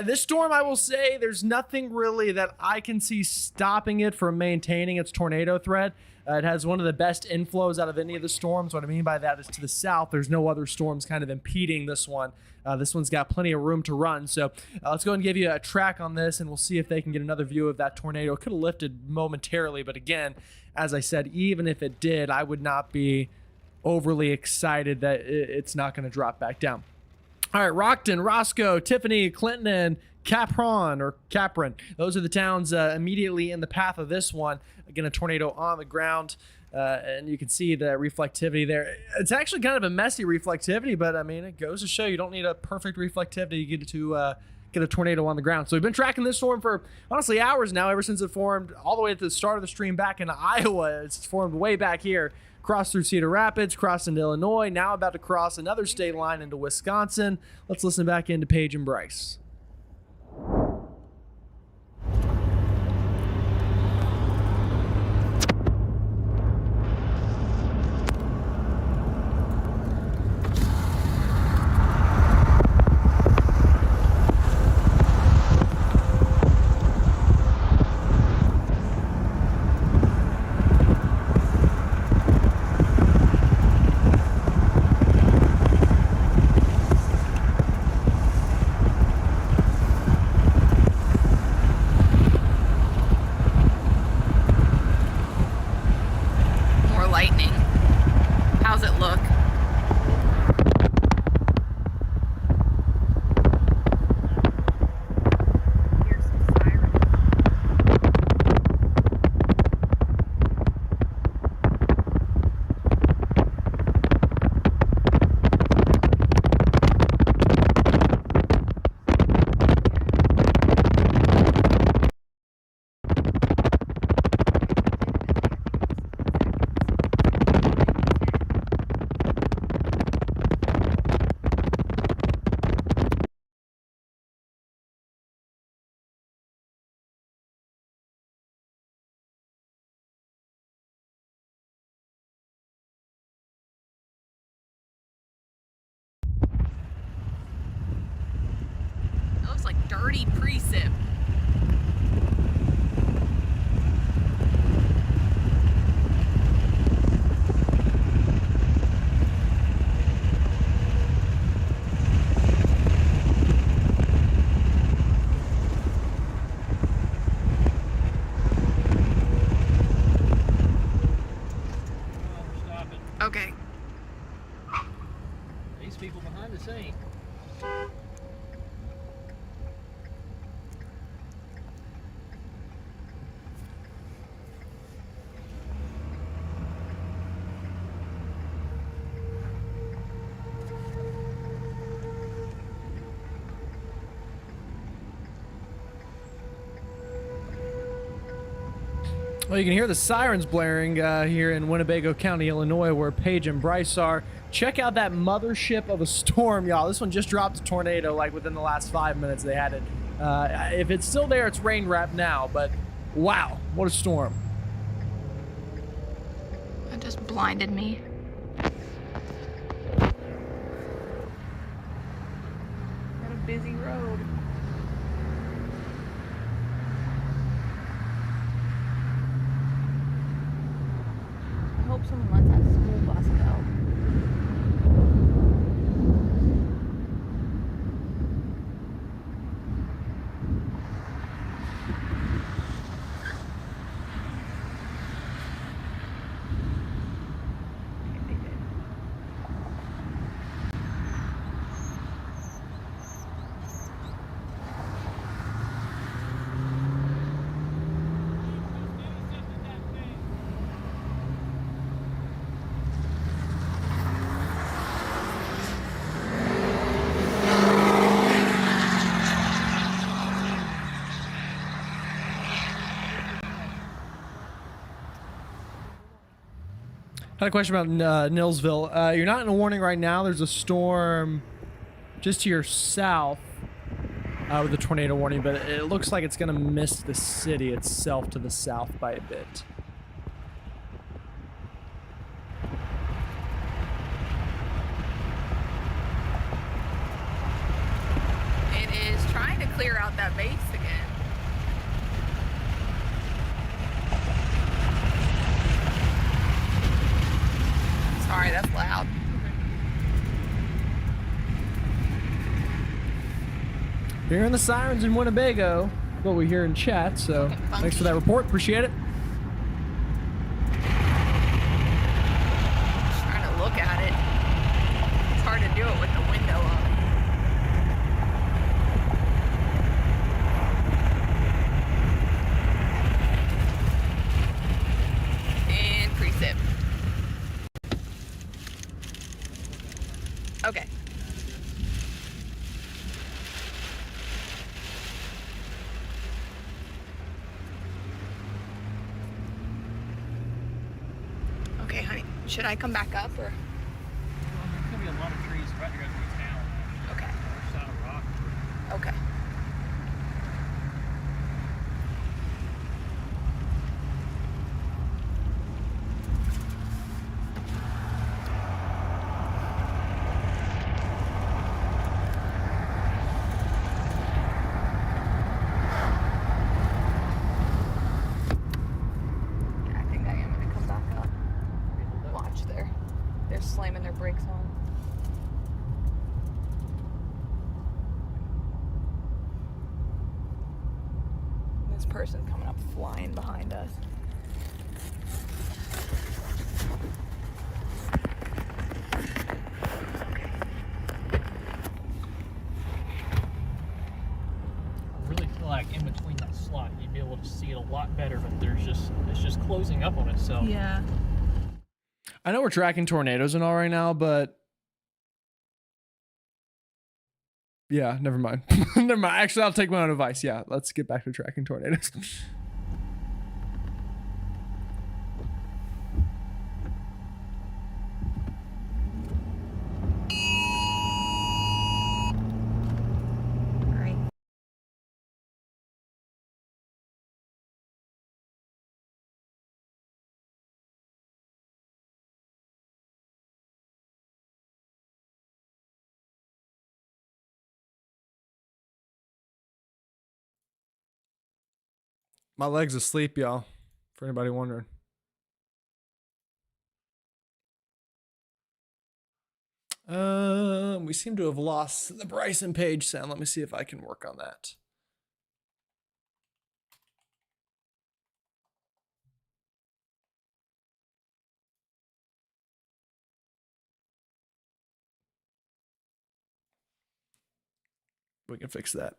This storm, I will say, there's nothing really that I can see stopping it from maintaining its tornado threat. It has one of the best inflows out of any of the storms. What I mean by that is to the south, there's no other storms kind of impeding this one. This one's got plenty of room to run. So let's go ahead and give you a track on this, and we'll see if they can get another view of that tornado. It could have lifted momentarily, but again, as I said, even if it did, I would not be overly excited that it's not going to drop back down. All right, Rockton, Roscoe, Tiffany, Clinton, and Capron. Those are the towns immediately in the path of this one. Again, a tornado on the ground, and you can see the reflectivity there. It's actually kind of a messy reflectivity, but I mean, it goes to show you don't need a perfect reflectivity to get a tornado on the ground. So we've been tracking this storm for honestly hours now, ever since it formed all the way at the start of the stream back in Iowa. It's formed way back here. Crossed through Cedar Rapids, crossed into Illinois, now about to cross another state line into Wisconsin. Let's listen back into Paige and Bryce. pretty precip. Okay. These people behind the scene. Well, you can hear the sirens blaring here in Winnebago County, Illinois, where Paige and Bryce are. Check out that mothership of a storm, y'all. This one just dropped a tornado like within the last 5 minutes they had it. If it's still there, it's rain wrapped now, but wow, what a storm. It just blinded me. Got a busy road. I hope someone lets that school bus go. I had a question about Nilsville. You're not in a warning right now. There's a storm just to your south with a tornado warning, but it looks like it's going to miss the city itself to the south by a bit. It is trying to clear out that base again. Sorry, that's loud. Hearing the sirens in Winnebago, what we hear in chat, so thanks for that report. Appreciate it. Just trying to look at it. It's hard to do it with the window up. And precip. Okay. Okay, honey. Should I come back up or? Well, there's gonna be a lot of trees right here through town. Okay. Other side of rock. Okay. I think I am gonna come back up. Watch there. They're slamming their brakes on. This person's coming up flying behind us. I really feel like in between that slot you'd be able to see it a lot better, but it's just closing up on itself. Yeah. I know we're tracking tornadoes and all right now, but yeah, never mind. Never mind. Actually, I'll take my own advice. Yeah, let's get back to tracking tornadoes. My leg's asleep, y'all. For anybody wondering. We seem to have lost the Bryson page sound. Let me see if I can work on that. We can fix that.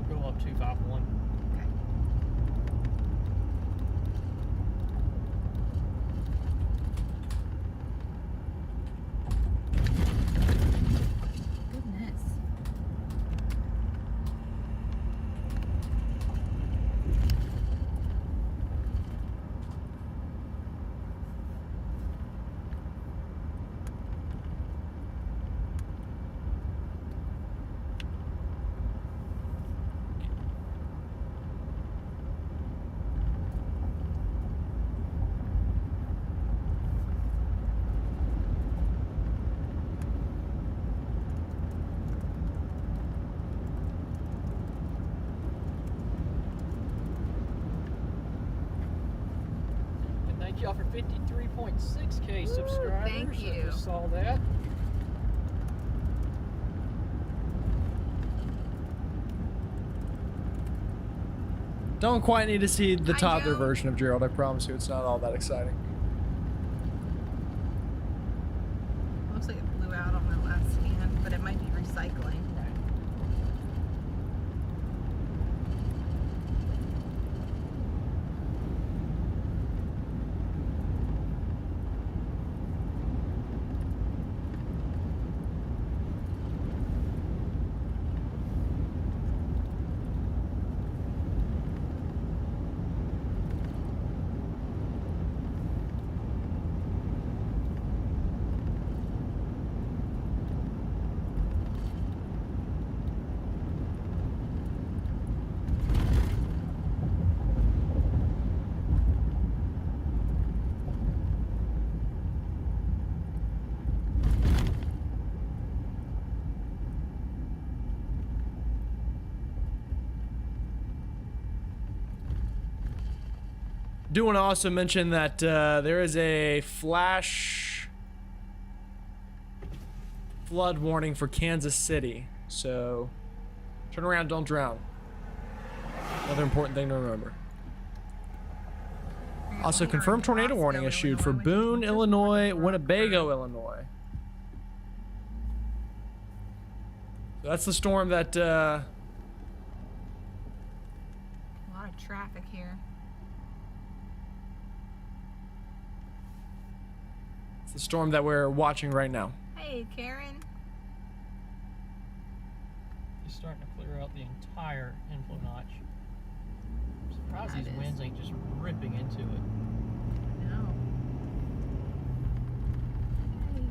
Go up 251. Goodness. And thank y'all for 53.6K subscribers. thank you. I just saw that. Don't quite need to see the Hi, toddler Joe. version of Gerald. I promise you, it's not all that exciting. Looks like it blew out on my last scan, but it might be recycling. Do want to also mention that there is a flash flood warning for Kansas City. So turn around, don't drown. Another important thing to remember. Also, confirmed tornado warning issued for Boone, Illinois, Winnebago, Illinois. So that's the storm that A lot of traffic here. it's the storm that we're watching right now. Hey, Karen. It's starting to clear out the entire inflow notch. I'm surprised That these is. winds ain't just ripping into it. No. Hey.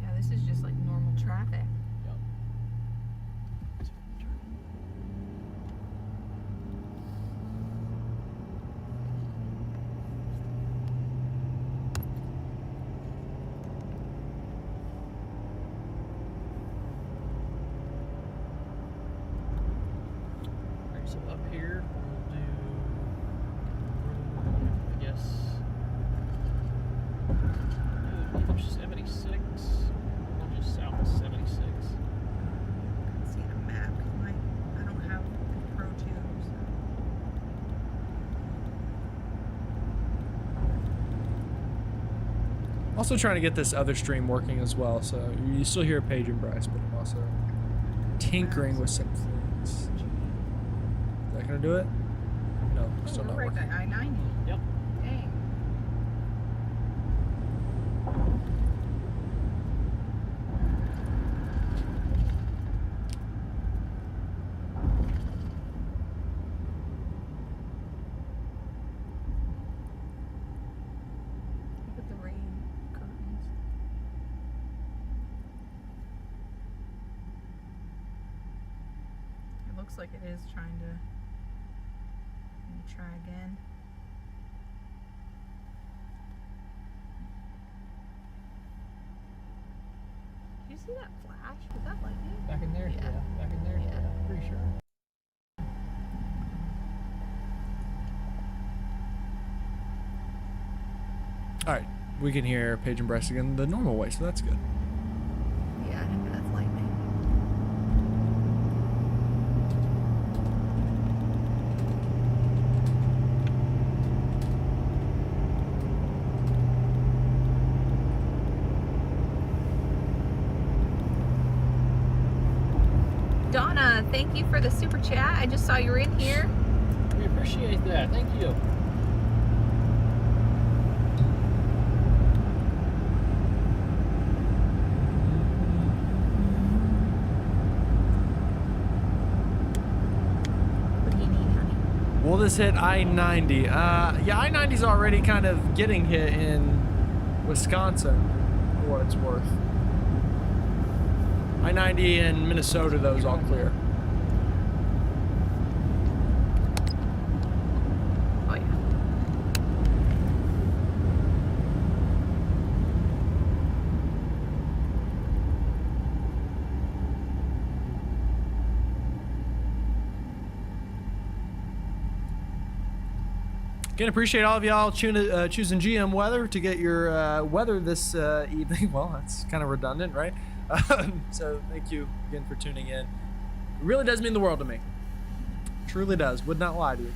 Yeah, this is just like normal traffic. Yep. Alright, so up here we'll do, I guess, push 76, or just south of 76. See the map. I don't have Pro Tubes. Also trying to get this other stream working as well. So you still hear Paige and Bryce, but I'm also tinkering with some things. Is that gonna do it? No, still not We're right working. by I-90. Yep. Dang. Look at the rain curtains. It looks like it is trying to try again. Did you see that flash? Was that lightning? Back in there? Yeah. Back in there? Yeah. Pretty sure. All right, we can hear Paige and Bryce again the normal way, so that's good. Yeah, I think that's lightning. Donna, thank you for the super chat. I just saw you were in here. We appreciate that. Thank you. What do you need, honey? Will this hit I-90? Yeah, I-90's already kind of getting hit in Wisconsin, for what it's worth. I-90 in Minnesota, though, is all clear. Oh, yeah. Again, appreciate all of y'all choosing GM Weather to get your weather this evening. Well, that's kind of redundant, right? So thank you again for tuning in. It really does mean the world to me. Truly does. Would not lie to you.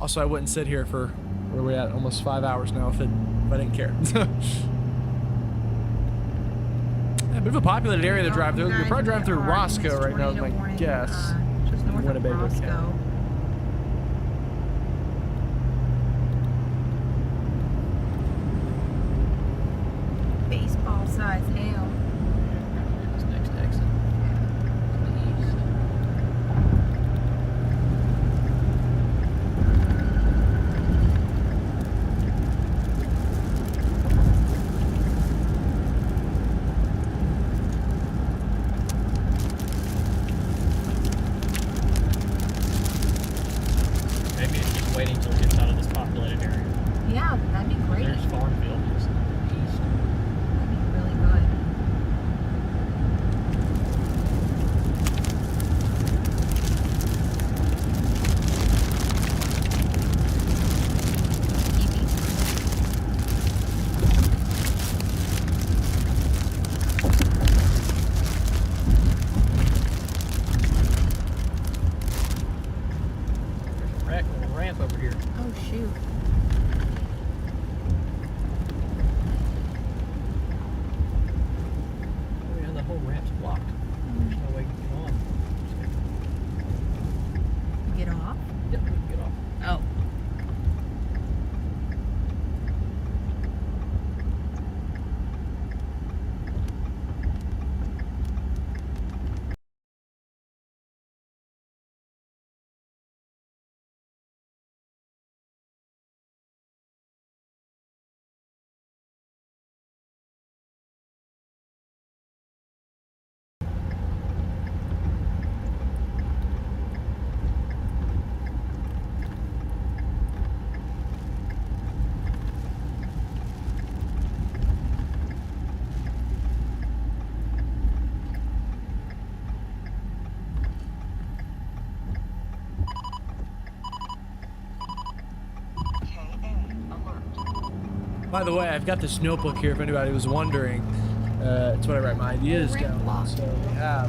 Also, I wouldn't sit here for, where are we at, almost 5 hours now if I didn't care. Yeah, a bit of a populated area to drive through. You're probably driving through Roscoe right now, is my guess. Just north Winnebago of Roscoe. County. Baseball size hail. This next exit. Please. Maybe it's just waiting until it gets out of this populated area. Yeah, that'd be great. There's Farmfield just east. That'd be really good. There's a ramp over here. Oh shoot. Oh yeah, the whole ramp's blocked. There's no way to get on. Get off? Yep, we can get off. Oh. By the way, I've got this notebook here if anybody was wondering. It's what I write my ideas down on. So we have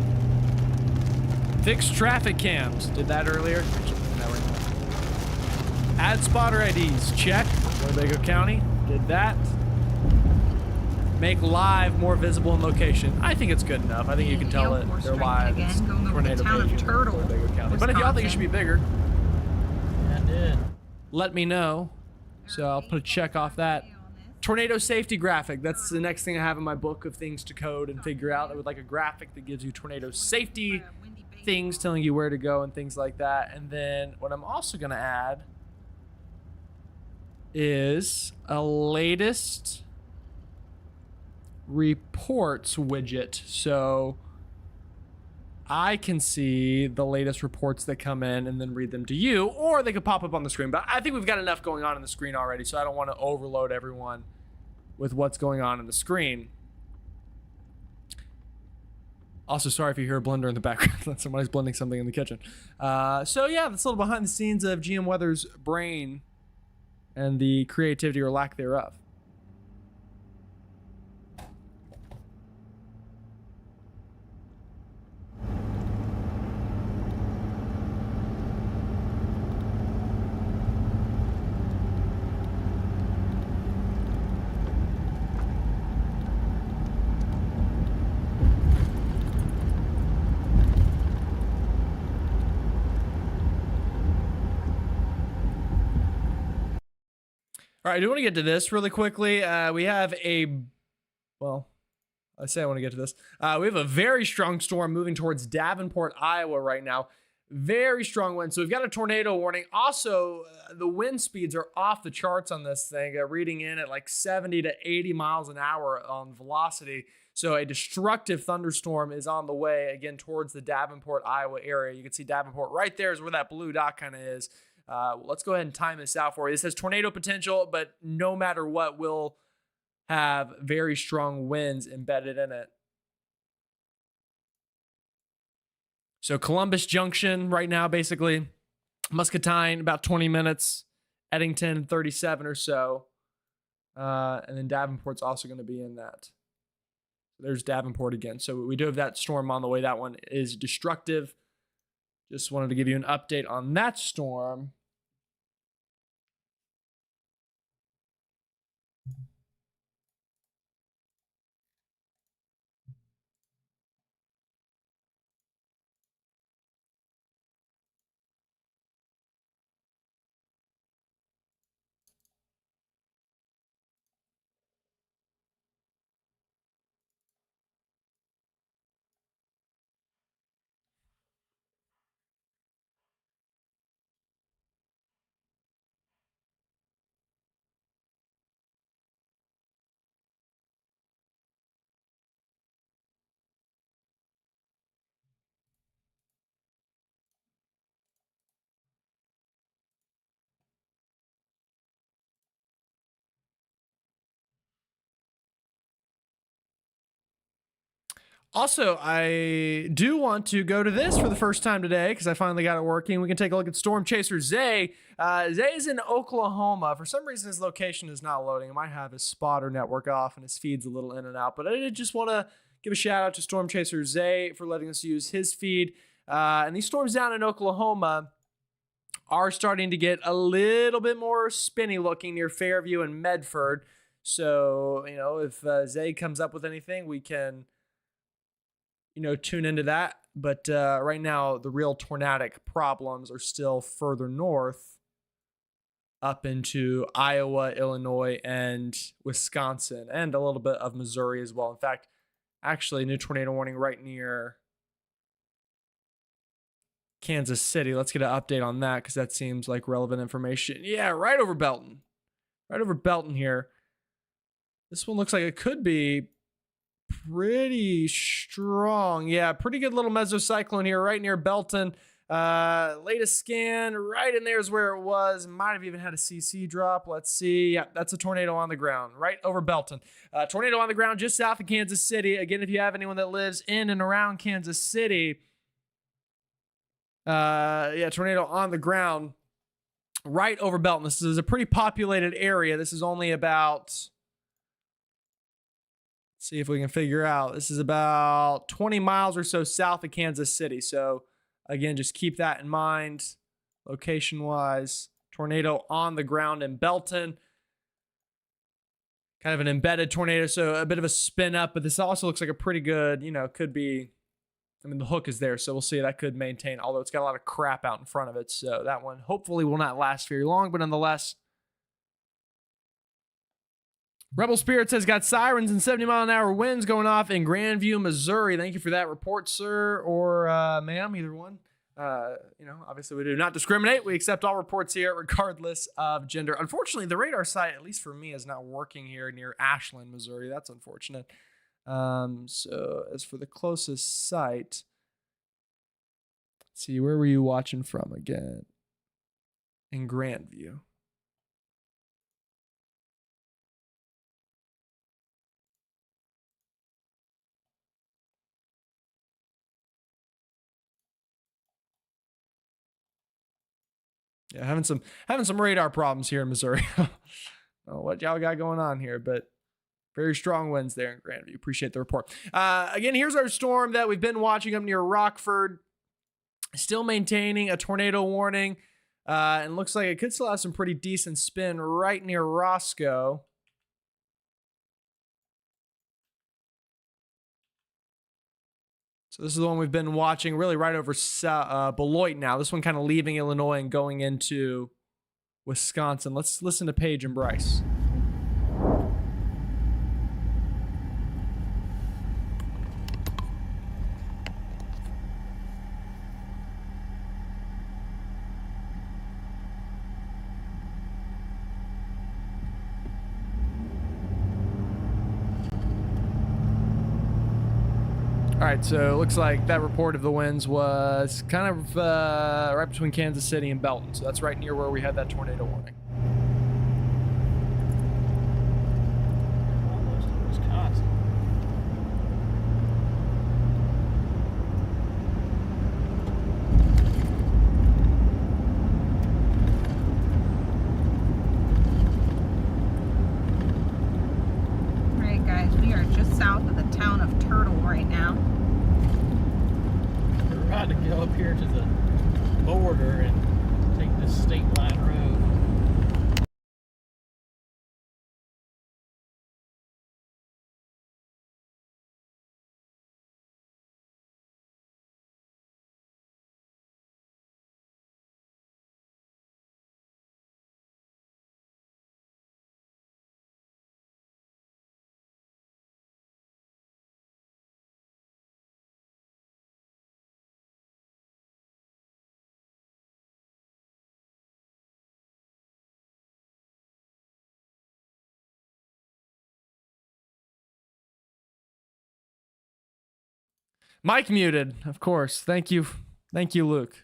fixed traffic cams. Did that earlier. Add spotter IDs. Check. Winnebago County. Did that. Make live more visible in location. I think it's good enough. I think you can tell it. They're live. It's Again, going over the tornado town of page in Turtle, Winnebago County. But if y'all think it should be bigger, I did. let me know. So I'll put a check off that. Tornado safety graphic. That's the next thing I have in my book of things to code and figure out. I would like a graphic that gives you tornado safety things, telling you where to go and things like that. And then what I'm also going to add is a latest reports widget. So I can see the latest reports that come in and then read them to you, or they could pop up on the screen. But I think we've got enough going on the screen already, so I don't want to overload everyone with what's going on in the screen. Also, sorry if you hear a blender in the background. Somebody's blending something in the kitchen. So yeah, that's a little behind the scenes of GM Weather's brain and the creativity or lack thereof. All right, I do want to get to this really quickly. We have well, I say I want to get to this. We have a very strong storm moving towards Davenport, Iowa right now. Very strong wind. So we've got a tornado warning. Also, the wind speeds are off the charts on this thing, reading in at like 70 to 80 miles an hour on velocity. So a destructive thunderstorm is on the way, again, towards the Davenport, Iowa area. You can see Davenport right there is where that blue dot kind of is. Let's go ahead and time this out for you. This has tornado potential, but no matter what, will have very strong winds embedded in it. So Columbus Junction right now, basically. Muscatine, about 20 minutes. Eddington, 37 or so. And then Davenport's also going to be in that. There's Davenport again. So we do have that storm on the way. That one is destructive. Just wanted to give you an update on that storm. Also, I do want to go to this for the first time today because I finally got it working. We can take a look at Storm Chaser Zay. Zay is in Oklahoma. For some reason, his location is not loading. He might have his spotter network off and his feed's a little in and out. But I did just want to give a shout out to Storm Chaser Zay for letting us use his feed. And these storms down in Oklahoma are starting to get a little bit more spinny looking near Fairview and Medford. So, you know, if Zay comes up with anything, we can, you know, tune into that. But right now, the real tornadic problems are still further north up into Iowa, Illinois, and Wisconsin, and a little bit of Missouri as well. In fact, actually, new tornado warning right near Kansas City. Let's get an update on that because that seems like relevant information. Yeah, right over Belton. Right over Belton here. This one looks like it could be pretty strong. Yeah, pretty good little mesocyclone here right near Belton. Latest scan right in there is where it was. Might have even had a CC drop. Let's see. Yeah, that's a tornado on the ground right over Belton. Tornado on the ground just south of Kansas City. Again, if you have anyone that lives in and around Kansas City, yeah, tornado on the ground right over Belton. This is a pretty populated area. This is only about, see if we can figure out. This is about 20 miles or so south of Kansas City. So again, just keep that in mind. Location-wise, tornado on the ground in Belton. Kind of an embedded tornado, so a bit of a spin up, but this also looks like a pretty good, you know, could be, I mean, the hook is there, so we'll see. That could maintain, although it's got a lot of crap out in front of it. So that one hopefully will not last very long, but nonetheless, Rebel Spirits has got sirens and 70-mile-an-hour winds going off in Grandview, Missouri. Thank you for that report, sir, or ma'am, either one. You know, obviously we do not discriminate. We accept all reports here regardless of gender. Unfortunately, the radar site, at least for me, is not working here near Ashland, Missouri. That's unfortunate. So as for the closest site, Let's see, where were you watching from again? In Grandview. Yeah, having some radar problems here in Missouri. I don't know what y'all got going on here, but very strong winds there in Grandview. Appreciate the report. Again, here's our storm that we've been watching up near Rockford. Still maintaining a tornado warning. And looks like it could still have some pretty decent spin right near Roscoe. So this is the one we've been watching really right over Beloit now. This one kind of leaving Illinois and going into Wisconsin. Let's listen to Paige and Bryce. All right, so it looks like that report of the winds was kind of right between Kansas City and Belton. So that's right near where we had that tornado warning. Almost in Wisconsin. All right, guys, we are just south of the town of Turtle right now. We're about to go up here to the border and take this state line road. Mike muted, of course. Thank you, Luke.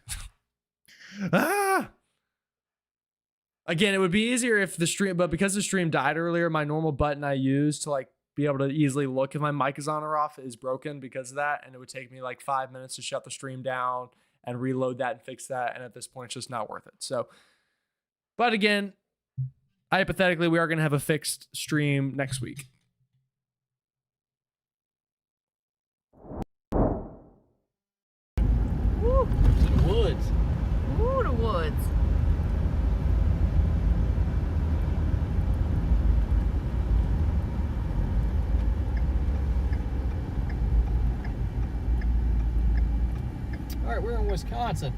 Again, it would be easier if the stream, but because the stream died earlier, my normal button I use to like be able to easily look if my mic is on or off is broken because of that, and it would take me like 5 minutes to shut the stream down and reload that and fix that, and at this point, it's just not worth it. So, but again, hypothetically, we are going to have a fixed stream next week. Woo! To the woods. Woo, the woods. All right, we're in Wisconsin.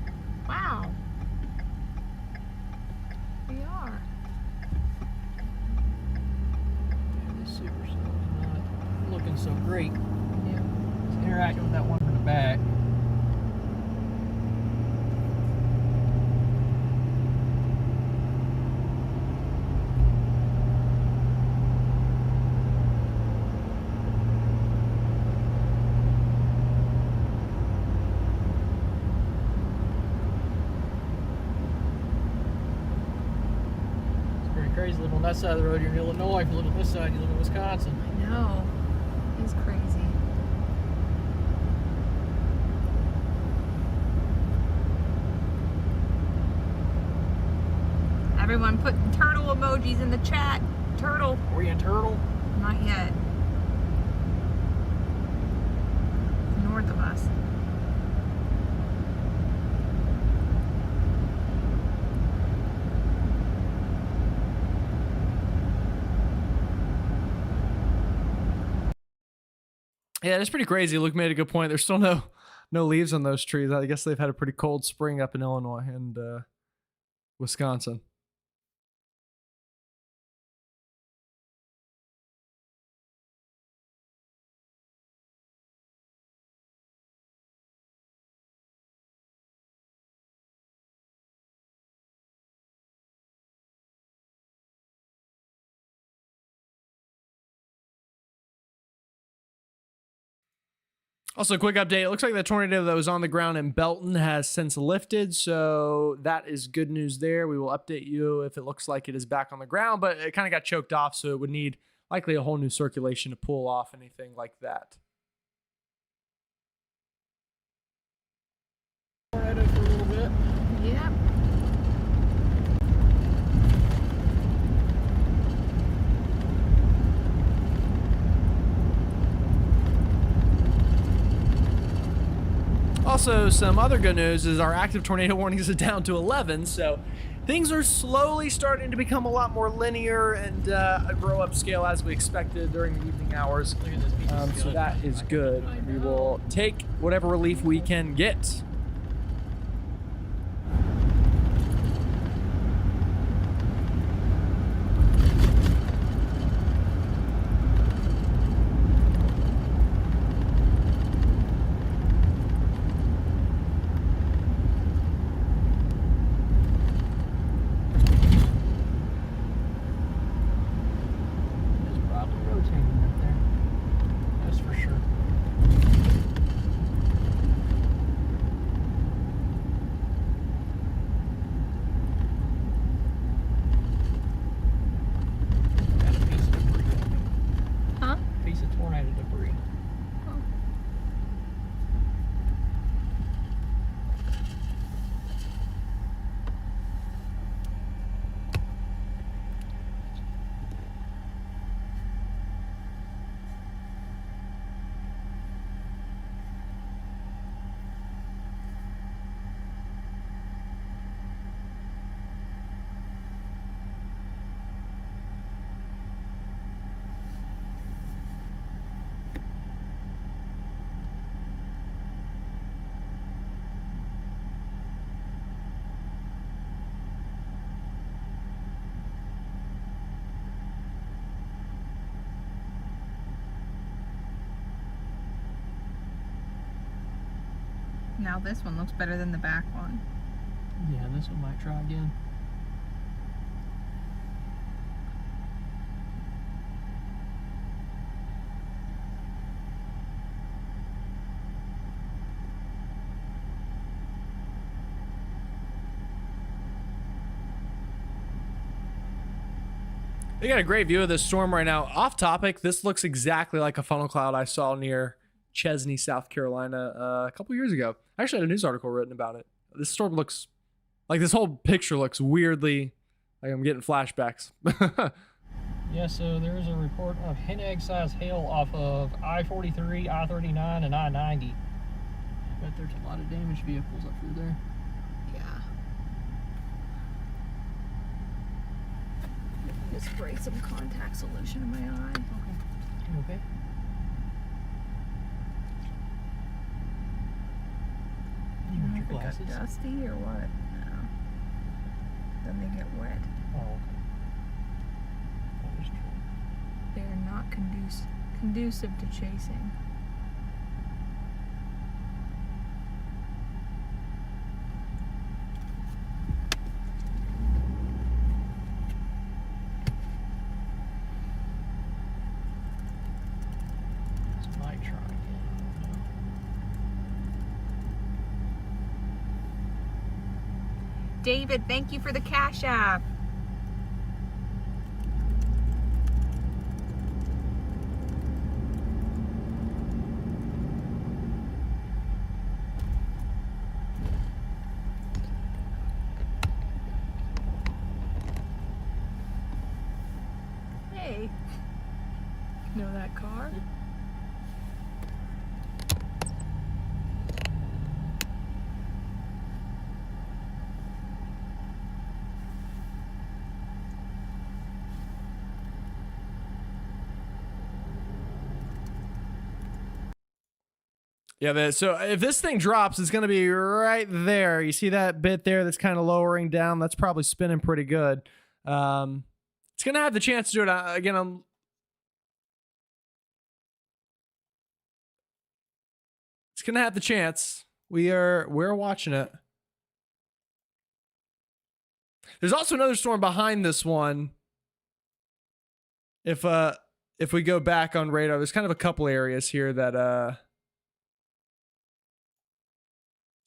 Wow. We are. Yeah, this Supercell is not looking so great. Yeah. It's interacting with that one in the back. Crazy. You live on that side of the road, you're in Illinois. If you live on this side, you live in Wisconsin. I know. He's crazy. Everyone put turtle emojis in the chat. Turtle. Are you in Turtle? Not yet. North of us. Yeah, it's pretty crazy. Luke made a good point. There's still no leaves on those trees. I guess they've had a pretty cold spring up in Illinois and Wisconsin. Also, a quick update. It looks like the tornado that was on the ground in Belton has since lifted, so that is good news there. We will update you if it looks like it is back on the ground, but it kind of got choked off, so it would need likely a whole new circulation to pull off anything like that. Tornado for a little bit. Yep. Also, some other good news is our active tornado warnings is down to 11, so things are slowly starting to become a lot more linear and grow upscale as we expected during the evening hours. Look at this piece of So skillet. that is good. We will take whatever relief we can get. It's probably rotating right there. That's for sure. Got a piece of debris on me. Huh? Piece of tornado debris. Oh. Now this one looks better than the back one. Yeah, this one might try again. They got a great view of this storm right now. Off topic, this looks exactly like a funnel cloud I saw near Chesney, South Carolina a couple years ago. I actually had a news article written about it. This storm looks like this whole picture looks weirdly like I'm getting flashbacks. Yeah, so there's a report of hen egg size hail off of I-43, I-39, and I-90. I bet there's a lot of damaged vehicles up through there. Yeah. Just spray some contact solution in my eye. Okay. You okay? I You don't want know your if it got glasses? dusty or what. No. Then they get wet. Oh, okay. That is true. They are not conducive to chasing. This might try again. I don't know. David, thank you for the Cash App. Hey. Know that car? Yeah, so if this thing drops, it's going to be right there. You see that bit there that's kind of lowering down? That's probably spinning pretty good. It's going to have the chance to do it. Again, it's going to have the chance. We're watching it. There's also another storm behind this one. If we go back on radar, there's kind of a couple areas here that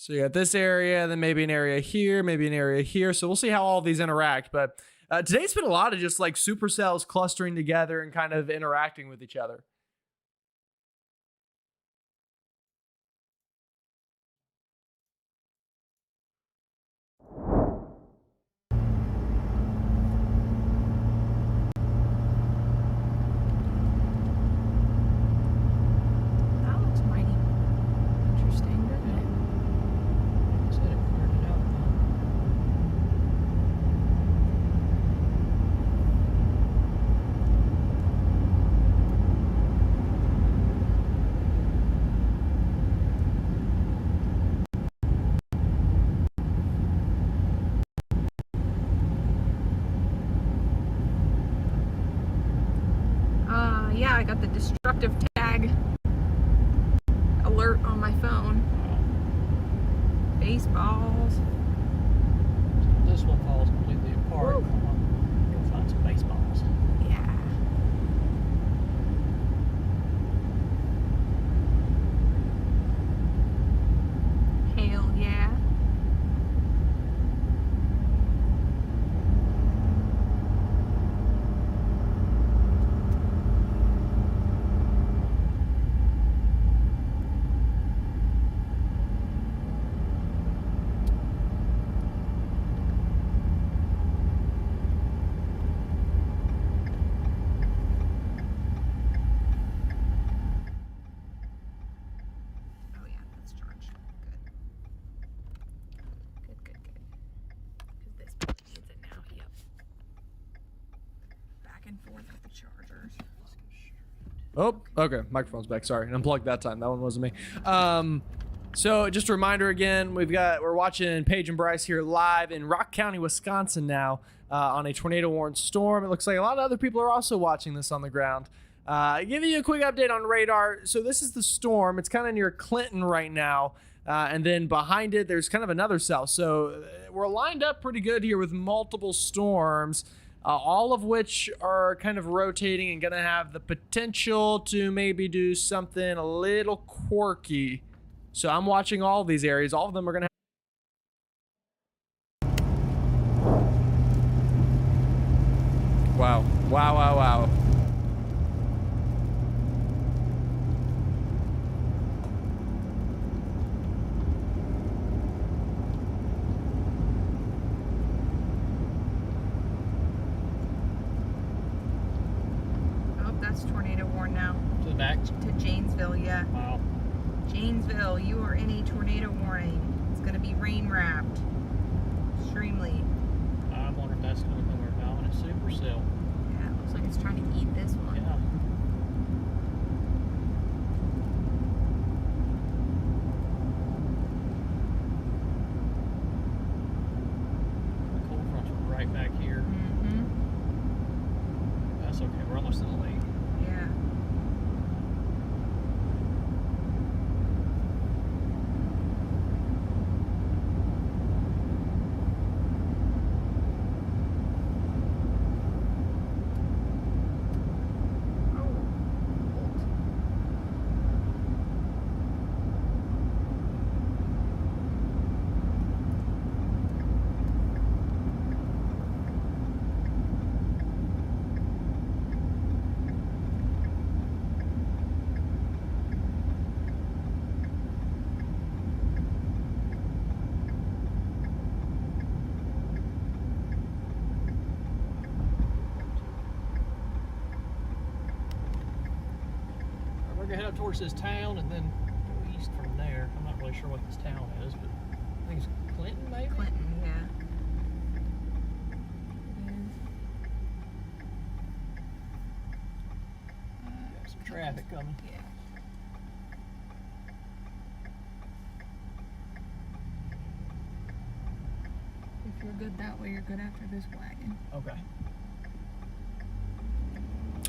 So you got this area, then maybe an area here, maybe an area here. So we'll see how all of these interact. But today's been a lot of just like supercells clustering together and kind of interacting with each other. That looks mighty interesting, doesn't it? Said it cleared it out now. Yeah, I got the destructive tag alert on my phone. Baseballs. This one falls completely apart. Go find some baseballs. Yeah. Hell yeah. Oh yeah, that's charged. Good. Good. Because this needs it now. Yep. Back and forth with the chargers. Oh, okay. Microphone's back. Sorry. Unplugged that time. That one wasn't me. So just a reminder again, we're watching Paige and Bryce here live in Rock County, Wisconsin now on a tornado warned storm. It looks like a lot of other people are also watching this on the ground. Give you a quick update on radar. So this is the storm. It's kind of near Clinton right now. And then behind it, there's kind of another cell. So we're lined up pretty good here with multiple storms, all of which are kind of rotating and going to have the potential to maybe do something a little quirky. So I'm watching all of these areas. All of them are going to have... Wow. Oh, that's tornado warn now. To the back. To Janesville, yeah. Wow. Janesville, you are in a tornado warning. It's going to be rain wrapped. Extremely. I wonder if that's going to come around a supercell. Yeah, it looks like it's trying to eat this one. Yeah. The cold fronts were right back here. Mm-hmm. That's okay. We're almost to the lake. Yeah. We're gonna head up towards this town and then go east from there. I'm not really sure what this town is, but I think it's Clinton, maybe? Clinton, yeah. Got some traffic coming. Yeah. If you're good that way, you're good after this wagon. Okay.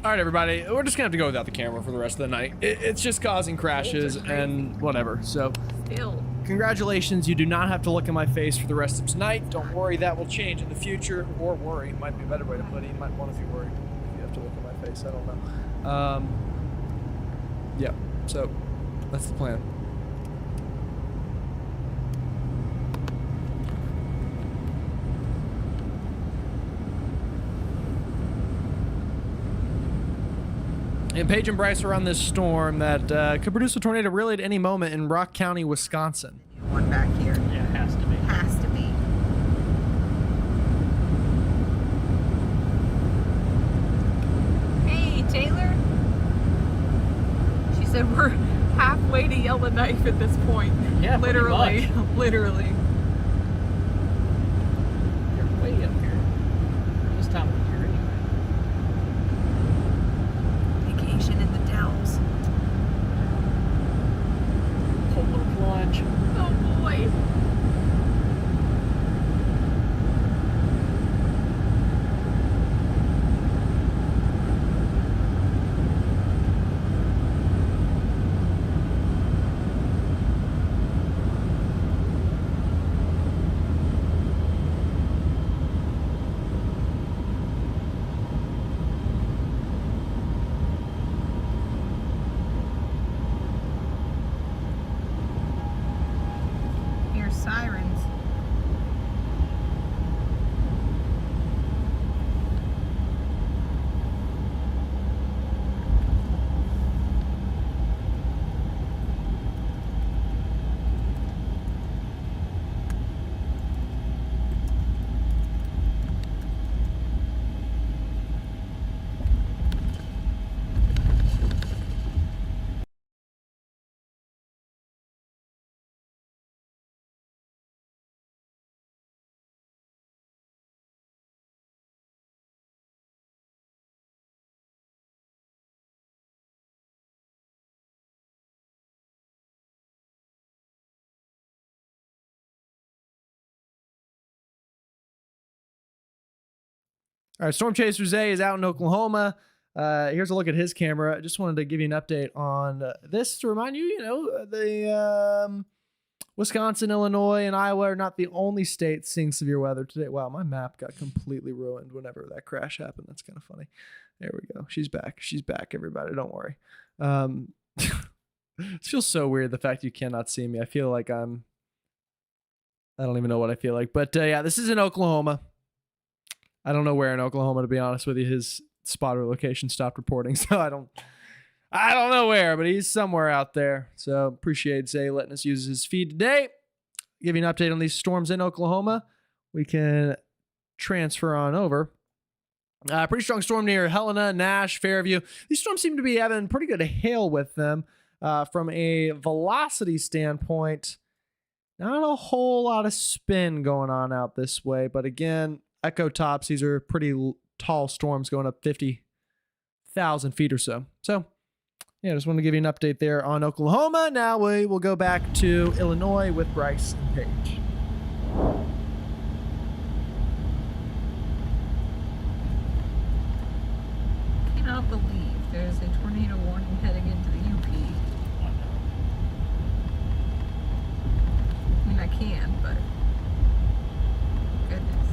All right, everybody. We're just going to have to go without the camera for the rest of the night. It's just causing crashes and whatever. So Still. congratulations. You do not have to look at my face for the rest of tonight. Don't worry. That will change in the future. Or worry. Might be a better way to put it. You might want to be worried if you have to look at my face. I don't know. Yeah. So that's the plan. And Paige and Bryce are on this storm that could produce a tornado really at any moment in Rock County, Wisconsin. One back here. Yeah, it has to be. Has to be. Hey, Taylor. She said we're halfway to Yellowknife at this point. Yeah, pretty literally. much. Literally. You're way up here. This time of year anyway. Vacation in the Dells. Polar plunge. Oh boy. Hear sirens. All right, Storm Chaser Zay is out in Oklahoma. Here's a look at his camera. I just wanted to give you an update on this to remind you, the Wisconsin, Illinois, and Iowa are not the only states seeing severe weather today. Wow, my map got completely ruined whenever that crash happened. That's kind of funny. There we go. She's back. She's back, everybody. Don't worry. It feels so weird, the fact you cannot see me. I feel like I don't even know what I feel like. But yeah, this is in Oklahoma. I don't know where in Oklahoma, to be honest with you. His spotter location stopped reporting, so I don't know where, but he's somewhere out there. So appreciate Zay letting us use his feed today. Give you an update on these storms in Oklahoma. We can transfer on over. Pretty strong storm near Helena, Nash, Fairview. These storms seem to be having pretty good hail with them. From a velocity standpoint, not a whole lot of spin going on out this way, but again, echo tops. These are pretty tall storms going up 50,000 feet or so. So, yeah, just wanted to give you an update there on Oklahoma. Now we will go back to Illinois with Bryce and Paige. Cannot believe there's a tornado warning heading into the UP. I mean, I can, but goodness.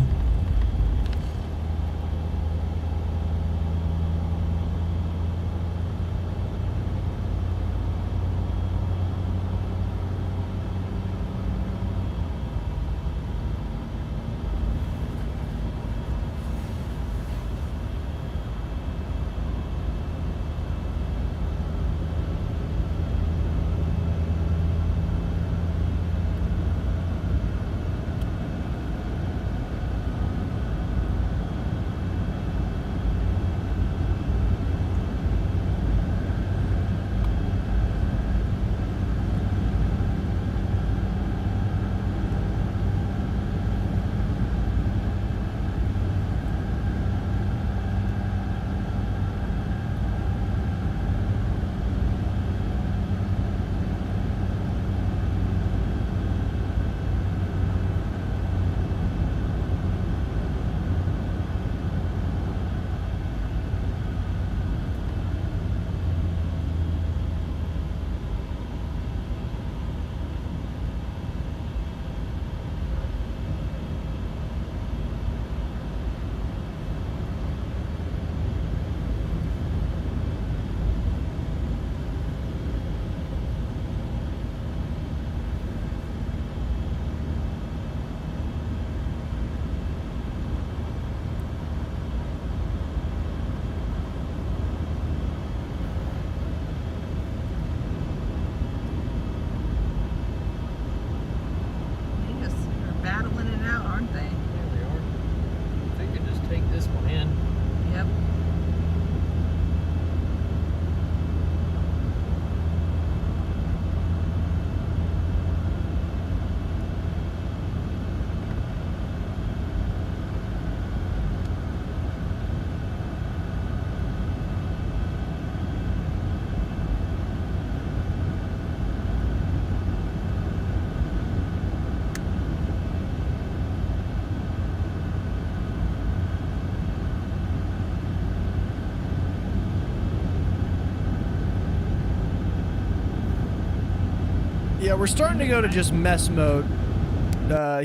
Yeah, we're starting to go to just mess mode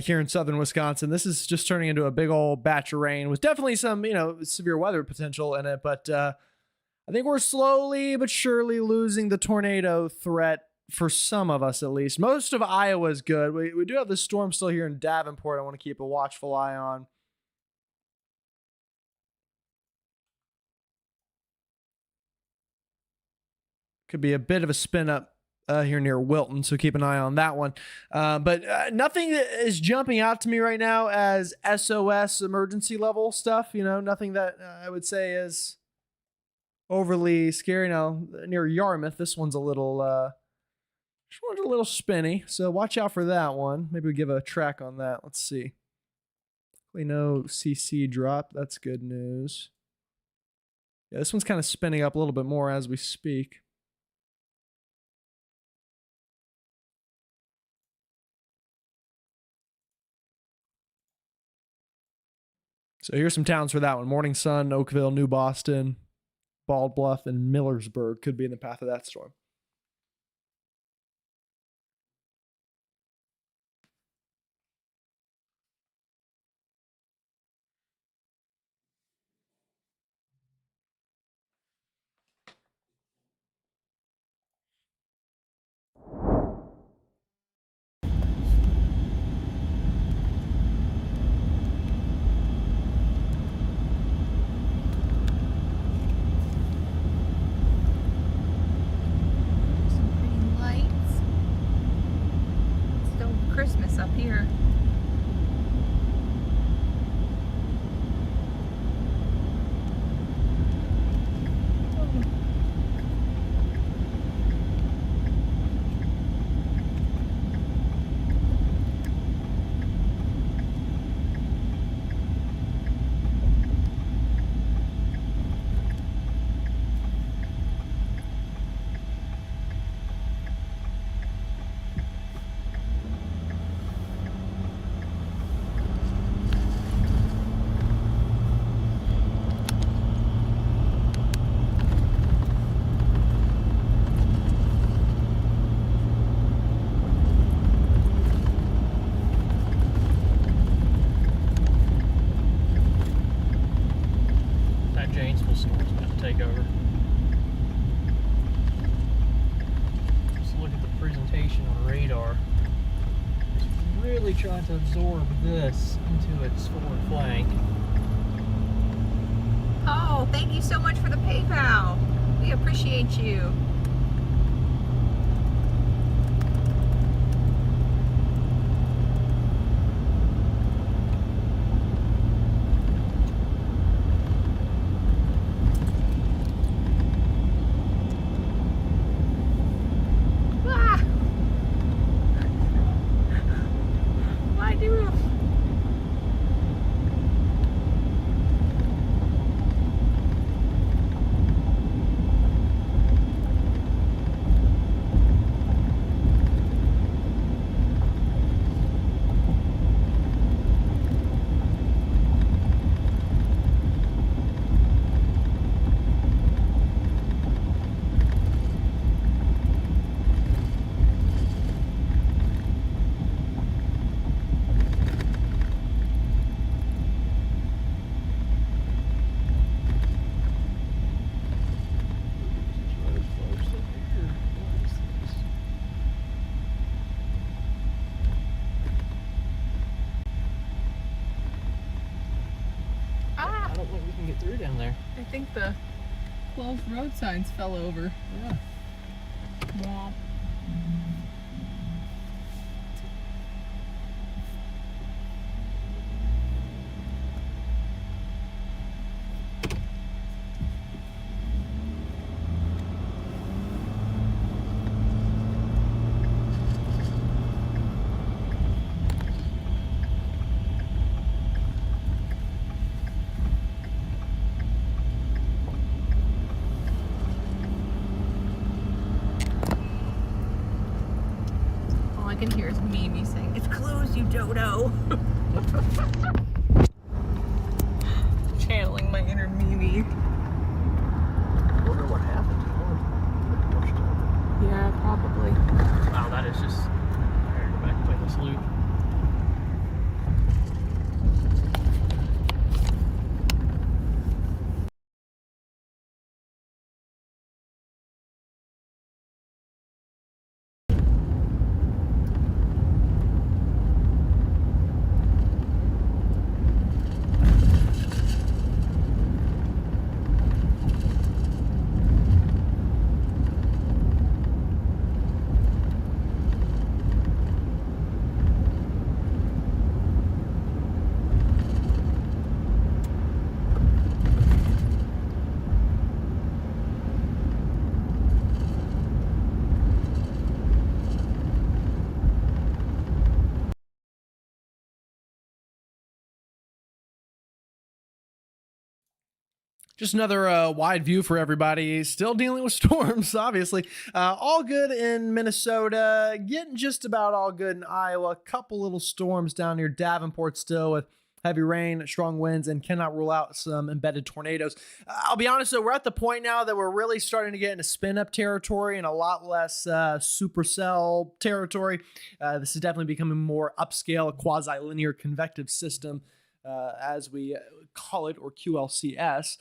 here in southern Wisconsin. This is just turning into a big old batch of rain with definitely some, severe weather potential in it. But I think we're slowly but surely losing the tornado threat for some of us, at least. Most of Iowa is good. We do have the storm still here in Davenport I want to keep a watchful eye on. Could be a bit of a spin up here near Wilton, so keep an eye on that one. But nothing that is jumping out to me right now as SOS emergency level stuff. Nothing that I would say is overly scary. Now, near Yarmouth, this one's a little spinny, so watch out for that one. Maybe we give a track on that. Let's see. We know CC drop. That's good news. Yeah, this one's kind of spinning up a little bit more as we speak. So here's some towns for that one. Morning Sun, Oakville, New Boston, Bald Bluff, and Millersburg could be in the path of that storm. Christmas up here. Trying to absorb this into its forward flank. Oh, thank you so much for the PayPal. We appreciate you. I think the closed road signs fell over. Yeah. Womp. I can hear is Mimi saying, "It's closed, you dodo." Channeling my inner Mimi. I wonder what happened. Yeah, probably. Wow, that is just Just another wide view for everybody. Still dealing with storms, obviously. All good in Minnesota. Getting just about all good in Iowa. A couple little storms down near Davenport still with heavy rain, strong winds, and cannot rule out some embedded tornadoes. I'll be honest, though, we're at the point now that we're really starting to get into spin-up territory and a lot less supercell territory. This is definitely becoming more upscale, a quasi-linear convective system, as we call it, or QLCS.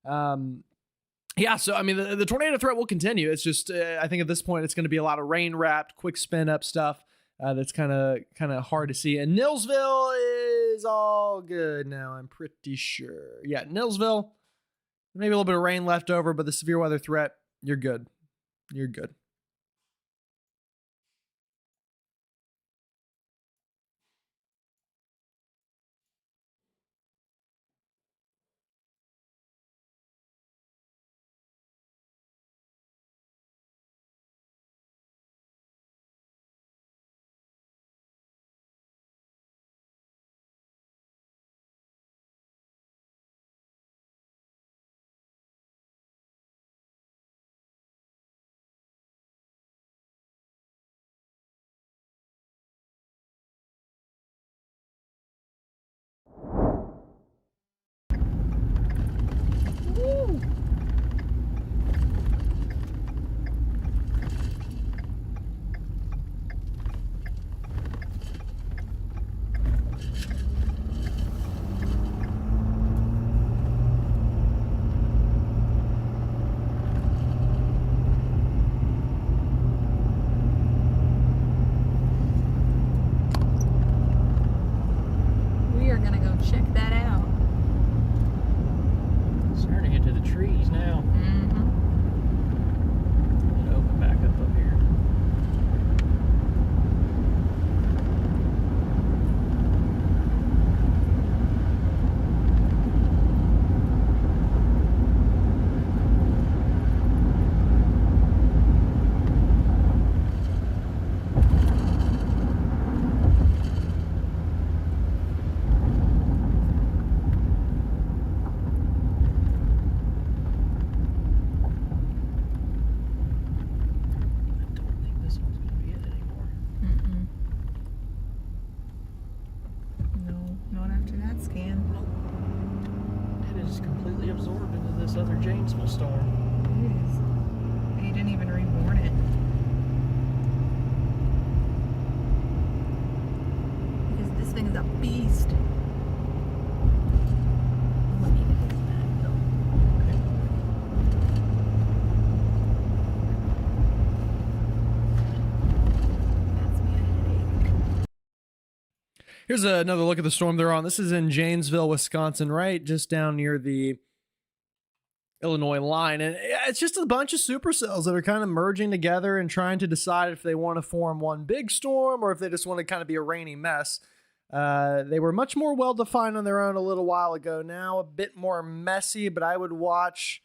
Yeah, so I mean, the tornado threat will continue. It's just, I think at this point, it's going to be a lot of rain wrapped, quick spin up stuff. That's kind of hard to see. And Nilsville is all good now, I'm pretty sure. Yeah, Nilsville, maybe a little bit of rain left over, but the severe weather threat, you're good. You're good. Check that out. Starting to get to the trees now. And open back up here. Absorbed into this other Janesville storm. It is. They didn't even reborn it. Because this thing is a beast. Let me get this back though. That's me a headache. Here's another look at the storm they're on. This is in Janesville, Wisconsin, right just down near the Illinois line. And it's just a bunch of supercells that are kind of merging together and trying to decide if they want to form one big storm or if they just want to kind of be a rainy mess. They were much more well-defined on their own a little while ago. Now a bit more messy, but I would watch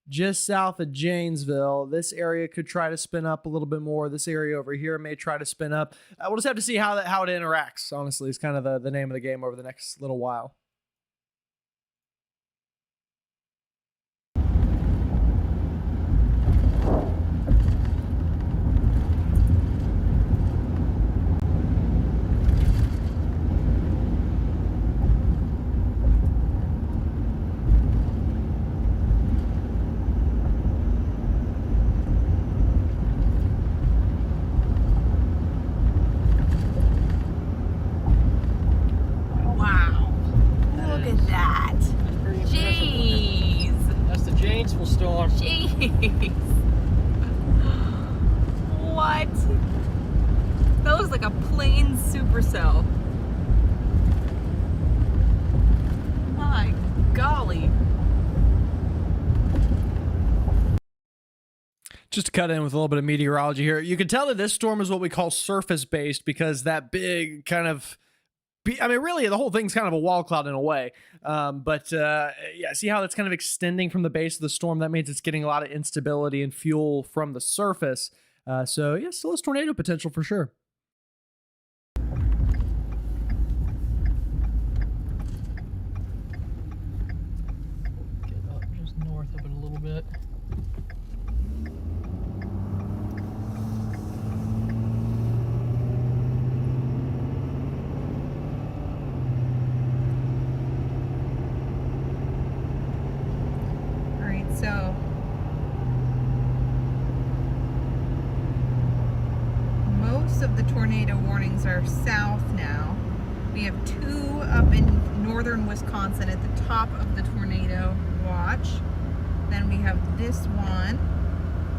just south of Janesville. This area could try to spin up a little bit more. This area over here may try to spin up. We'll just have to see how it interacts, honestly, is kind of the name of the game over the next little while. Storm. Jeez. What? That looks like a plain supercell. My golly. Just to cut in with a little bit of meteorology here, you can tell that this storm is what we call surface-based because that big kind of, I mean, really, the whole thing's kind of a wall cloud in a way. Yeah, see how it's kind of extending from the base of the storm? That means it's getting a lot of instability and fuel from the surface. So, yeah, still has tornado potential for sure. Get up just bit. All right, so most of the tornado warnings are south now. We have 2 up in northern Wisconsin at the top of the tornado watch. Then we have this one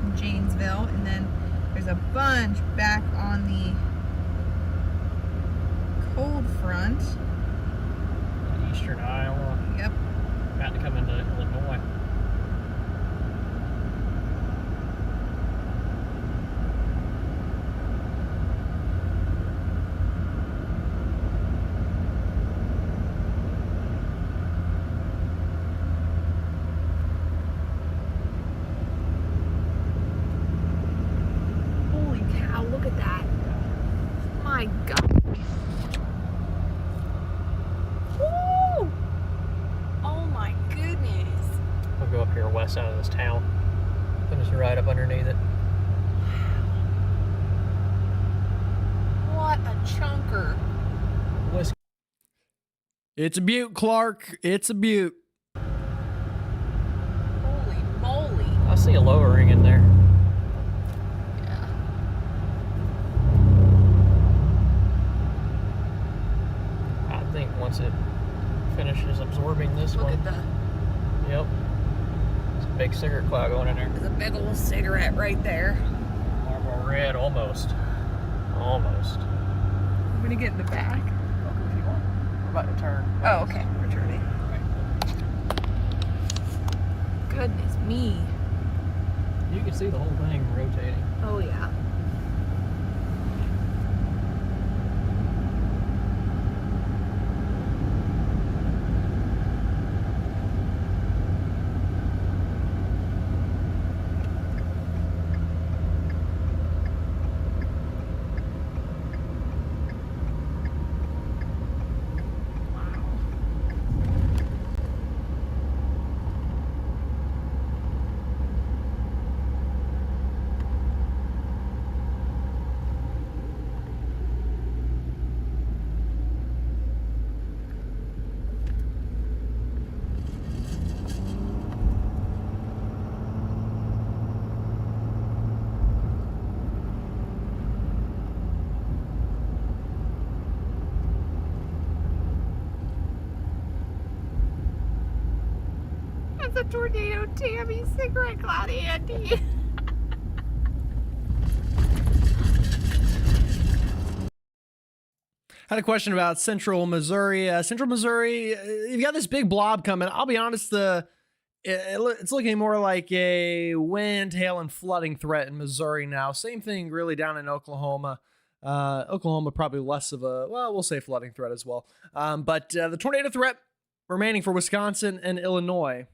in Janesville, and then there's a bunch back on the cold front. Eastern Iowa. Yep. About to come into Illinois. Holy cow, look at that. My God. Woo! Oh my goodness. We'll go up here west side of this town. Put us right up underneath it. What a chunker. West. It's a beaut, Clark. It's a beaut. Holy moly. I see a lowering in there. Yeah. I think once it finishes absorbing this Look one. at the, Yep. It's a big cigarette cloud going in there. there's a big old cigarette right there. Marble red, almost. Almost. I'm gonna get in the back. Welcome if you want. We're about to turn. Oh, okay. We're turning. Goodness me. You can see the whole thing rotating. Oh yeah. That's a tornado Tammy cigarette cloud, Andy. Had a question about Central Missouri. Central Missouri, you've got this big blob coming. I'll be honest, it's looking more like a wind, hail, and flooding threat in Missouri now. Same thing really down in Oklahoma. Oklahoma probably less of a, well, we'll say flooding threat as well. But the tornado threat remaining for Wisconsin and Illinois.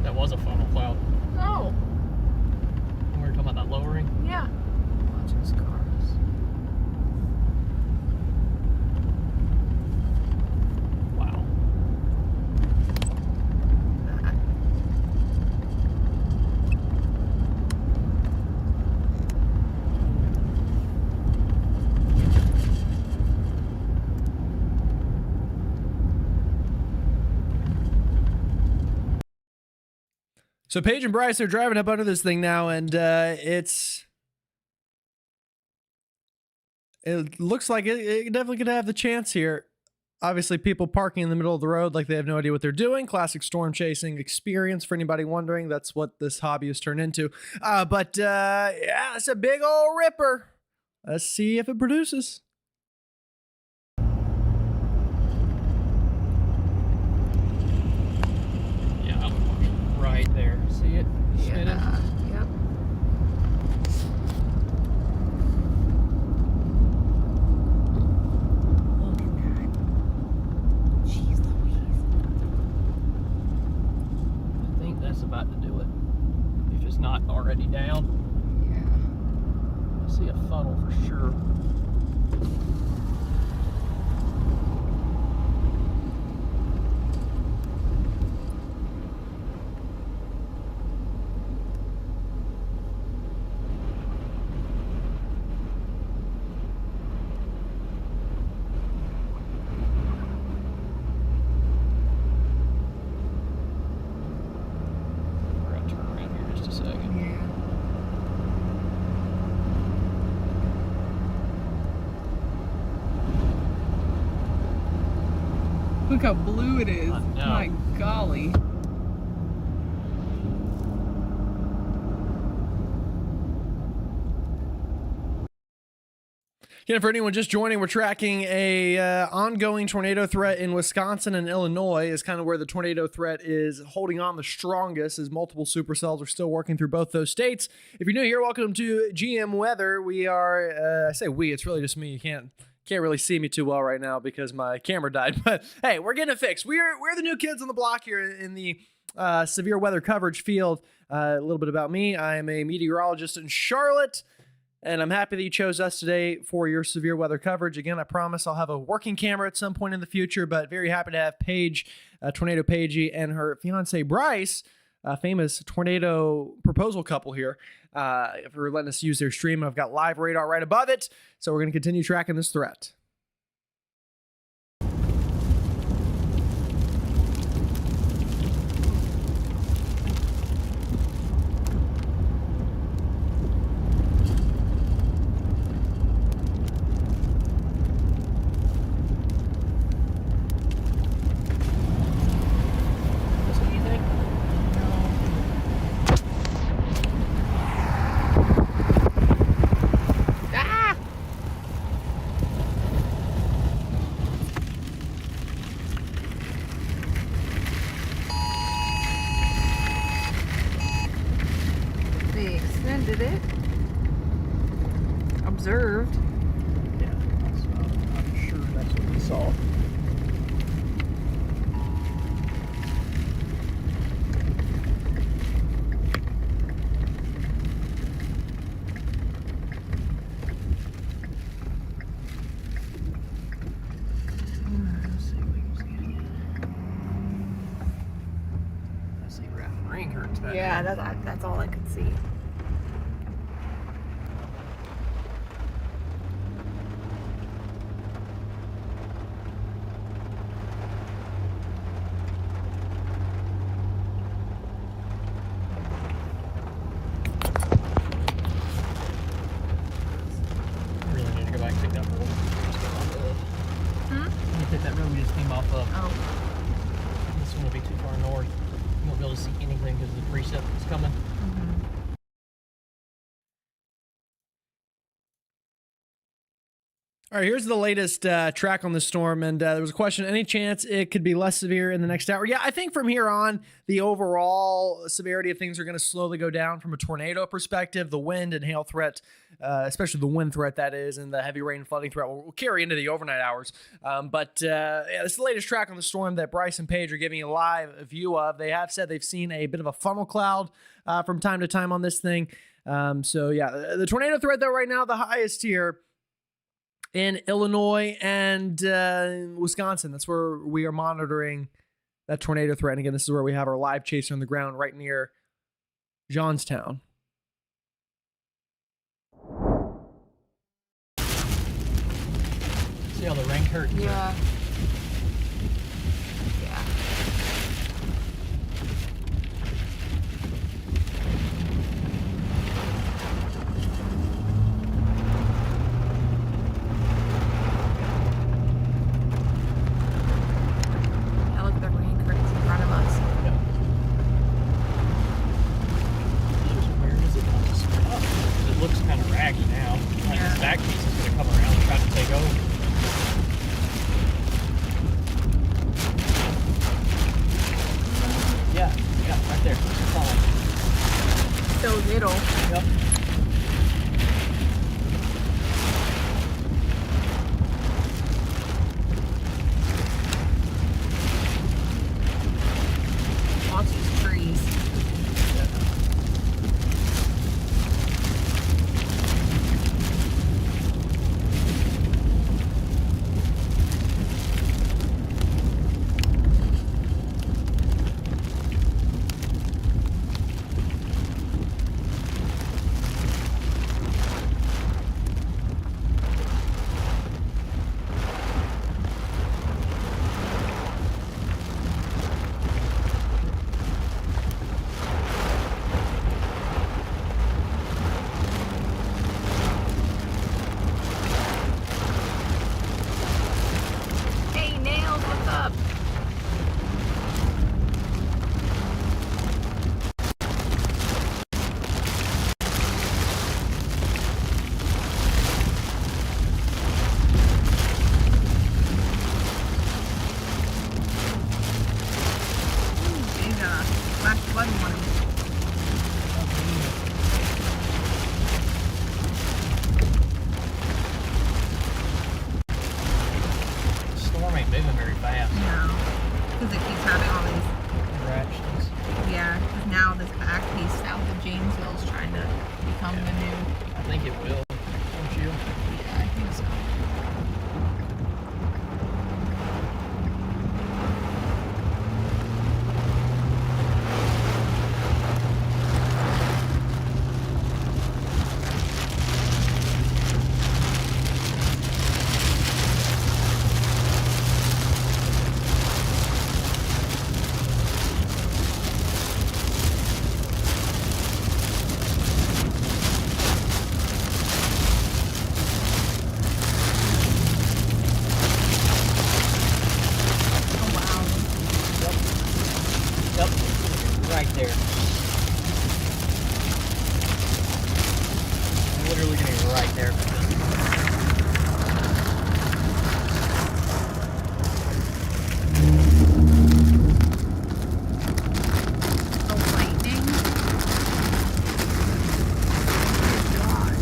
That was a funnel cloud. Oh, We were talking about that lowering. yeah. Watch his cars. Wow. So Paige and Bryce are driving up under this thing now, and it looks like it definitely could have the chance here. Obviously, people parking in the middle of the road like they have no idea what they're doing. Classic storm chasing experience for anybody wondering. That's what this hobby has turned into. But yeah, it's a big old ripper. Let's see if it produces. Yeah, I was right there. See it? Spinning? Yeah. Yep. See a funnel for sure. We're gonna turn around here just a second. Yeah. Look how blue it is. I know. My golly. Again, for anyone just joining, we're tracking a ongoing tornado threat in Wisconsin and Illinois is kind of where the tornado threat is holding on the strongest, as multiple supercells are still working through both those states. If you're new here, welcome to GM Weather. We are, I say we, it's really just me. You can't really see me too well right now because my camera died. But hey, we're getting it fixed. We're the new kids on the block here in the severe weather coverage field. A little bit about me. I am a meteorologist in Charlotte. And I'm happy that you chose us today for your severe weather coverage. Again, I promise I'll have a working camera at some point in the future, but very happy to have Paige, Tornado Paigey, and her fiance Bryce, a famous tornado proposal couple here, for letting us use their stream. I've got live radar right above it, so we're going to continue tracking this threat. What do you think? Ah! They extended it. Observed. Yeah, I'm sure that's what we saw. Let's see if we can see it again. I see ring hurts back Yeah, there. that's all I could see. Really need to go back and take that road. You take that road we just came off of. Oh. This one will be too far north. You won't be able to see anything because of the precip that's coming. All right, here's the latest track on the storm, and there was a question, any chance it could be less severe in the next hour? Yeah, I think from here on, the overall severity of things are going to slowly go down from a tornado perspective. The wind and hail threat, especially the wind threat, that is, and the heavy rain and flooding threat will carry into the overnight hours. Yeah, this is the latest track on the storm that Bryce and Paige are giving a live view of. They have said they've seen a bit of a funnel cloud from time to time on this thing. So yeah, the tornado threat, though, right now, the highest here in Illinois and Wisconsin. That's where we are monitoring that tornado threat. And again, this is where we have our live chaser on the ground right near Johnstown. See how the ring hurts? Yeah. Yeah. Yeah, look at the rain curtains in front of us. Yeah. Just where does it want to stop? It looks kind of raggy now. Like Yeah. this back piece is going to come around and try to take over. Yeah, right there. It's falling. So little. Yep. Watch these trees. on the new. I think it will. Don't you? Yeah, I think so. Yep. Right there. Literally gonna be right there. The lightning. God.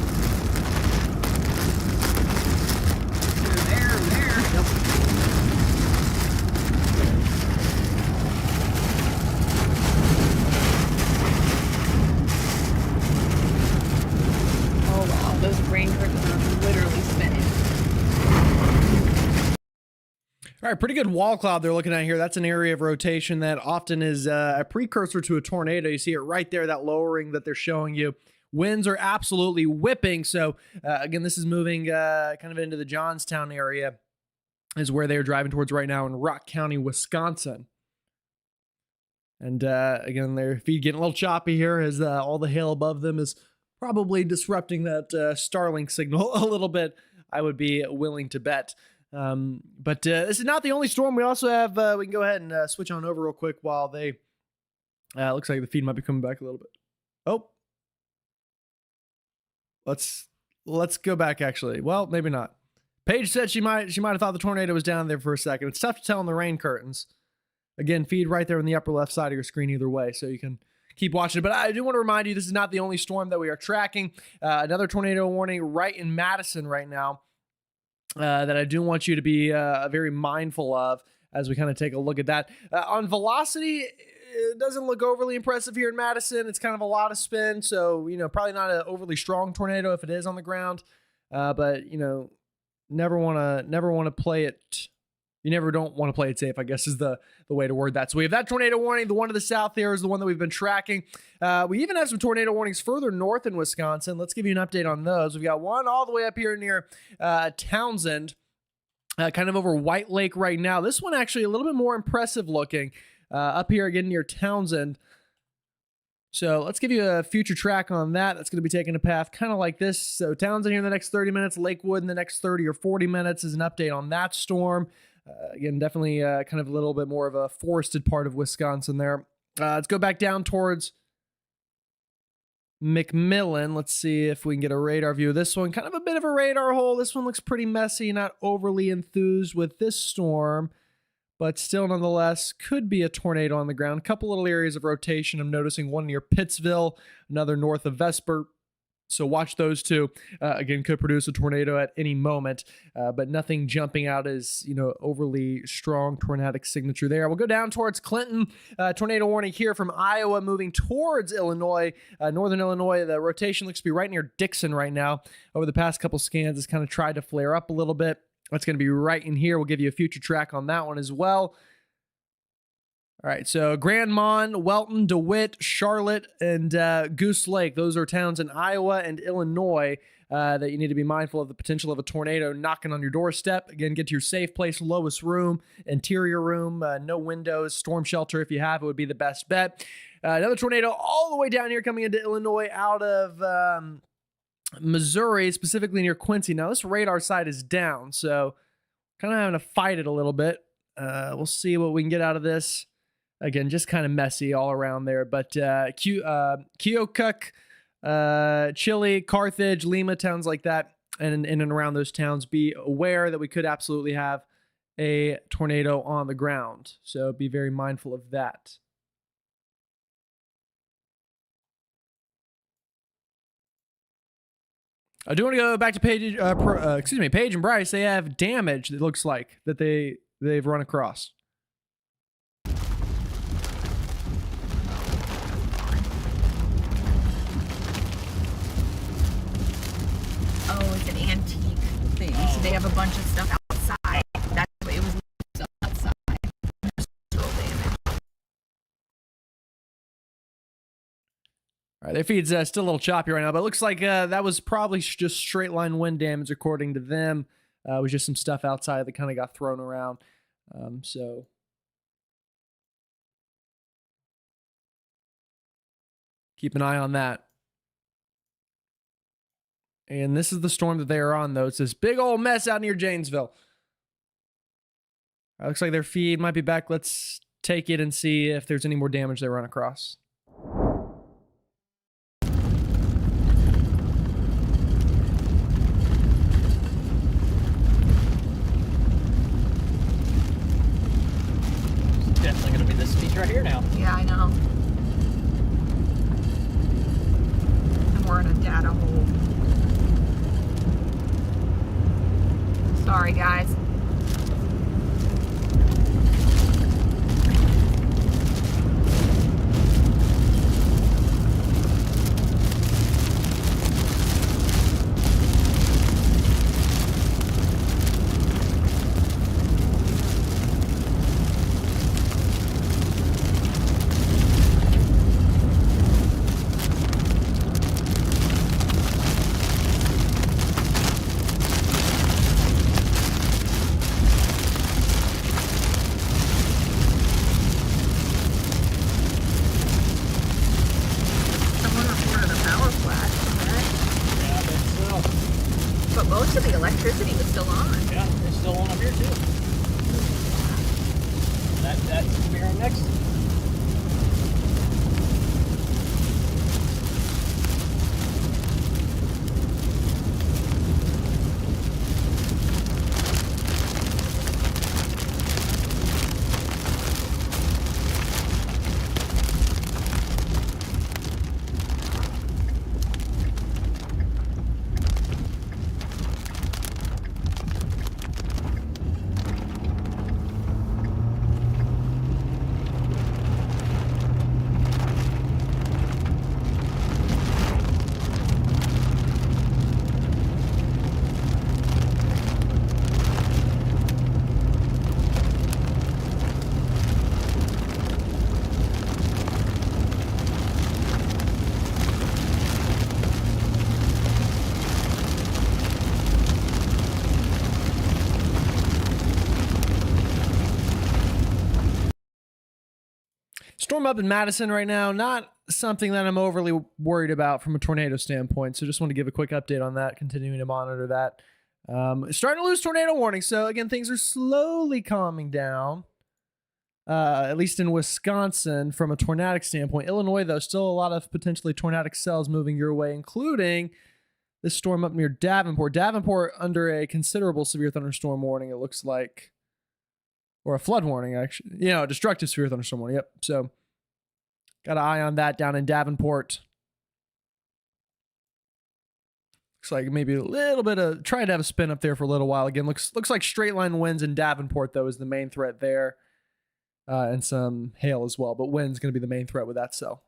There. Oh wow, those rain curtains are literally spinning. All right, pretty good wall cloud they're looking at here. That's an area of rotation that often is a precursor to a tornado. You see it right there, that lowering that they're showing you. Winds are absolutely whipping. So again, this is moving kind of into the Johnstown area is where they're driving towards right now in Rock County, Wisconsin. And again, their feed getting a little choppy here as all the hail above them is probably disrupting that Starlink signal a little bit, I would be willing to bet. But this is not the only storm. We also have, we can go ahead and switch on over real quick while they, looks like the feed might be coming back a little bit. Oh, let's go back actually. Well, maybe not. Paige said she might have thought the tornado was down there for a second. It's tough to tell in the rain curtains. Again, feed right there in the upper left side of your screen either way, so you can keep watching it. But I do want to remind you, this is not the only storm that we are tracking. Another tornado warning right in Madison right now that I do want you to be very mindful of as we kind of take a look at that. On velocity, it doesn't look overly impressive here in Madison. It's kind of a lot of spin, so, you know, probably not an overly strong tornado if it is on the ground. But, you know, never want to play it. You never don't want to play it safe, I guess, is the way to word that. So we have that tornado warning. The one to the south there is the one that we've been tracking. We even have some tornado warnings further north in Wisconsin. Let's give you an update on those. We've got one all the way up here near Townsend, kind of over White Lake right now. This one actually a little bit more impressive looking up here again near Townsend. So let's give you a future track on that. That's going to be taking a path kind of like this. So Townsend here in the next 30 minutes, Lakewood in the next 30 or 40 minutes is an update on that storm. Again, definitely kind of a little bit more of a forested part of Wisconsin there. Let's go back down towards McMillan. Let's see if we can get a radar view of this one. Kind of a bit of a radar hole. This one looks pretty messy, not overly enthused with this storm, but still nonetheless could be a tornado on the ground. A couple little areas of rotation. I'm noticing one near Pittsville, another north of Vesper. So watch those two. Again, could produce a tornado at any moment, but nothing jumping out as, you know, overly strong tornadic signature there. We'll go down towards Clinton. Tornado warning here from Iowa moving towards Illinois, northern Illinois. The rotation looks to be right near Dixon right now. Over the past couple scans, it's kind of tried to flare up a little bit. That's going to be right in here. We'll give you a future track on that one as well. All right, so Grand Mon, Welton, DeWitt, Charlotte, and Goose Lake. Those are towns in Iowa and Illinois that you need to be mindful of the potential of a tornado knocking on your doorstep. Again, get to your safe place, lowest room, interior room, no windows, storm shelter if you have it would be the best bet. Another tornado all the way down here coming into Illinois out of Missouri, specifically near Quincy. Now, this radar side is down, so kind of having to fight it a little bit. We'll see what we can get out of this. Again, just kind of messy all around there. But Keokuk, Chile, Carthage, Lima, towns like that, and in and around those towns, be aware that we could absolutely have a tornado on the ground. So be very mindful of that. I do want to go back to Paige, Paige and Bryce. They have damage, it looks like, that they've run across. like an antique thing. So they have a bunch of stuff outside. That's what it was outside. Structural damage. All right, their feed's still a little choppy right now, but it looks like that was probably just straight line wind damage according to them. It was just some stuff outside that kind of got thrown around. So keep an eye on that. And this is the storm that they are on, though. It's this big old mess out near Janesville. Looks like their feed might be back. Let's take it and see if there's any more damage they run across. It's definitely going to be this speech right here now. Yeah, I know. And we're in a data hole. Sorry, guys. Someone reported a power flash from that, Yeah, I think so. but most of the electricity was still on. Yeah, it's still on up here too. That's bearing next. Storm up in Madison right now, not something that I'm overly worried about from a tornado standpoint. So just want to give a quick update on that, continuing to monitor that. Starting to lose tornado warning. So again, things are slowly calming down, at least in Wisconsin from a tornadic standpoint. Illinois, though, still a lot of potentially tornadic cells moving your way, including this storm up near Davenport. Davenport under a considerable severe thunderstorm warning, it looks like. Or a flood warning, actually. You know, destructive severe thunderstorm warning. Yep. So, got an eye on that down in Davenport. Looks like maybe a little bit of trying to have a spin up there for a little while. Again, looks like straight line winds in Davenport, though, is the main threat there. And some hail as well. But wind's going to be the main threat with that cell.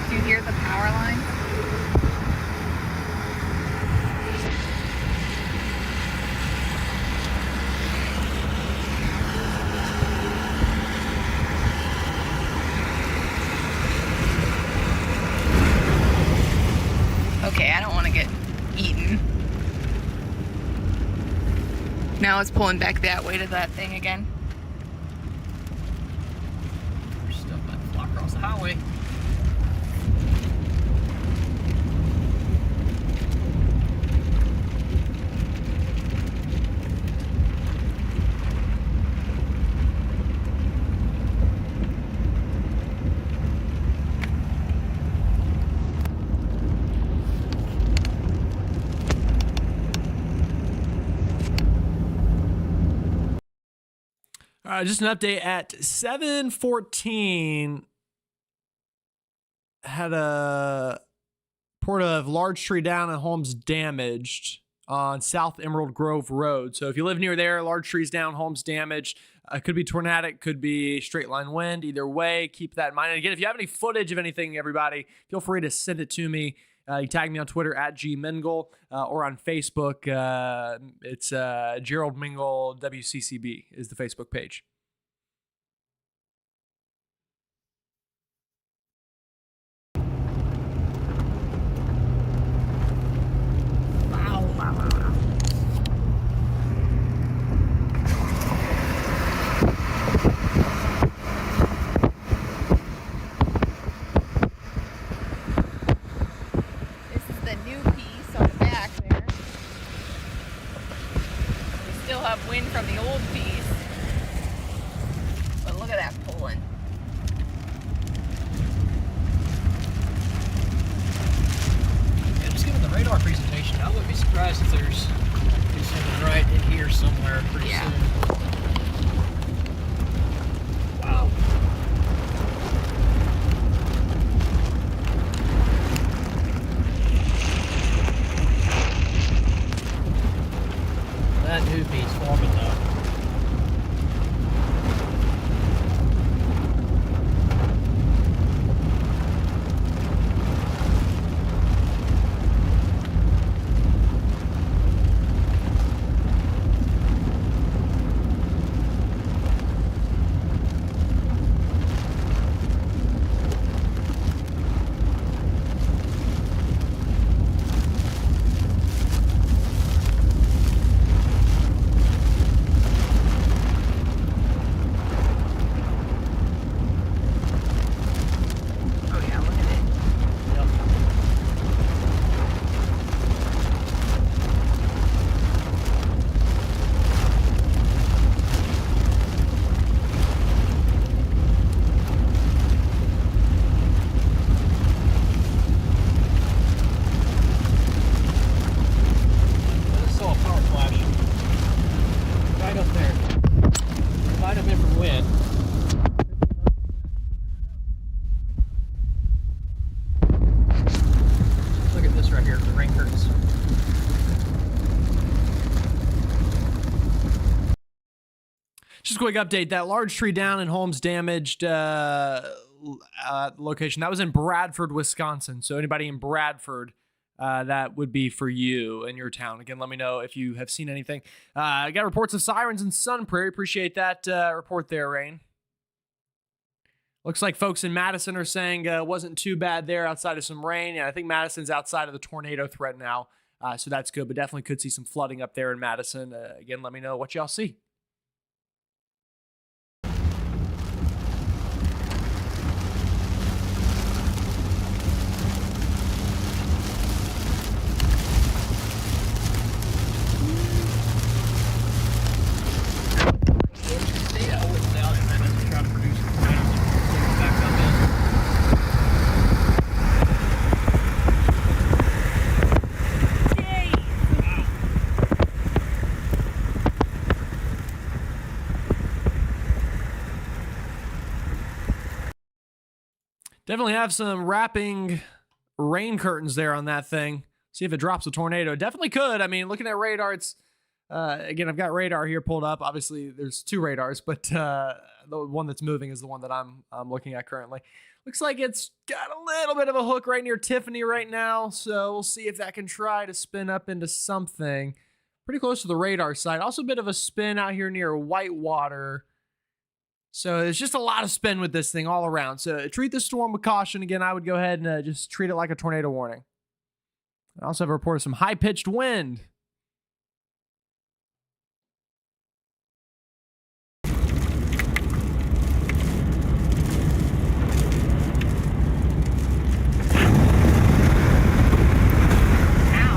Do you hear the power line? Okay, I don't want to get eaten. Now it's pulling back that way to that thing again. There's stuff about to fly across the highway. Just an update at 7:14. Had a report of large tree down and homes damaged on South Emerald Grove Road. So if you live near there, large trees down, homes damaged. Could be tornadic, could be straight line wind. Either way, keep that in mind. And again, if you have any footage of anything, everybody, feel free to send it to me. You tag me on Twitter at GMingle or on Facebook. It's Gerald Mingle WCCB is the Facebook page. Wow. This is the new piece on the back there. We still have wind from the old piece. But look at that pulling. Yeah, just given the radar presentation, I wouldn't be surprised if there's something right in here somewhere pretty soon. Wow. That new piece forming though. Oh yeah, look at it. Yep. I just saw a power flash right up there. Might have been from wind. Look at this right here, the rain curtains. Just a quick update. That large tree down and homes damaged location, that was in Bradford, Wisconsin. So anybody in Bradford, that would be for you in your town. Again, let me know if you have seen anything. I got reports of sirens in Sun Prairie. Appreciate that report there, Rain. Looks like folks in Madison are saying it wasn't too bad there outside of some rain. And I think Madison's outside of the tornado threat now. So that's good, but definitely could see some flooding up there in Madison. Again, let me know what y'all see. Yeah, I wouldn't doubt it, man. Let's try to produce tornadoes and back up in. Yay! Wow. Definitely have some wrapping rain curtains there on that thing. See if it drops a tornado. Definitely could. I mean, looking at radar, it's again, I've got radar here pulled up. Obviously, there's two radars, but the one that's moving is the one that I'm looking at currently. Looks like it's got a little bit of a hook right near Tiffany right now, so we'll see if that can try to spin up into something. Pretty close to the radar side. Also a bit of a spin out here near Whitewater. So there's just a lot of spin with this thing all around. So treat the storm with caution. Again, I would go ahead and just treat it like a tornado warning. I also have a report of some high-pitched wind. Ow!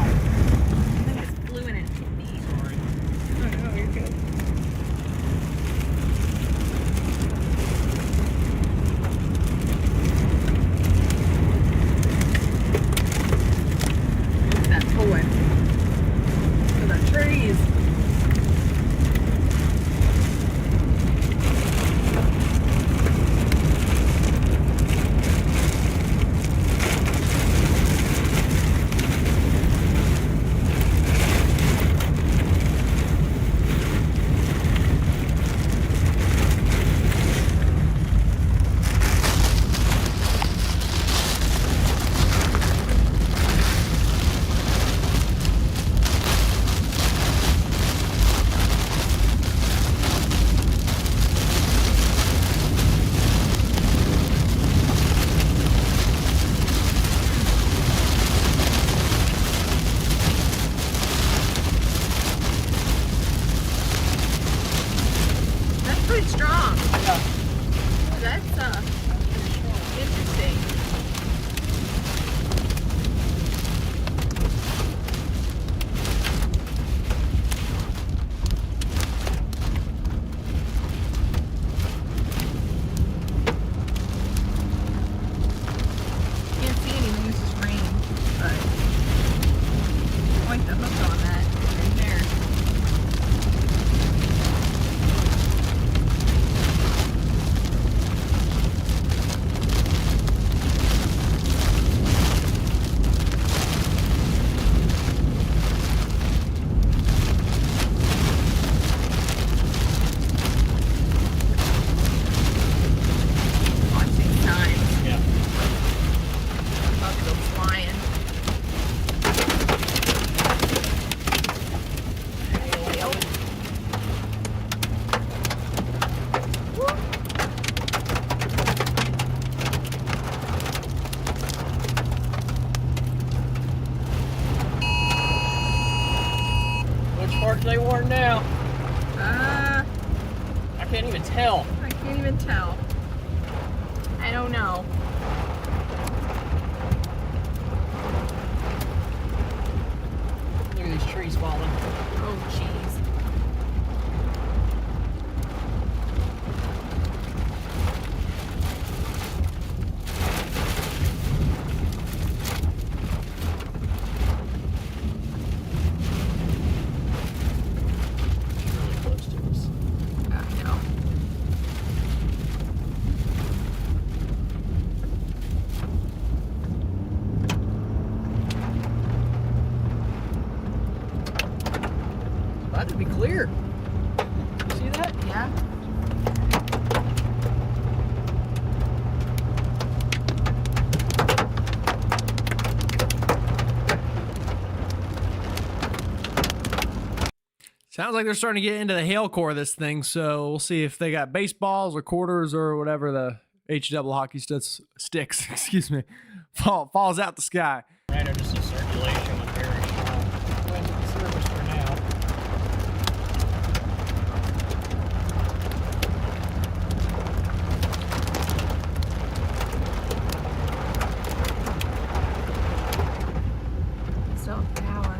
I think it's flew in and hit me. Sorry. Oh no, you're good. Look at that pulling. even tell. I can't even tell. I don't know. Look at these trees falling. Oh, jeez. It's really close to us. I know. About to be clear. See that? Yeah. Sounds like they're starting to get into the hail core of this thing, so we'll see if they got baseballs or quarters or whatever the H-double hockey sticks, excuse me, falls out the sky. Right, or just a circulation with very strong wind at the surface for now. Still have power.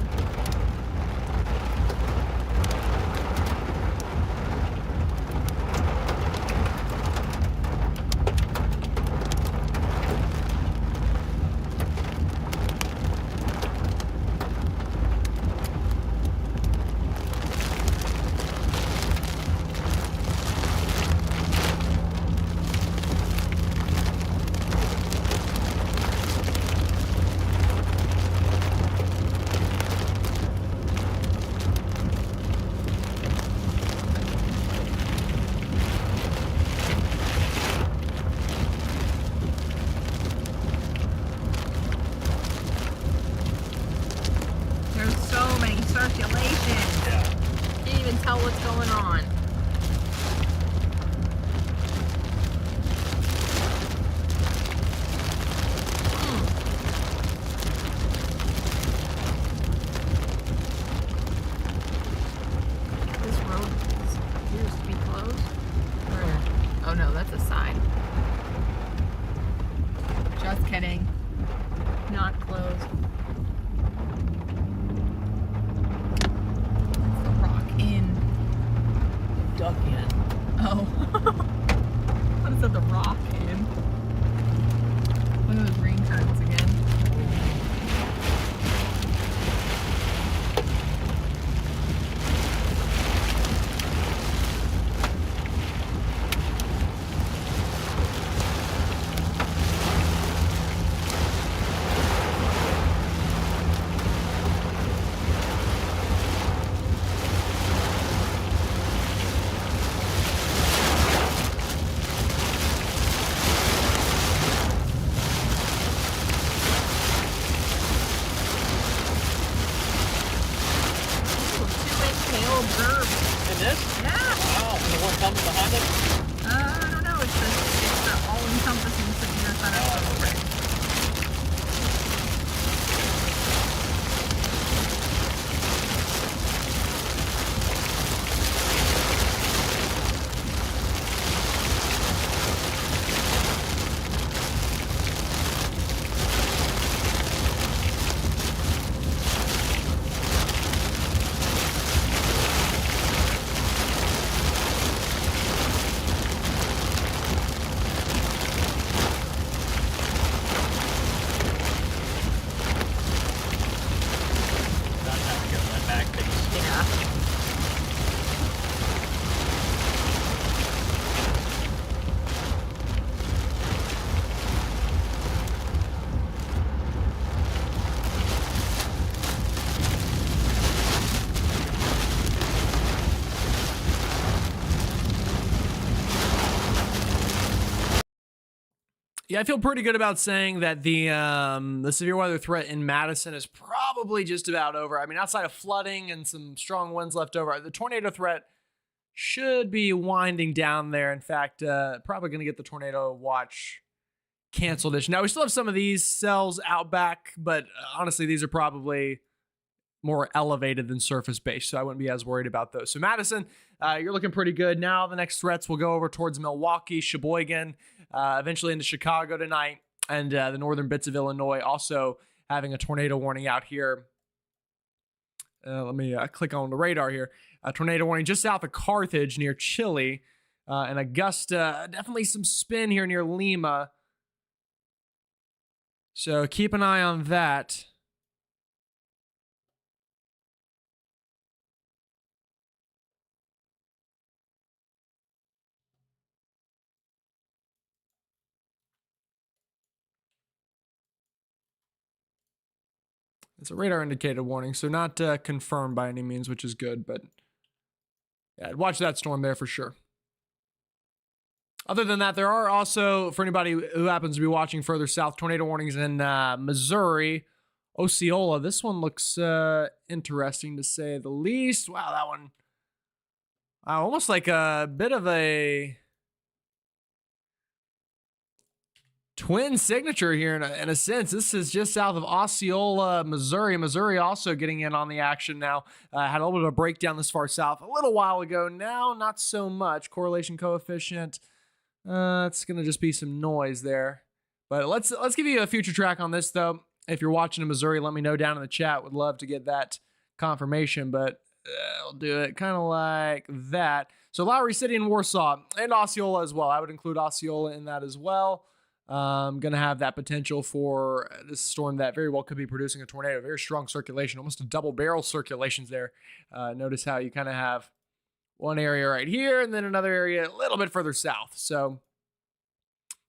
There's so many circulations. Yeah. Can't even tell what's going on. This road appears to be closed. Oh no, that's a sign. Just kidding. Not closed. It's the rock in. Duck in. Oh. What is that, the rock in? Look at those green curtains again. Ooh, 2-inch hail observed. And this? Yeah. Wow. And the one coming behind it? I don't know. It's the all-encompassing severe thunderstorm. Oh, okay. Not time to go that back piece. Yeah. Yeah, I feel pretty good about saying that the severe weather threat in Madison is probably just about over. I mean, outside of flooding and some strong winds left over, the tornado threat should be winding down there. In fact, probably going to get the tornado watch canceled. Now, we still have some of these cells out back, but honestly, these are probably more elevated than surface based, so I wouldn't be as worried about those. So Madison, you're looking pretty good. Now the next threats will go over towards Milwaukee, Sheboygan, eventually into Chicago tonight, and the northern bits of Illinois also having a tornado warning out here. Let me click on the radar here. A tornado warning just south of Carthage near Chile, and Augusta. Definitely some spin here near Lima. So keep an eye on that. It's a radar indicated warning, so not confirmed by any means, which is good, but yeah, I'd watch that storm there for sure. Other than that, there are also, for anybody who happens to be watching further south, tornado warnings in Missouri, Osceola. This one looks interesting to say the least. Wow, that one, almost like a bit of a twin signature here in a sense. This is just south of Osceola, Missouri. Missouri also getting in on the action now. Had a little bit of a breakdown this far south a little while ago. Now, not so much. Correlation coefficient. It's going to just be some noise there. But let's give you a future track on this, though. If you're watching in Missouri, let me know down in the chat. Would love to get that confirmation, but I'll do it kind of like that. So Lowry City and Warsaw and Osceola as well. I would include Osceola in that as well. Going to have that potential for this storm that very well could be producing a tornado. Very strong circulation, almost a double barrel circulations there. Notice how you kind of have one area right here and then another area a little bit further south. So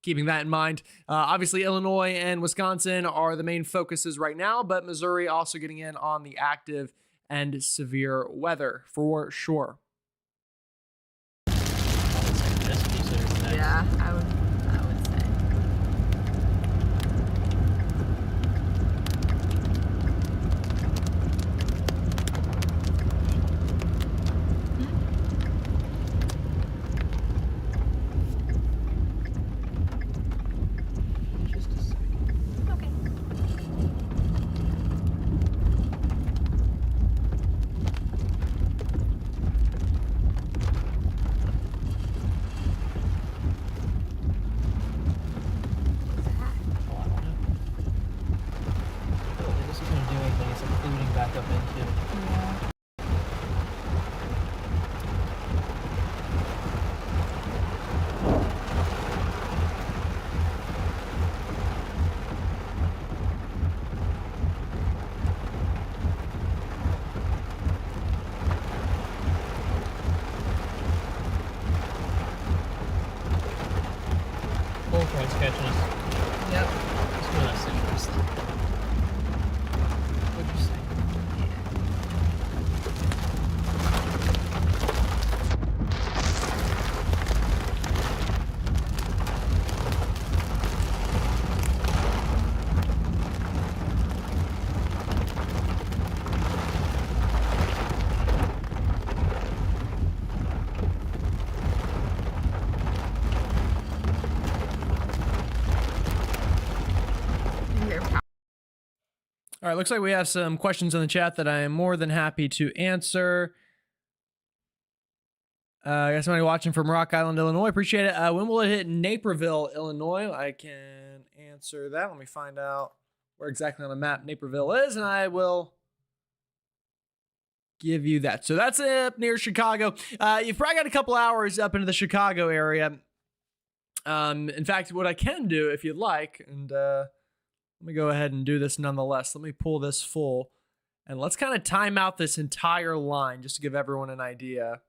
keeping that in mind, obviously Illinois and Wisconsin are the main focuses right now, but Missouri also getting in on the active and severe weather for sure. Yeah, I would say. Catching us. Yep. That's really nice interest. What'd you say? All right, looks like we have some questions in the chat that I am more than happy to answer. I got somebody watching from Rock Island, Illinois. Appreciate it. When will it hit Naperville, Illinois? I can answer that. Let me find out where exactly on the map Naperville is, and I will give you that. So that's up near Chicago. You've probably got a couple hours up into the Chicago area. In fact, what I can do, if you'd like, and let me go ahead and do this nonetheless. Let me pull this full, and let's kind of time out this entire line just to give everyone an idea.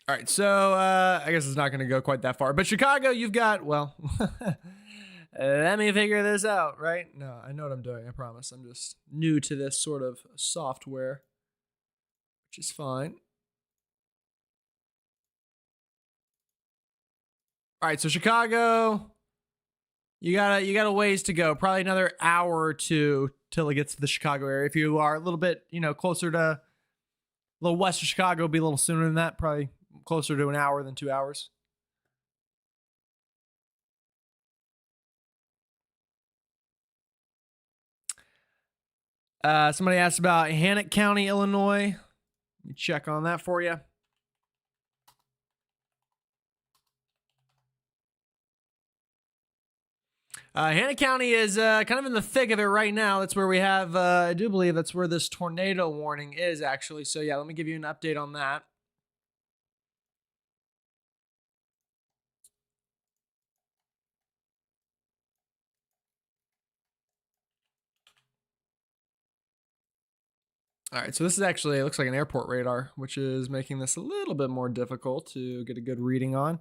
All right, so I guess it's not going to go quite that far. But Chicago, you've got, well, let me figure this out, right? No, I know what I'm doing, I promise. I'm just new to this sort of software, which is fine. All right, so Chicago, you got a ways to go. Probably another hour or two till it gets to the Chicago area. If you are a little bit, closer to little west of Chicago, be a little sooner than that, probably closer to an hour than 2 hours. Somebody asked about Hannock County, Illinois. Let me check on that for you. Hannock County is kind of in the thick of it right now. That's where we have, I do believe that's where this tornado warning is, actually. So, yeah, let me give you an update on that. All right, so this is actually, it looks like an airport radar, which is making this a little bit more difficult to get a good reading on.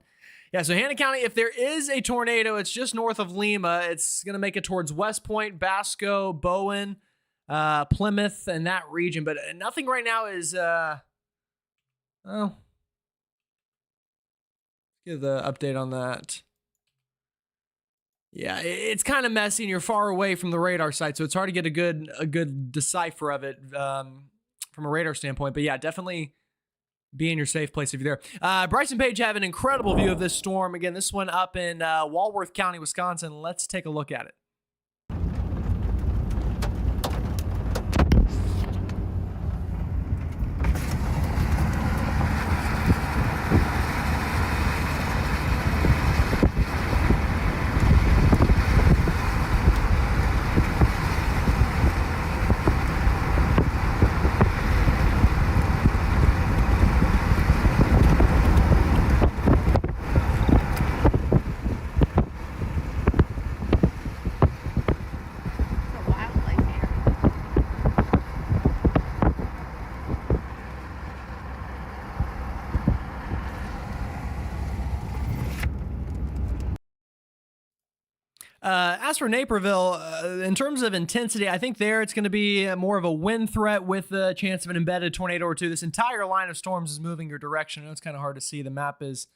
Yeah, so Hannock County, if there is a tornado, it's just north of Lima. It's going to make it towards West Point, Basco, Bowen, Plymouth, and that region. But nothing right now is, give the update on that. Yeah, it's kind of messy, and you're far away from the radar site, so it's hard to get a good decipher of it from a radar standpoint. But yeah, definitely be in your safe place if you're there. Bryce and Paige have an incredible view of this storm. Again, this one up in Walworth County, Wisconsin. Let's take a look at it. As for Naperville, in terms of intensity, I think there it's going to be more of a wind threat with the chance of an embedded tornado or two. This entire line of storms is moving your direction. I know it's kind of hard to see. The map is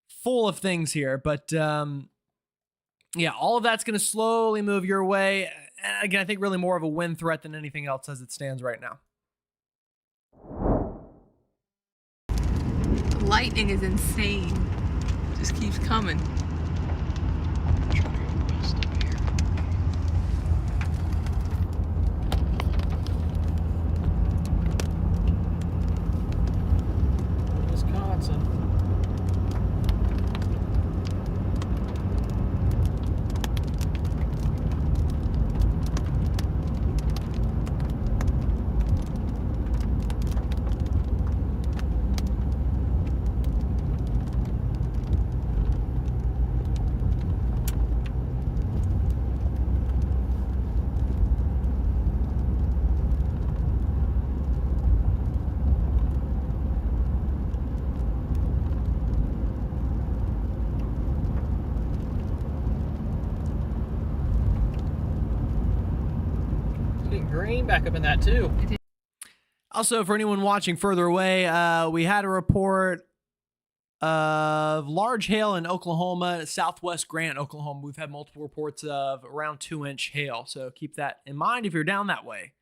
full of things here, but yeah, all of that's going to slowly move your way. And again, I think really more of a wind threat than anything else as it stands right now. Lightning is insane. Just keeps coming. Green back up in that too. Also, for anyone watching further away, we had a report of large hail in Oklahoma, southwest Grant, Oklahoma. We've had multiple reports of around 2-inch hail, so keep that in mind if you're down that way.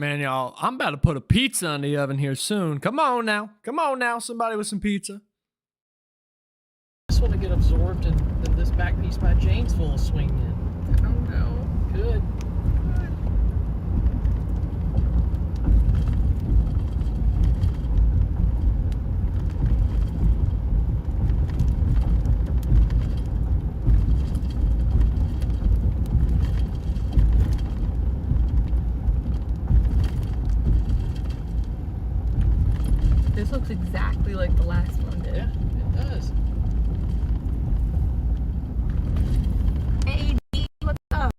Man, y'all, I'm about to put a pizza in the oven here soon. Come on now. Come on now, somebody with some pizza. This one to get absorbed and then this back piece by Janesville will swing in. Oh no. Good. This looks exactly like the last one did. Yeah, it does. Hey, D, what's up?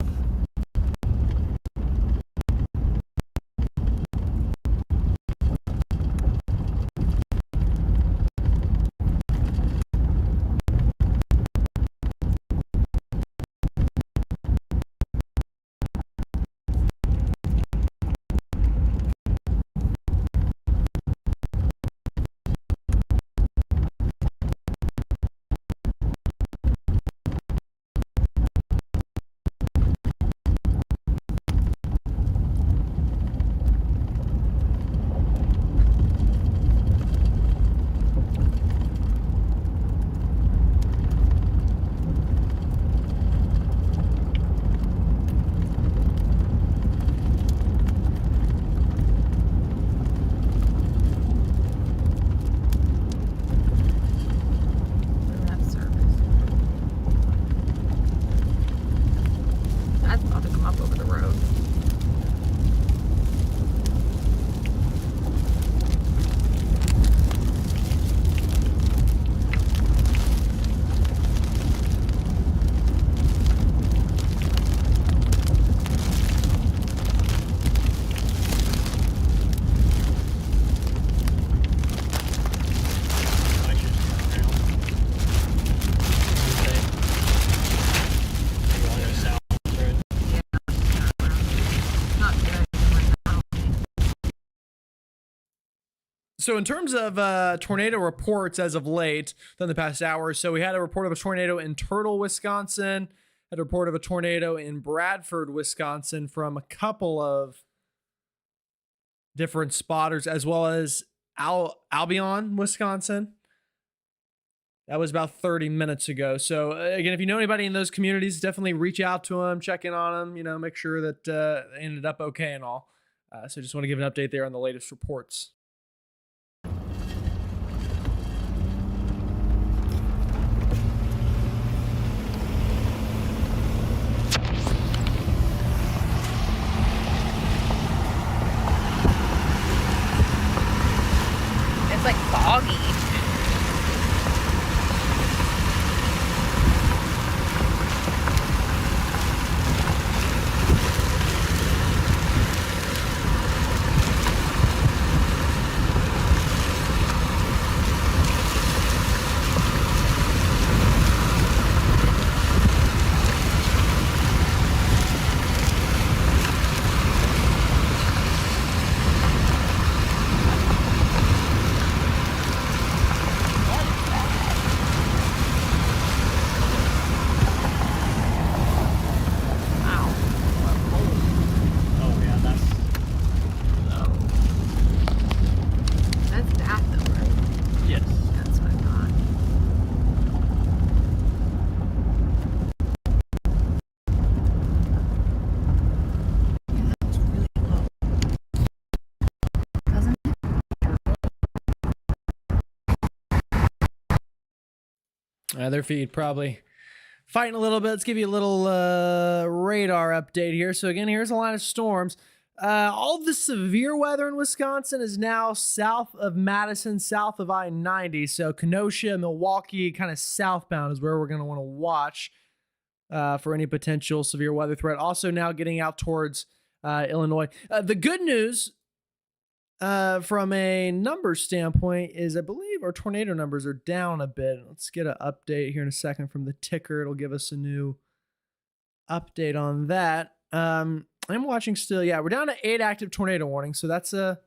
Doesn't have service. That's about to come up over the road. I should turn around. You want to go south? Road? Not good right now. So in terms of tornado reports as of late, in the past hour or so, we had a report of a tornado in Turtle, Wisconsin, had a report of a tornado in Bradford, Wisconsin from a couple of different spotters, as well as Albion, Wisconsin. That was about 30 minutes ago. So again, if you know anybody in those communities, definitely reach out to them, check in on them, make sure that they ended up okay and all. So just want to give an update there on the latest reports. It's like foggy. Oh yeah, that's That's that though, right? yes. That's what I thought. Yeah, that's really low. Doesn't it? Their feed probably fighting a little bit. Let's give you a little radar update here. So again, here's a line of storms. All the severe weather in Wisconsin is now south of Madison, south of I-90. So Kenosha, Milwaukee, kind of southbound is where we're going to want to watch for any potential severe weather threat. Also now getting out towards Illinois. The good news from a number standpoint is I believe our tornado numbers are down a bit. Let's get an update here in a second from the ticker. It'll give us a new update on that. I'm watching still. Yeah, we're down to 8 active tornado warnings. So that's that's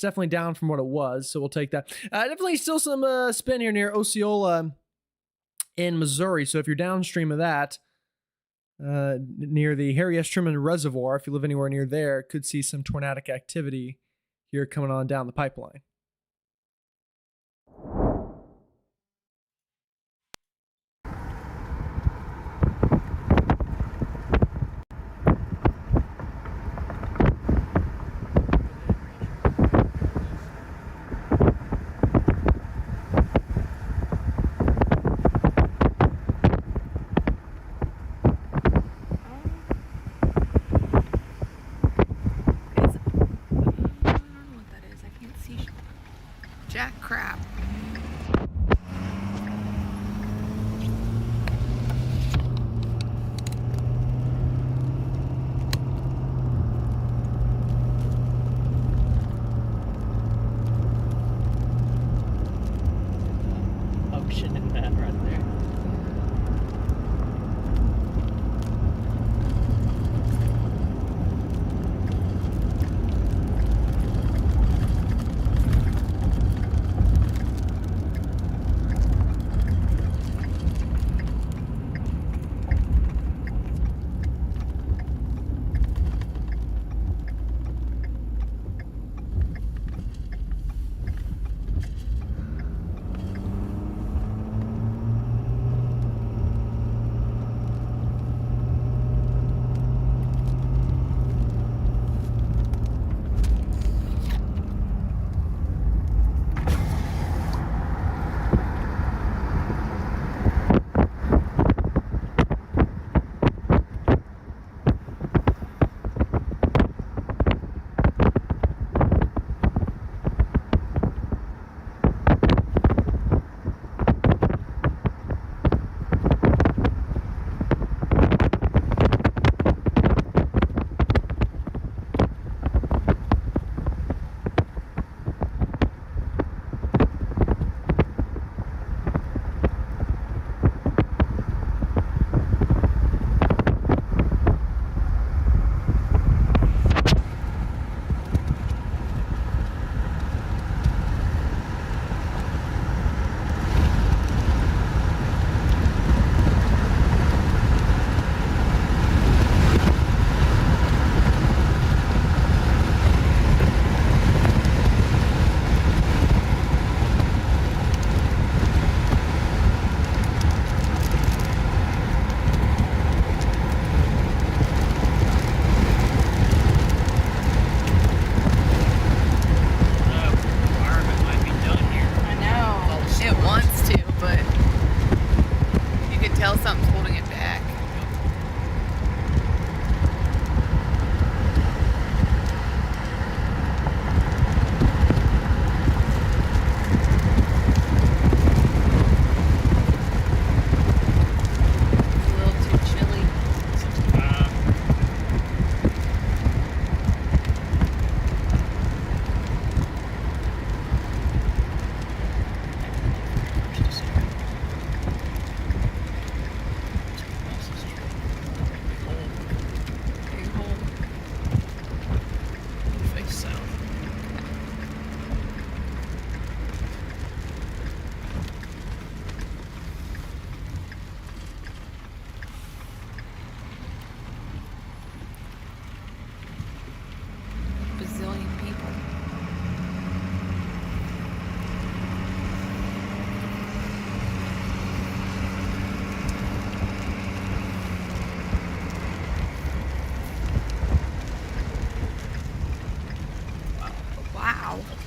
definitely down from what it was. So we'll take that. Definitely still some spin here near Osceola in Missouri. So if you're downstream of that, near the Harry S. Truman Reservoir. If you live anywhere near there, could see some tornadic activity here coming on down the pipeline. Jack crab. Ocean in that right there.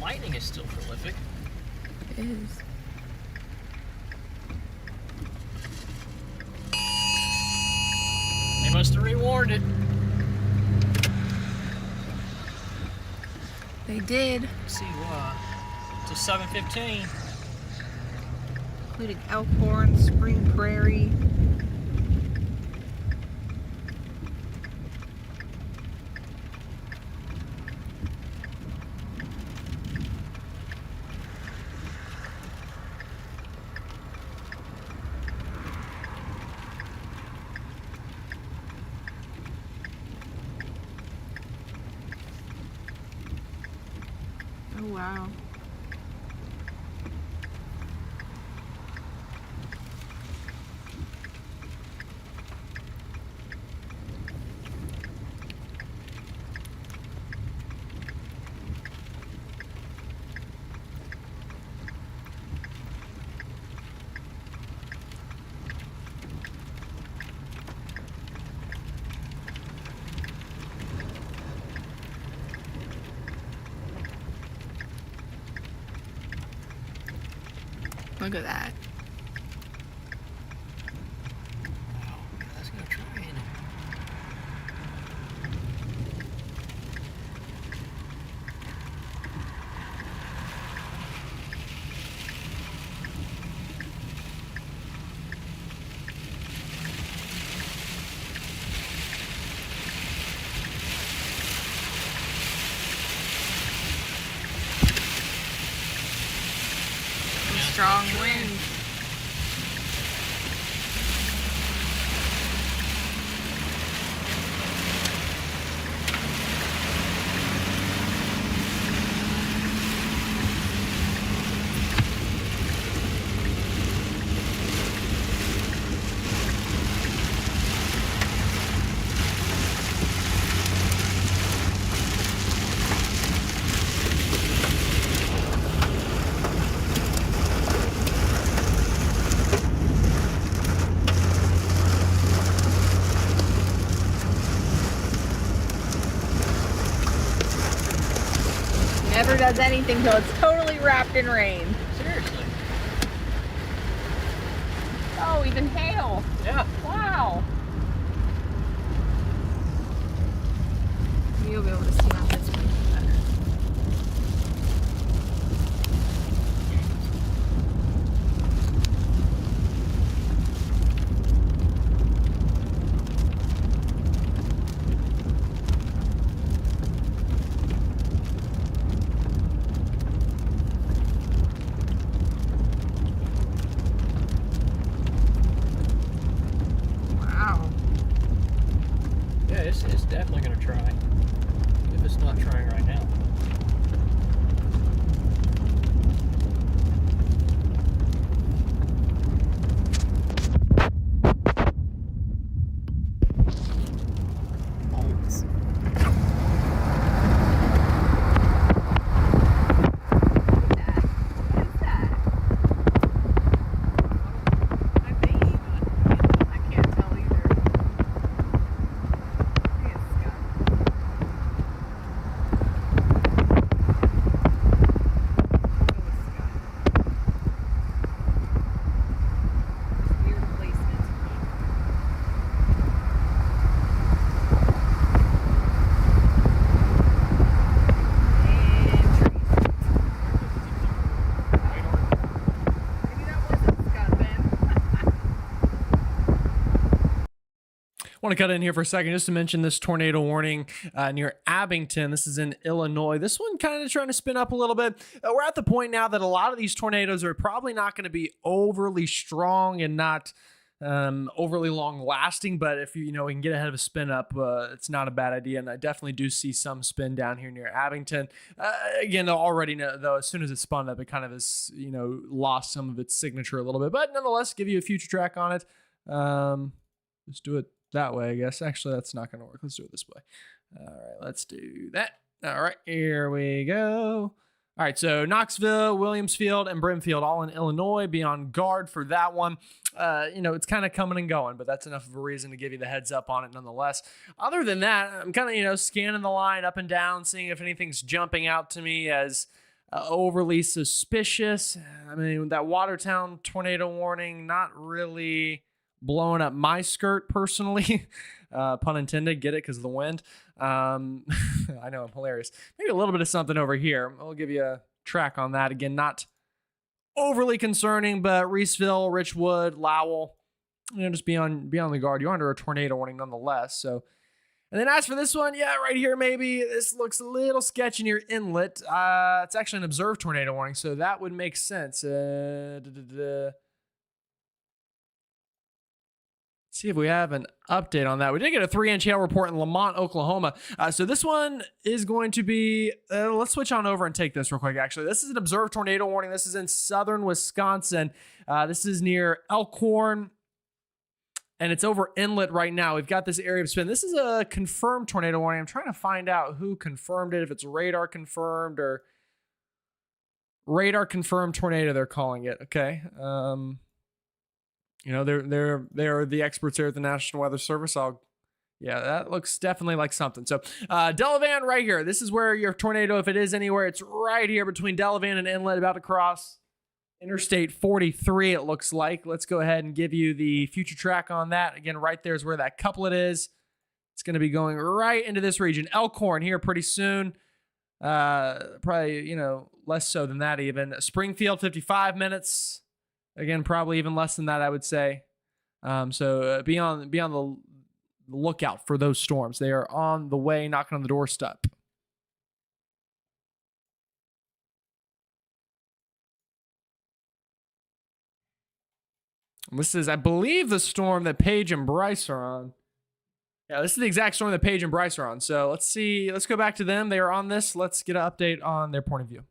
Lightning is still prolific. It is. They must have rewarned it. They did. Let's see what. Till 7:15. Including Elkhorn, Spring Prairie. Oh, wow. Look at that. That's gonna try it. Strong wind. Never does anything till it's totally wrapped in rain. Seriously. Oh, even hail. Yeah. Wow. You'll be able to see on this one better. Wow. Yeah, it's definitely gonna try. If it's not trying right now. Bolts. Want to cut in here for a second just to mention this tornado warning near Abington. This is in Illinois. This one kind of trying to spin up a little bit. We're at the point now that a lot of these tornadoes are probably not going to be overly strong and not overly long lasting, but if you know we can get ahead of a spin up, it's not a bad idea. And I definitely do see some spin down here near Abington. Again, already know, though, as soon as it spun up, it kind of has lost some of its signature a little bit, but nonetheless, give you a future track on it. Let's do it that way, I guess. Actually, that's not going to work. Let's do it this way. All right, let's do that. All right, here we go. All right, so Knoxville, Williamsfield, and Brimfield, all in Illinois. Be on guard for that one. It's kind of coming and going, but that's enough of a reason to give you the heads up on it nonetheless. Other than that, I'm kind of, scanning the line up and down, seeing if anything's jumping out to me as overly suspicious. I mean, that Watertown tornado warning, not really blowing up my skirt personally. Pun intended, get it because of the wind. I know, I'm hilarious. Maybe a little bit of something over here. I'll give you a track on that. Again, not overly concerning, but Reeseville, Richwood, Lowell, just be on the guard. You're under a tornado warning nonetheless. So, and then as for this one, yeah, right here, maybe this looks a little sketchy near Inlet. It's actually an observed tornado warning, so that would make sense. See if we have an update on that. We did get a 3-inch hail report in Lamont, Oklahoma. So this one is going to be, let's switch on over and take this real quick, actually. This is an observed tornado warning. This is in southern Wisconsin. This is near Elkhorn, and it's over Inlet right now. We've got this area of spin. This is a confirmed tornado warning. I'm trying to find out who confirmed it, if it's radar confirmed or radar confirmed tornado, they're calling it. Okay. They're the experts here at the National Weather Service. Yeah, that looks definitely like something. So Delavan right here. This is where your tornado, if it is anywhere, it's right here between Delavan and Inlet, about to cross. Interstate 43, it looks like. Let's go ahead and give you the future track on that. Again, right there is where that couplet is. It's going to be going right into this region. Elkhorn here pretty soon. Probably, less so than that even. Springfield, 55 minutes. Again, probably even less than that, I would say. So be on the lookout for those storms. They are on the way, knocking on the doorstep. This is, I believe, the storm that Paige and Bryce are on. Yeah, this is the exact storm that Paige and Bryce are on. So let's see. Let's go back to them. They are on this. Let's get an update on their point of view.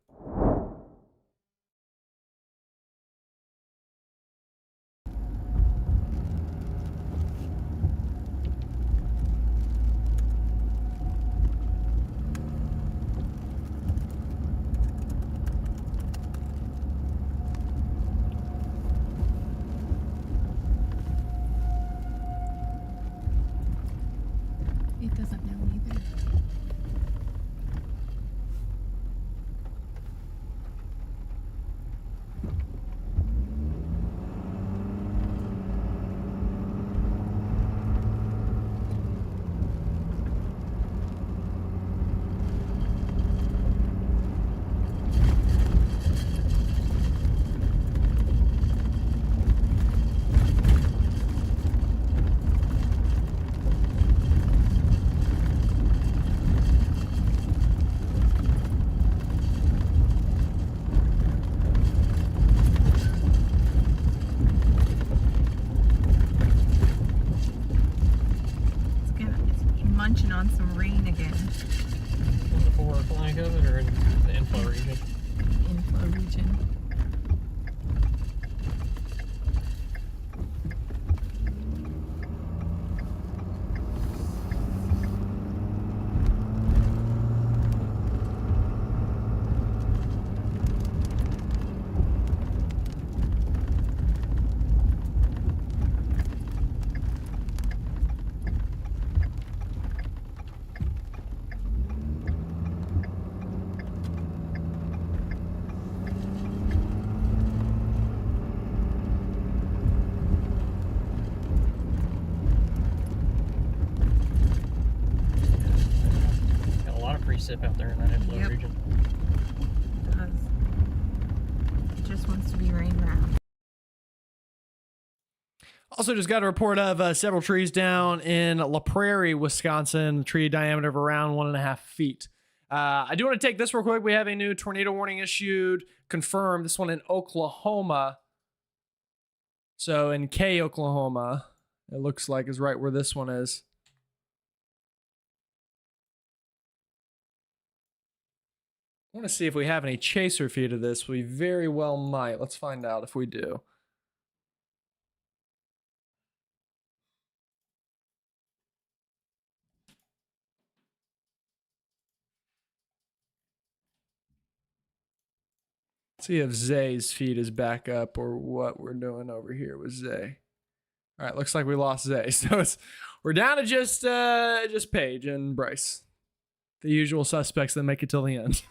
It doesn't know either. It's munching on some rain again. On the forward flank of it or in the inflow region? Inflow region. Got a lot of precip out there in that inflow Yep. region. It just wants to be rain wrapped. Also, just got a report of several trees down in La Prairie, Wisconsin. Tree diameter of around 1.5 feet. I do want to take this real quick. We have a new tornado warning issued, confirmed. This one in Oklahoma. So in K, Oklahoma, it looks like is right where this one is. I want to see if we have any chaser feed of this. We very well might. Let's find out if we do. See if Zay's feed is back up or what we're doing over here with Zay. All right, looks like we lost Zay. So we're down to just Paige and Bryce. The usual suspects that make it till the end.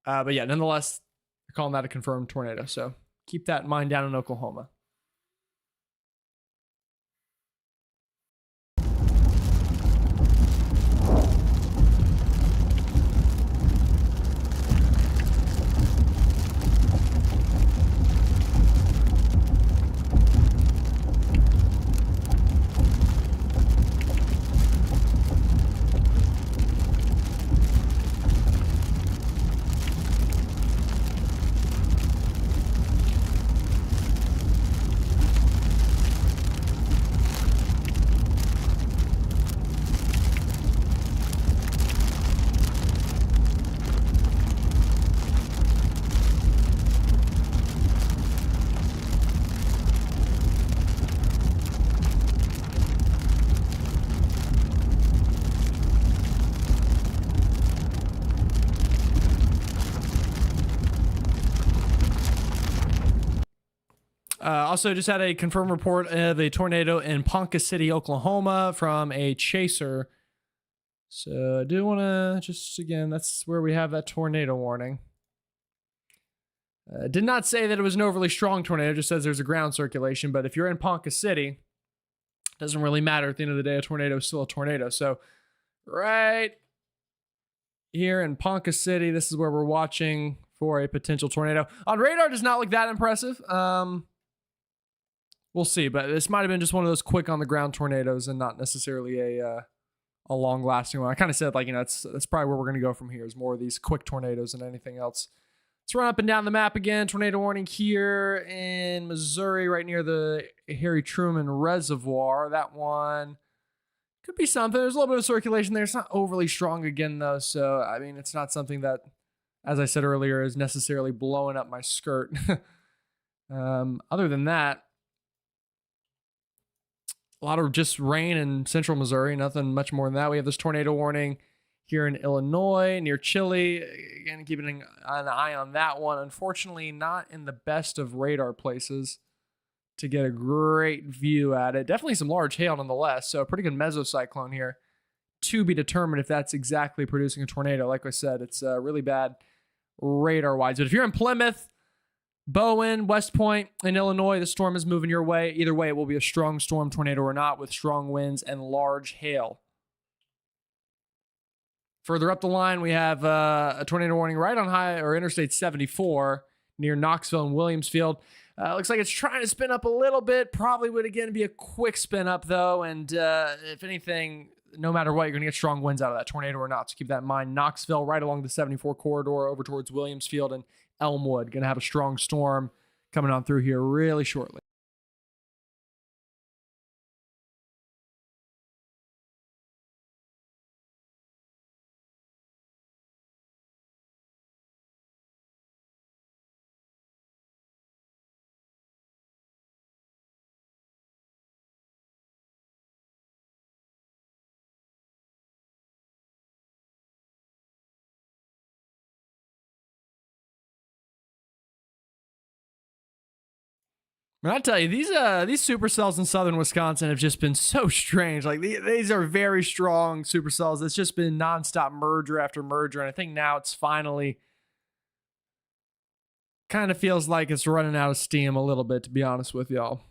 But yeah, nonetheless, they're calling that a confirmed tornado. So keep that in mind down in Oklahoma. Also, just had a confirmed report of a tornado in Ponca City, Oklahoma from a chaser. So I do want to just, again, that's where we have that tornado warning. Did not say that it was an overly strong tornado, just says there's a ground circulation. But if you're in Ponca City, it doesn't really matter. At the end of the day, a tornado is still a tornado. So right here in Ponca City, this is where we're watching for a potential tornado. On radar, does not look that impressive. We'll see, but this might have been just one of those quick on the ground tornadoes and not necessarily a long lasting one. I kind of said, like, that's probably where we're going to go from here, is more of these quick tornadoes than anything else. Let's run up and down the map again. Tornado warning here in Missouri, right near the Harry Truman Reservoir. That one could be something. There's a little bit of circulation there. It's not overly strong again, though. So, I mean, it's not something that, as I said earlier, is necessarily blowing up my skirt. Other than that, a lot of just rain in central Missouri. Nothing much more than that. We have this tornado warning here in Illinois, near Chile. Again, keeping an eye on that one. Unfortunately, not in the best of radar places to get a great view at it. Definitely some large hail nonetheless. So a pretty good mesocyclone here to be determined if that's exactly producing a tornado. Like I said, it's really bad radar-wise. But if you're in Plymouth, Bowen, West Point, in Illinois, the storm is moving your way. Either way, it will be a strong storm, tornado or not, with strong winds and large hail. Further up the line, we have a tornado warning right on Interstate 74 near Knoxville and Williamsfield. Looks like it's trying to spin up a little bit. Probably would, again, be a quick spin up, though. And if anything, no matter what, you're going to get strong winds out of that tornado or not. So keep that in mind. Knoxville, right along the 74 corridor over towards Williamsfield and Elmwood. Going to have a strong storm coming on through here really shortly. I tell you, these supercells in southern Wisconsin have just been so strange. Like these are very strong supercells. It's just been nonstop merger after merger, and I think now it's finally kind of feels like it's running out of steam a little bit, to be honest with y'all.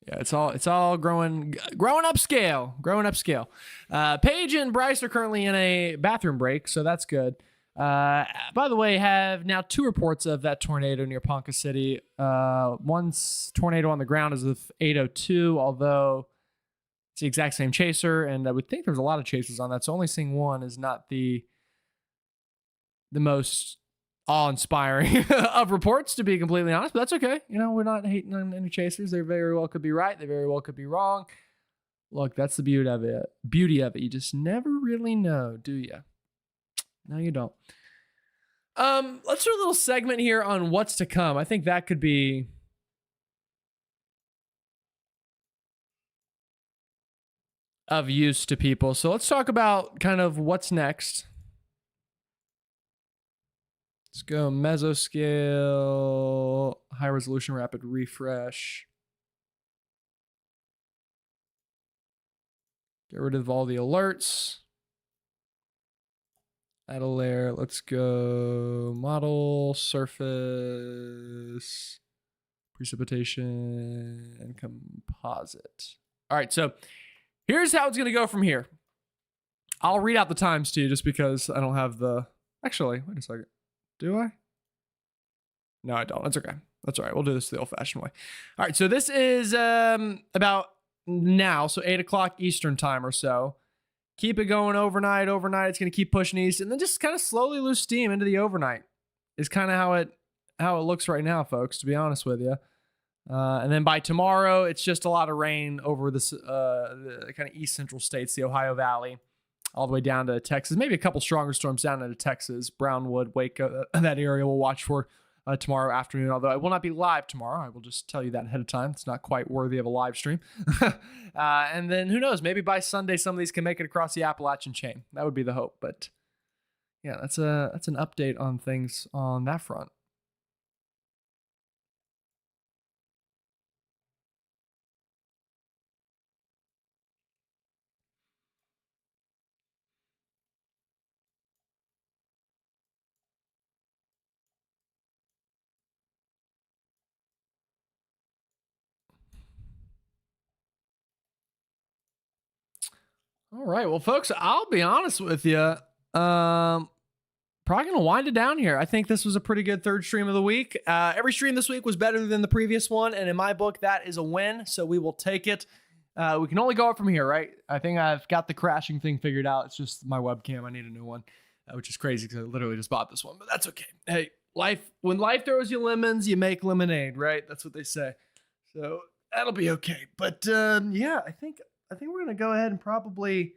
Yeah, it's all growing upscale. Paige and Bryce are currently in a bathroom break, so that's good. By the way, have now 2 reports of that tornado near Ponca City. One's tornado on the ground is of 802, although it's the exact same chaser, and I would think there's a lot of chasers on that. So only seeing one is not the most awe-inspiring of reports, to be completely honest, but that's okay. We're not hating on any chasers. They very well could be right. They very well could be wrong. Look, that's the beauty of it. You just never really know, do you? No, you don't. Let's do a little segment here on what's to come. I think that could be of use to people. So let's talk about kind of what's next. Let's go mesoscale, high resolution, rapid refresh. Get rid of all the alerts. Add a layer. Let's go model, surface, precipitation, and composite. All right, so here's how it's going to go from here. I'll read out the times to you just because I don't have the... Actually, wait a second. Do I? No, I don't. That's okay. That's all right. We'll do this the old-fashioned way. All right, so this is about now, so 8 o'clock Eastern time or so. Keep it going overnight. It's going to keep pushing east, and then just kind of slowly lose steam into the overnight is kind of how it looks right now, folks, to be honest with you. And then by tomorrow, it's just a lot of rain over the kind of east central states, the Ohio Valley, all the way down to Texas. Maybe a couple stronger storms down into Texas, Brownwood, Waco, that area we'll watch for tomorrow afternoon. Although I will not be live tomorrow. I will just tell you that ahead of time. It's not quite worthy of a live stream. And then who knows? Maybe by Sunday, some of these can make it across the Appalachian chain. That would be the hope. But yeah, that's an update on things on that front. All right. Well, folks, I'll be honest with you. Probably going to wind it down here. I think this was a pretty good third stream of the week. Every stream this week was better than the previous one. And in my book, that is a win. So we will take it. We can only go up from here, right? I think I've got the crashing thing figured out. It's just my webcam. I need a new one, which is crazy because I literally just bought this one, but that's okay. Hey, when life throws you lemons, you make lemonade, right? That's what they say. So that'll be okay. But yeah, I think we're going to go ahead and probably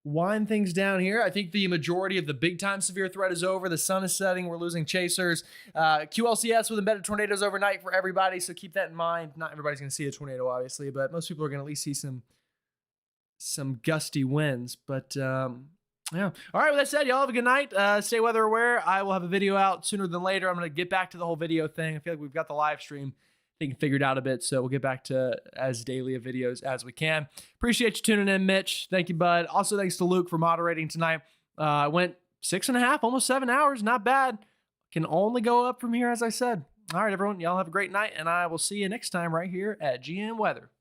wind things down here. I think the majority of the big time severe threat is over. The sun is setting. We're losing chasers. QLCS with embedded tornadoes overnight for everybody. So keep that in mind. Not everybody's going to see a tornado, obviously, but most people are going to at least see some gusty winds. But yeah. All right. With that said, y'all have a good night. Stay weather aware. I will have a video out sooner than later. I'm going to get back to the whole video thing. I feel like we've got the live stream thing figured out a bit, so we'll get back to as daily of videos as we can. Appreciate you tuning in, Mitch. Thank you, bud. Also, thanks to Luke for moderating tonight. I went 6.5, almost 7 hours. Not bad. Can only go up from here, as I said. All right, everyone. Y'all have a great night, and I will see you next time right here at GM Weather.